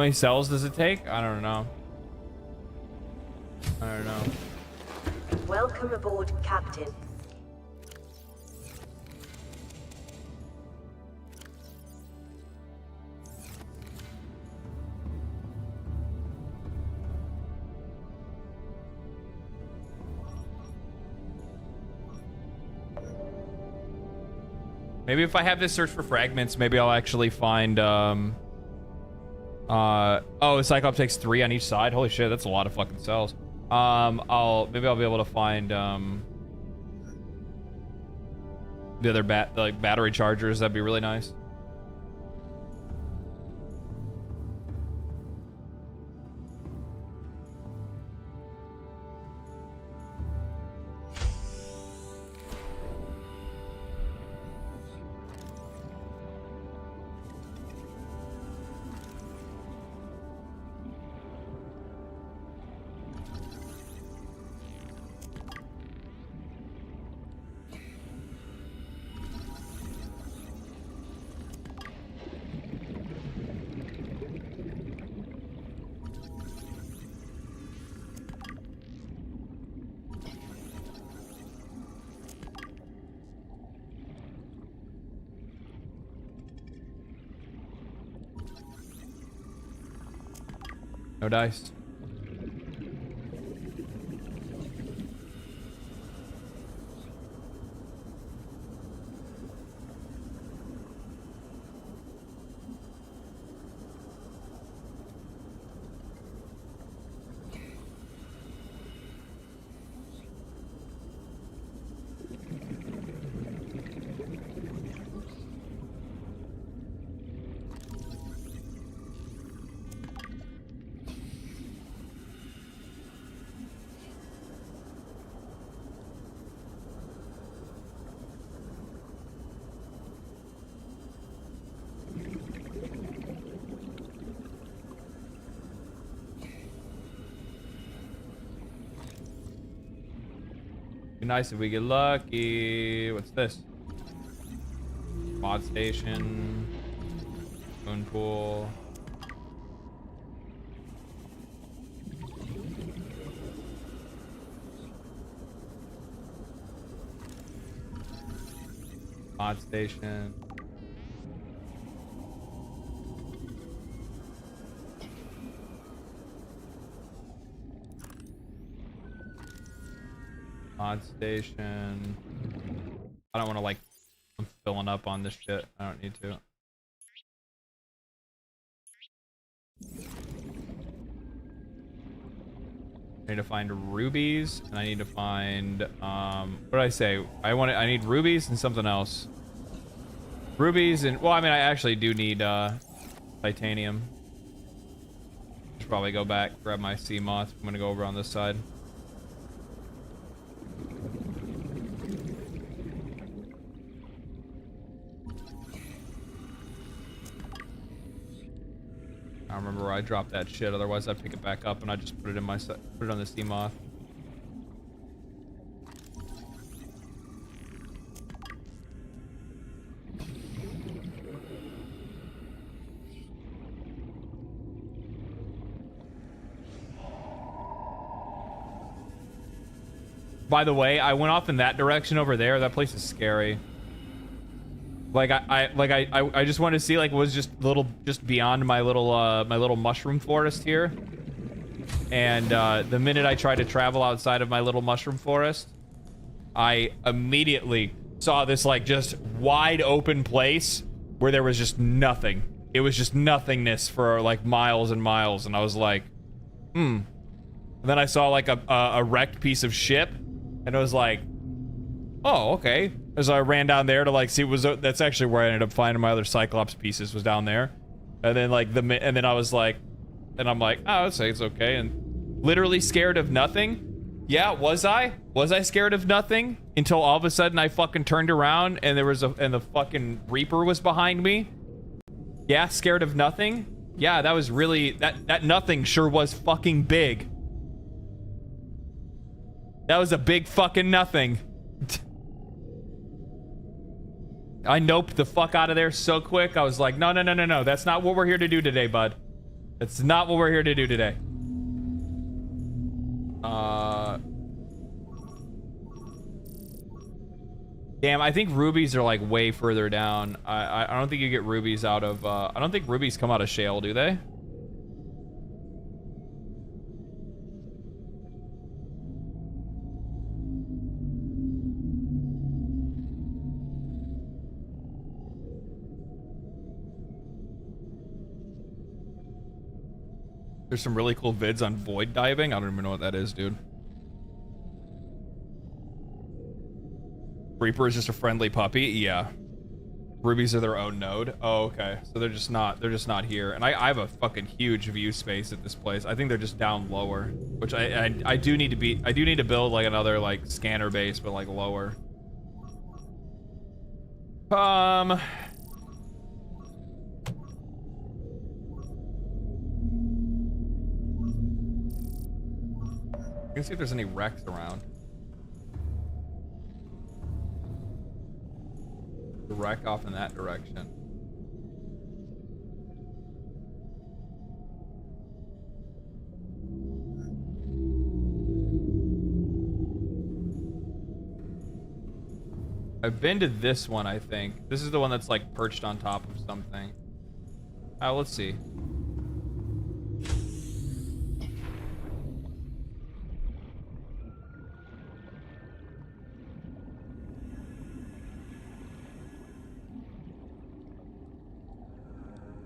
many cells does it take? I don't know. Welcome aboard, Captain. Maybe if I have this search for fragments, maybe I'll actually find, oh, Cyclops takes 3 on each side. Holy shit, that's a lot of fucking cells. Maybe I'll be able to find, the other battery chargers. That'd be really nice. No dice. Be nice if we get lucky. What's this? Mod station. Moon pool. Mod station. Mod station. I don't want to, like, I'm filling up on this shit. I don't need to. I need to find rubies, and I need to find, what did I say? I need rubies and something else. Rubies and, well, I mean, I actually do need, titanium. Should probably go back, grab my sea moth. I'm gonna go over on this side. I don't remember where I dropped that shit. Otherwise, I'd pick it back up and I just put it in my put it on the sea moth. By the way, I went off in that direction over there. That place is scary. Like I just wanted to see, like, was just beyond my little mushroom forest here. And the minute I tried to travel outside of my little mushroom forest, I immediately saw this, like, just wide open place where there was just nothing. It was just nothingness for, like, miles and miles, and I was like, And then I saw, like, a wrecked piece of ship, and it was like, oh, okay. As I ran down there to, like, see what was, that's actually where I ended up finding my other Cyclops pieces, was down there. And then, like, and then I was like, and I'm like, oh, I'd say it's okay. And literally scared of nothing. Yeah, was I? Was I scared of nothing? Until all of a sudden I fucking turned around and there was and the fucking Reaper was behind me. Yeah, scared of nothing. Yeah, that was really, that nothing sure was fucking big. That was a big fucking nothing. I noped the fuck out of there so quick. I was like, no. That's not what we're here to do today, bud. It's not what we're here to do today. Damn, I think rubies are like way further down. I don't think you get rubies out of, I don't think rubies come out of shale, do they? There's some really cool vids on void diving. I don't even know what that is, dude. Reaper is just a friendly puppy. Yeah. Rubies are their own node. Oh, okay. So they're just not here. And I have a fucking huge view space at this place. I think they're just down lower, which I do need to build like another like scanner base, but like lower. You can see if there's any wrecks around. The wreck off in that direction. I've been to this one, I think. This is the one that's like perched on top of something. Let's see.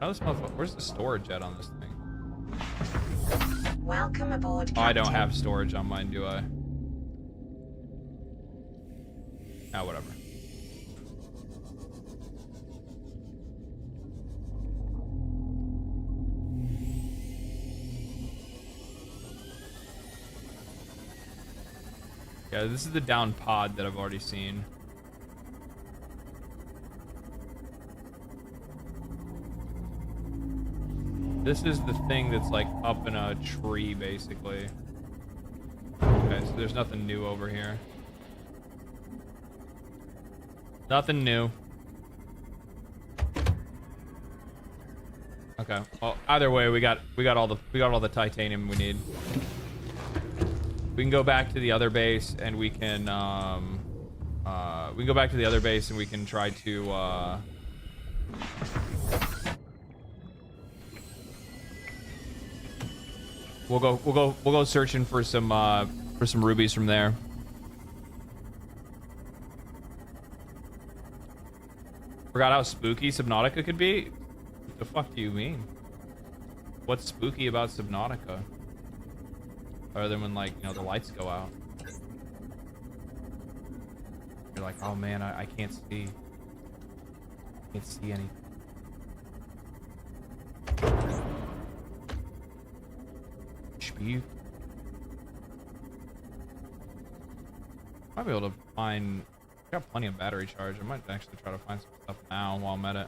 Oh, this motherfucker. Where's the storage at on this thing? Welcome aboard, Captain. Oh, I don't have storage on mine, do I? Ah, whatever. Yeah, this is the down pod that I've already seen. This is the thing that's like up in a tree, basically. Okay, so there's nothing new over here. Nothing new. Okay. Well, either way, we got all the titanium we need. We can go back to the other base and we can go back to the other base and we can try to We'll go searching for some rubies from there. Forgot how spooky Subnautica could be? What the fuck do you mean? What's spooky about Subnautica? Other than when, like, you know, the lights go out. You're like, oh man, I can't see. Can't see anything. HP. Might be able to find. I got plenty of battery charge. I might actually try to find some stuff now while I'm at it.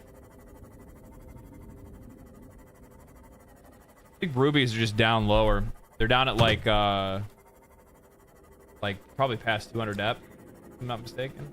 I think rubies are just down lower. They're down at like probably past 200 depth, if I'm not mistaken.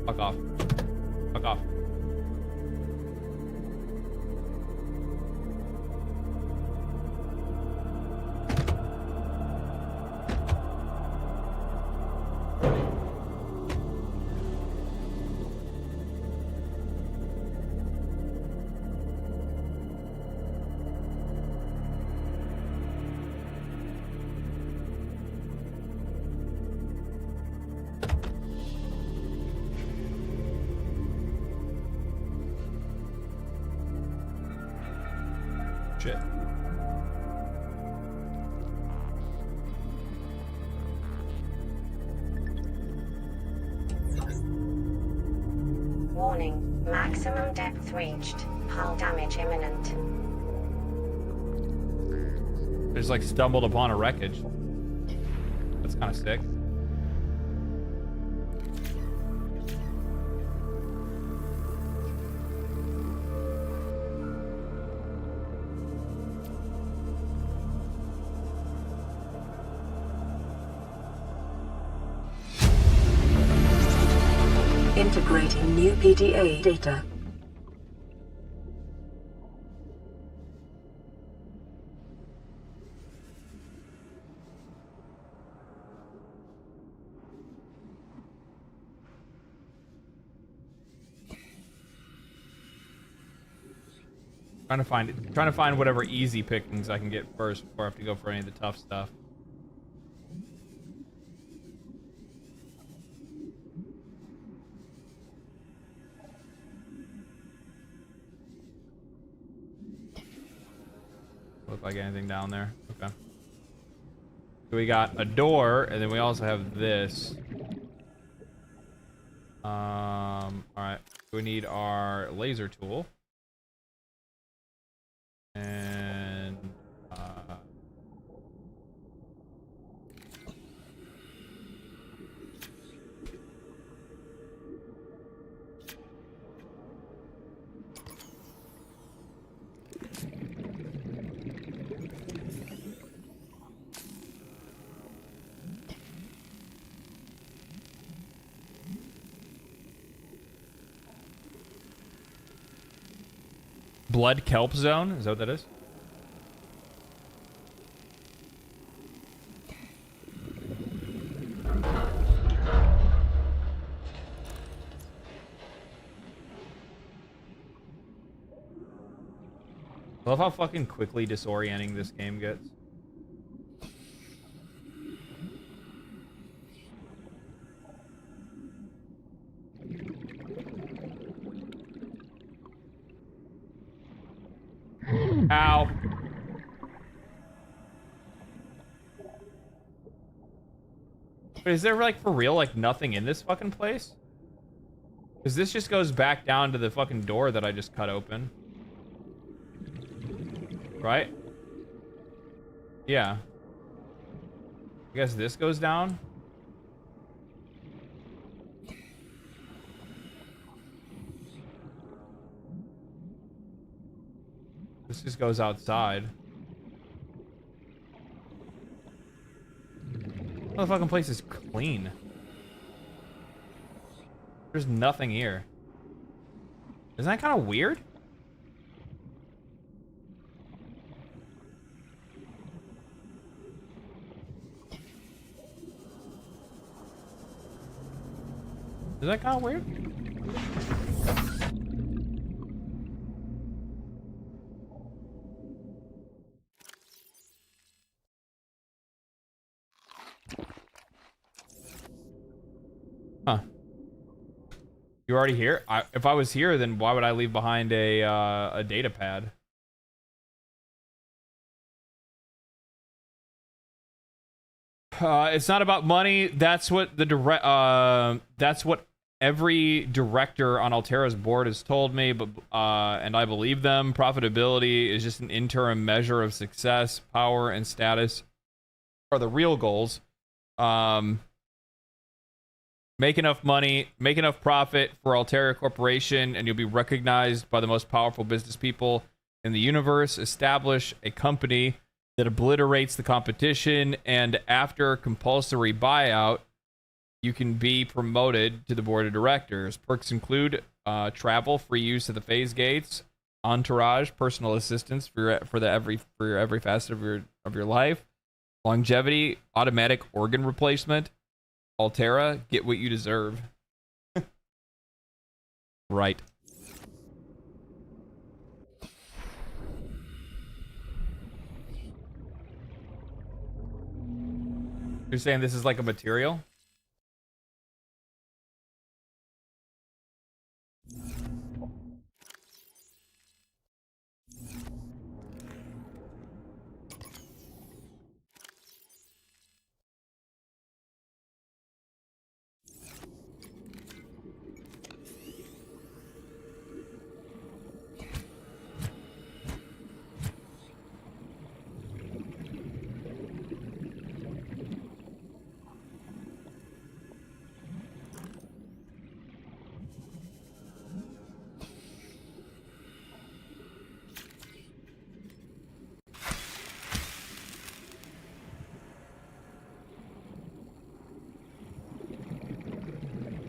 Fuck off. Fuck off. Shit. Warning, maximum depth reached. Hull damage imminent. They just like stumbled upon a wreckage. That's kind of sick. Integrating new PDA data. Trying to find whatever easy pickings I can get first before I have to go for any of the tough stuff. Look like anything down there. Okay. So we got a door, and then we also have this. All right. We need our laser tool. And Blood Kelp Zone? Is that what that is? I love how fucking quickly disorienting this game gets. Ow. But is there, like, for real, like, nothing in this fucking place? Because this just goes back down to the fucking door that I just cut open. Right? Yeah. I guess this goes down? This just goes outside. The fucking place is clean. There's nothing here. Isn't that kind of weird? Is that kind of weird? Huh. You already here? If I was here, then why would I leave behind a data pad? It's not about money. That's what the that's what every director on Altera's board has told me, but and I believe them. Profitability is just an interim measure of success. Power and status are the real goals. Make enough money, make enough profit for Altera Corporation, and you'll be recognized by the most powerful business people in the universe. Establish a company that obliterates the competition, and after compulsory buyout, you can be promoted to the board of directors. Perks include travel, free use of the phase gates, entourage, personal assistance for every facet of your life, longevity, automatic organ replacement. Altera, get what you deserve. Right. You're saying this is like a material?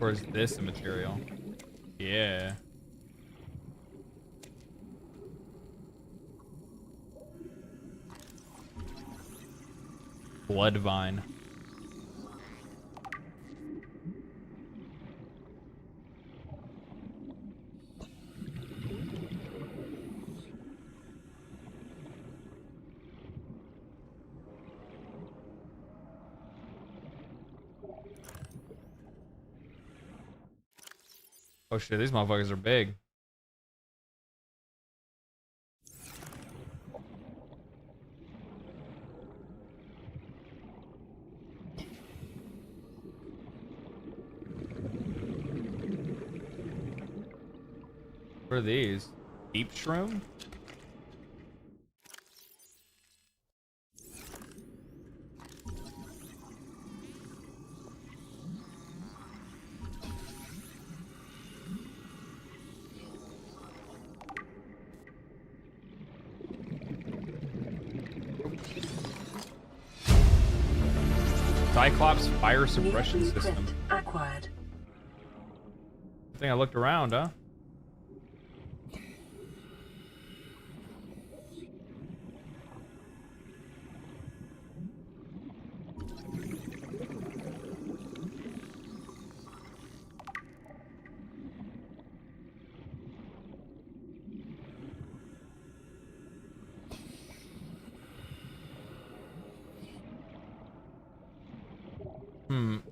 Or is this a material? Yeah. Blood vine. Oh shit, these motherfuckers are big. What are these? Deep shroom? Cyclops fire suppression system. Acquired. I think I looked around, huh?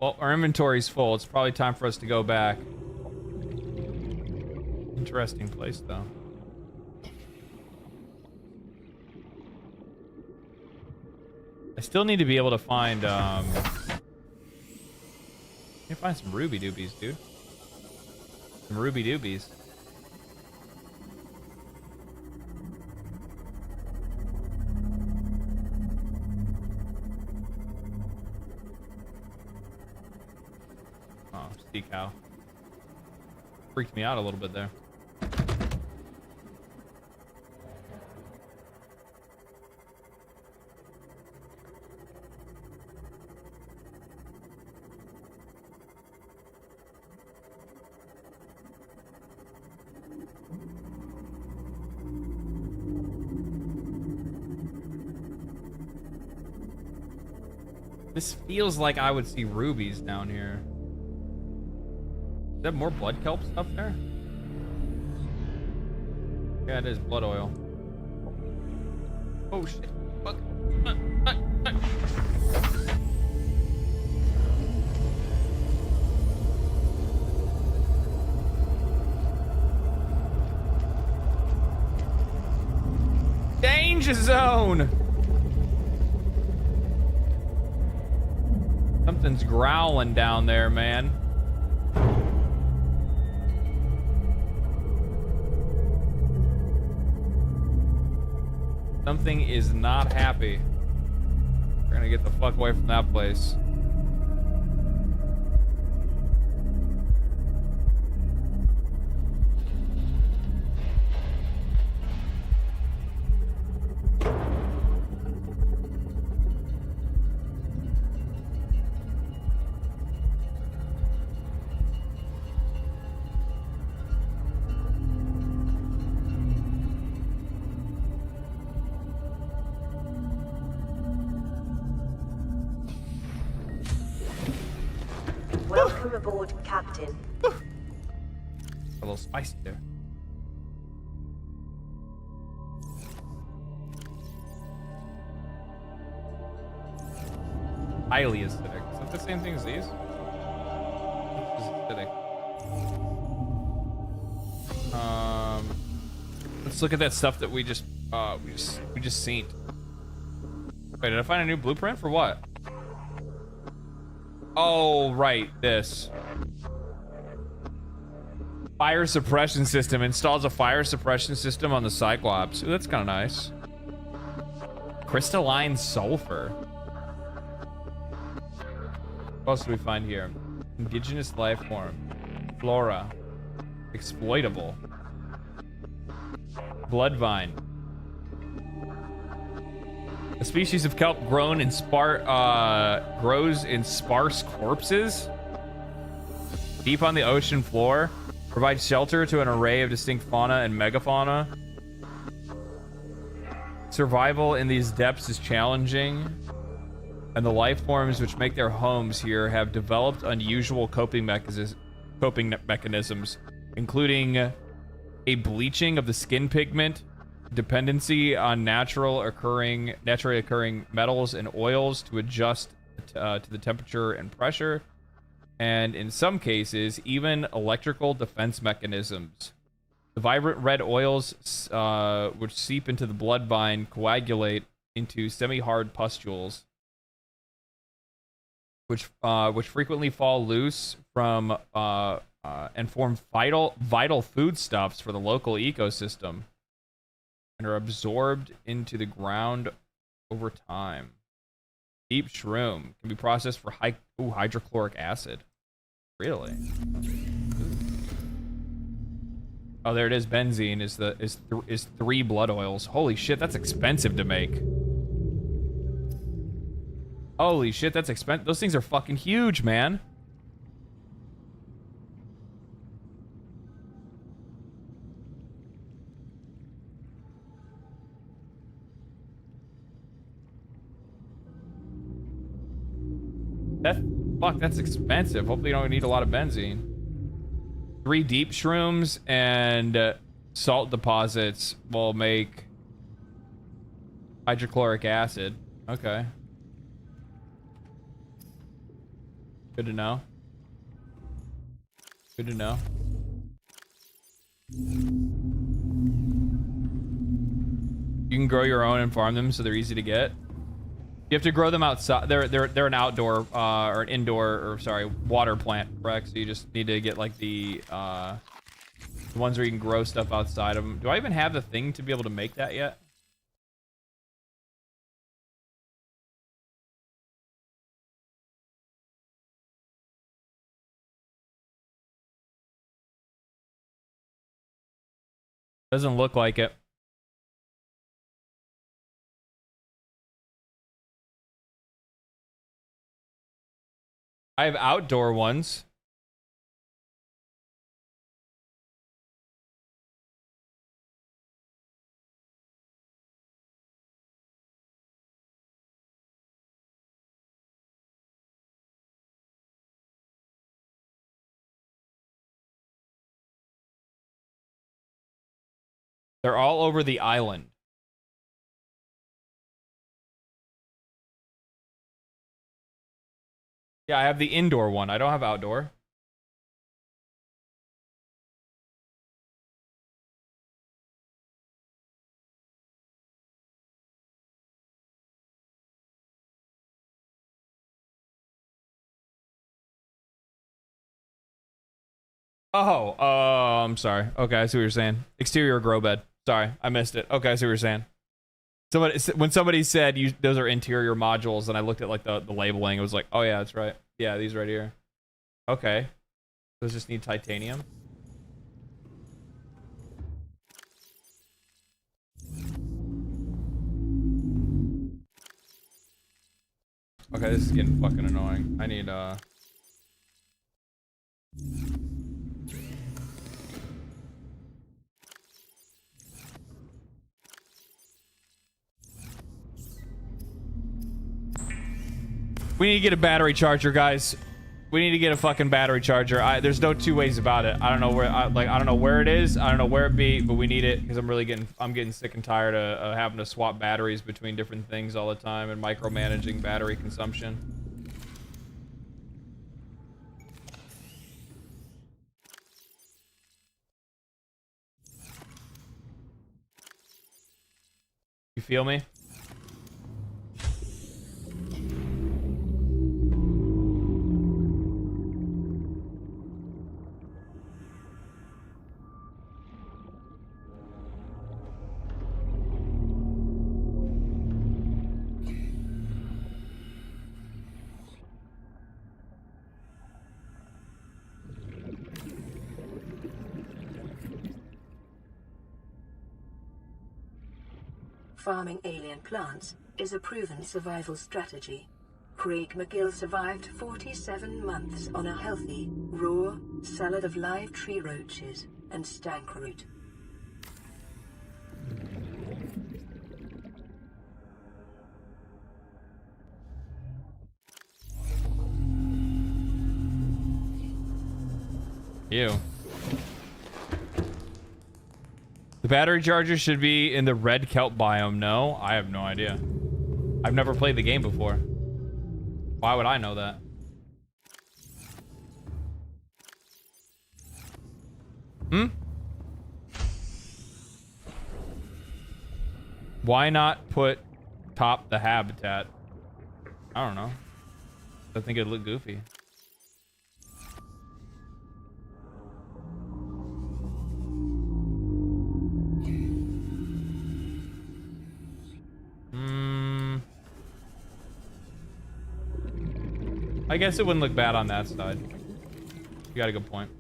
Well, our inventory's full. It's probably time for us to go back. Interesting place, though. I still need to be able to find, can you find some ruby doobies, dude? Some ruby doobies. Sea cow. Freaked me out a little bit there. This feels like I would see rubies down here. Is there more blood kelp stuff there? Yeah, it is blood oil. Oh shit. Fuck. Danger zone! Something's growling down there, man. Something is not happy. We're gonna get the fuck away from that place. Welcome aboard, Captain. A little spicy there. Highly acidic. Is that the same thing as these? This is acidic. Let's look at that stuff that we just seen. Wait, did I find a new blueprint for what? Oh, right, this. Fire suppression system. Installs a fire suppression system on the Cyclops. Ooh, that's kind of nice. Crystalline sulfur. What else do we find here? Indigenous life form. Flora. Exploitable. Bloodvine. A species of kelp grows in sparse corpses. Deep on the ocean floor, provides shelter to an array of distinct fauna and megafauna. Survival in these depths is challenging, and the life forms which make their homes here have developed unusual coping mechanisms, including a bleaching of the skin pigment, dependency on naturally occurring metals and oils to adjust to the temperature and pressure, and in some cases, even electrical defense mechanisms. The vibrant red oils, which seep into the bloodline, coagulate into semi-hard pustules, which frequently fall loose from and form vital foodstuffs for the local ecosystem, and are absorbed into the ground over time. Deep shroom can be processed for hydrochloric acid. Really? Oh, there it is. Benzene is 3 blood oils. Holy shit, that's expensive to make. Holy shit, that's expensive. Those things are fucking huge, man. That's expensive. Hopefully you don't need a lot of benzene. 3 deep shrooms and salt deposits will make hydrochloric acid. Okay. Good to know. Good to know. You can grow your own and farm them so they're easy to get. You have to grow them outside. They're an outdoor or an indoor, or sorry, water plant, correct? So you just need to get like the ones where you can grow stuff outside of them. Do I even have the thing to be able to make that yet? Doesn't look like it. I have outdoor ones. They're all over the island. Yeah, I have the indoor one. I don't have outdoor. Oh, I'm sorry. Okay, I see what you're saying. Exterior grow bed. Sorry, I missed it. Okay, I see what you're saying. When somebody said those are interior modules, and I looked at like the labeling, it was like, oh yeah, that's right. Yeah, these right here. Okay. Those just need titanium. Okay, this is getting fucking annoying. I need we need to get a battery charger, guys. We need to get a fucking battery charger. There's no two ways about it. I don't know where, I don't know where it is. I don't know where it be, but we need it because I'm getting sick and tired of having to swap batteries between different things all the time and micromanaging battery consumption. You feel me? Farming alien plants is a proven survival strategy. Craig McGill survived 47 months on a healthy, raw salad of live tree roaches and stank root. Ew. The battery charger should be in the red kelp biome. No, I have no idea. I've never played the game before. Why would I know that? Why not put top the habitat? I don't know. I think it'd look goofy. I guess it wouldn't look bad on that side. You got a good point.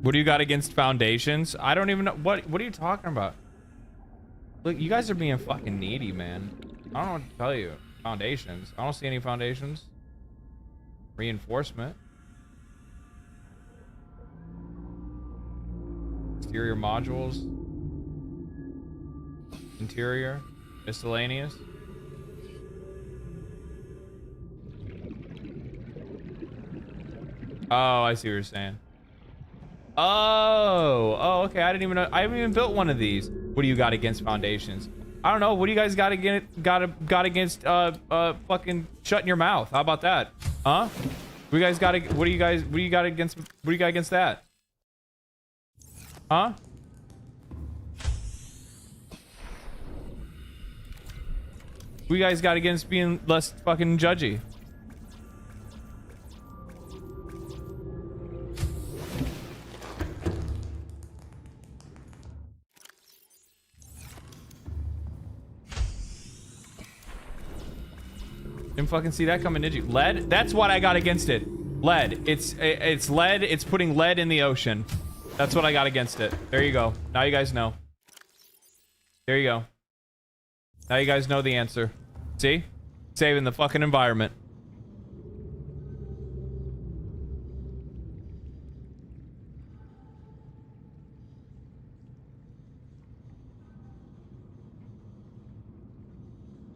What do you got against foundations? I don't even know. What are you talking about? Look, you guys are being fucking needy, man. I don't know what to tell you. Foundations. I don't see any foundations. Reinforcement. Exterior modules. Interior. Miscellaneous. Oh, I see what you're saying. Oh, okay. I didn't even know. I haven't even built one of these. What do you got against foundations? I don't know. What do you guys got against fucking shutting your mouth? How about that? Huh? What do you got against that? Huh? What do you guys got against being less fucking judgy? Didn't fucking see that coming, did you? Lead? That's what I got against it. Lead. It's lead. It's putting lead in the ocean. That's what I got against it. There you go. Now you guys know. There you go. Now you guys know the answer. See? Saving the fucking environment.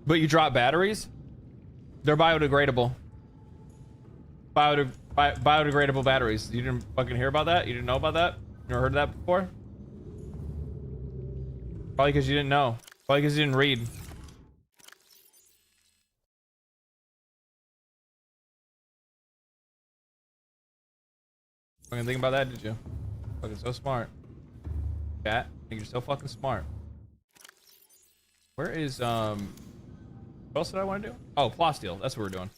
But you drop batteries? They're biodegradable. Biodegradable batteries. You didn't fucking hear about that? You didn't know about that? You never heard of that before? Probably because you didn't know. Probably because you didn't read. Fucking think about that, did you? Fucking so smart. Chat, I think you're so fucking smart. Where is what else did I want to do? Oh, plasteel. That's what we're doing.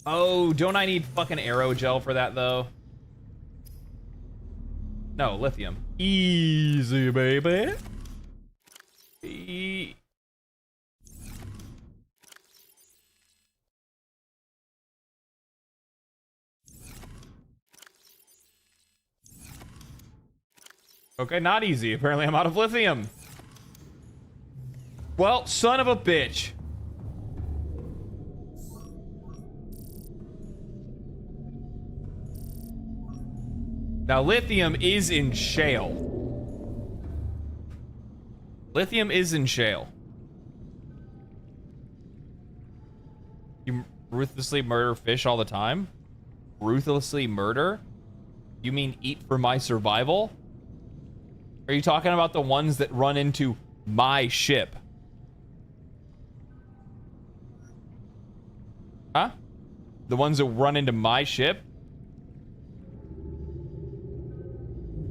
Oh, don't I need fucking aerogel for that though? No, lithium. Easy, baby. Okay, not easy. Apparently I'm out of lithium. Well, son of a bitch. Now, lithium is in shale. Lithium is in shale. You ruthlessly murder fish all the time? Ruthlessly murder? You mean eat for my survival? Are you talking about the ones that run into my ship? Huh? The ones that run into my ship?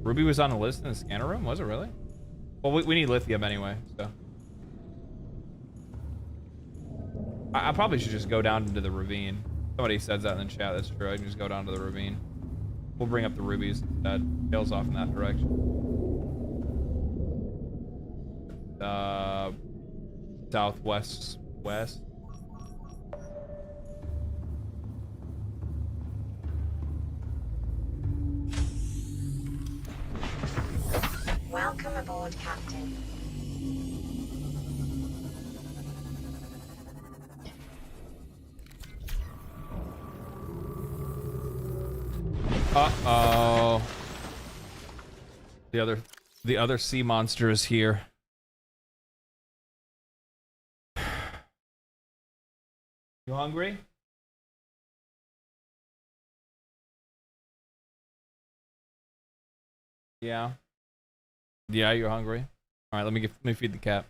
Ruby was on the list in the scanner room? Was it really? Well, we need lithium anyway, so. I probably should just go down into the ravine. Somebody says that in the chat. That's true. I can just go down to the ravine. We'll bring up the rubies instead. Tails off in that direction. Southwest west. Welcome aboard, Captain. Uh-oh. The other sea monster is here. You hungry? Yeah. Yeah, you're hungry. All right, let me feed the cat.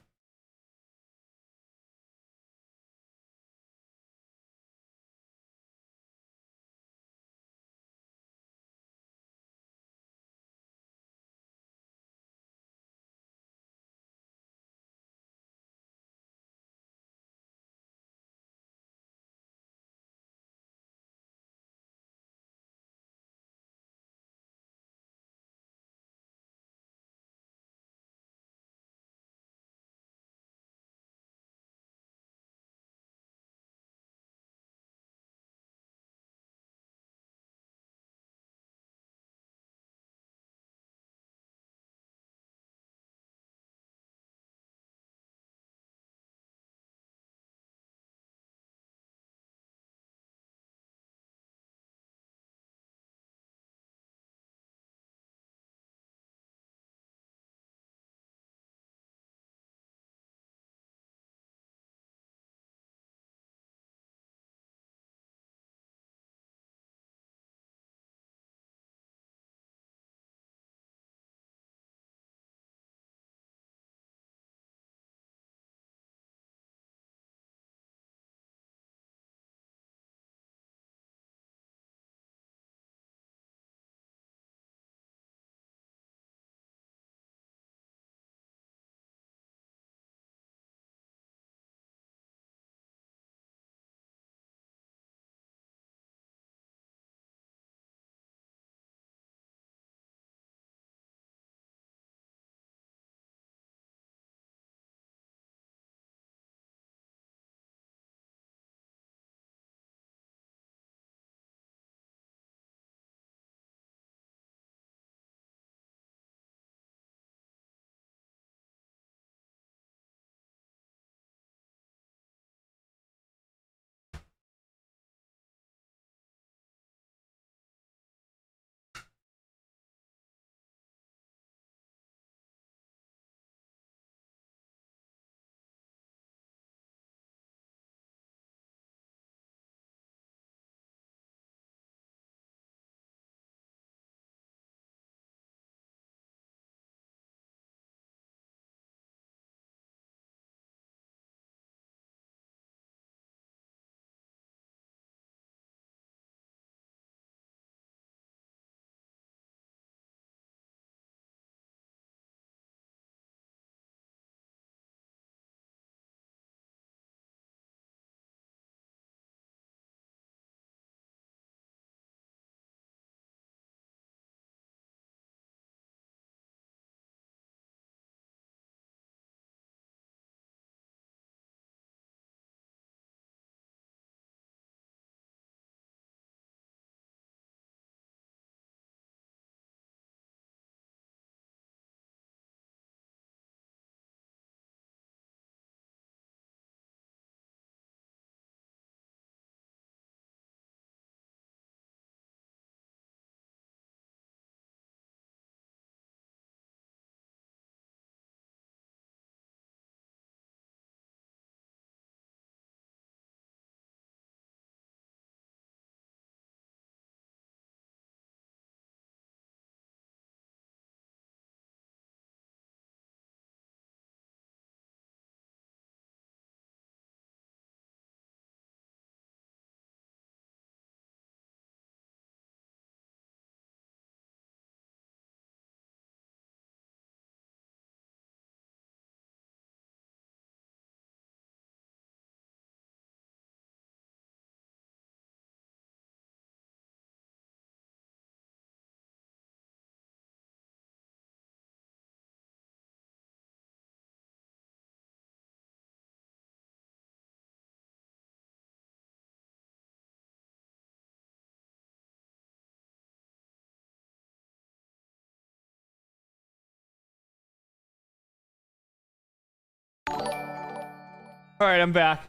All right, I'm back.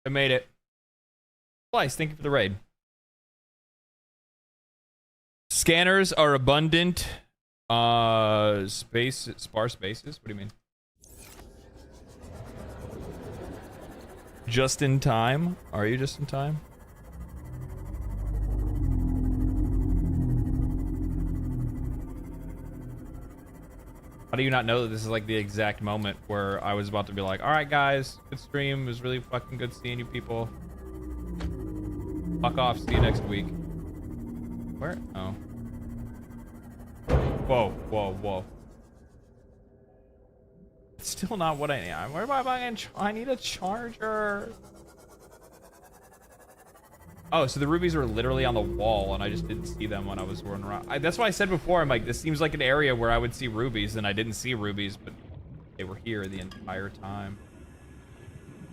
I made it. Splice, thank you for the raid. Scanners are abundant. Sparse spaces? What do you mean? Just in time? Are you just in time? How do you not know that this is like the exact moment where I was about to be like, all right, guys, good stream. It was really fucking good seeing you people. Fuck off. See you next week. Where? Oh. Whoa, whoa, whoa. It's still not what I need. Where am I buying? I need a charger. Oh, so the rubies are literally on the wall, and I just didn't see them when I was running around. That's why I said before, I'm like, this seems like an area where I would see rubies, and I didn't see rubies, but they were here the entire time.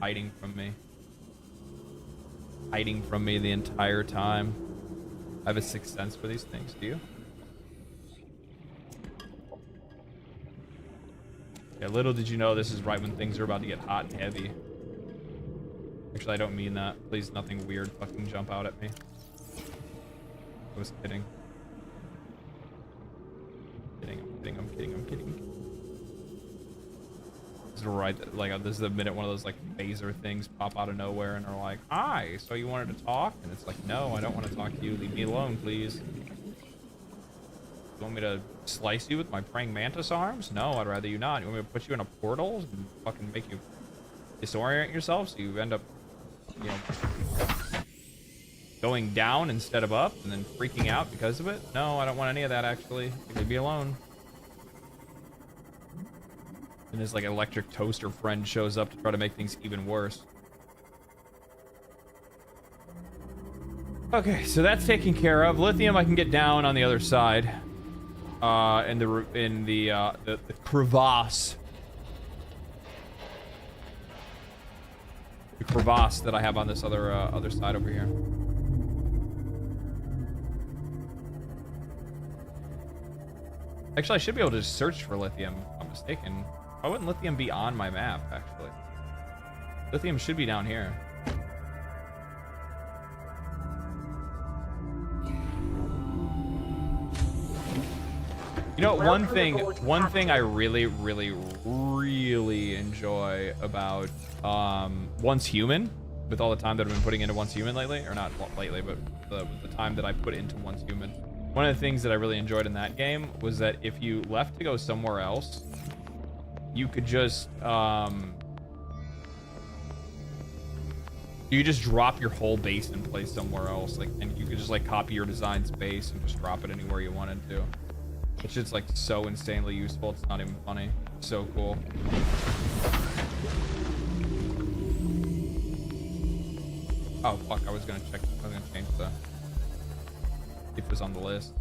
Hiding from me. Hiding from me the entire time. I have a sixth sense for these things, do you? Yeah, little did you know this is right when things are about to get hot and heavy. Actually, I don't mean that. Please, nothing weird fucking jump out at me. I was kidding. I'm kidding. This is right, like, this is the minute one of those, like, phaser things pop out of nowhere and are like, hi, so you wanted to talk? And it's like, no, I don't want to talk to you. Leave me alone, please. You want me to slice you with my praying mantis arms? No, I'd rather you not. You want me to put you in a portal and fucking make you disorient yourself so you end up, you know, going down instead of up and then freaking out because of it? No, I don't want any of that, actually. Leave me alone. And his, like, electric toaster friend shows up to try to make things even worse. Okay, so that's taken care of. Lithium I can get down on the other side. In the crevasse. The crevasse that I have on this other side over here. Actually, I should be able to just search for lithium, if I'm mistaken. Why wouldn't lithium be on my map, actually? Lithium should be down here. You know, one thing I really enjoy about Once Human, with all the time that I've been putting into Once Human lately, or not lately, but the time that I put into Once Human, one of the things that I really enjoyed in that game was that if you left to go somewhere else, you could just you just drop your whole base and place somewhere else, like, and you could just like copy your design's base and just drop it anywhere you wanted to. Which is like so insanely useful, it's not even funny. So cool. Oh fuck, I was gonna change the if it was on the list.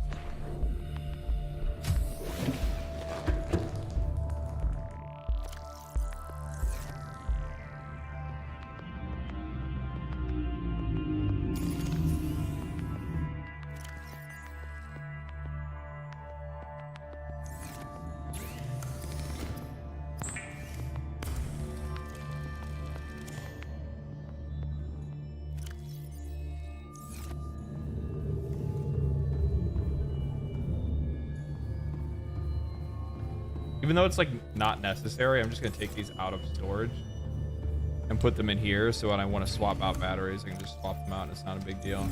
Even though it's like not necessary, I'm just gonna take these out of storage and put them in here, so when I want to swap out batteries, I can just swap them out and it's not a big deal.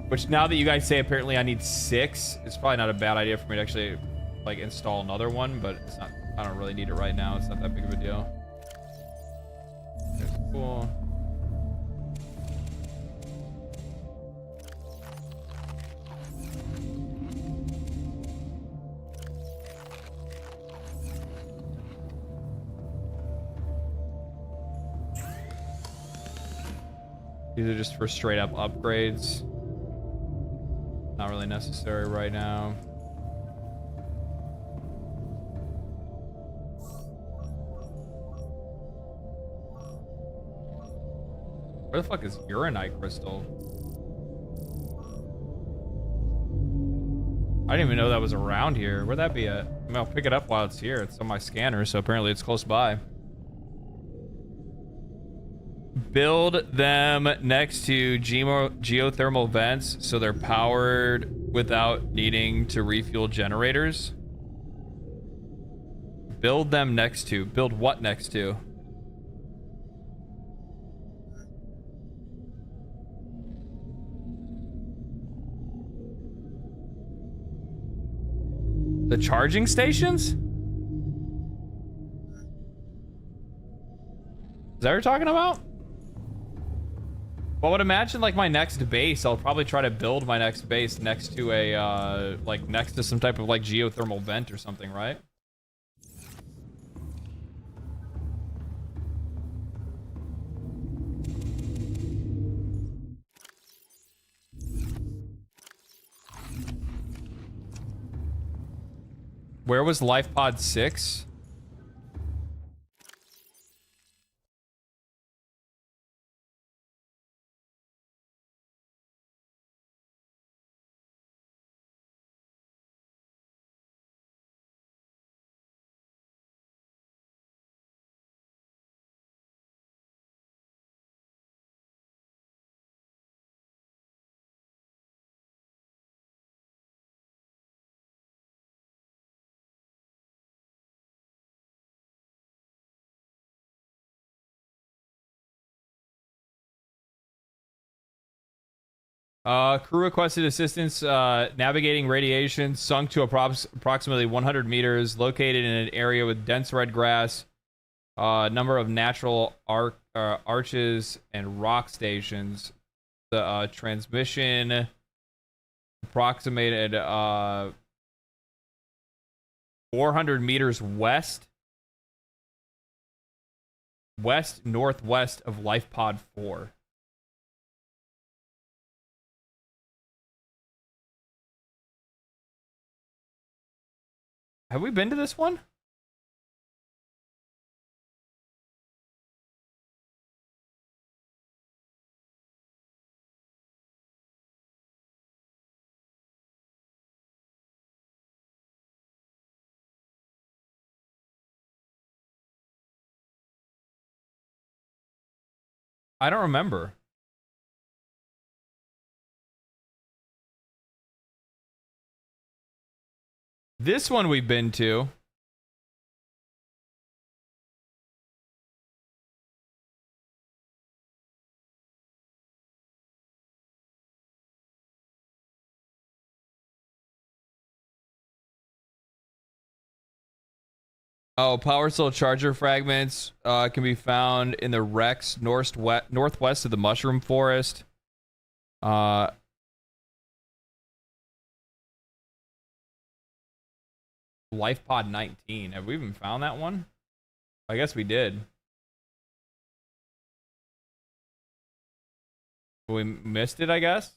Which, now that you guys say apparently I need 6, it's probably not a bad idea for me to actually like install another one, but it's not, I don't really need it right now. It's not that big of a deal. That's cool. These are just for straight up upgrades. Not really necessary right now. Where the fuck is uranite crystal? I didn't even know that was around here. Where'd that be at? I mean, I'll pick it up while it's here. It's on my scanner, so apparently it's close by. Build them next to geothermal vents so they're powered without needing to refuel generators. Build them next to. Build what next to? The charging stations? Is that what you're talking about? Well, I would imagine like my next base, I'll probably try to build my next base next to a, like next to some type of like geothermal vent or something, right? Where was LifePod 6? Crew requested assistance navigating radiation, sunk to approximately 100 meters, located in an area with dense red grass, number of natural arches and rock stations. The transmission approximated 400 meters west-northwest of LifePod 4. Have we been to this one? I don't remember. This one we've been to. Oh, power cell charger fragments can be found in the wrecks northwest of the mushroom forest. LifePod 19. Have we even found that one? I guess we did. We missed it, I guess.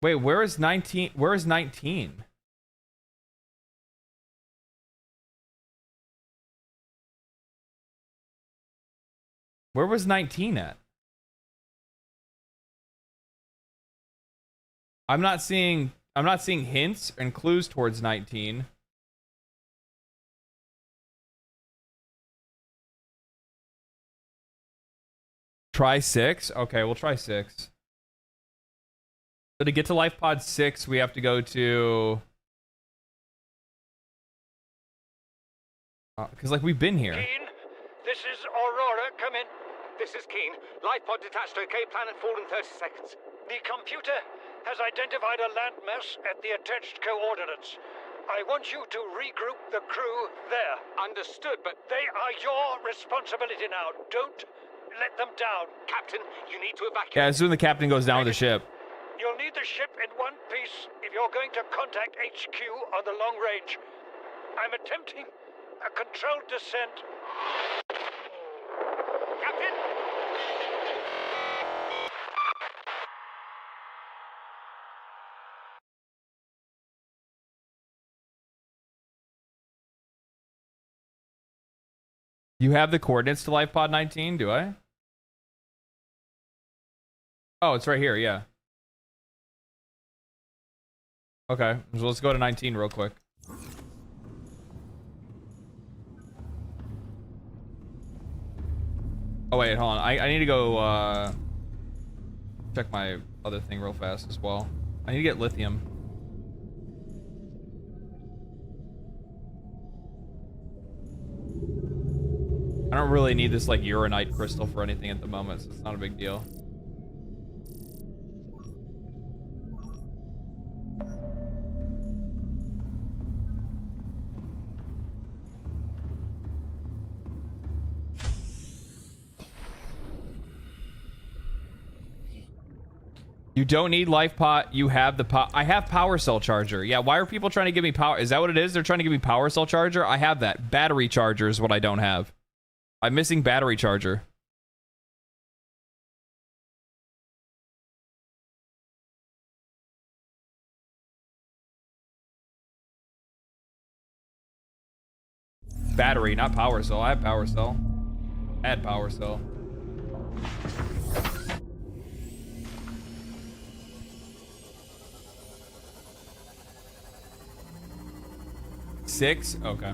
Wait, where is 19? Where is 19? Where was 19 at? I'm not seeing hints and clues towards 19. Try 6? Okay, we'll try 6. So to get to LifePod 6, we have to go to... Because, like, we've been here. Keen, this is Aurora. Come in. This is Keen. LifePod detached to OK planet fall in 30 seconds. The computer has identified a landmass at the attached coordinates. I want you to regroup the crew there. Understood, but they are your responsibility now. Don't let them down. Captain, you need to evacuate. Yeah, as soon as the captain goes down with the ship. You'll need the ship in one piece if you're going to contact HQ on the long range. I'm attempting a controlled descent. Captain! You have the coordinates to LifePod 19, do I? Oh, it's right here, yeah. Okay, so let's go to 19 real quick. Oh wait, hold on. I need to go check my other thing real fast as well. I need to get lithium. I don't really need this like uranite crystal for anything at the moment, so it's not a big deal. You don't need life pot. You have the pot. I have power cell charger. Yeah, why are people trying to give me power? Is that what it is? They're trying to give me power cell charger? I have that. Battery charger is what I don't have. I'm missing battery charger. Battery, not power cell. I have power cell. Add power cell. Six? Okay.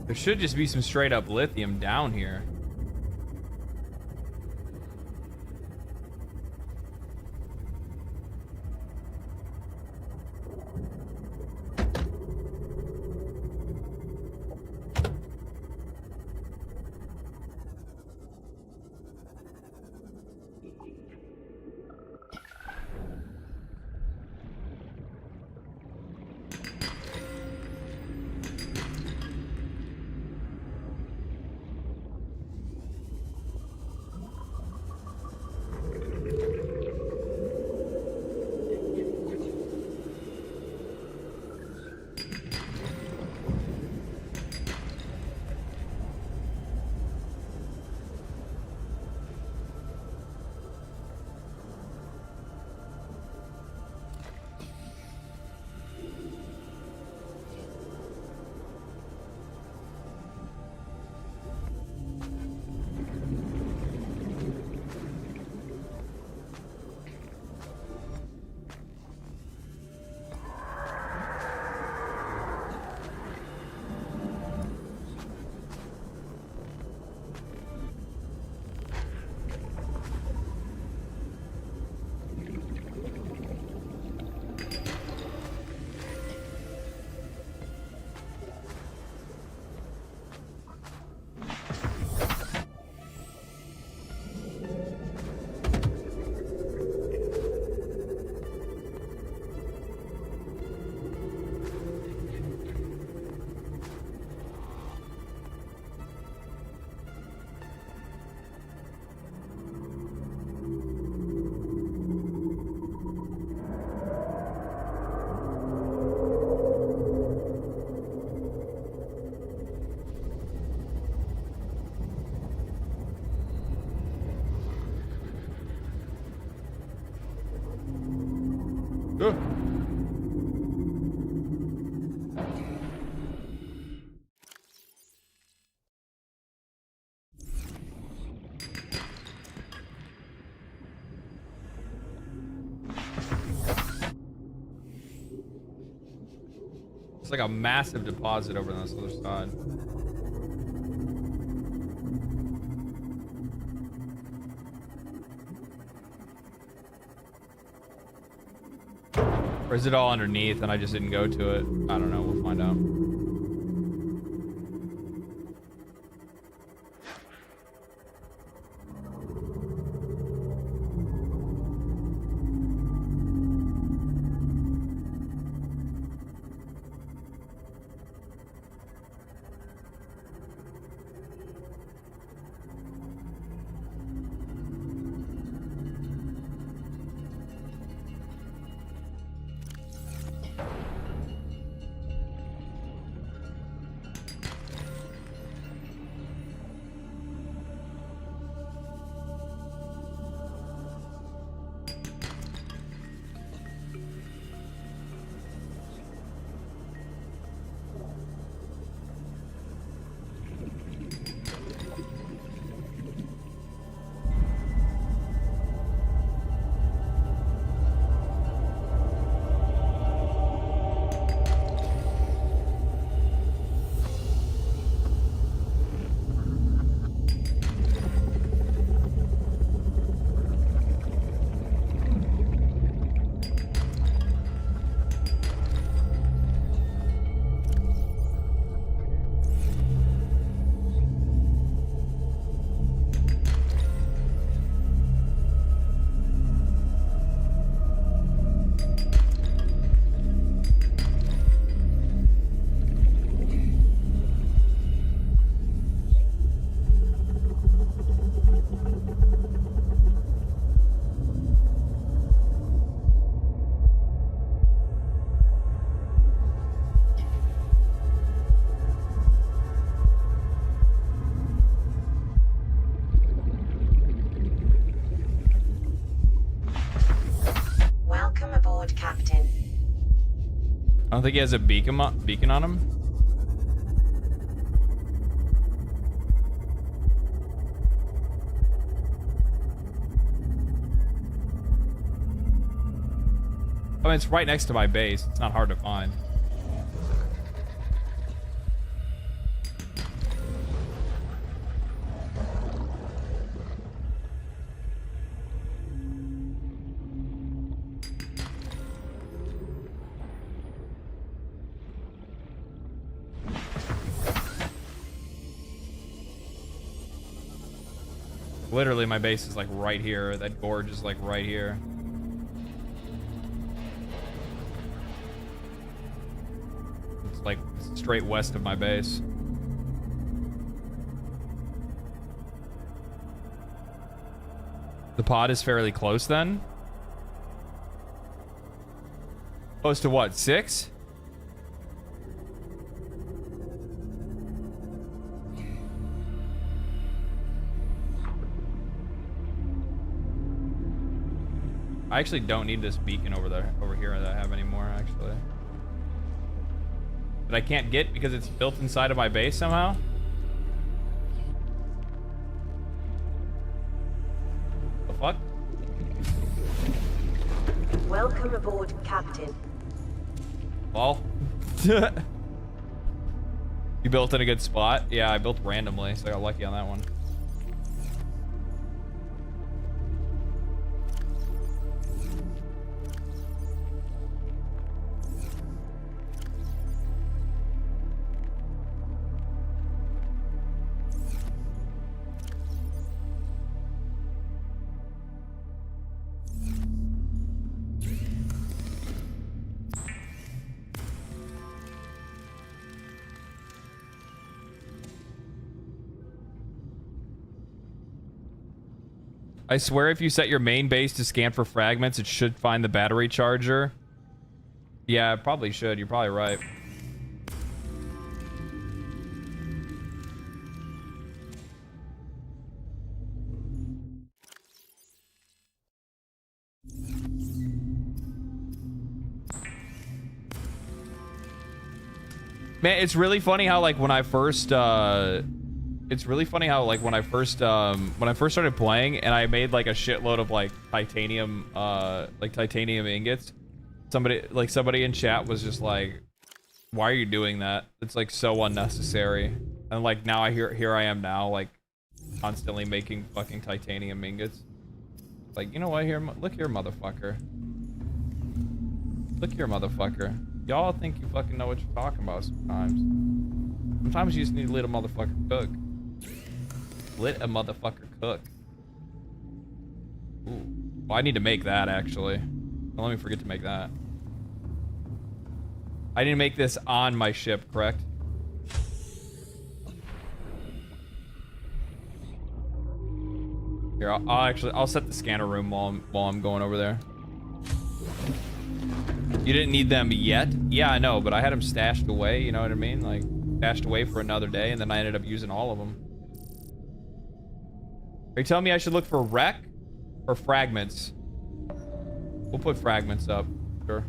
There should just be some straight up lithium down here. It's like a massive deposit over on this other side. Or is it all underneath and I just didn't go to it? I don't know. We'll find out. think he has a beacon on him. I mean, it's right next to my base. It's not hard to find. Literally, my base is like right here. That gorge is like right here. It's like straight west of my base. The pod is fairly close then. Close to what? 6? I actually don't need this beacon over here that I have anymore, actually. That I can't get because it's built inside of my base somehow. The fuck? Welcome aboard, Captain. Well. You built in a good spot? Yeah, I built randomly, so I got lucky on that one. I swear if you set your main base to scan for fragments, it should find the battery charger. Yeah, it probably should. You're probably right. Man, it's really funny how like when I first started playing and I made like a shitload of like titanium ingots, somebody in chat was just like, why are you doing that? It's like so unnecessary. And like now here I am now like constantly making fucking titanium ingots. Like, you know what, look here, motherfucker. Look here, motherfucker. Y'all think you fucking know what you're talking about sometimes. Sometimes you just need to let a motherfucker cook. Let a motherfucker cook. Ooh. Well, I need to make that, actually. Don't let me forget to make that. I need to make this on my ship, correct? Here, I'll set the scanner room while I'm going over there. You didn't need them yet? Yeah, I know, but I had them stashed away, you know what I mean? Like, stashed away for another day, and then I ended up using all of them. Are you telling me I should look for wreck or fragments? We'll put fragments up, sure.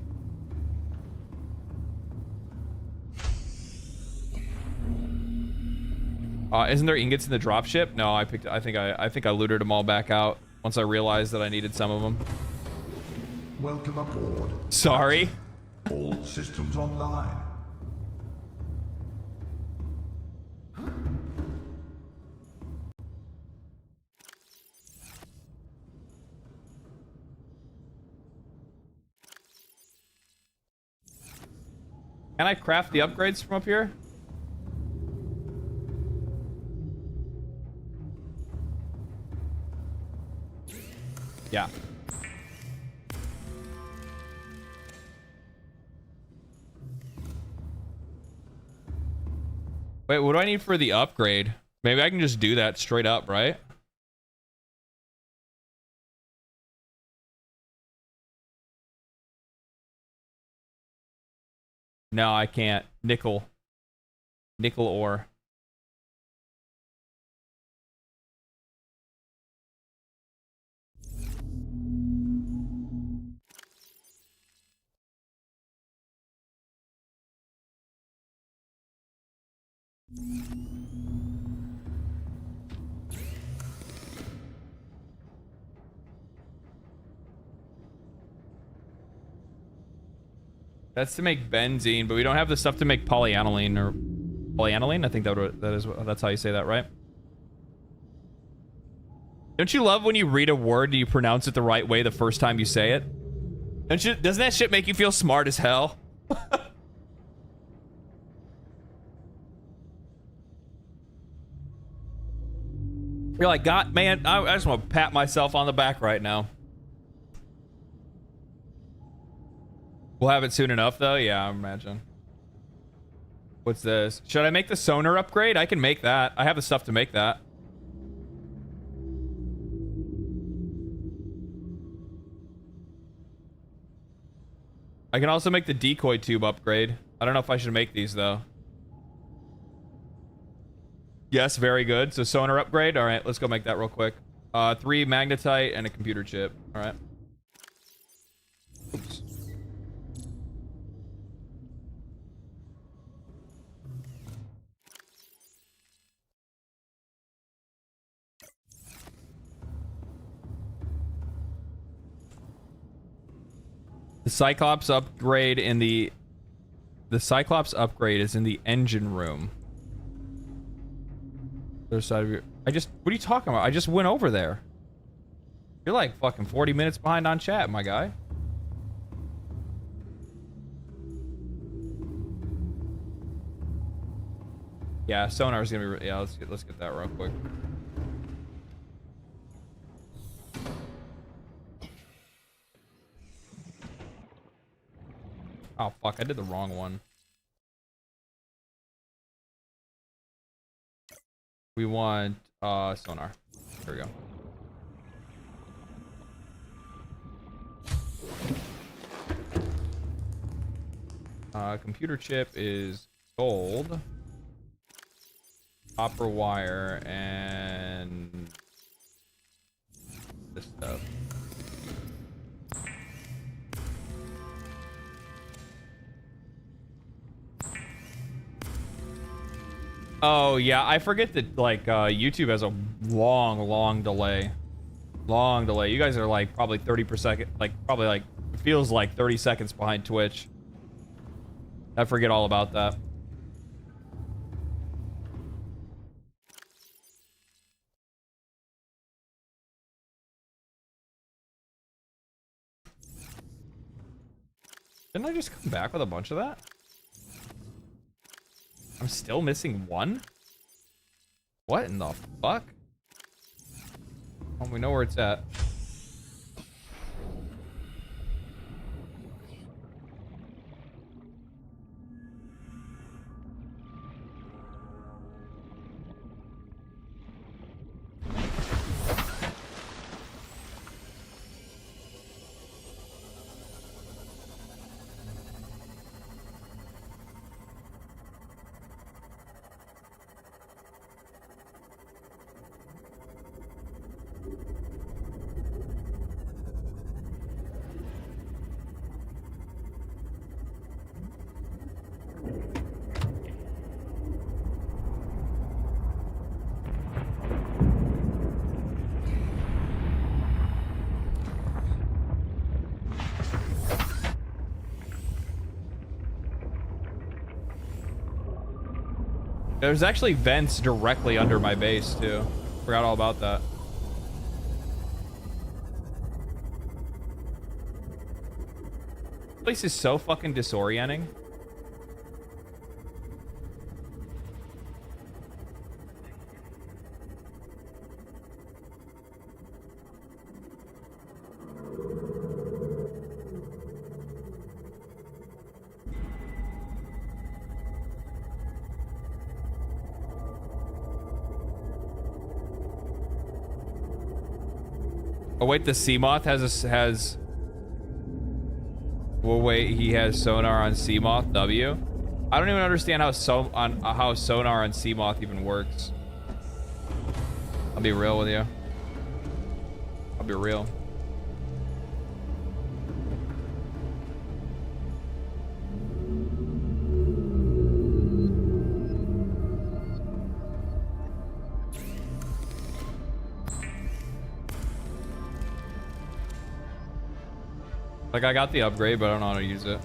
Isn't there ingots in the dropship? No, I think I looted them all back out once I realized that I needed some of them. Welcome aboard. Sorry. All systems online. Can I craft the upgrades from up here? Yeah. Wait, what do I need for the upgrade? Maybe I can just do that straight up, right? No, I can't. Nickel ore. That's to make benzene, but we don't have the stuff to make polyaniline or polyaniline. I think that's how you say that, right? Don't you love when you read a word and you pronounce it the right way the first time you say it? Doesn't that shit make you feel smart as hell? You're like, God, man, I just want to pat myself on the back right now. We'll have it soon enough, though. Yeah, I imagine. What's this? Should I make the sonar upgrade? I can make that. I have the stuff to make that. I can also make the decoy tube upgrade. I don't know if I should make these, though. Yes, very good. So sonar upgrade. All right, let's go make that real quick. 3 magnetite and a computer chip. All right. Oops. The Cyclops upgrade in the Cyclops upgrade is in the engine room. Other side of your... what are you talking about? I just went over there. You're like fucking 40 minutes behind on chat, my guy. Yeah, sonar's gonna be... Yeah, let's get that real quick. Oh, fuck. I did the wrong one. We want sonar. Here we go. Computer chip is gold. Copper wire and this stuff. Oh yeah, I forget that like YouTube has a long delay. Long delay. You guys are like probably 30%, like probably like it feels like 30 seconds behind Twitch. I forget all about that. Didn't I just come back with a bunch of that? I'm still missing one? What in the fuck? Oh, we know where it's at. There's actually vents directly under my base, too. Forgot all about that. This place is so fucking disorienting. Oh wait, the Seamoth has. Well, wait, he has sonar on Seamoth W. I don't even understand how sonar on Seamoth even works. I'll be real with you. I'll be real. Like, I got the upgrade, but I don't know how to use it.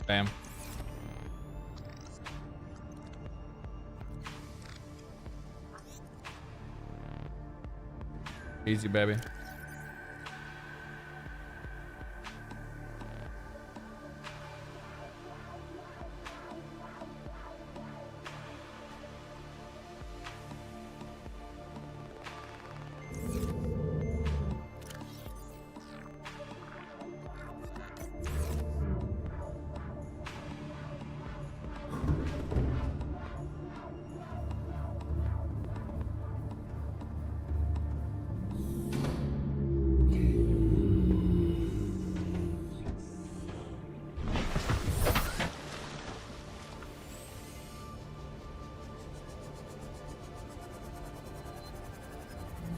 Bam. Easy, baby.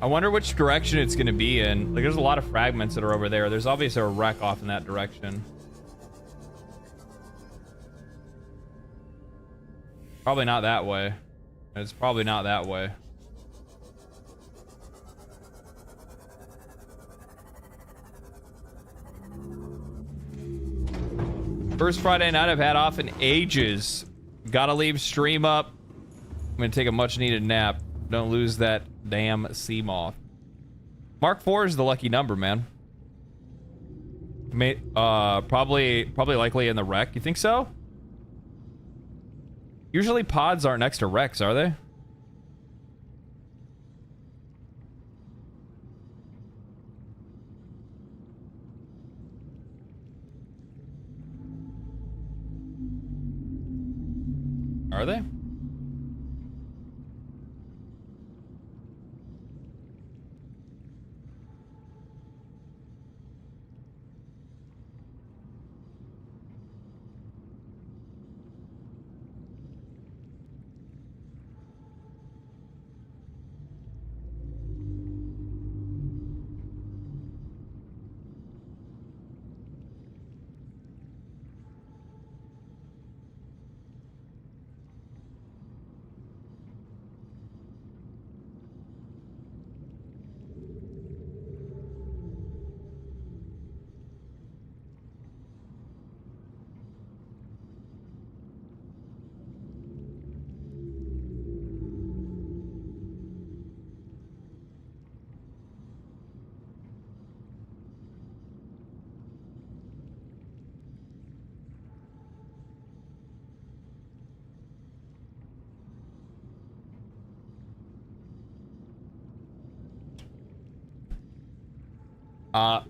I wonder which direction it's going to be in. Like, there's a lot of fragments that are over there. There's obviously a wreck off in that direction. Probably not that way. It's probably not that way. First Friday night I've had off in ages. Gotta leave stream up. I'm gonna take a much needed nap. Don't lose that damn sea moth. Mark 4 is the lucky number, man. Probably likely in the wreck. You think so? Usually pods aren't next to wrecks, are they? Are they?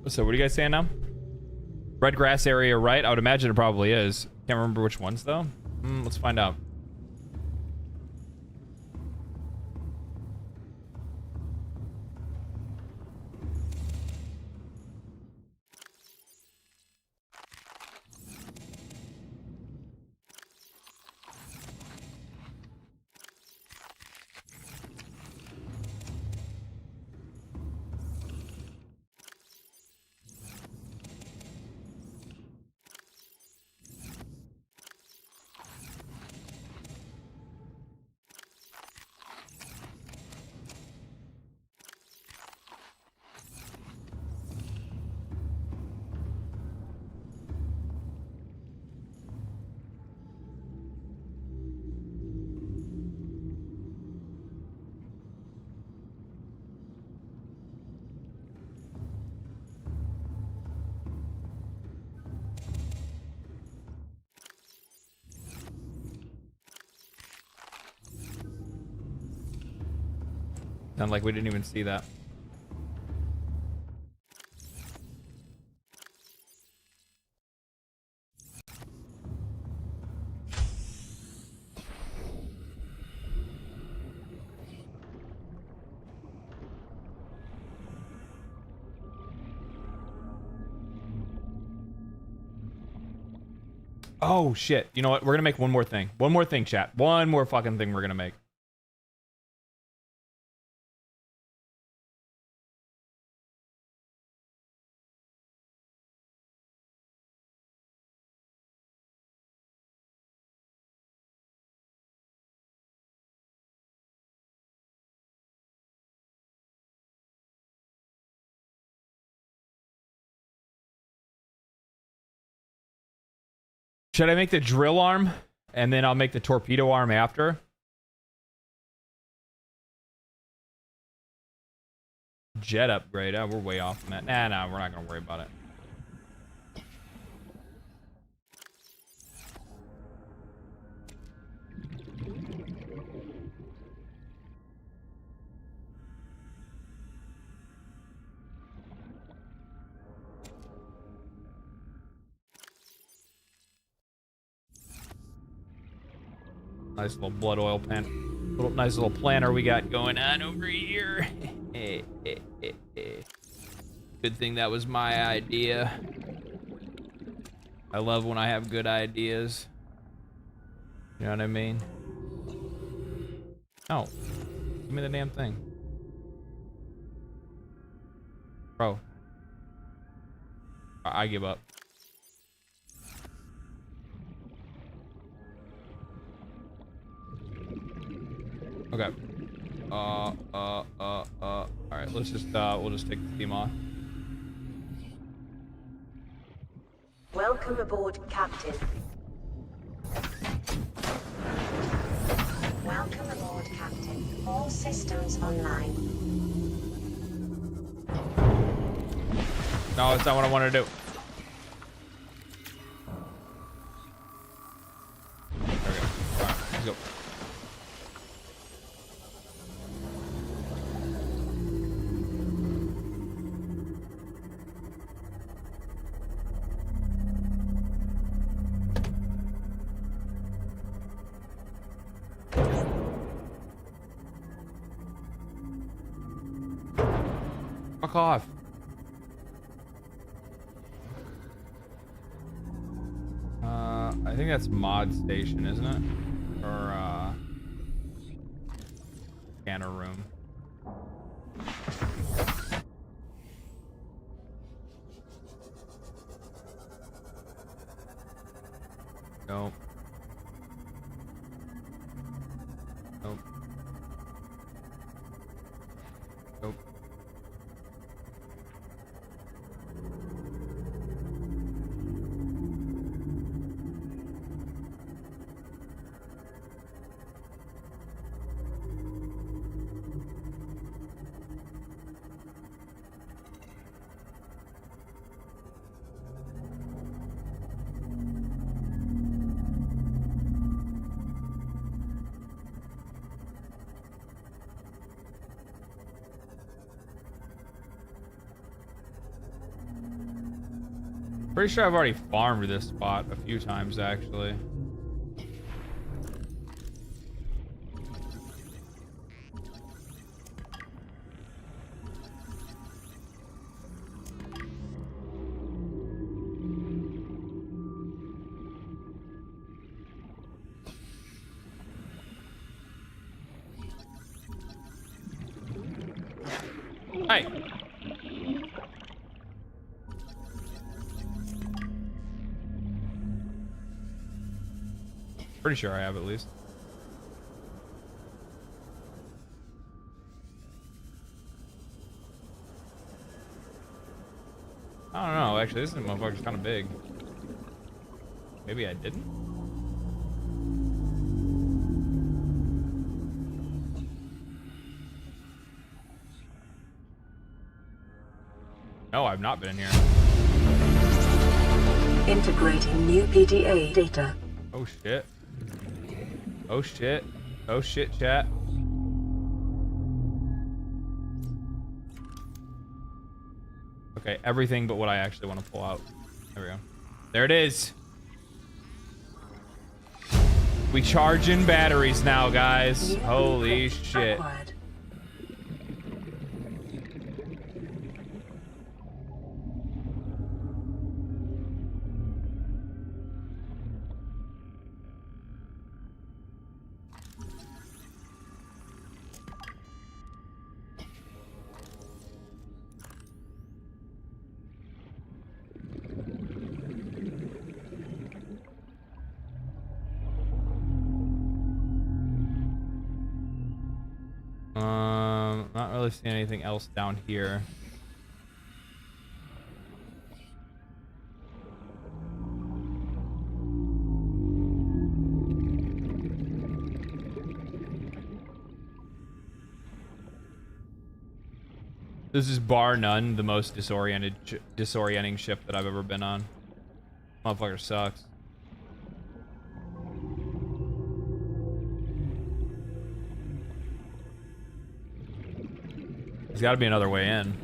So what are you guys saying now? Red grass area, right? I would imagine it probably is. Can't remember which ones though. Let's find out. Sound like we didn't even see that. Oh shit. You know what? We're gonna make one more thing. One more thing, chat. One more fucking thing we're gonna make. Should I make the drill arm and then I'll make the torpedo arm after? Jet upgrade. Oh, we're way off from that. Nah, we're not gonna worry about it. Nice little blood oil plant. Nice little planner we got going on over here. Good thing that was my idea. I love when I have good ideas. You know what I mean? Oh, give me the damn thing. Bro. I give up. Okay. All right, let's just we'll just take the steam off. Welcome aboard, Captain. Welcome aboard, Captain. All systems online. No, it's not what I want to do. Okay. All right, let's go. Fuck off. I think that's mod station, isn't it? Or scanner room. Nope. Nope. Nope. Pretty sure I've already farmed this spot a few times, actually. Hey. Pretty sure I have at least. I don't know, actually this motherfucker's kind of big. Maybe I didn't? No, I've not been in here. Integrating new PDA data. Oh shit. Oh shit. Oh shit, chat. Okay, everything but what I actually want to pull out. There we go. There it is. We charging batteries now, guys. Holy shit. Not really seeing anything else down here. This is bar none the most disorienting ship that I've ever been on. Motherfucker sucks. There's got to be another way in.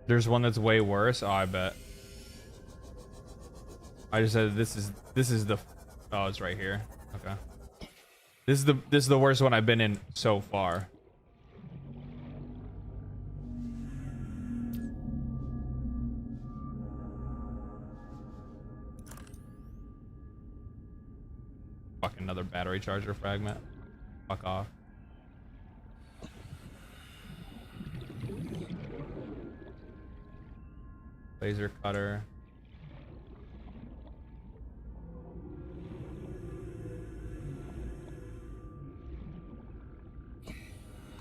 There's one that's way worse. Oh, I bet. I just said this is the. Oh, it's right here. Okay. This is the worst one I've been in so far. Fucking another battery charger fragment. Fuck off. Laser cutter.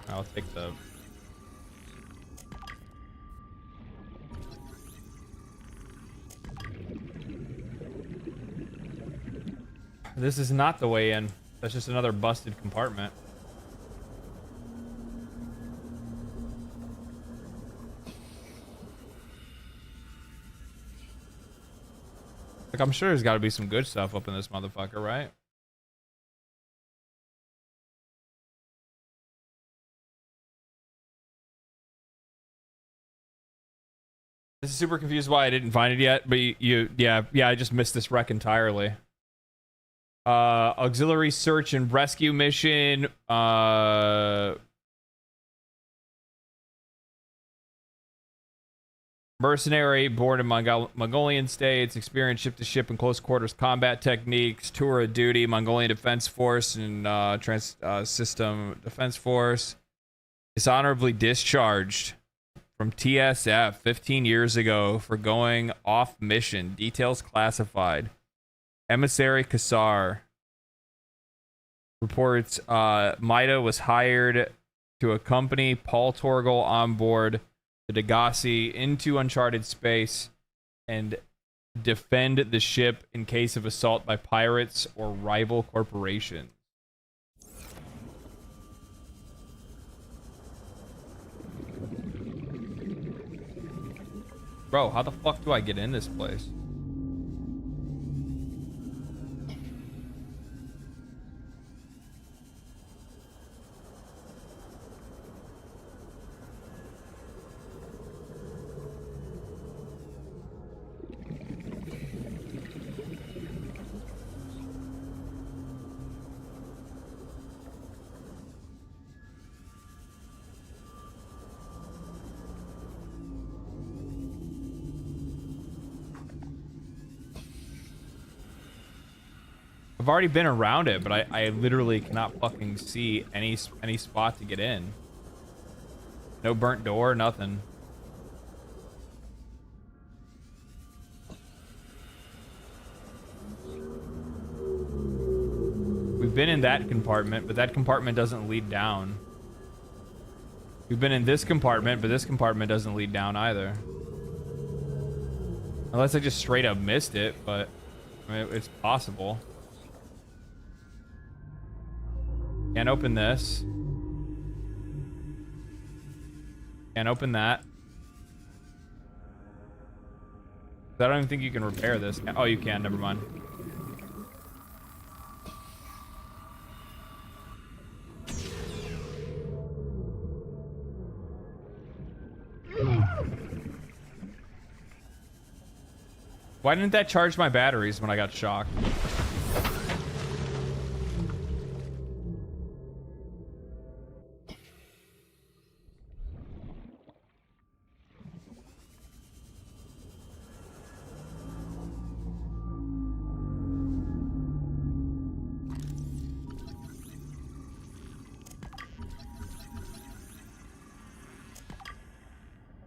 I'll take the... This is not the way in. That's just another busted compartment. Like, I'm sure there's got to be some good stuff up in this motherfucker, right? This is super confused why I didn't find it yet, but yeah, I just missed this wreck entirely. Auxiliary search and rescue mission. Mercenary, born in Mongolian states, experienced ship-to-ship and close quarters combat techniques, tour of duty, Mongolian Defense Force and System Defense Force. Dishonorably discharged from TSF 15 years ago for going off mission. Details classified. Emissary Kassar reports Maida was hired to accompany Paul Torgal on board the Degassi into uncharted space and defend the ship in case of assault by pirates or rival corporations. Bro, how the fuck do I get in this place? I've already been around it, but I literally cannot fucking see any spot to get in. No burnt door, nothing. We've been in that compartment, but that compartment doesn't lead down. We've been in this compartment, but this compartment doesn't lead down either. Unless I just straight up missed it, but I mean, it's possible. Can't open this. Can't open that. I don't even think you can repair this. Oh, you can. Never mind. Why didn't that charge my batteries when I got shocked?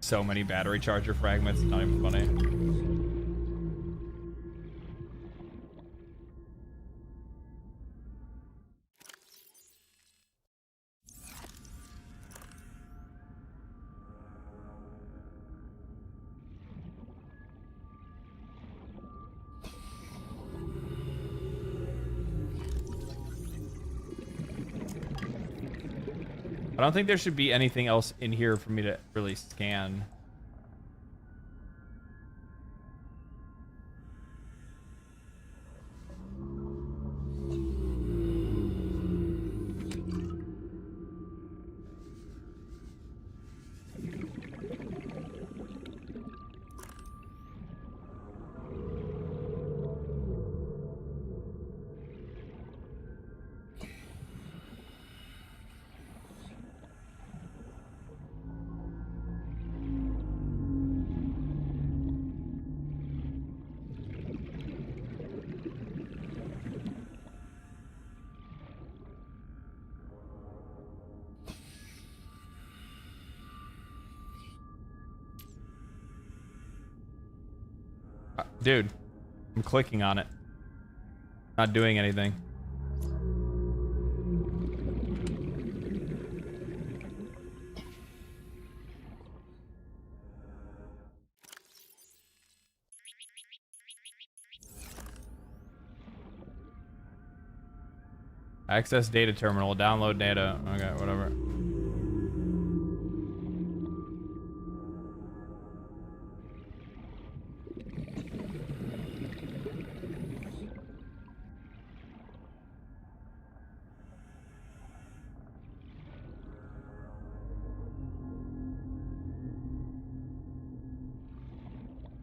So many battery charger fragments, not even funny. I don't think there should be anything else in here for me to really scan. Dude, I'm clicking on it. Not doing anything. Access data terminal, download data. Okay, whatever.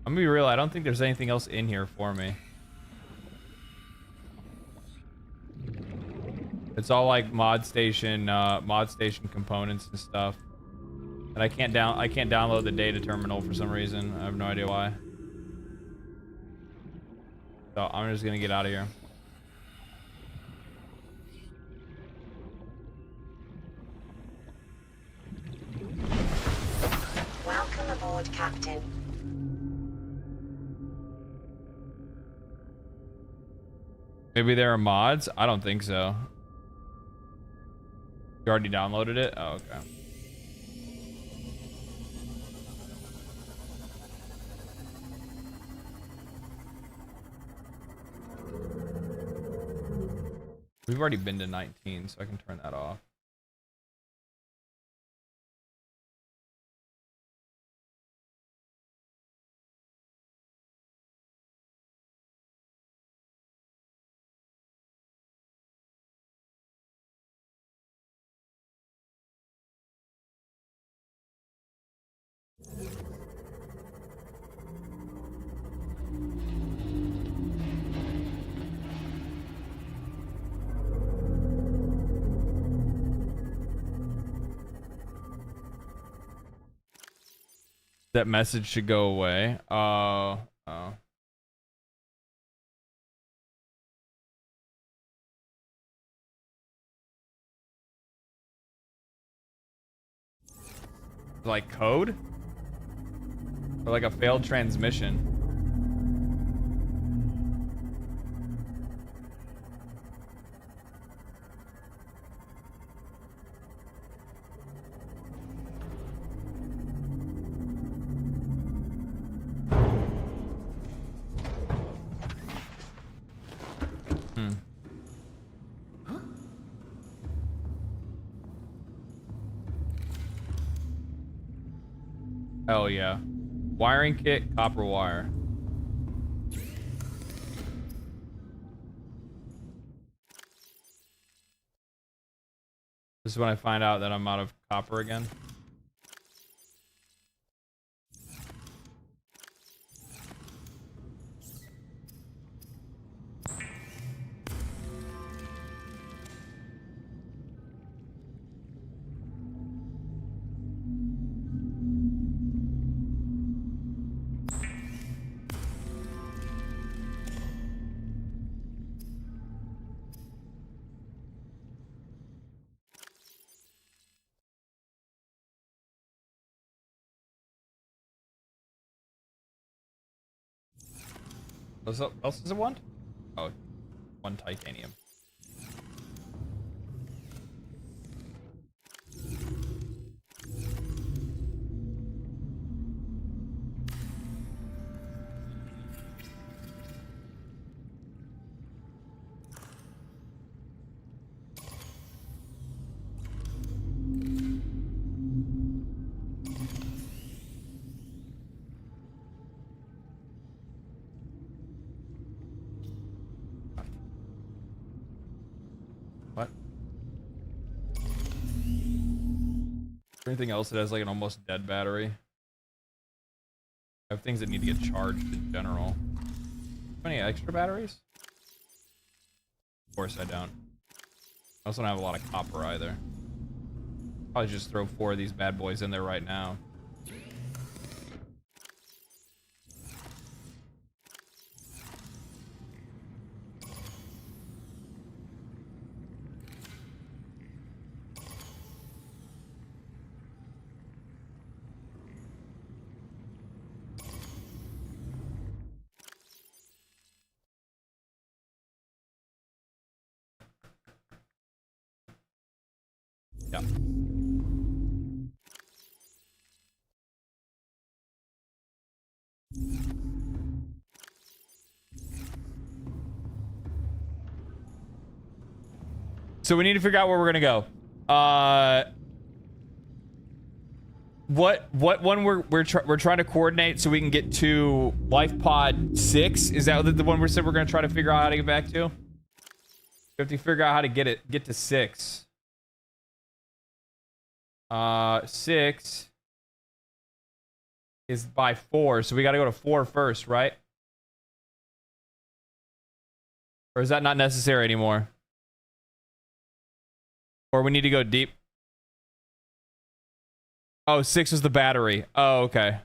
I'm gonna be real, I don't think there's anything else in here for me. It's all like mod station components and stuff. And I can't download the data terminal for some reason. I have no idea why. So I'm just gonna get out of here. Welcome aboard, Captain. Maybe there are mods? I don't think so. You already downloaded it? Oh, okay. We've already been to 19, so I can turn that off. That message should go away. Oh. Like code? Or like a failed transmission? Hell yeah. Wiring kit, copper wire. This is when I find out that I'm out of copper again. What else is it one? Oh, 1 titanium. What? Anything else that has like an almost dead battery? I have things that need to get charged in general. Any extra batteries? Of course I don't. I also don't have a lot of copper either. Probably just throw 4 of these bad boys in there right now. Yeah. So we need to figure out where we're gonna go. What one we're trying to coordinate so we can get to Life Pod 6? Is that the one we said we're gonna try to figure out how to get back to? We have to figure out how to get to 6. 6 is by 4, so we gotta go to 4 first, right? Or is that not necessary anymore? Or we need to go deep. Oh, 6 is the battery. Oh, okay.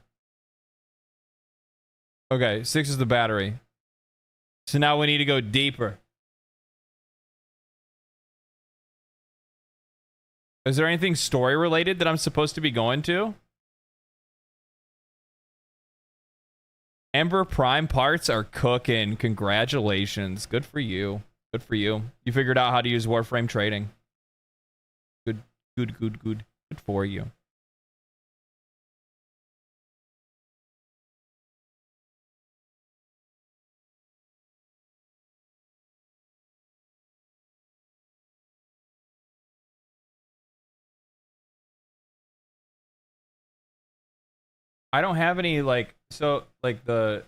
Okay, 6 is the battery. So now we need to go deeper. Is there anything story related that I'm supposed to be going to? Ember Prime parts are cooking. Congratulations. Good for you. Good for you. You figured out how to use Warframe trading. Good, good, good, good. Good for you. I don't have any like the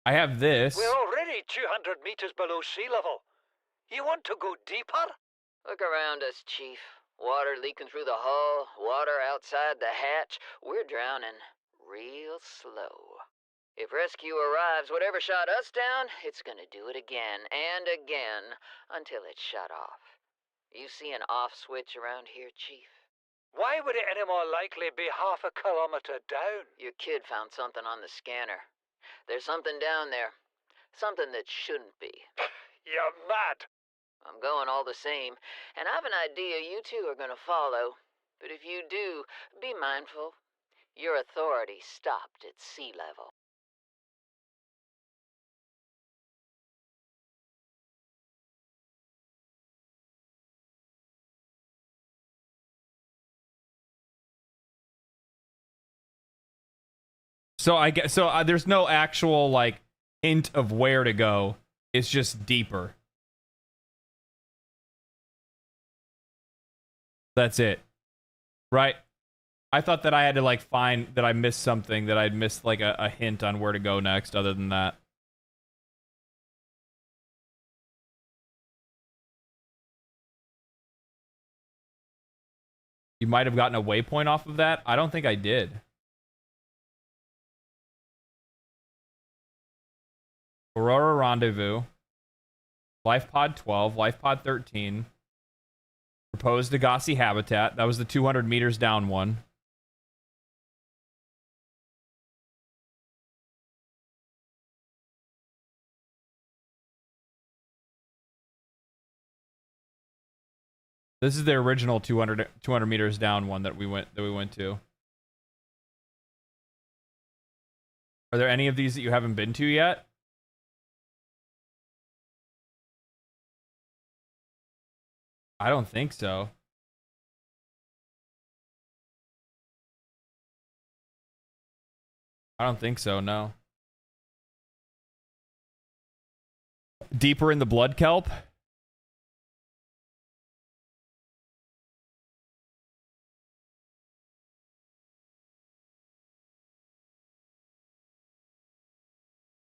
I have this. We're already 200 meters below sea level. You want to go deeper? Look around us, Chief. Water leaking through the hull, water outside the hatch. We're drowning real slow. If rescue arrives, whatever shot us down, it's gonna do it again and again until it's shut off. You see an off switch around here, Chief? Why would it any more likely be half a kilometer down? Your kid found something on the scanner. There's something down there. Something that shouldn't be. You're mad. I'm going all the same, and I've an idea you two are gonna follow. But if you do, be mindful. Your authority stopped at sea level. So I guess there's no actual like hint of where to go. It's just deeper. That's it. Right? I thought that I had to like find that I missed something, that I'd missed like a hint on where to go next other than that. You might have gotten a waypoint off of that. I don't think I did. Aurora Rendezvous. Life Pod 12. Life Pod 13. Proposed Degassi Habitat. That was the 200 meters down one. This is the original 200 meters down one that we went to. Are there any of these that you haven't been to yet? I don't think so. I don't think so, no. Deeper in the blood kelp?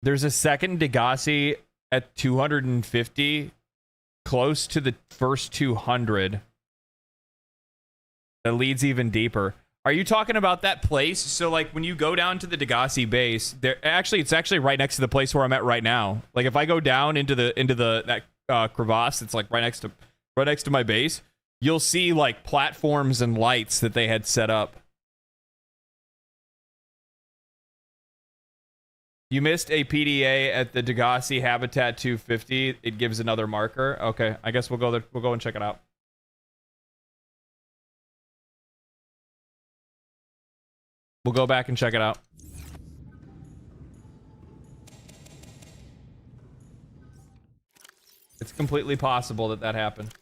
There's a second Degassi at 250, close to the first 200. That leads even deeper. Are you talking about that place? So, like, when you go down to the Degassi base, it's actually right next to the place where I'm at right now. Like, if I go down into that crevasse, it's like right next to my base. You'll see like platforms and lights that they had set up. You missed a PDA at the Degassi Habitat 250. It gives another marker. Okay, I guess we'll go there. We'll go and check it out. We'll go back and check it out. It's completely possible that happened.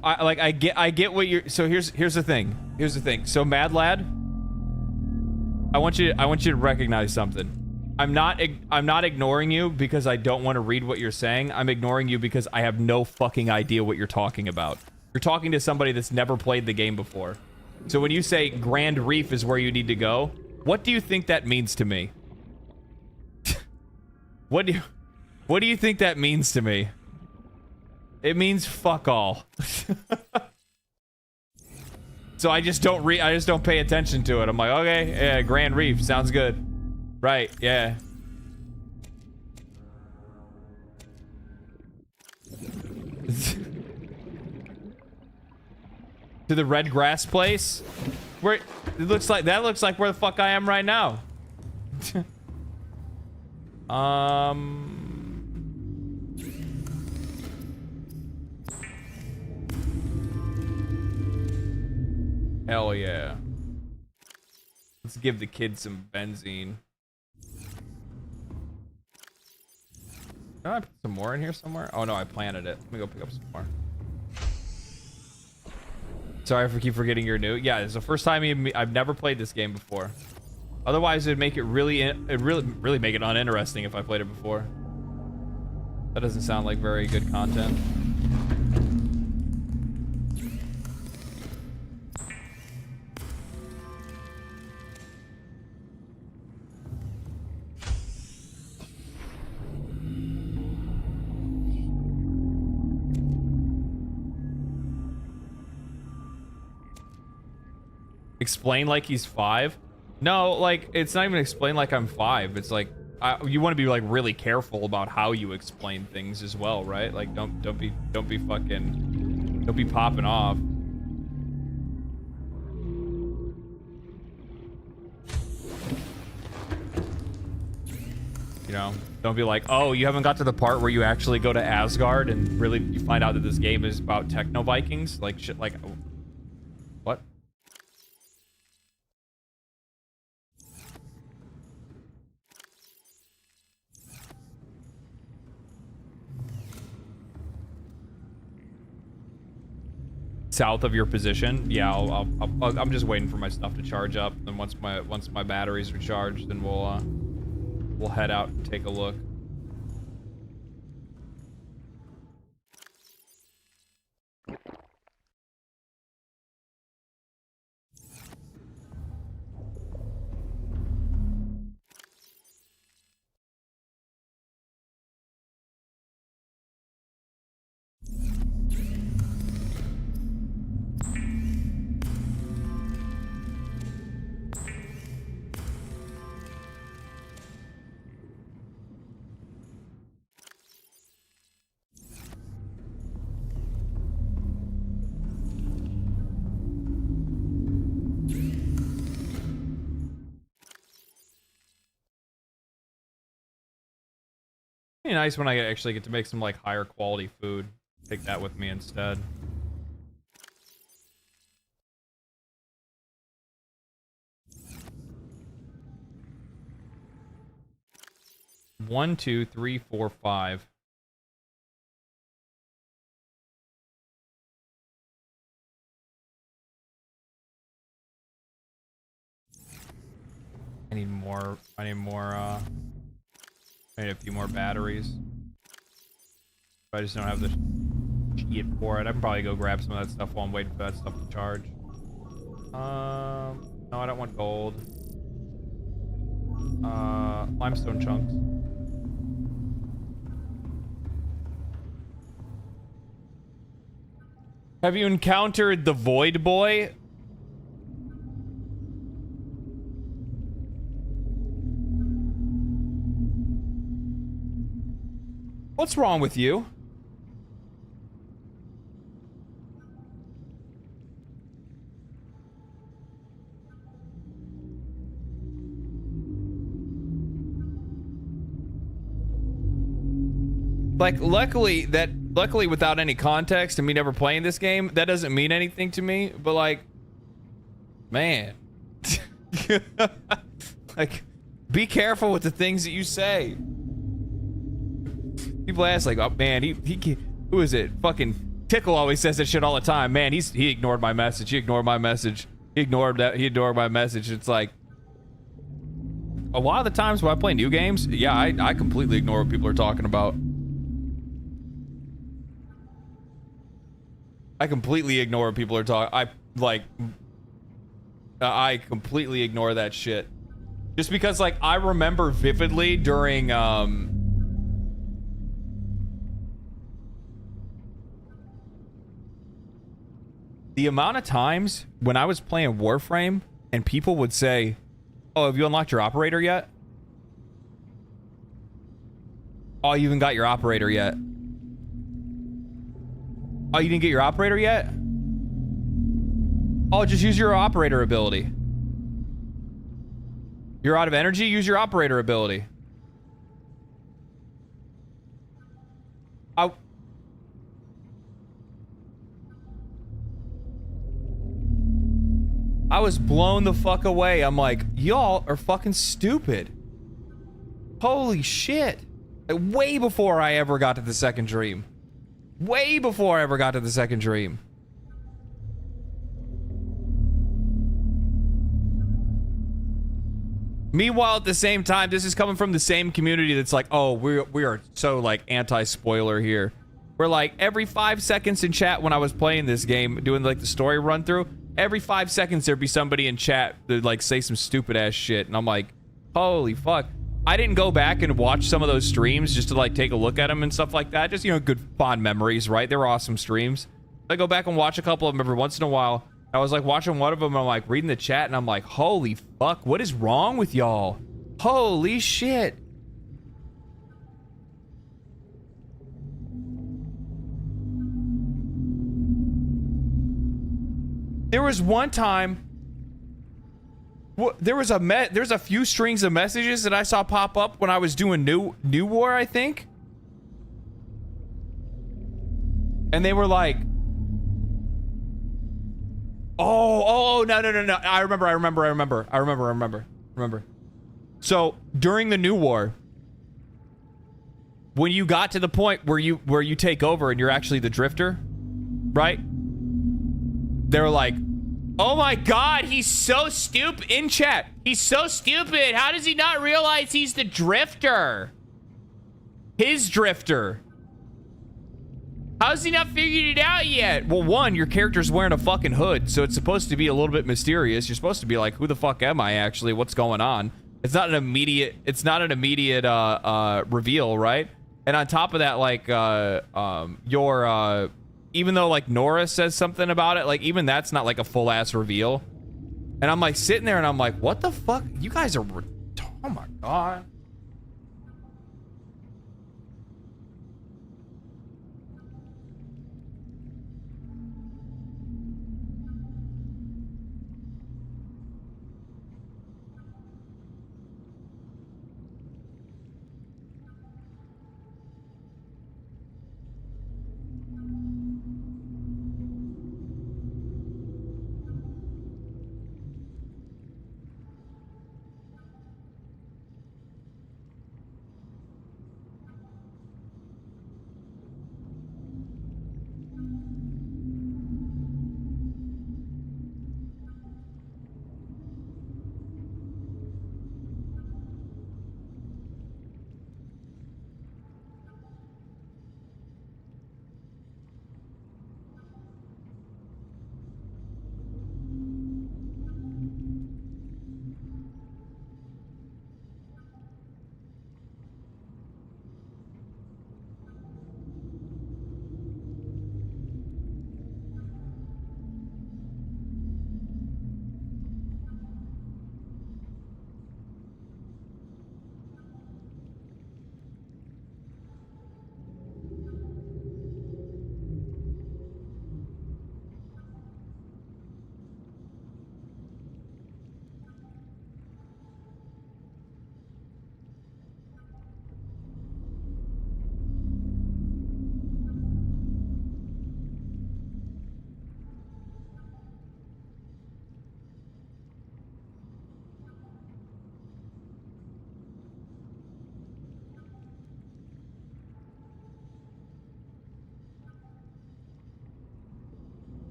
I get what you're. So here's the thing. Here's the thing. So Mad Lad, I want you to recognize something. I'm not ignoring you because I don't want to read what you're saying. I'm ignoring you because I have no fucking idea what you're talking about. You're talking to somebody that's never played the game before. So when you say Grand Reef is where you need to go, what do you think that means to me? What do you think that means to me? It means fuck all. So I just don't pay attention to it. I'm like, okay, yeah, Grand Reef sounds good. Right, yeah. To the red grass place? Where it looks like where the fuck I am right now. Hell yeah. Let's give the kids some benzene. Can I put some more in here somewhere? Oh no, I planted it. Let me go pick up some more. Sorry for keep forgetting you're new. Yeah, it's the first time I've never played this game before. Otherwise, it'd make it really make it uninteresting if I played it before. That doesn't sound like very good content. Explain like he's 5? No, like it's not even explain like I'm 5. It's like you want to be like really careful about how you explain things as well, right? Like don't be popping off. You know, don't be like, oh, you haven't got to the part where you actually go to Asgard and really you find out that this game is about techno Vikings, like shit, like what? South of your position. Yeah, I'm just waiting for my stuff to charge up. Then once my batteries are charged, then we'll head out and take a look. Be nice when I actually get to make some like higher quality food. Take that with me instead. One, two, three, four, five. I need more. I need a few more batteries. I just don't have the shit for it. I can probably go grab some of that stuff while I'm waiting for that stuff to charge. No, I don't want gold. Limestone chunks. Have you encountered the Void Boy? What's wrong with you? Like, luckily without any context and me never playing this game, that doesn't mean anything to me, but like, man. Like, be careful with the things that you say. People ask like, oh man, he who is it? Fucking Tickle always says that shit all the time. Man, he ignored my message. He ignored my message. He ignored my message. It's like, a lot of the times when I play new games, yeah, I completely ignore what people are talking about. I completely ignore what people are talking. I completely ignore that shit. Just because, like, I remember vividly during, the amount of times when I was playing Warframe and people would say, oh, have you unlocked your operator yet? Oh, you even got your operator yet? Oh, you didn't get your operator yet? Oh, just use your operator ability. You're out of energy? Use your operator ability. I was blown the fuck away. I'm like, y'all are fucking stupid. Holy shit. Like, way before I ever got to the second dream. Way before I ever got to the second dream. Meanwhile, at the same time, this is coming from the same community that's like, oh, we are so, like, anti-spoiler here. We're like, every 5 seconds in chat when I was playing this game, doing, like, the story run-through, every 5 seconds there'd be somebody in chat that, like, say some stupid-ass shit. And I'm like, holy fuck. I didn't go back and watch some of those streams just to, like, take a look at them and stuff like that. Just, you know, good, fond memories, right? They were awesome streams. I go back and watch a couple of them every once in a while. I was like watching one of them and I'm like reading the chat and I'm like, holy fuck, what is wrong with y'all? Holy shit. There was one time, there's a few strings of messages that I saw pop up when I was doing New War, I think. And they were like, oh, no. I remember. So during the New War, when you got to the point where you take over and you're actually the drifter, right? They're like, oh my god, he's so stupid in chat. He's so stupid. How does he not realize he's the drifter? His drifter. How's he not figured it out yet? Well, one, your character's wearing a fucking hood, so it's supposed to be a little bit mysterious. You're supposed to be like, who the fuck am I actually? What's going on? It's not an immediate reveal, right? And on top of that, like, even though like Nora says something about it, like even that's not like a full ass reveal. And I'm like sitting there and I'm like, what the fuck? You guys are, oh my god.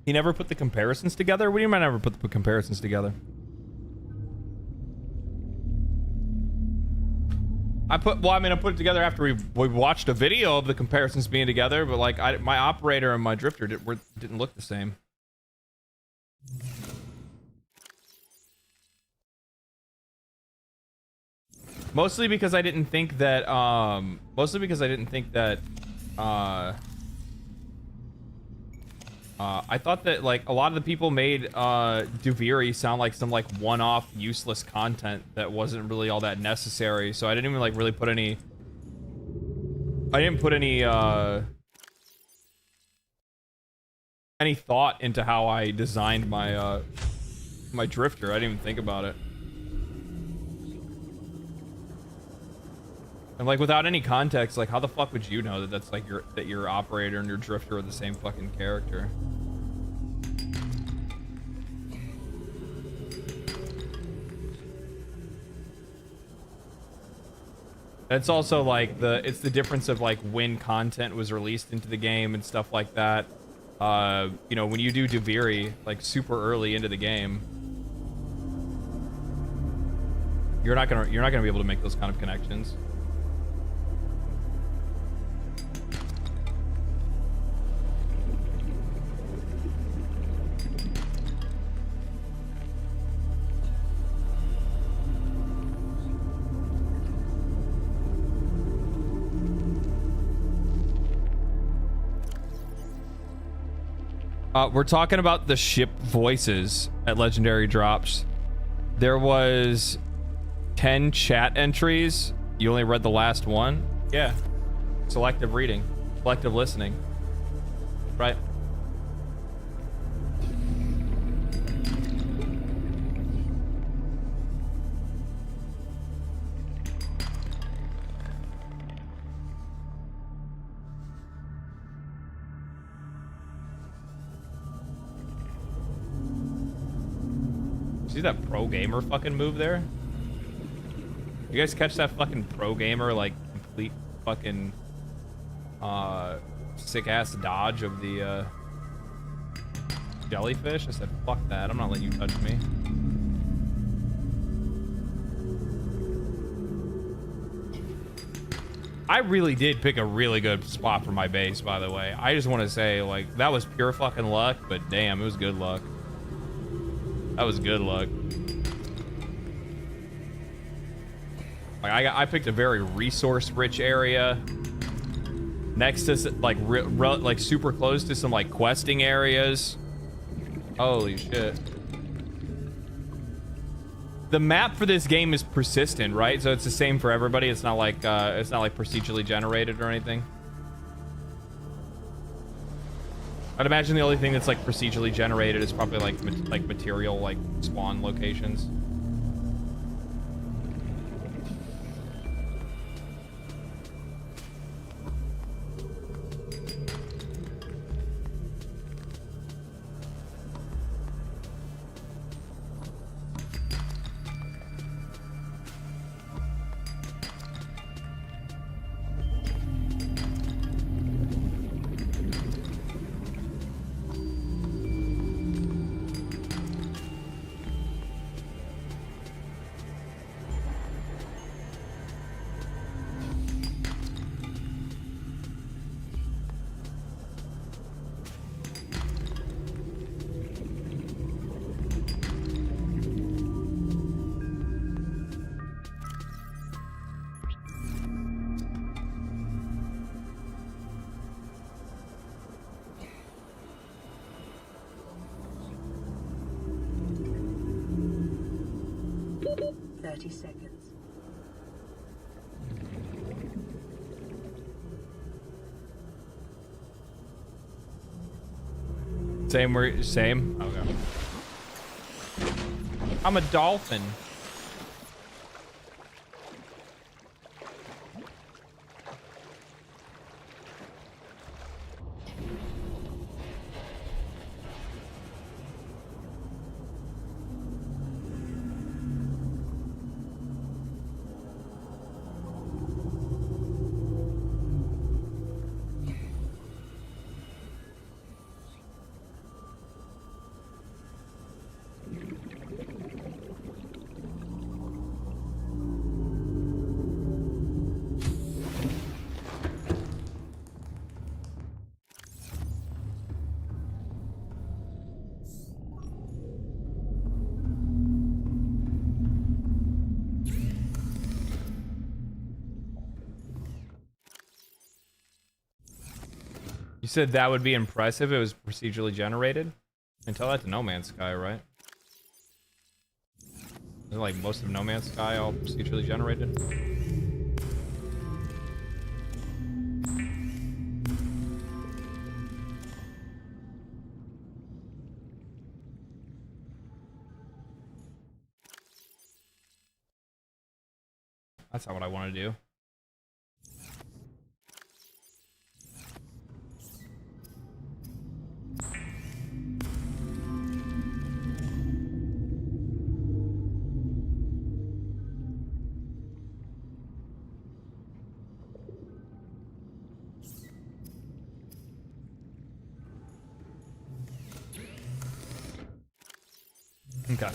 He never put the comparisons together? What do you mean I never put the comparisons together? I put it together after we watched a video of the comparisons being together, but like my operator and my drifter didn't look the same. Mostly because I didn't think that I thought that like a lot of the people made Duviri sound like some like one-off useless content that wasn't really all that necessary, so I didn't even like really put any any thought into how I designed my my drifter. I didn't even think about it. And like without any context, like how the fuck would you know that that's like your operator and your drifter are the same fucking character? It's also like it's the difference of like when content was released into the game and stuff like that. You know, when you do Duviri like super early into the game, you're not gonna be able to make those kind of connections. We're talking about the ship voices at Legendary Drops. There was 10 chat entries. You only read the last one? Yeah. Selective reading. Selective listening. Right. See that pro gamer fucking move there? You guys catch that fucking pro gamer like complete fucking sick ass dodge of the jellyfish? I said fuck that, I'm not letting you touch me. I really did pick a really good spot for my base, by the way. I just want to say, like, that was pure fucking luck, but damn, it was good luck. That was good luck. Like I picked a very resource-rich area next to like super close to some like questing areas. Holy shit! The map for this game is persistent, right? So it's the same for everybody. It's not like procedurally generated or anything. I'd imagine the only thing that's like procedurally generated is probably like material like spawn locations. Same? Okay. I'm a dolphin. said that would be impressive if it was procedurally generated? And tell that to No Man's Sky, right? Isn't like most of No Man's Sky all procedurally generated? That's not what I want to do. Okay.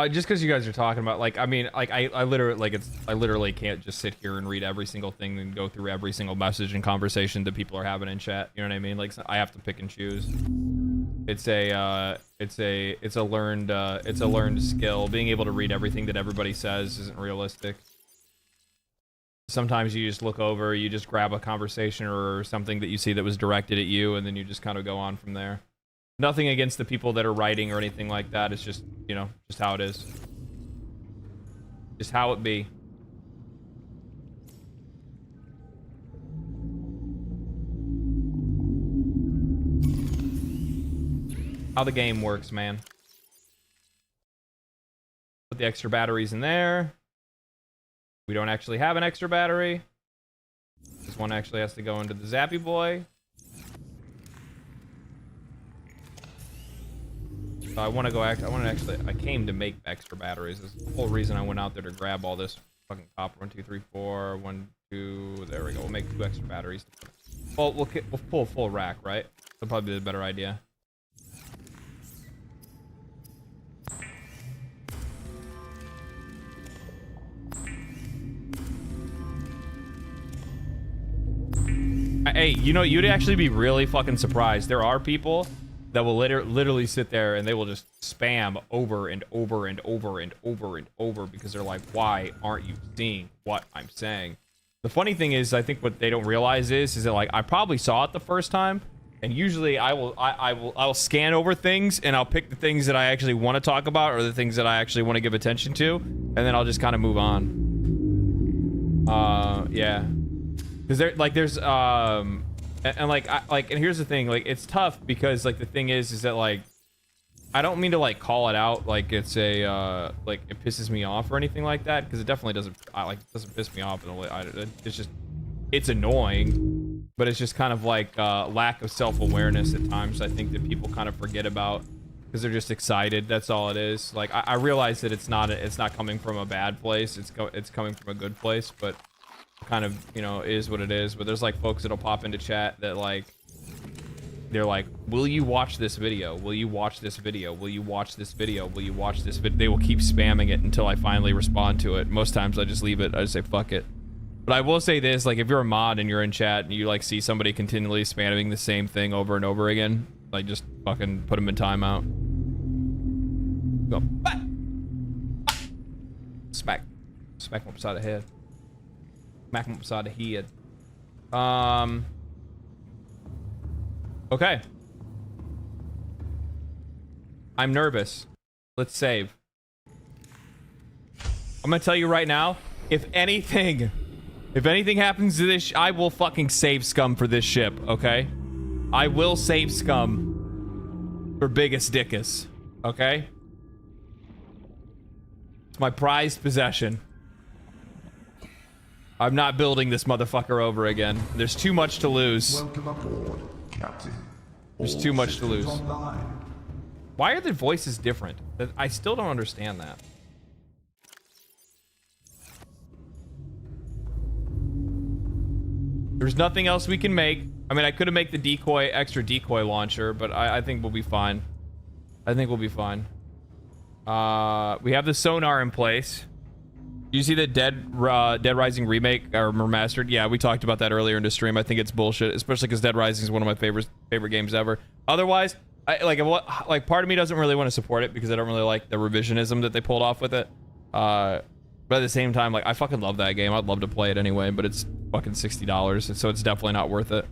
Just because you guys are talking about, like, I mean, like, I literally can't just sit here and read every single thing and go through every single message and conversation that people are having in chat. You know what I mean? Like, I have to pick and choose. It's a learned skill. Being able to read everything that everybody says isn't realistic. Sometimes you just look over, you just grab a conversation or something that you see that was directed at you, and then you just kind of go on from there. Nothing against the people that are writing or anything like that. It's just, you know, just how it is. Just how it be. How the game works, man. Put the extra batteries in there. We don't actually have an extra battery. This one actually has to go into the Zappy Boy. So I want to go I came to make extra batteries. This is the whole reason I went out there to grab all this fucking copper. 1, 2, 3, 4. 1, 2. There we go. We'll make 2 extra batteries. Well, we'll pull a full rack, right? That'll probably be the better idea. Hey, you know, you'd actually be really fucking surprised. There are people that will literally sit there and they will just spam over and over and over and over and over because they're like, why aren't you seeing what I'm saying? The funny thing is, I think what they don't realize is that, like, I probably saw it the first time, and usually I'll scan over things and I'll pick the things that I actually want to talk about or the things that I actually want to give attention to, and then I'll just kind of move on. Yeah. Because and here's the thing, like, it's tough because, like, the thing is that, like, I don't mean to, like, call it out like it's a like it pisses me off or anything like that, because it definitely doesn't piss me off. It's just, it's annoying, but it's just kind of like lack of self-awareness at times. I think that people kind of forget about because they're just excited. That's all it is. Like, I realize that it's not coming from a bad place. It's coming from a good place, but kind of, you know, is what it is. But there's, like, folks that'll pop into chat that, like, they're like, will you watch this video? Will you watch this video? Will you watch this video? Will you watch this video? They will keep spamming it until I finally respond to it. Most times I just leave it. I just say, fuck it. But I will say this, like, if you're a mod and you're in chat and you, like, see somebody continually spamming the same thing over and over again, like, just fucking put them in timeout. Go. Bah! Bah! Smack them upside the head. Smack him upside the head. Okay. I'm nervous. Let's save. I'm gonna tell you right now, if anything happens to this, I will fucking save scum for this ship, okay? I will save scum for biggest dickus, okay? It's my prized possession. I'm not building this motherfucker over again. There's too much to lose. Welcome aboard, Captain. There's too much to lose. Why are the voices different? I still don't understand that. There's nothing else we can make. I mean, I could have made the extra decoy launcher, but I think we'll be fine. I think we'll be fine. We have the sonar in place. You see the Dead Rising remake or remastered? Yeah, we talked about that earlier in the stream. I think it's bullshit, especially because Dead Rising is one of my favorite games ever. Otherwise, part of me doesn't really want to support it because I don't really like the revisionism that they pulled off with it. But at the same time, like, I fucking love that game. I'd love to play it anyway, but it's fucking $60, so it's definitely not worth it.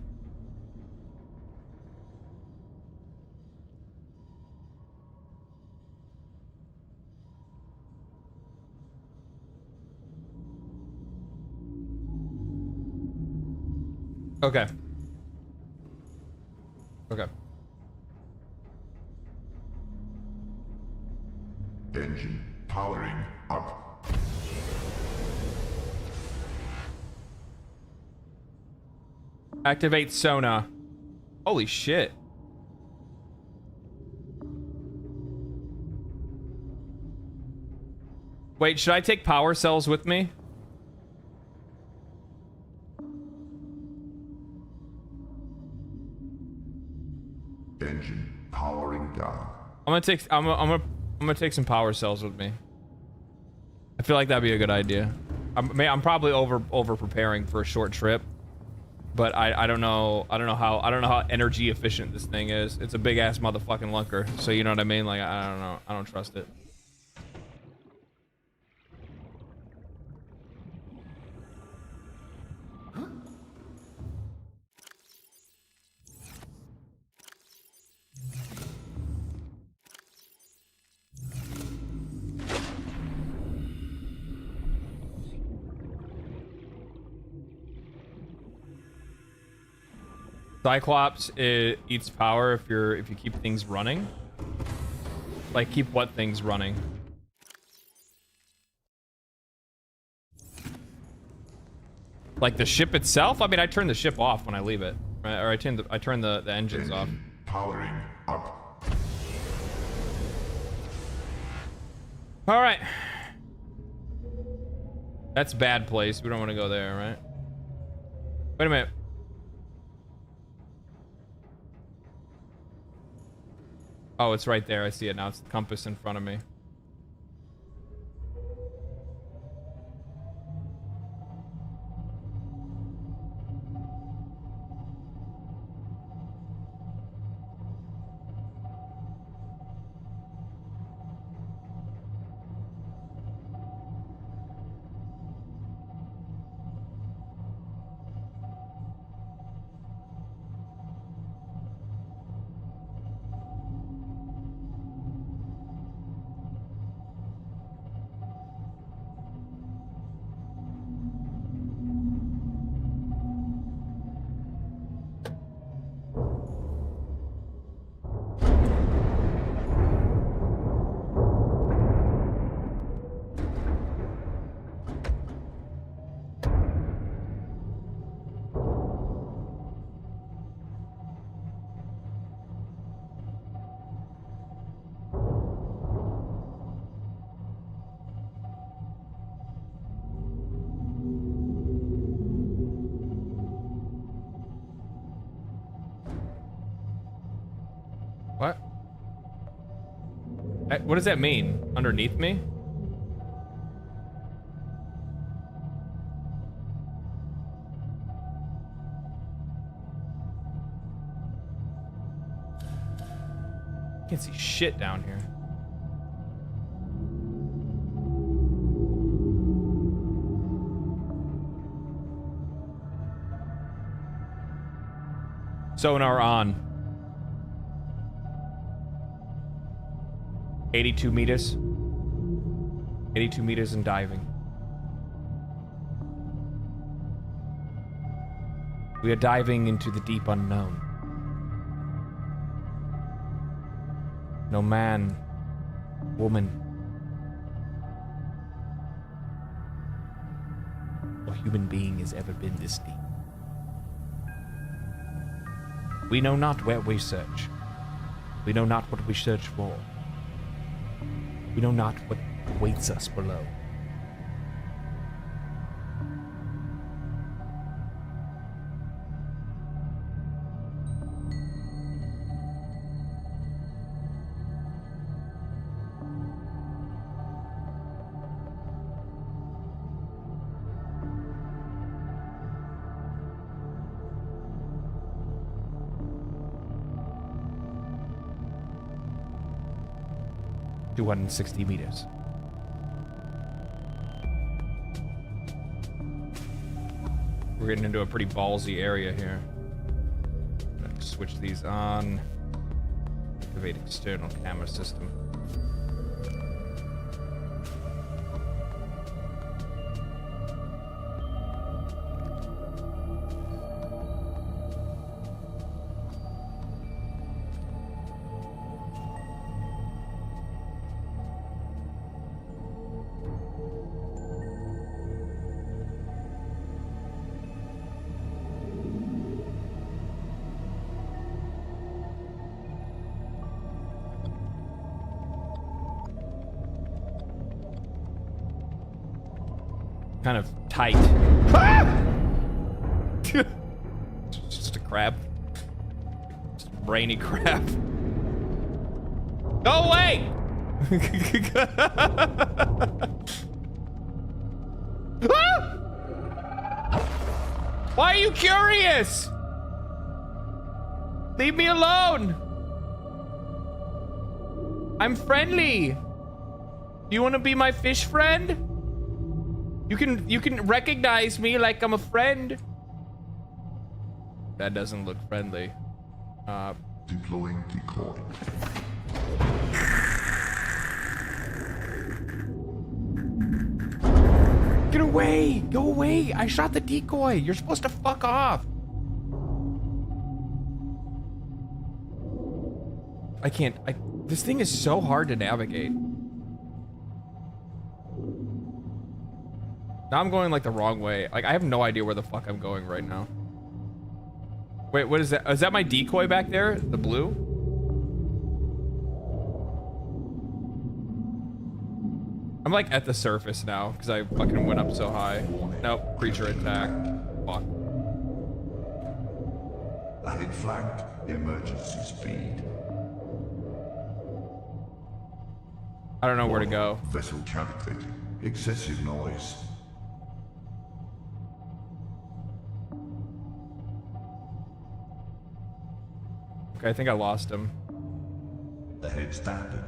Okay. Okay. Engine powering up. Activate Sona. Holy shit. Wait, should I take power cells with me? Engine powering down. I'm gonna take some power cells with me. I feel like that'd be a good idea. I'm probably over preparing for a short trip, but I don't know how energy efficient this thing is. It's a big ass motherfucking lunker, so you know what I mean. Like I don't know. I don't trust it. Cyclops, it eats power if you keep things running. Like keep what things running? Like the ship itself? I mean, I turn the ship off when I leave it, right? Or I turn the engines off. Powering up. All right. That's bad place. We don't want to go there, right? Wait a minute. Oh, it's right there. I see it now. It's the compass in front of me. What? What does that mean? Underneath me? I can't see shit down here. Sonar on. 82 meters. 82 meters and diving. We are diving into the deep unknown. No man, woman, or human being has ever been this deep. We know not where we search. We know not what we search for. We know not what awaits us below. $260 meters. we're getting into a pretty ballsy area here. Switch these on. Activate external camera system. Kind of tight. Ah! Just a crab. Just a brainy crab. Go away! Ah! Why are you curious? Leave me alone. I'm friendly. Do you want to be my fish friend? You can recognize me like I'm a friend. That doesn't look friendly. Deploying decoy. Get away! Go away! I shot the decoy. You're supposed to fuck off. I can't. This thing is so hard to navigate. Now I'm going like the wrong way. Like I have no idea where the fuck I'm going right now. Wait, what is that? Is that my decoy back there? The blue? I'm like at the surface now because I fucking went up so high. Nope, creature attack. Fuck. Added flagged. Emergency speed. I don't know where to go. Vessel captivated. Excessive noise. Okay, I think I lost him. Ahead standard.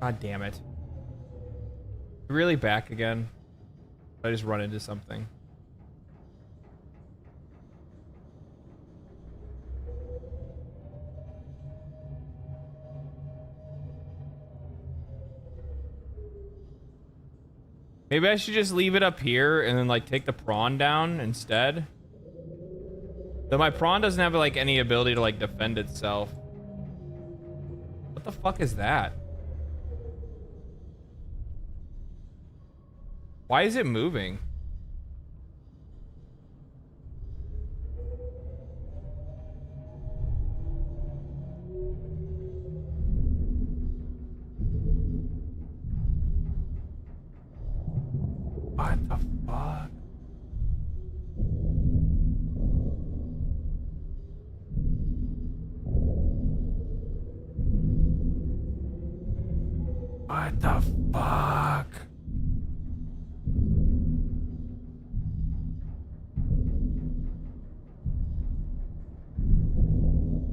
God damn it. Really back again? I just run into something. Maybe I should just leave it up here and then like take the prawn down instead. Though my prawn doesn't have like any ability to like defend itself. What the fuck is that? Why is it moving? What the fuck? What the fuck?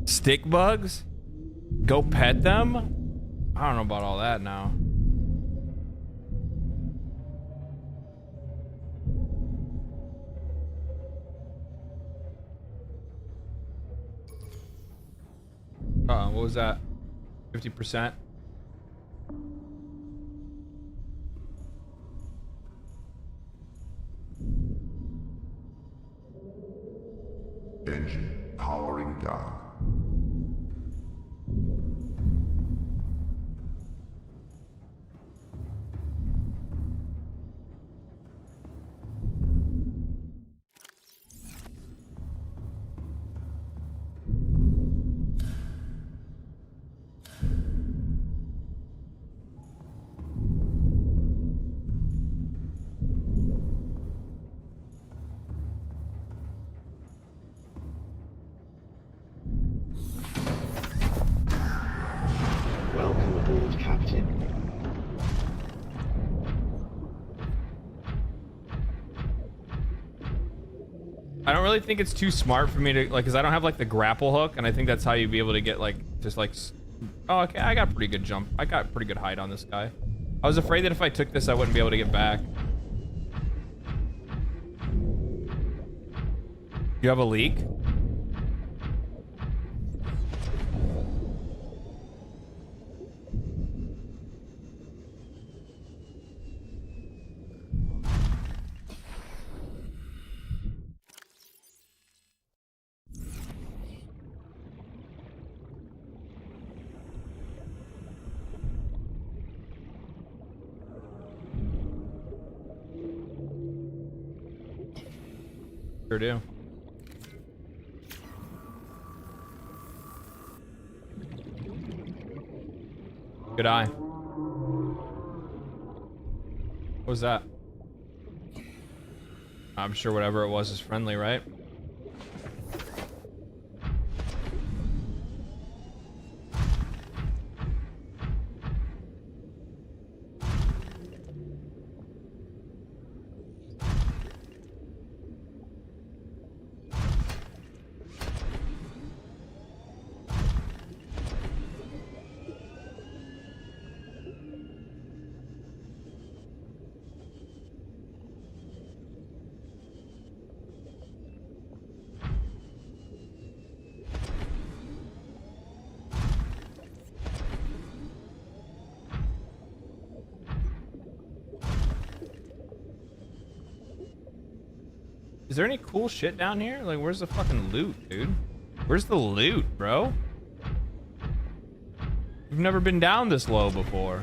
Stick bugs? Go pet them? I don't know about all that now. What was that? 50%? Engine powering down. I don't really think it's too smart for me to like, because I don't have like the grapple hook, and I think that's how you'd be able to get like just like. Oh, okay, I got pretty good jump. I got pretty good height on this guy. I was afraid that if I took this, I wouldn't be able to get back. You have a leak? Sure do. Good eye. What was that? I'm sure whatever it was is friendly, right? Is there any cool shit down here? Like, where's the fucking loot, dude? Where's the loot, bro? We've never been down this low before.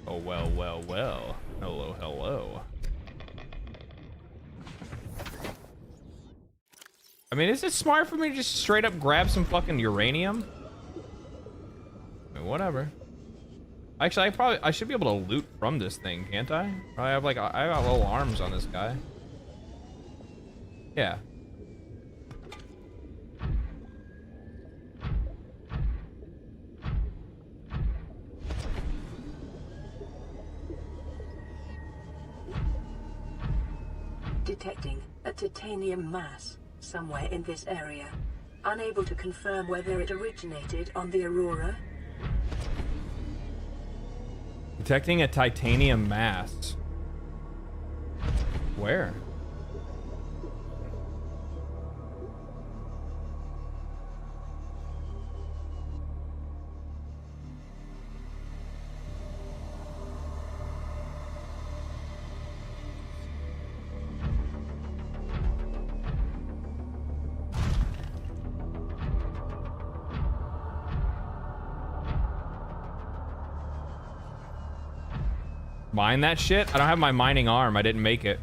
Oh, well, well, well. Hello, hello. I mean, is it smart for me to just straight up grab some fucking uranium? I mean, whatever. Actually, I should be able to loot from this thing, can't I? I have like, I got little arms on this guy. Yeah. Detecting a titanium mass somewhere in this area. Unable to confirm whether it originated on the Aurora. Detecting a titanium mass. Where? Mine that shit? I don't have my mining arm. I didn't make it.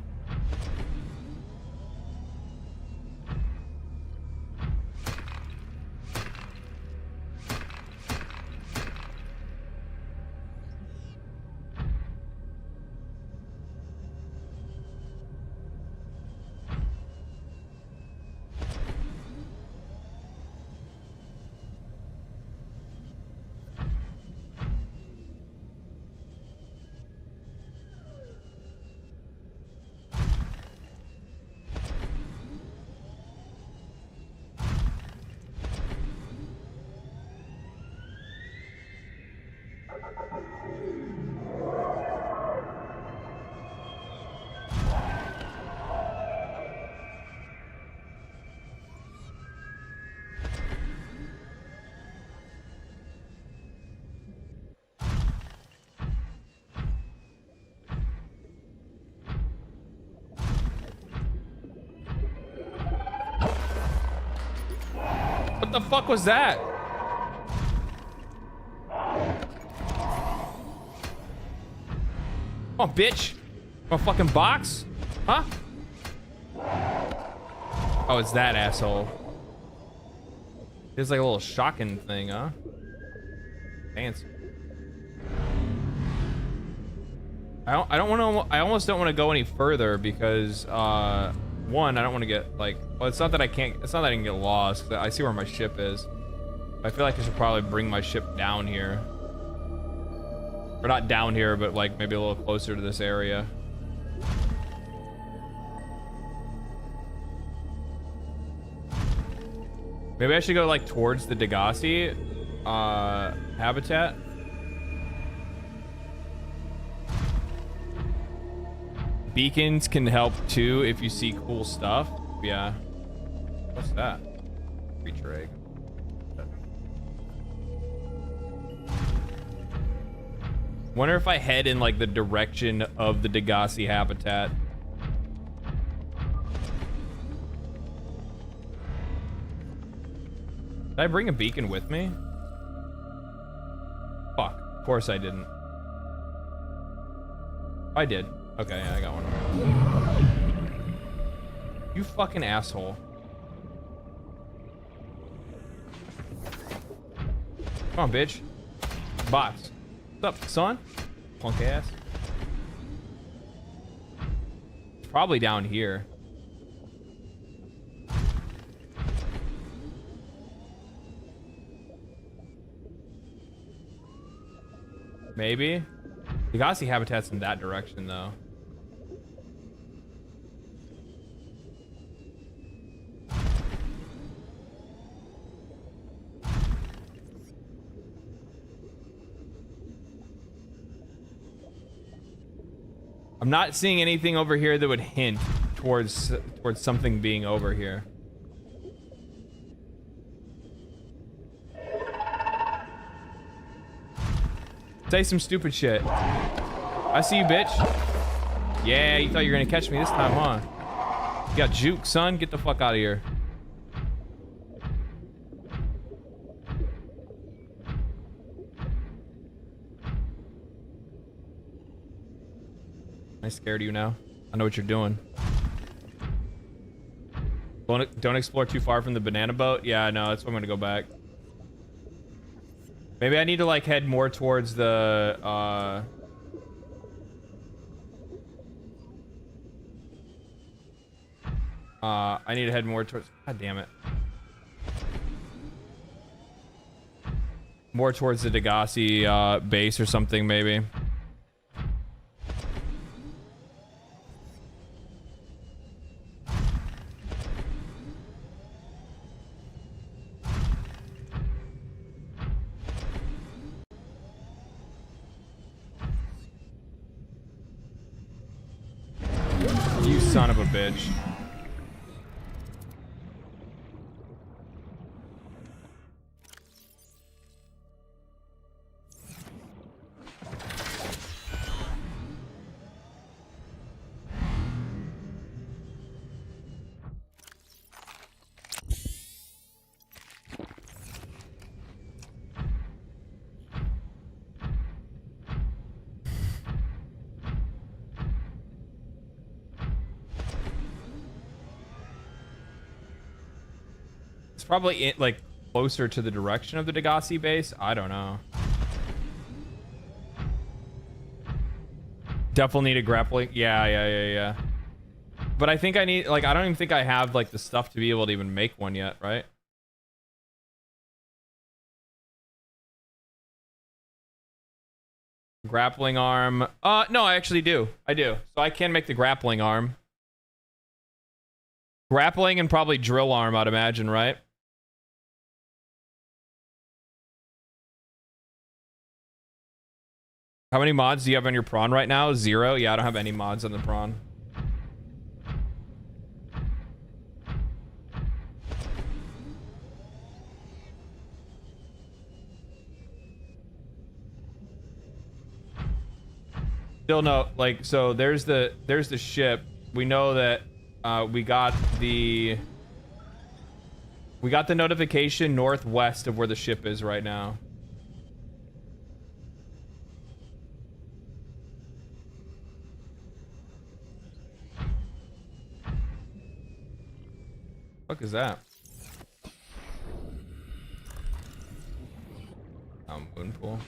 What the fuck was that? Come on, bitch. A fucking box? Huh? Oh, it's that asshole. It's like a little shocking thing, huh? Fancy. I don't want to. I almost don't want to go any further because one, I don't want to get like. Well, it's not that I can't. It's not that I can get lost. I see where my ship is. I feel like I should probably bring my ship down here, or not down here, but like maybe a little closer to this area. Maybe I should go like towards the Degassi habitat. Beacons can help too if you see cool stuff. Yeah. What's that? Creature egg. Wonder if I head in like the direction of the Degassi habitat. Did I bring a beacon with me? Fuck. Of course I didn't. I did. Okay, yeah, I got one. You fucking asshole. Come on, bitch. Bots. What's up, son? Punk ass. It's probably down here. Maybe. Degassi habitat's in that direction, though. I'm not seeing anything over here that would hint towards something being over here. Say some stupid shit. I see you, bitch. Yeah, you thought you were gonna catch me this time, huh? You got juke, son. Get the fuck out of here. Am I scared of you now? I know what you're doing. Don't explore too far from the banana boat. Yeah, I know. That's why I'm gonna go back. Maybe I need to like head more towards the I need to head more towards, god damn it. More towards the Degassi base or something, maybe. You son of a bitch. It's probably like closer to the direction of the Degassi base. I don't know. Definitely need a grappling. Yeah. But I think I need, like, I don't even think I have like the stuff to be able to even make one yet, right? Grappling arm. No, I actually do. I do. So I can make the grappling arm. Grappling and probably drill arm, I'd imagine, right? How many mods do you have on your prawn right now? 0? Yeah, I don't have any mods on the prawn. Still no, like, so there's the ship. We know that we got the notification northwest of where the ship is right now. What is that? Moonpool.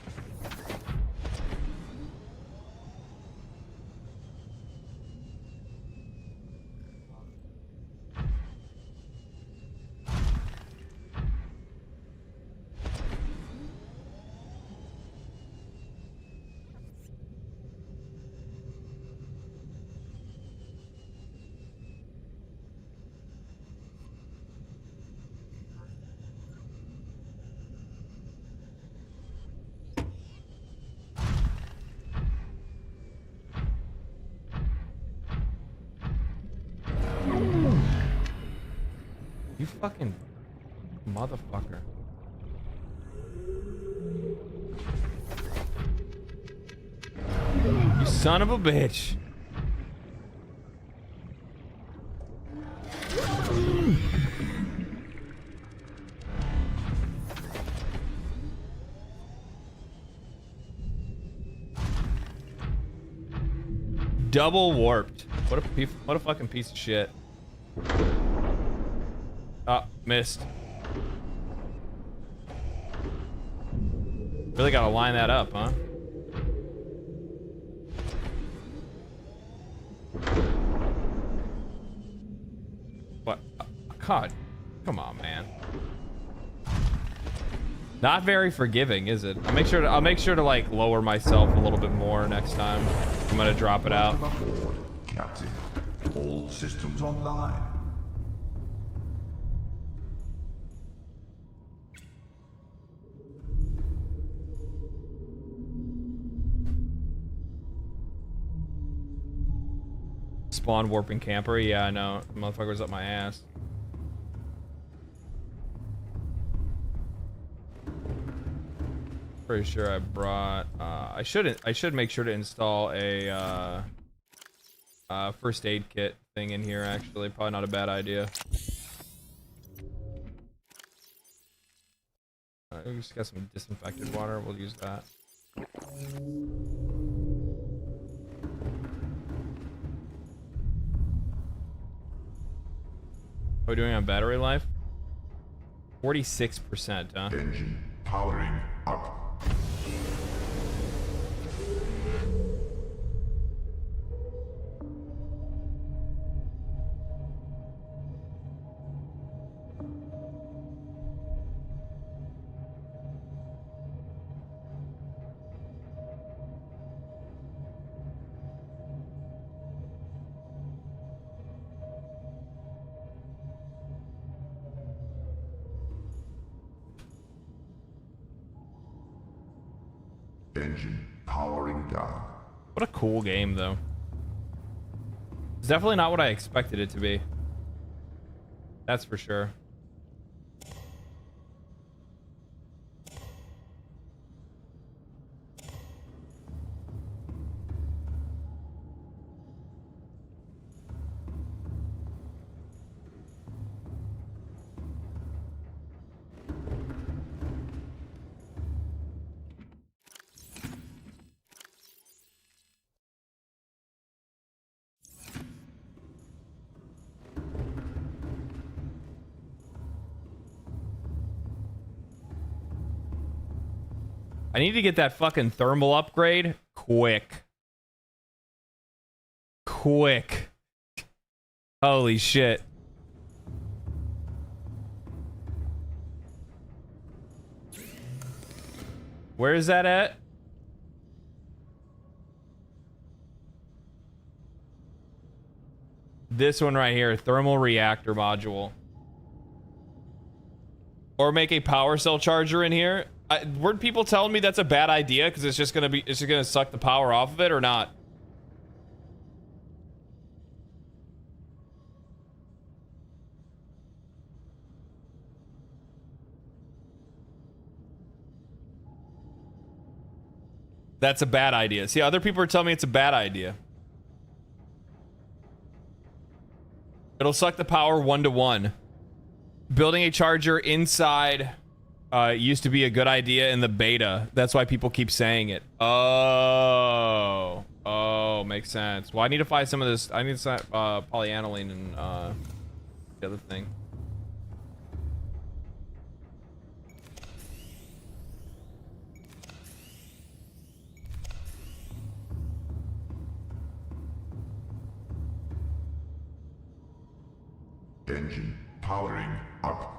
You fucking motherfucker. You son of a bitch. Double warped. What a fucking piece of shit. Oh, missed. Really gotta line that up, huh? What? God, come on, man. Not very forgiving, is it? I'll make sure to like lower myself a little bit more next time. I'm gonna drop it out. Captain, all systems online. Spawn warping camper. Yeah, I know. Motherfucker's up my ass. Pretty sure I brought. I should make sure to install a first aid kit thing in here. Actually, probably not a bad idea. We just got some disinfected water. We'll use that. What are we doing on battery life? 46%, huh? Engine powering up. Engine powering down. What a cool game, though. It's definitely not what I expected it to be. That's for sure. I need to get that fucking thermal upgrade quick. Quick. Holy shit. Where is that at? This one right here, thermal reactor module. Or make a power cell charger in here. Weren't people telling me that's a bad idea because it's just gonna suck the power off of it, or not? That's a bad idea. See, other people are telling me it's a bad idea. It'll suck the power 1-to-1. Building a charger inside used to be a good idea in the beta. That's why people keep saying it. Oh, makes sense. Well, I need to find some of this. I need some polyaniline and the other thing. Engine powering up.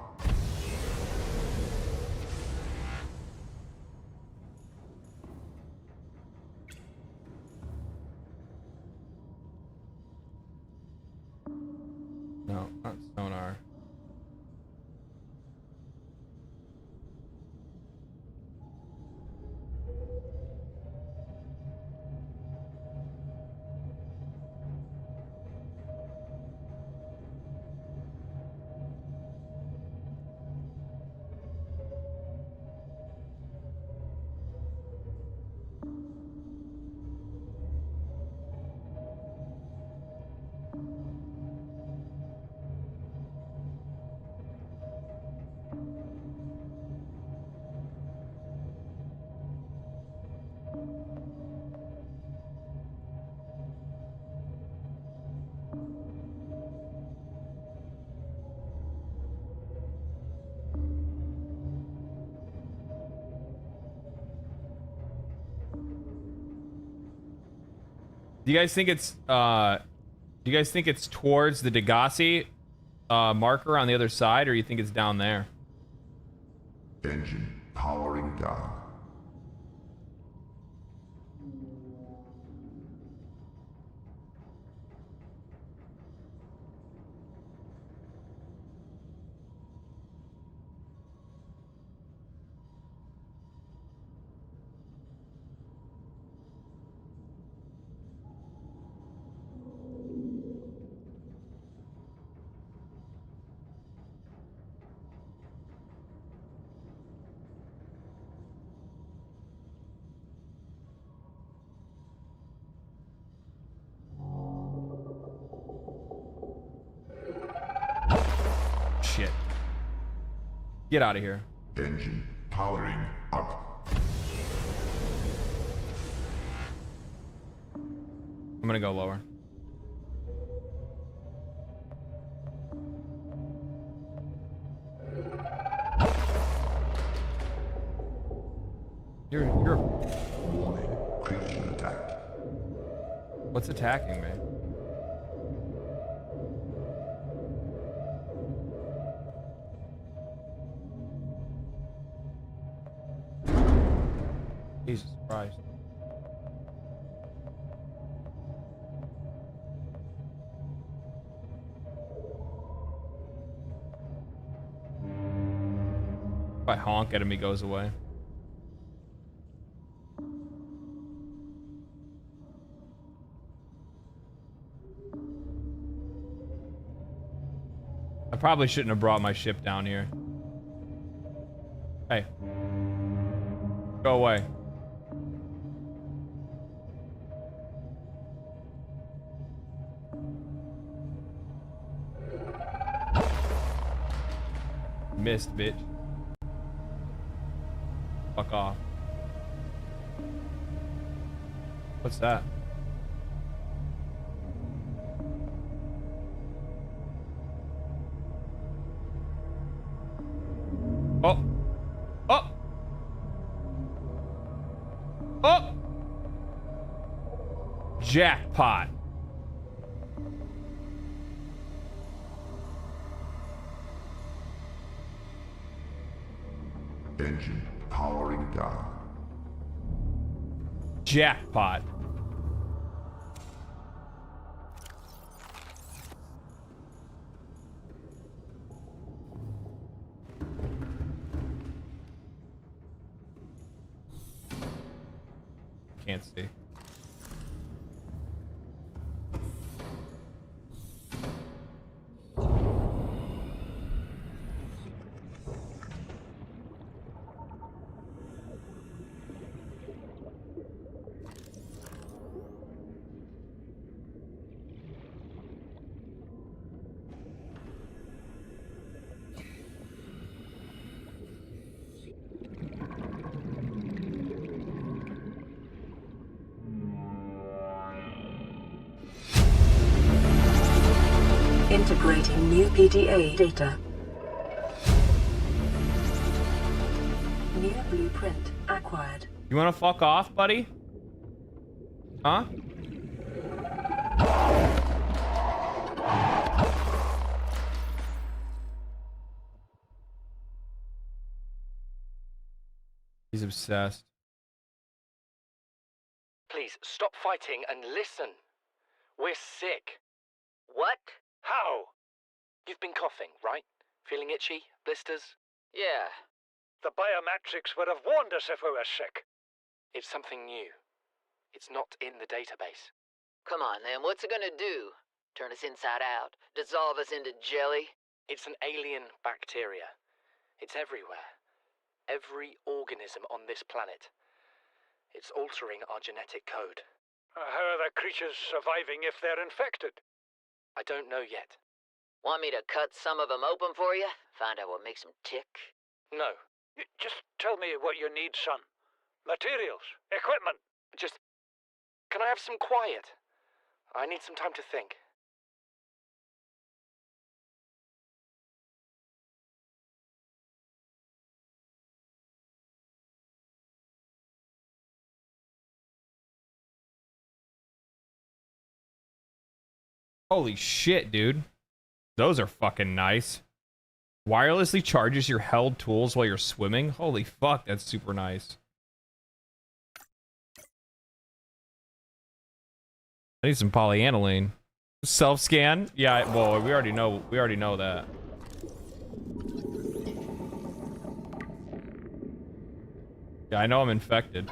No, not sonar. Do you guys think it's towards the Degassi marker on the other side, or you think it's down there? Engine powering down. Shit. Get out of here. Engine powering up. I'm gonna go lower. You're Warning, creature attack. What's attacking me? Jesus Christ. If I honk at him, he goes away. I probably shouldn't have brought my ship down here. Hey. Go away. Missed, bitch. Fuck off. What's that? Oh. Oh. Oh. Jackpot. Engine powering down. Jackpot. Can't see. Integrating new PDA data. New blueprint acquired. You wanna fuck off, buddy? Huh? He's obsessed. Please stop fighting and listen. We're sick. What? How? You've been coughing, right? Feeling itchy? Blisters? Yeah. The biometrics would have warned us if we were sick. It's something new. It's not in the database. Come on, then. What's it gonna do? Turn us inside out? Dissolve us into jelly? It's an alien bacteria. It's everywhere. Every organism on this planet. It's altering our genetic code. How are the creatures surviving if they're infected? I don't know yet. Want me to cut some of them open for you? Find out what makes them tick? No. Just tell me what you need, son. Materials, equipment. Just... Can I have some quiet? I need some time to think. Holy shit, dude. Those are fucking nice. Wirelessly charges your held tools while you're swimming. Holy fuck, that's super nice. I need some polyaniline. Self-scan? Yeah, well, we already know that. Yeah, I know I'm infected.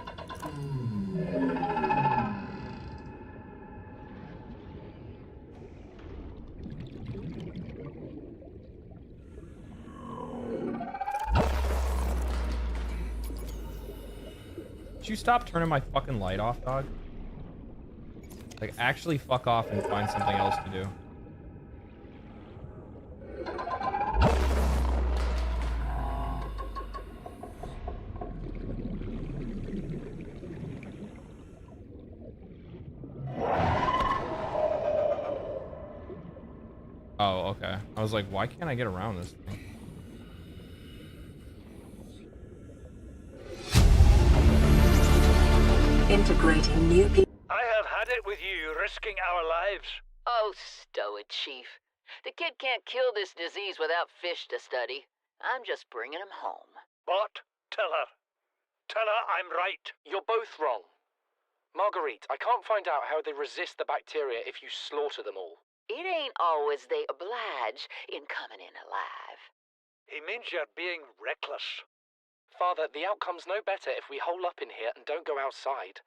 Did you stop turning my fucking light off, dog? Like, actually fuck off and find something else to do. Oh, okay. I was like, why can't I get around this thing? Integrating new people. I have had it with you, risking our lives. Oh, stow it, Chief. The kid can't kill this disease without fish to study. I'm just bringing him home. What? Tell her. Tell her I'm right. You're both wrong. Marguerite, I can't find out how they resist the bacteria if you slaughter them all. It ain't always they oblige in coming in alive. He means you're being reckless. Father, the outcome's no better if we hole up in here and don't go outside.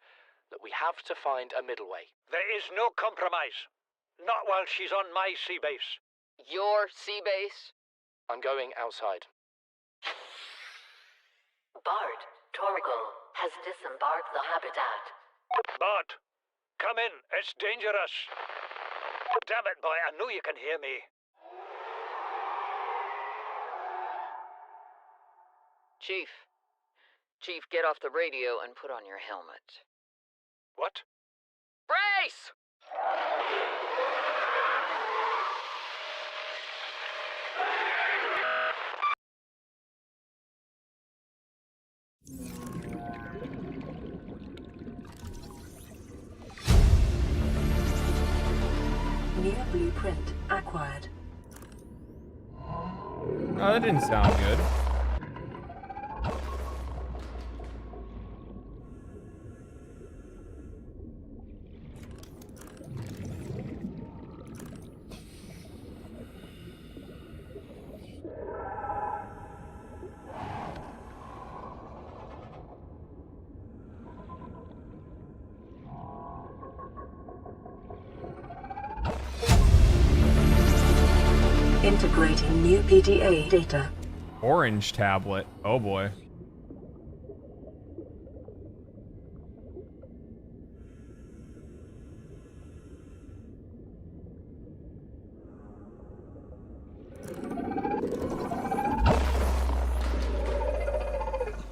Look, we have to find a middle way. There is no compromise. Not while she's on my sea base. Your sea base? I'm going outside. Bart, Torgal has disembarked the habitat. Bart, come in. It's dangerous. Damn it, boy. I know you can hear me. Chief, get off the radio and put on your helmet. What? Brace! Nioh blueprint acquired. Oh, that didn't sound good. Integrating new PDA data. Orange tablet. Oh boy.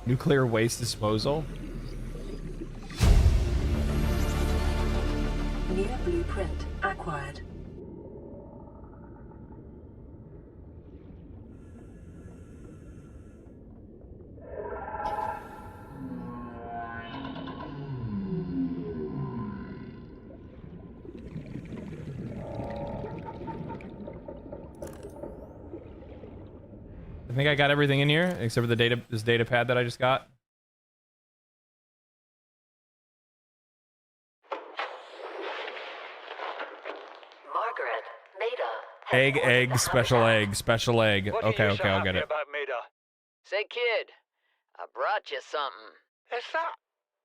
Nuclear waste disposal. Nioh blueprint acquired. I think I got everything in here except for the this data pad that I just got. Margaret, Maida. Egg, special egg, special egg. What are Okay, you okay, so I'll happy get it. about, Maida? Say, kid, I brought you something. Is that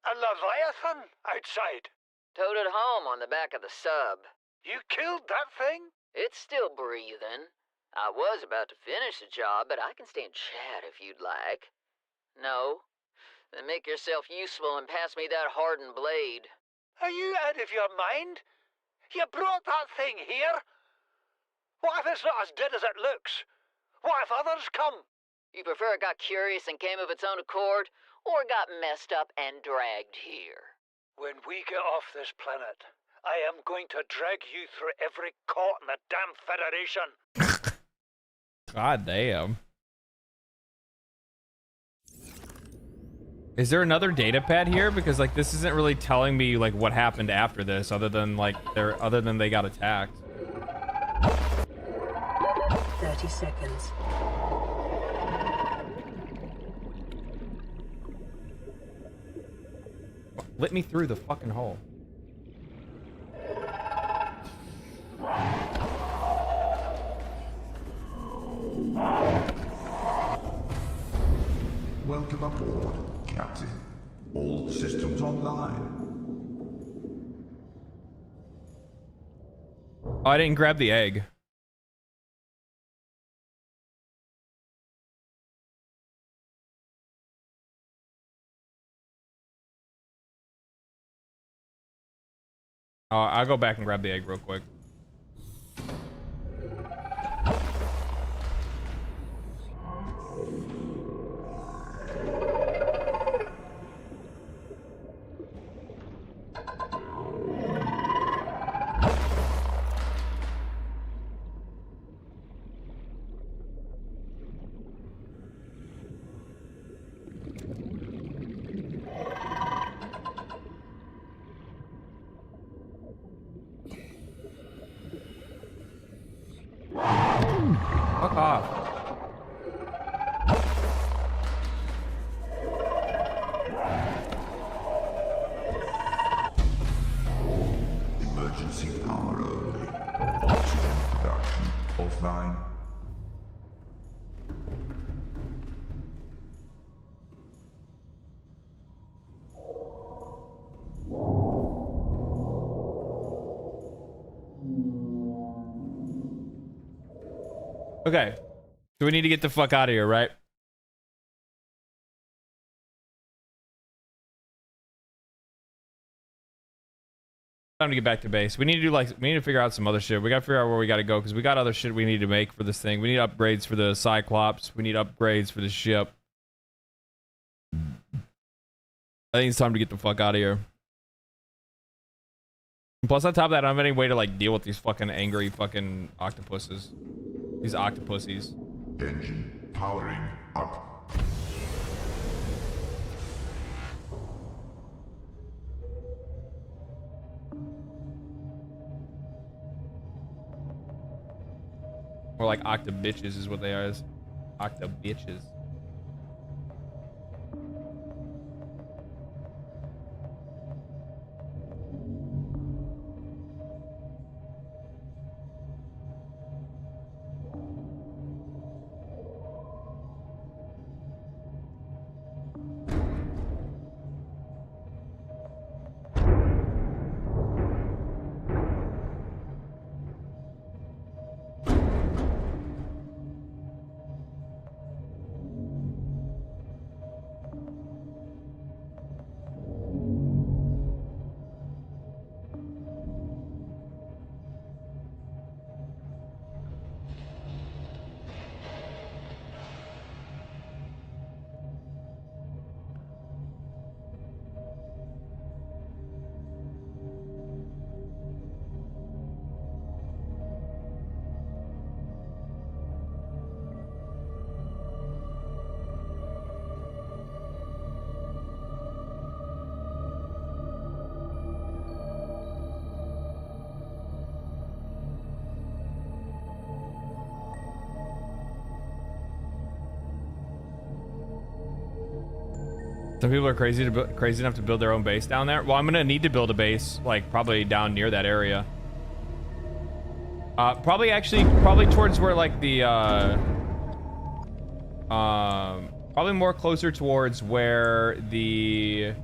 a Leviathan outside? Towed it home on the back of the sub. You killed that thing? It's still breathing. I was about to finish the job, but I can stay and chat if you'd like. No? Then make yourself useful and pass me that hardened blade. Are you out of your mind? You brought that thing here? What if it's not as dead as it looks? What if others come? You prefer it got curious and came of its own accord, or got messed up and dragged here? When we get off this planet, I am going to drag you through every court in the damn Federation. God damn. Is there another data pad here? Because like this isn't really telling me like what happened after this, other than like they got attacked. 30 seconds. Let me through the fucking hole. Welcome aboard, Captain. All systems online. Oh, I didn't grab the egg. I'll go back and grab the egg real quick. Fuck off. Emergency power only. Oxygen production offline. Okay. So we need to get the fuck out of here, right? Time to get back to base. We need to do we need to figure out some other shit. We gotta figure out where we gotta go because we got other shit we need to make for this thing. We need upgrades for the Cyclops. We need upgrades for the ship. I think it's time to get the fuck out of here. And plus, on top of that, I don't have any way to deal with these fucking angry fucking octopuses. These octopussies. Engine powering up. More like octobitches is what they are. Octobitches. Some people are crazy enough to build their own base down there. Well, I'm gonna need to build a base, probably down near that area. Probably towards where probably more closer towards where the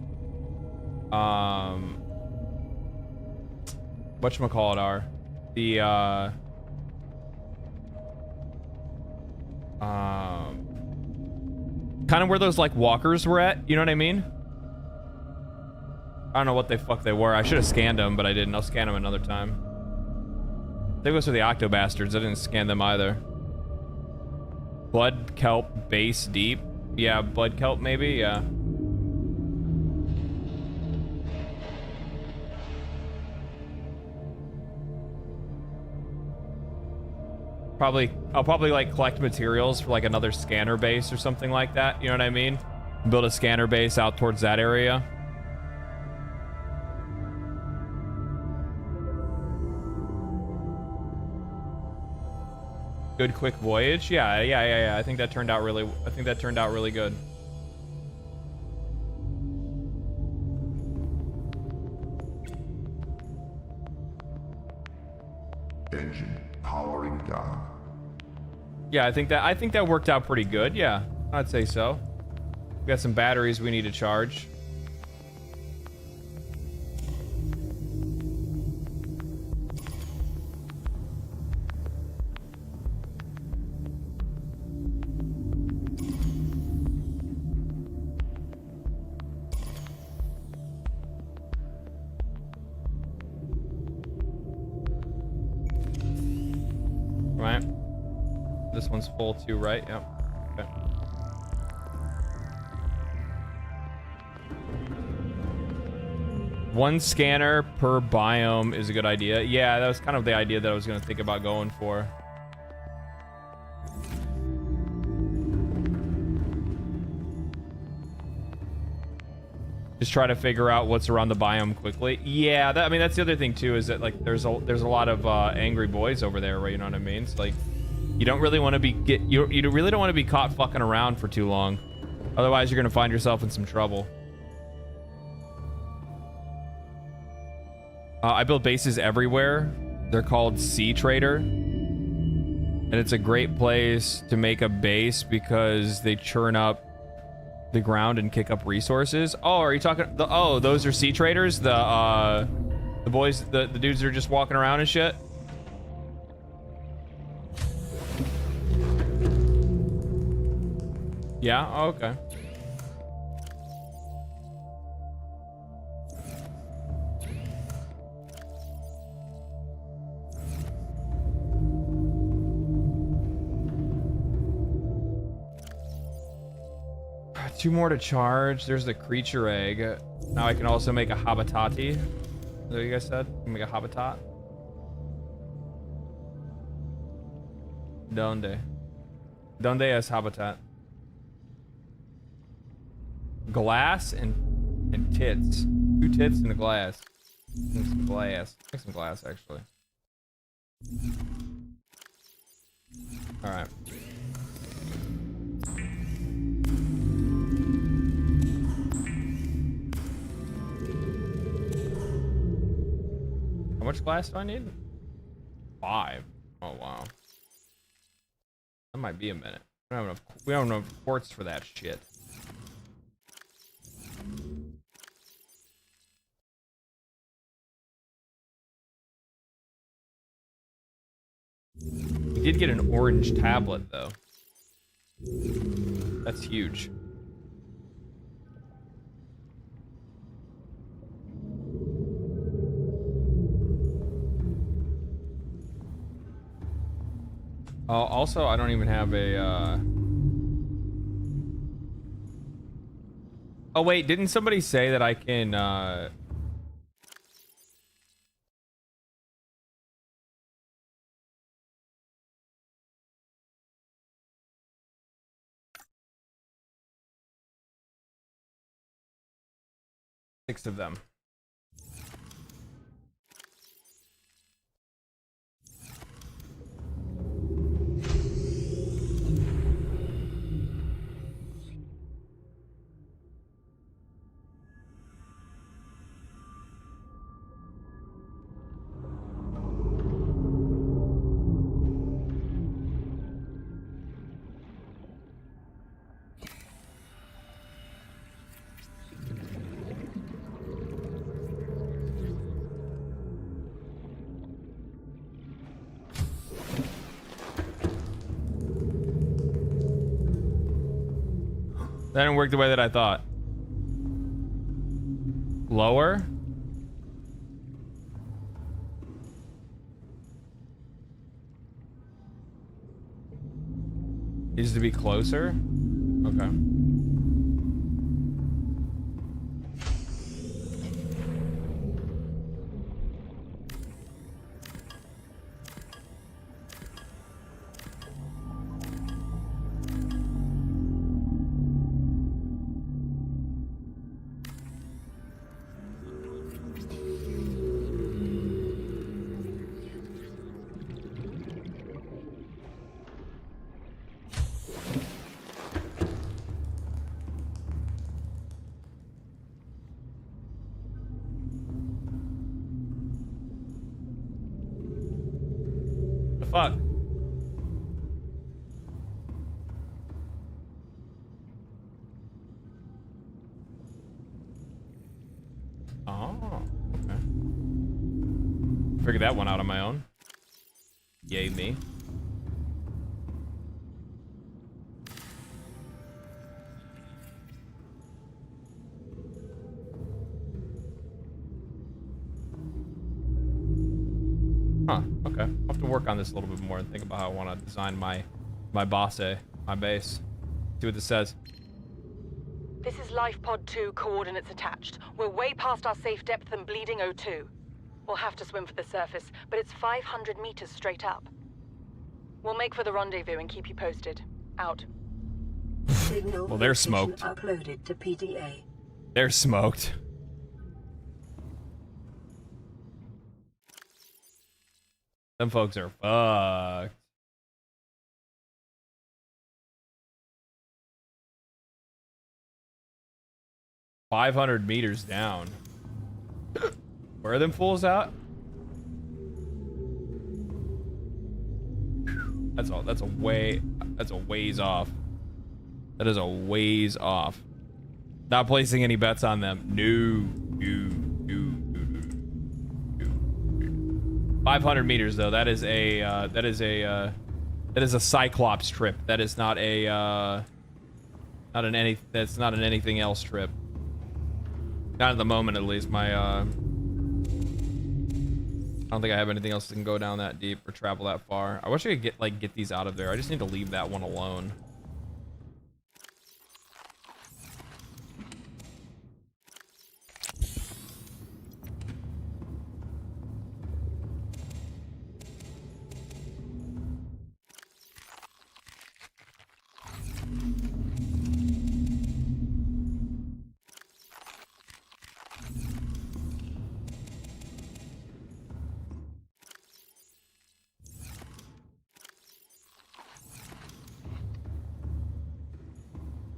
whatchamacallit are. The kind of where those walkers were at, you know what I mean? I don't know what the fuck they were. I should have scanned them, but I didn't. I'll scan them another time. I think those are the Octobastards. I didn't scan them either. Blood kelp base deep. Yeah, blood kelp maybe. Yeah. I'll probably collect materials for another scanner base or something like that. You know what I mean? Build a scanner base out towards that area. Good quick voyage. Yeah. I think that turned out really good. Engine powering down. Yeah, I think that worked out pretty good. Yeah, I'd say so. We got some batteries we need to charge. Right. This one's full too, right? Yep. Okay. One scanner per biome is a good idea. Yeah, that was kind of the idea that I was going to think about going for. Just try to figure out what's around the biome quickly. Yeah, I mean, that's the other thing too, is that like there's a lot of angry boys over there, right? You know what I mean? It's like you don't really want to be you really don't want to be caught fucking around for too long. Otherwise, you're gonna find yourself in some trouble. I build bases everywhere. They're called Sea Trader, and it's a great place to make a base because they churn up the ground and kick up resources. Oh, are you talking those are Sea Traders? The boys, the dudes that are just walking around and shit? Yeah, oh, okay. Two more to charge. There's the creature egg. Now I can also make a habitati. Is that what you guys said? You can make a habitat. Donde es habitat? Glass and tits. 2 tits and a glass. And some glass. Make some glass actually. All right. How much glass do I need? 5. Oh wow. That might be a minute. We don't have enough quartz for that shit. We did get an orange tablet though. That's huge. Also, I don't even have a, Oh, wait, didn't somebody say that I can, Six of them. That didn't work the way that I thought. Lower? Needs to be closer? Okay. fuck? Oh, okay. Figured that one out on my own. Yay me. Huh, okay. I'll have to work on this a little bit more and think about how I want to design my my base. See what this says. This is Life Pod 2, coordinates attached. We're way past our safe depth and bleeding O2. We'll have to swim for the surface, but it's 500 meters straight up. We'll make for the rendezvous and keep you posted. Out. Signal well, they're smoked. Uploaded to PDA. They're smoked. Them folks are fucked. $500 meters down. Where are them fools out? That's all. That's a ways off. That is a ways off. Not placing any bets on them. No. 500 meters though. That is a Cyclops trip. That is not a that's not an anything else trip. Not at the moment, at least. I don't think I have anything else that can go down that deep or travel that far. I wish I could get these out of there. I just need to leave that one alone.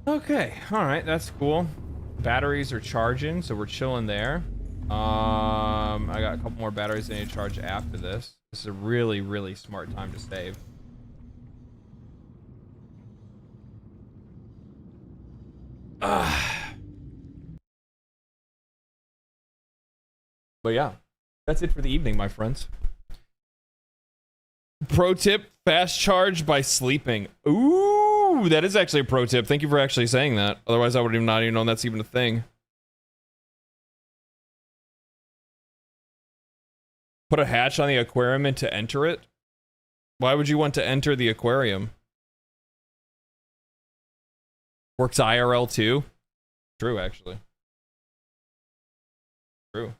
Okay, all right, that's cool. Batteries are charging, so we're chilling there. I got a couple more batteries I need to charge after this. This is a really, really smart time to save. But yeah, that's it for the evening, my friends. Pro tip, fast charge by sleeping. Ooh, that is actually a pro tip. Thank you for actually saying that. Otherwise, I would have not even known that's even a thing. Put a hatch on the aquarium and to enter it? Why would you want to enter the aquarium? Works IRL too? True, actually. True.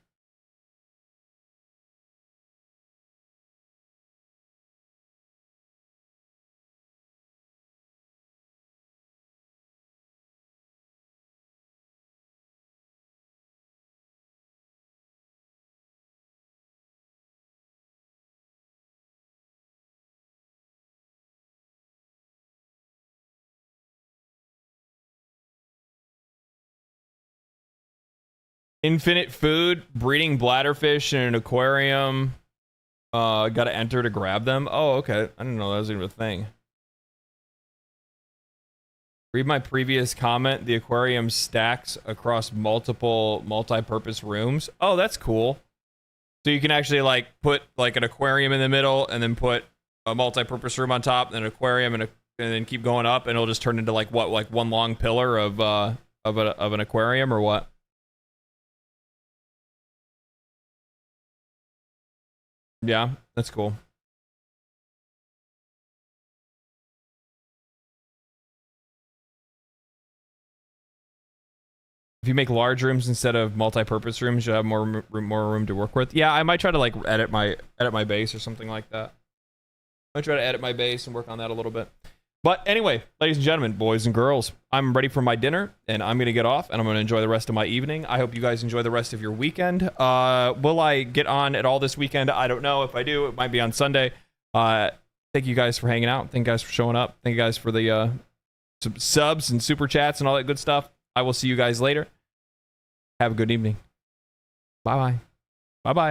Infinite food, breeding bladderfish in an aquarium. Gotta enter to grab them. Oh, okay. I didn't know that was even a thing. Read my previous comment. The aquarium stacks across multiple multi-purpose rooms. Oh, that's cool. So you can actually like put like an aquarium in the middle and then put a multi-purpose room on top, then an aquarium and then keep going up, and it'll just turn into like what, like one long pillar of an aquarium or what? Yeah, that's cool. If you make large rooms instead of multi-purpose rooms, you'll have more room to work with. Yeah, I might try to like edit my base or something like that. I might try to edit my base and work on that a little bit. But anyway, ladies and gentlemen, boys and girls, I'm ready for my dinner, and I'm going to get off, and I'm going to enjoy the rest of my evening. I hope you guys enjoy the rest of your weekend. Will I get on at all this weekend? I don't know. If I do, it might be on Sunday. Thank you guys for hanging out. Thank you guys for showing up. Thank you guys for the subs and super chats and all that good stuff. I will see you guys later. Have a good evening. Bye-bye. Bye-bye.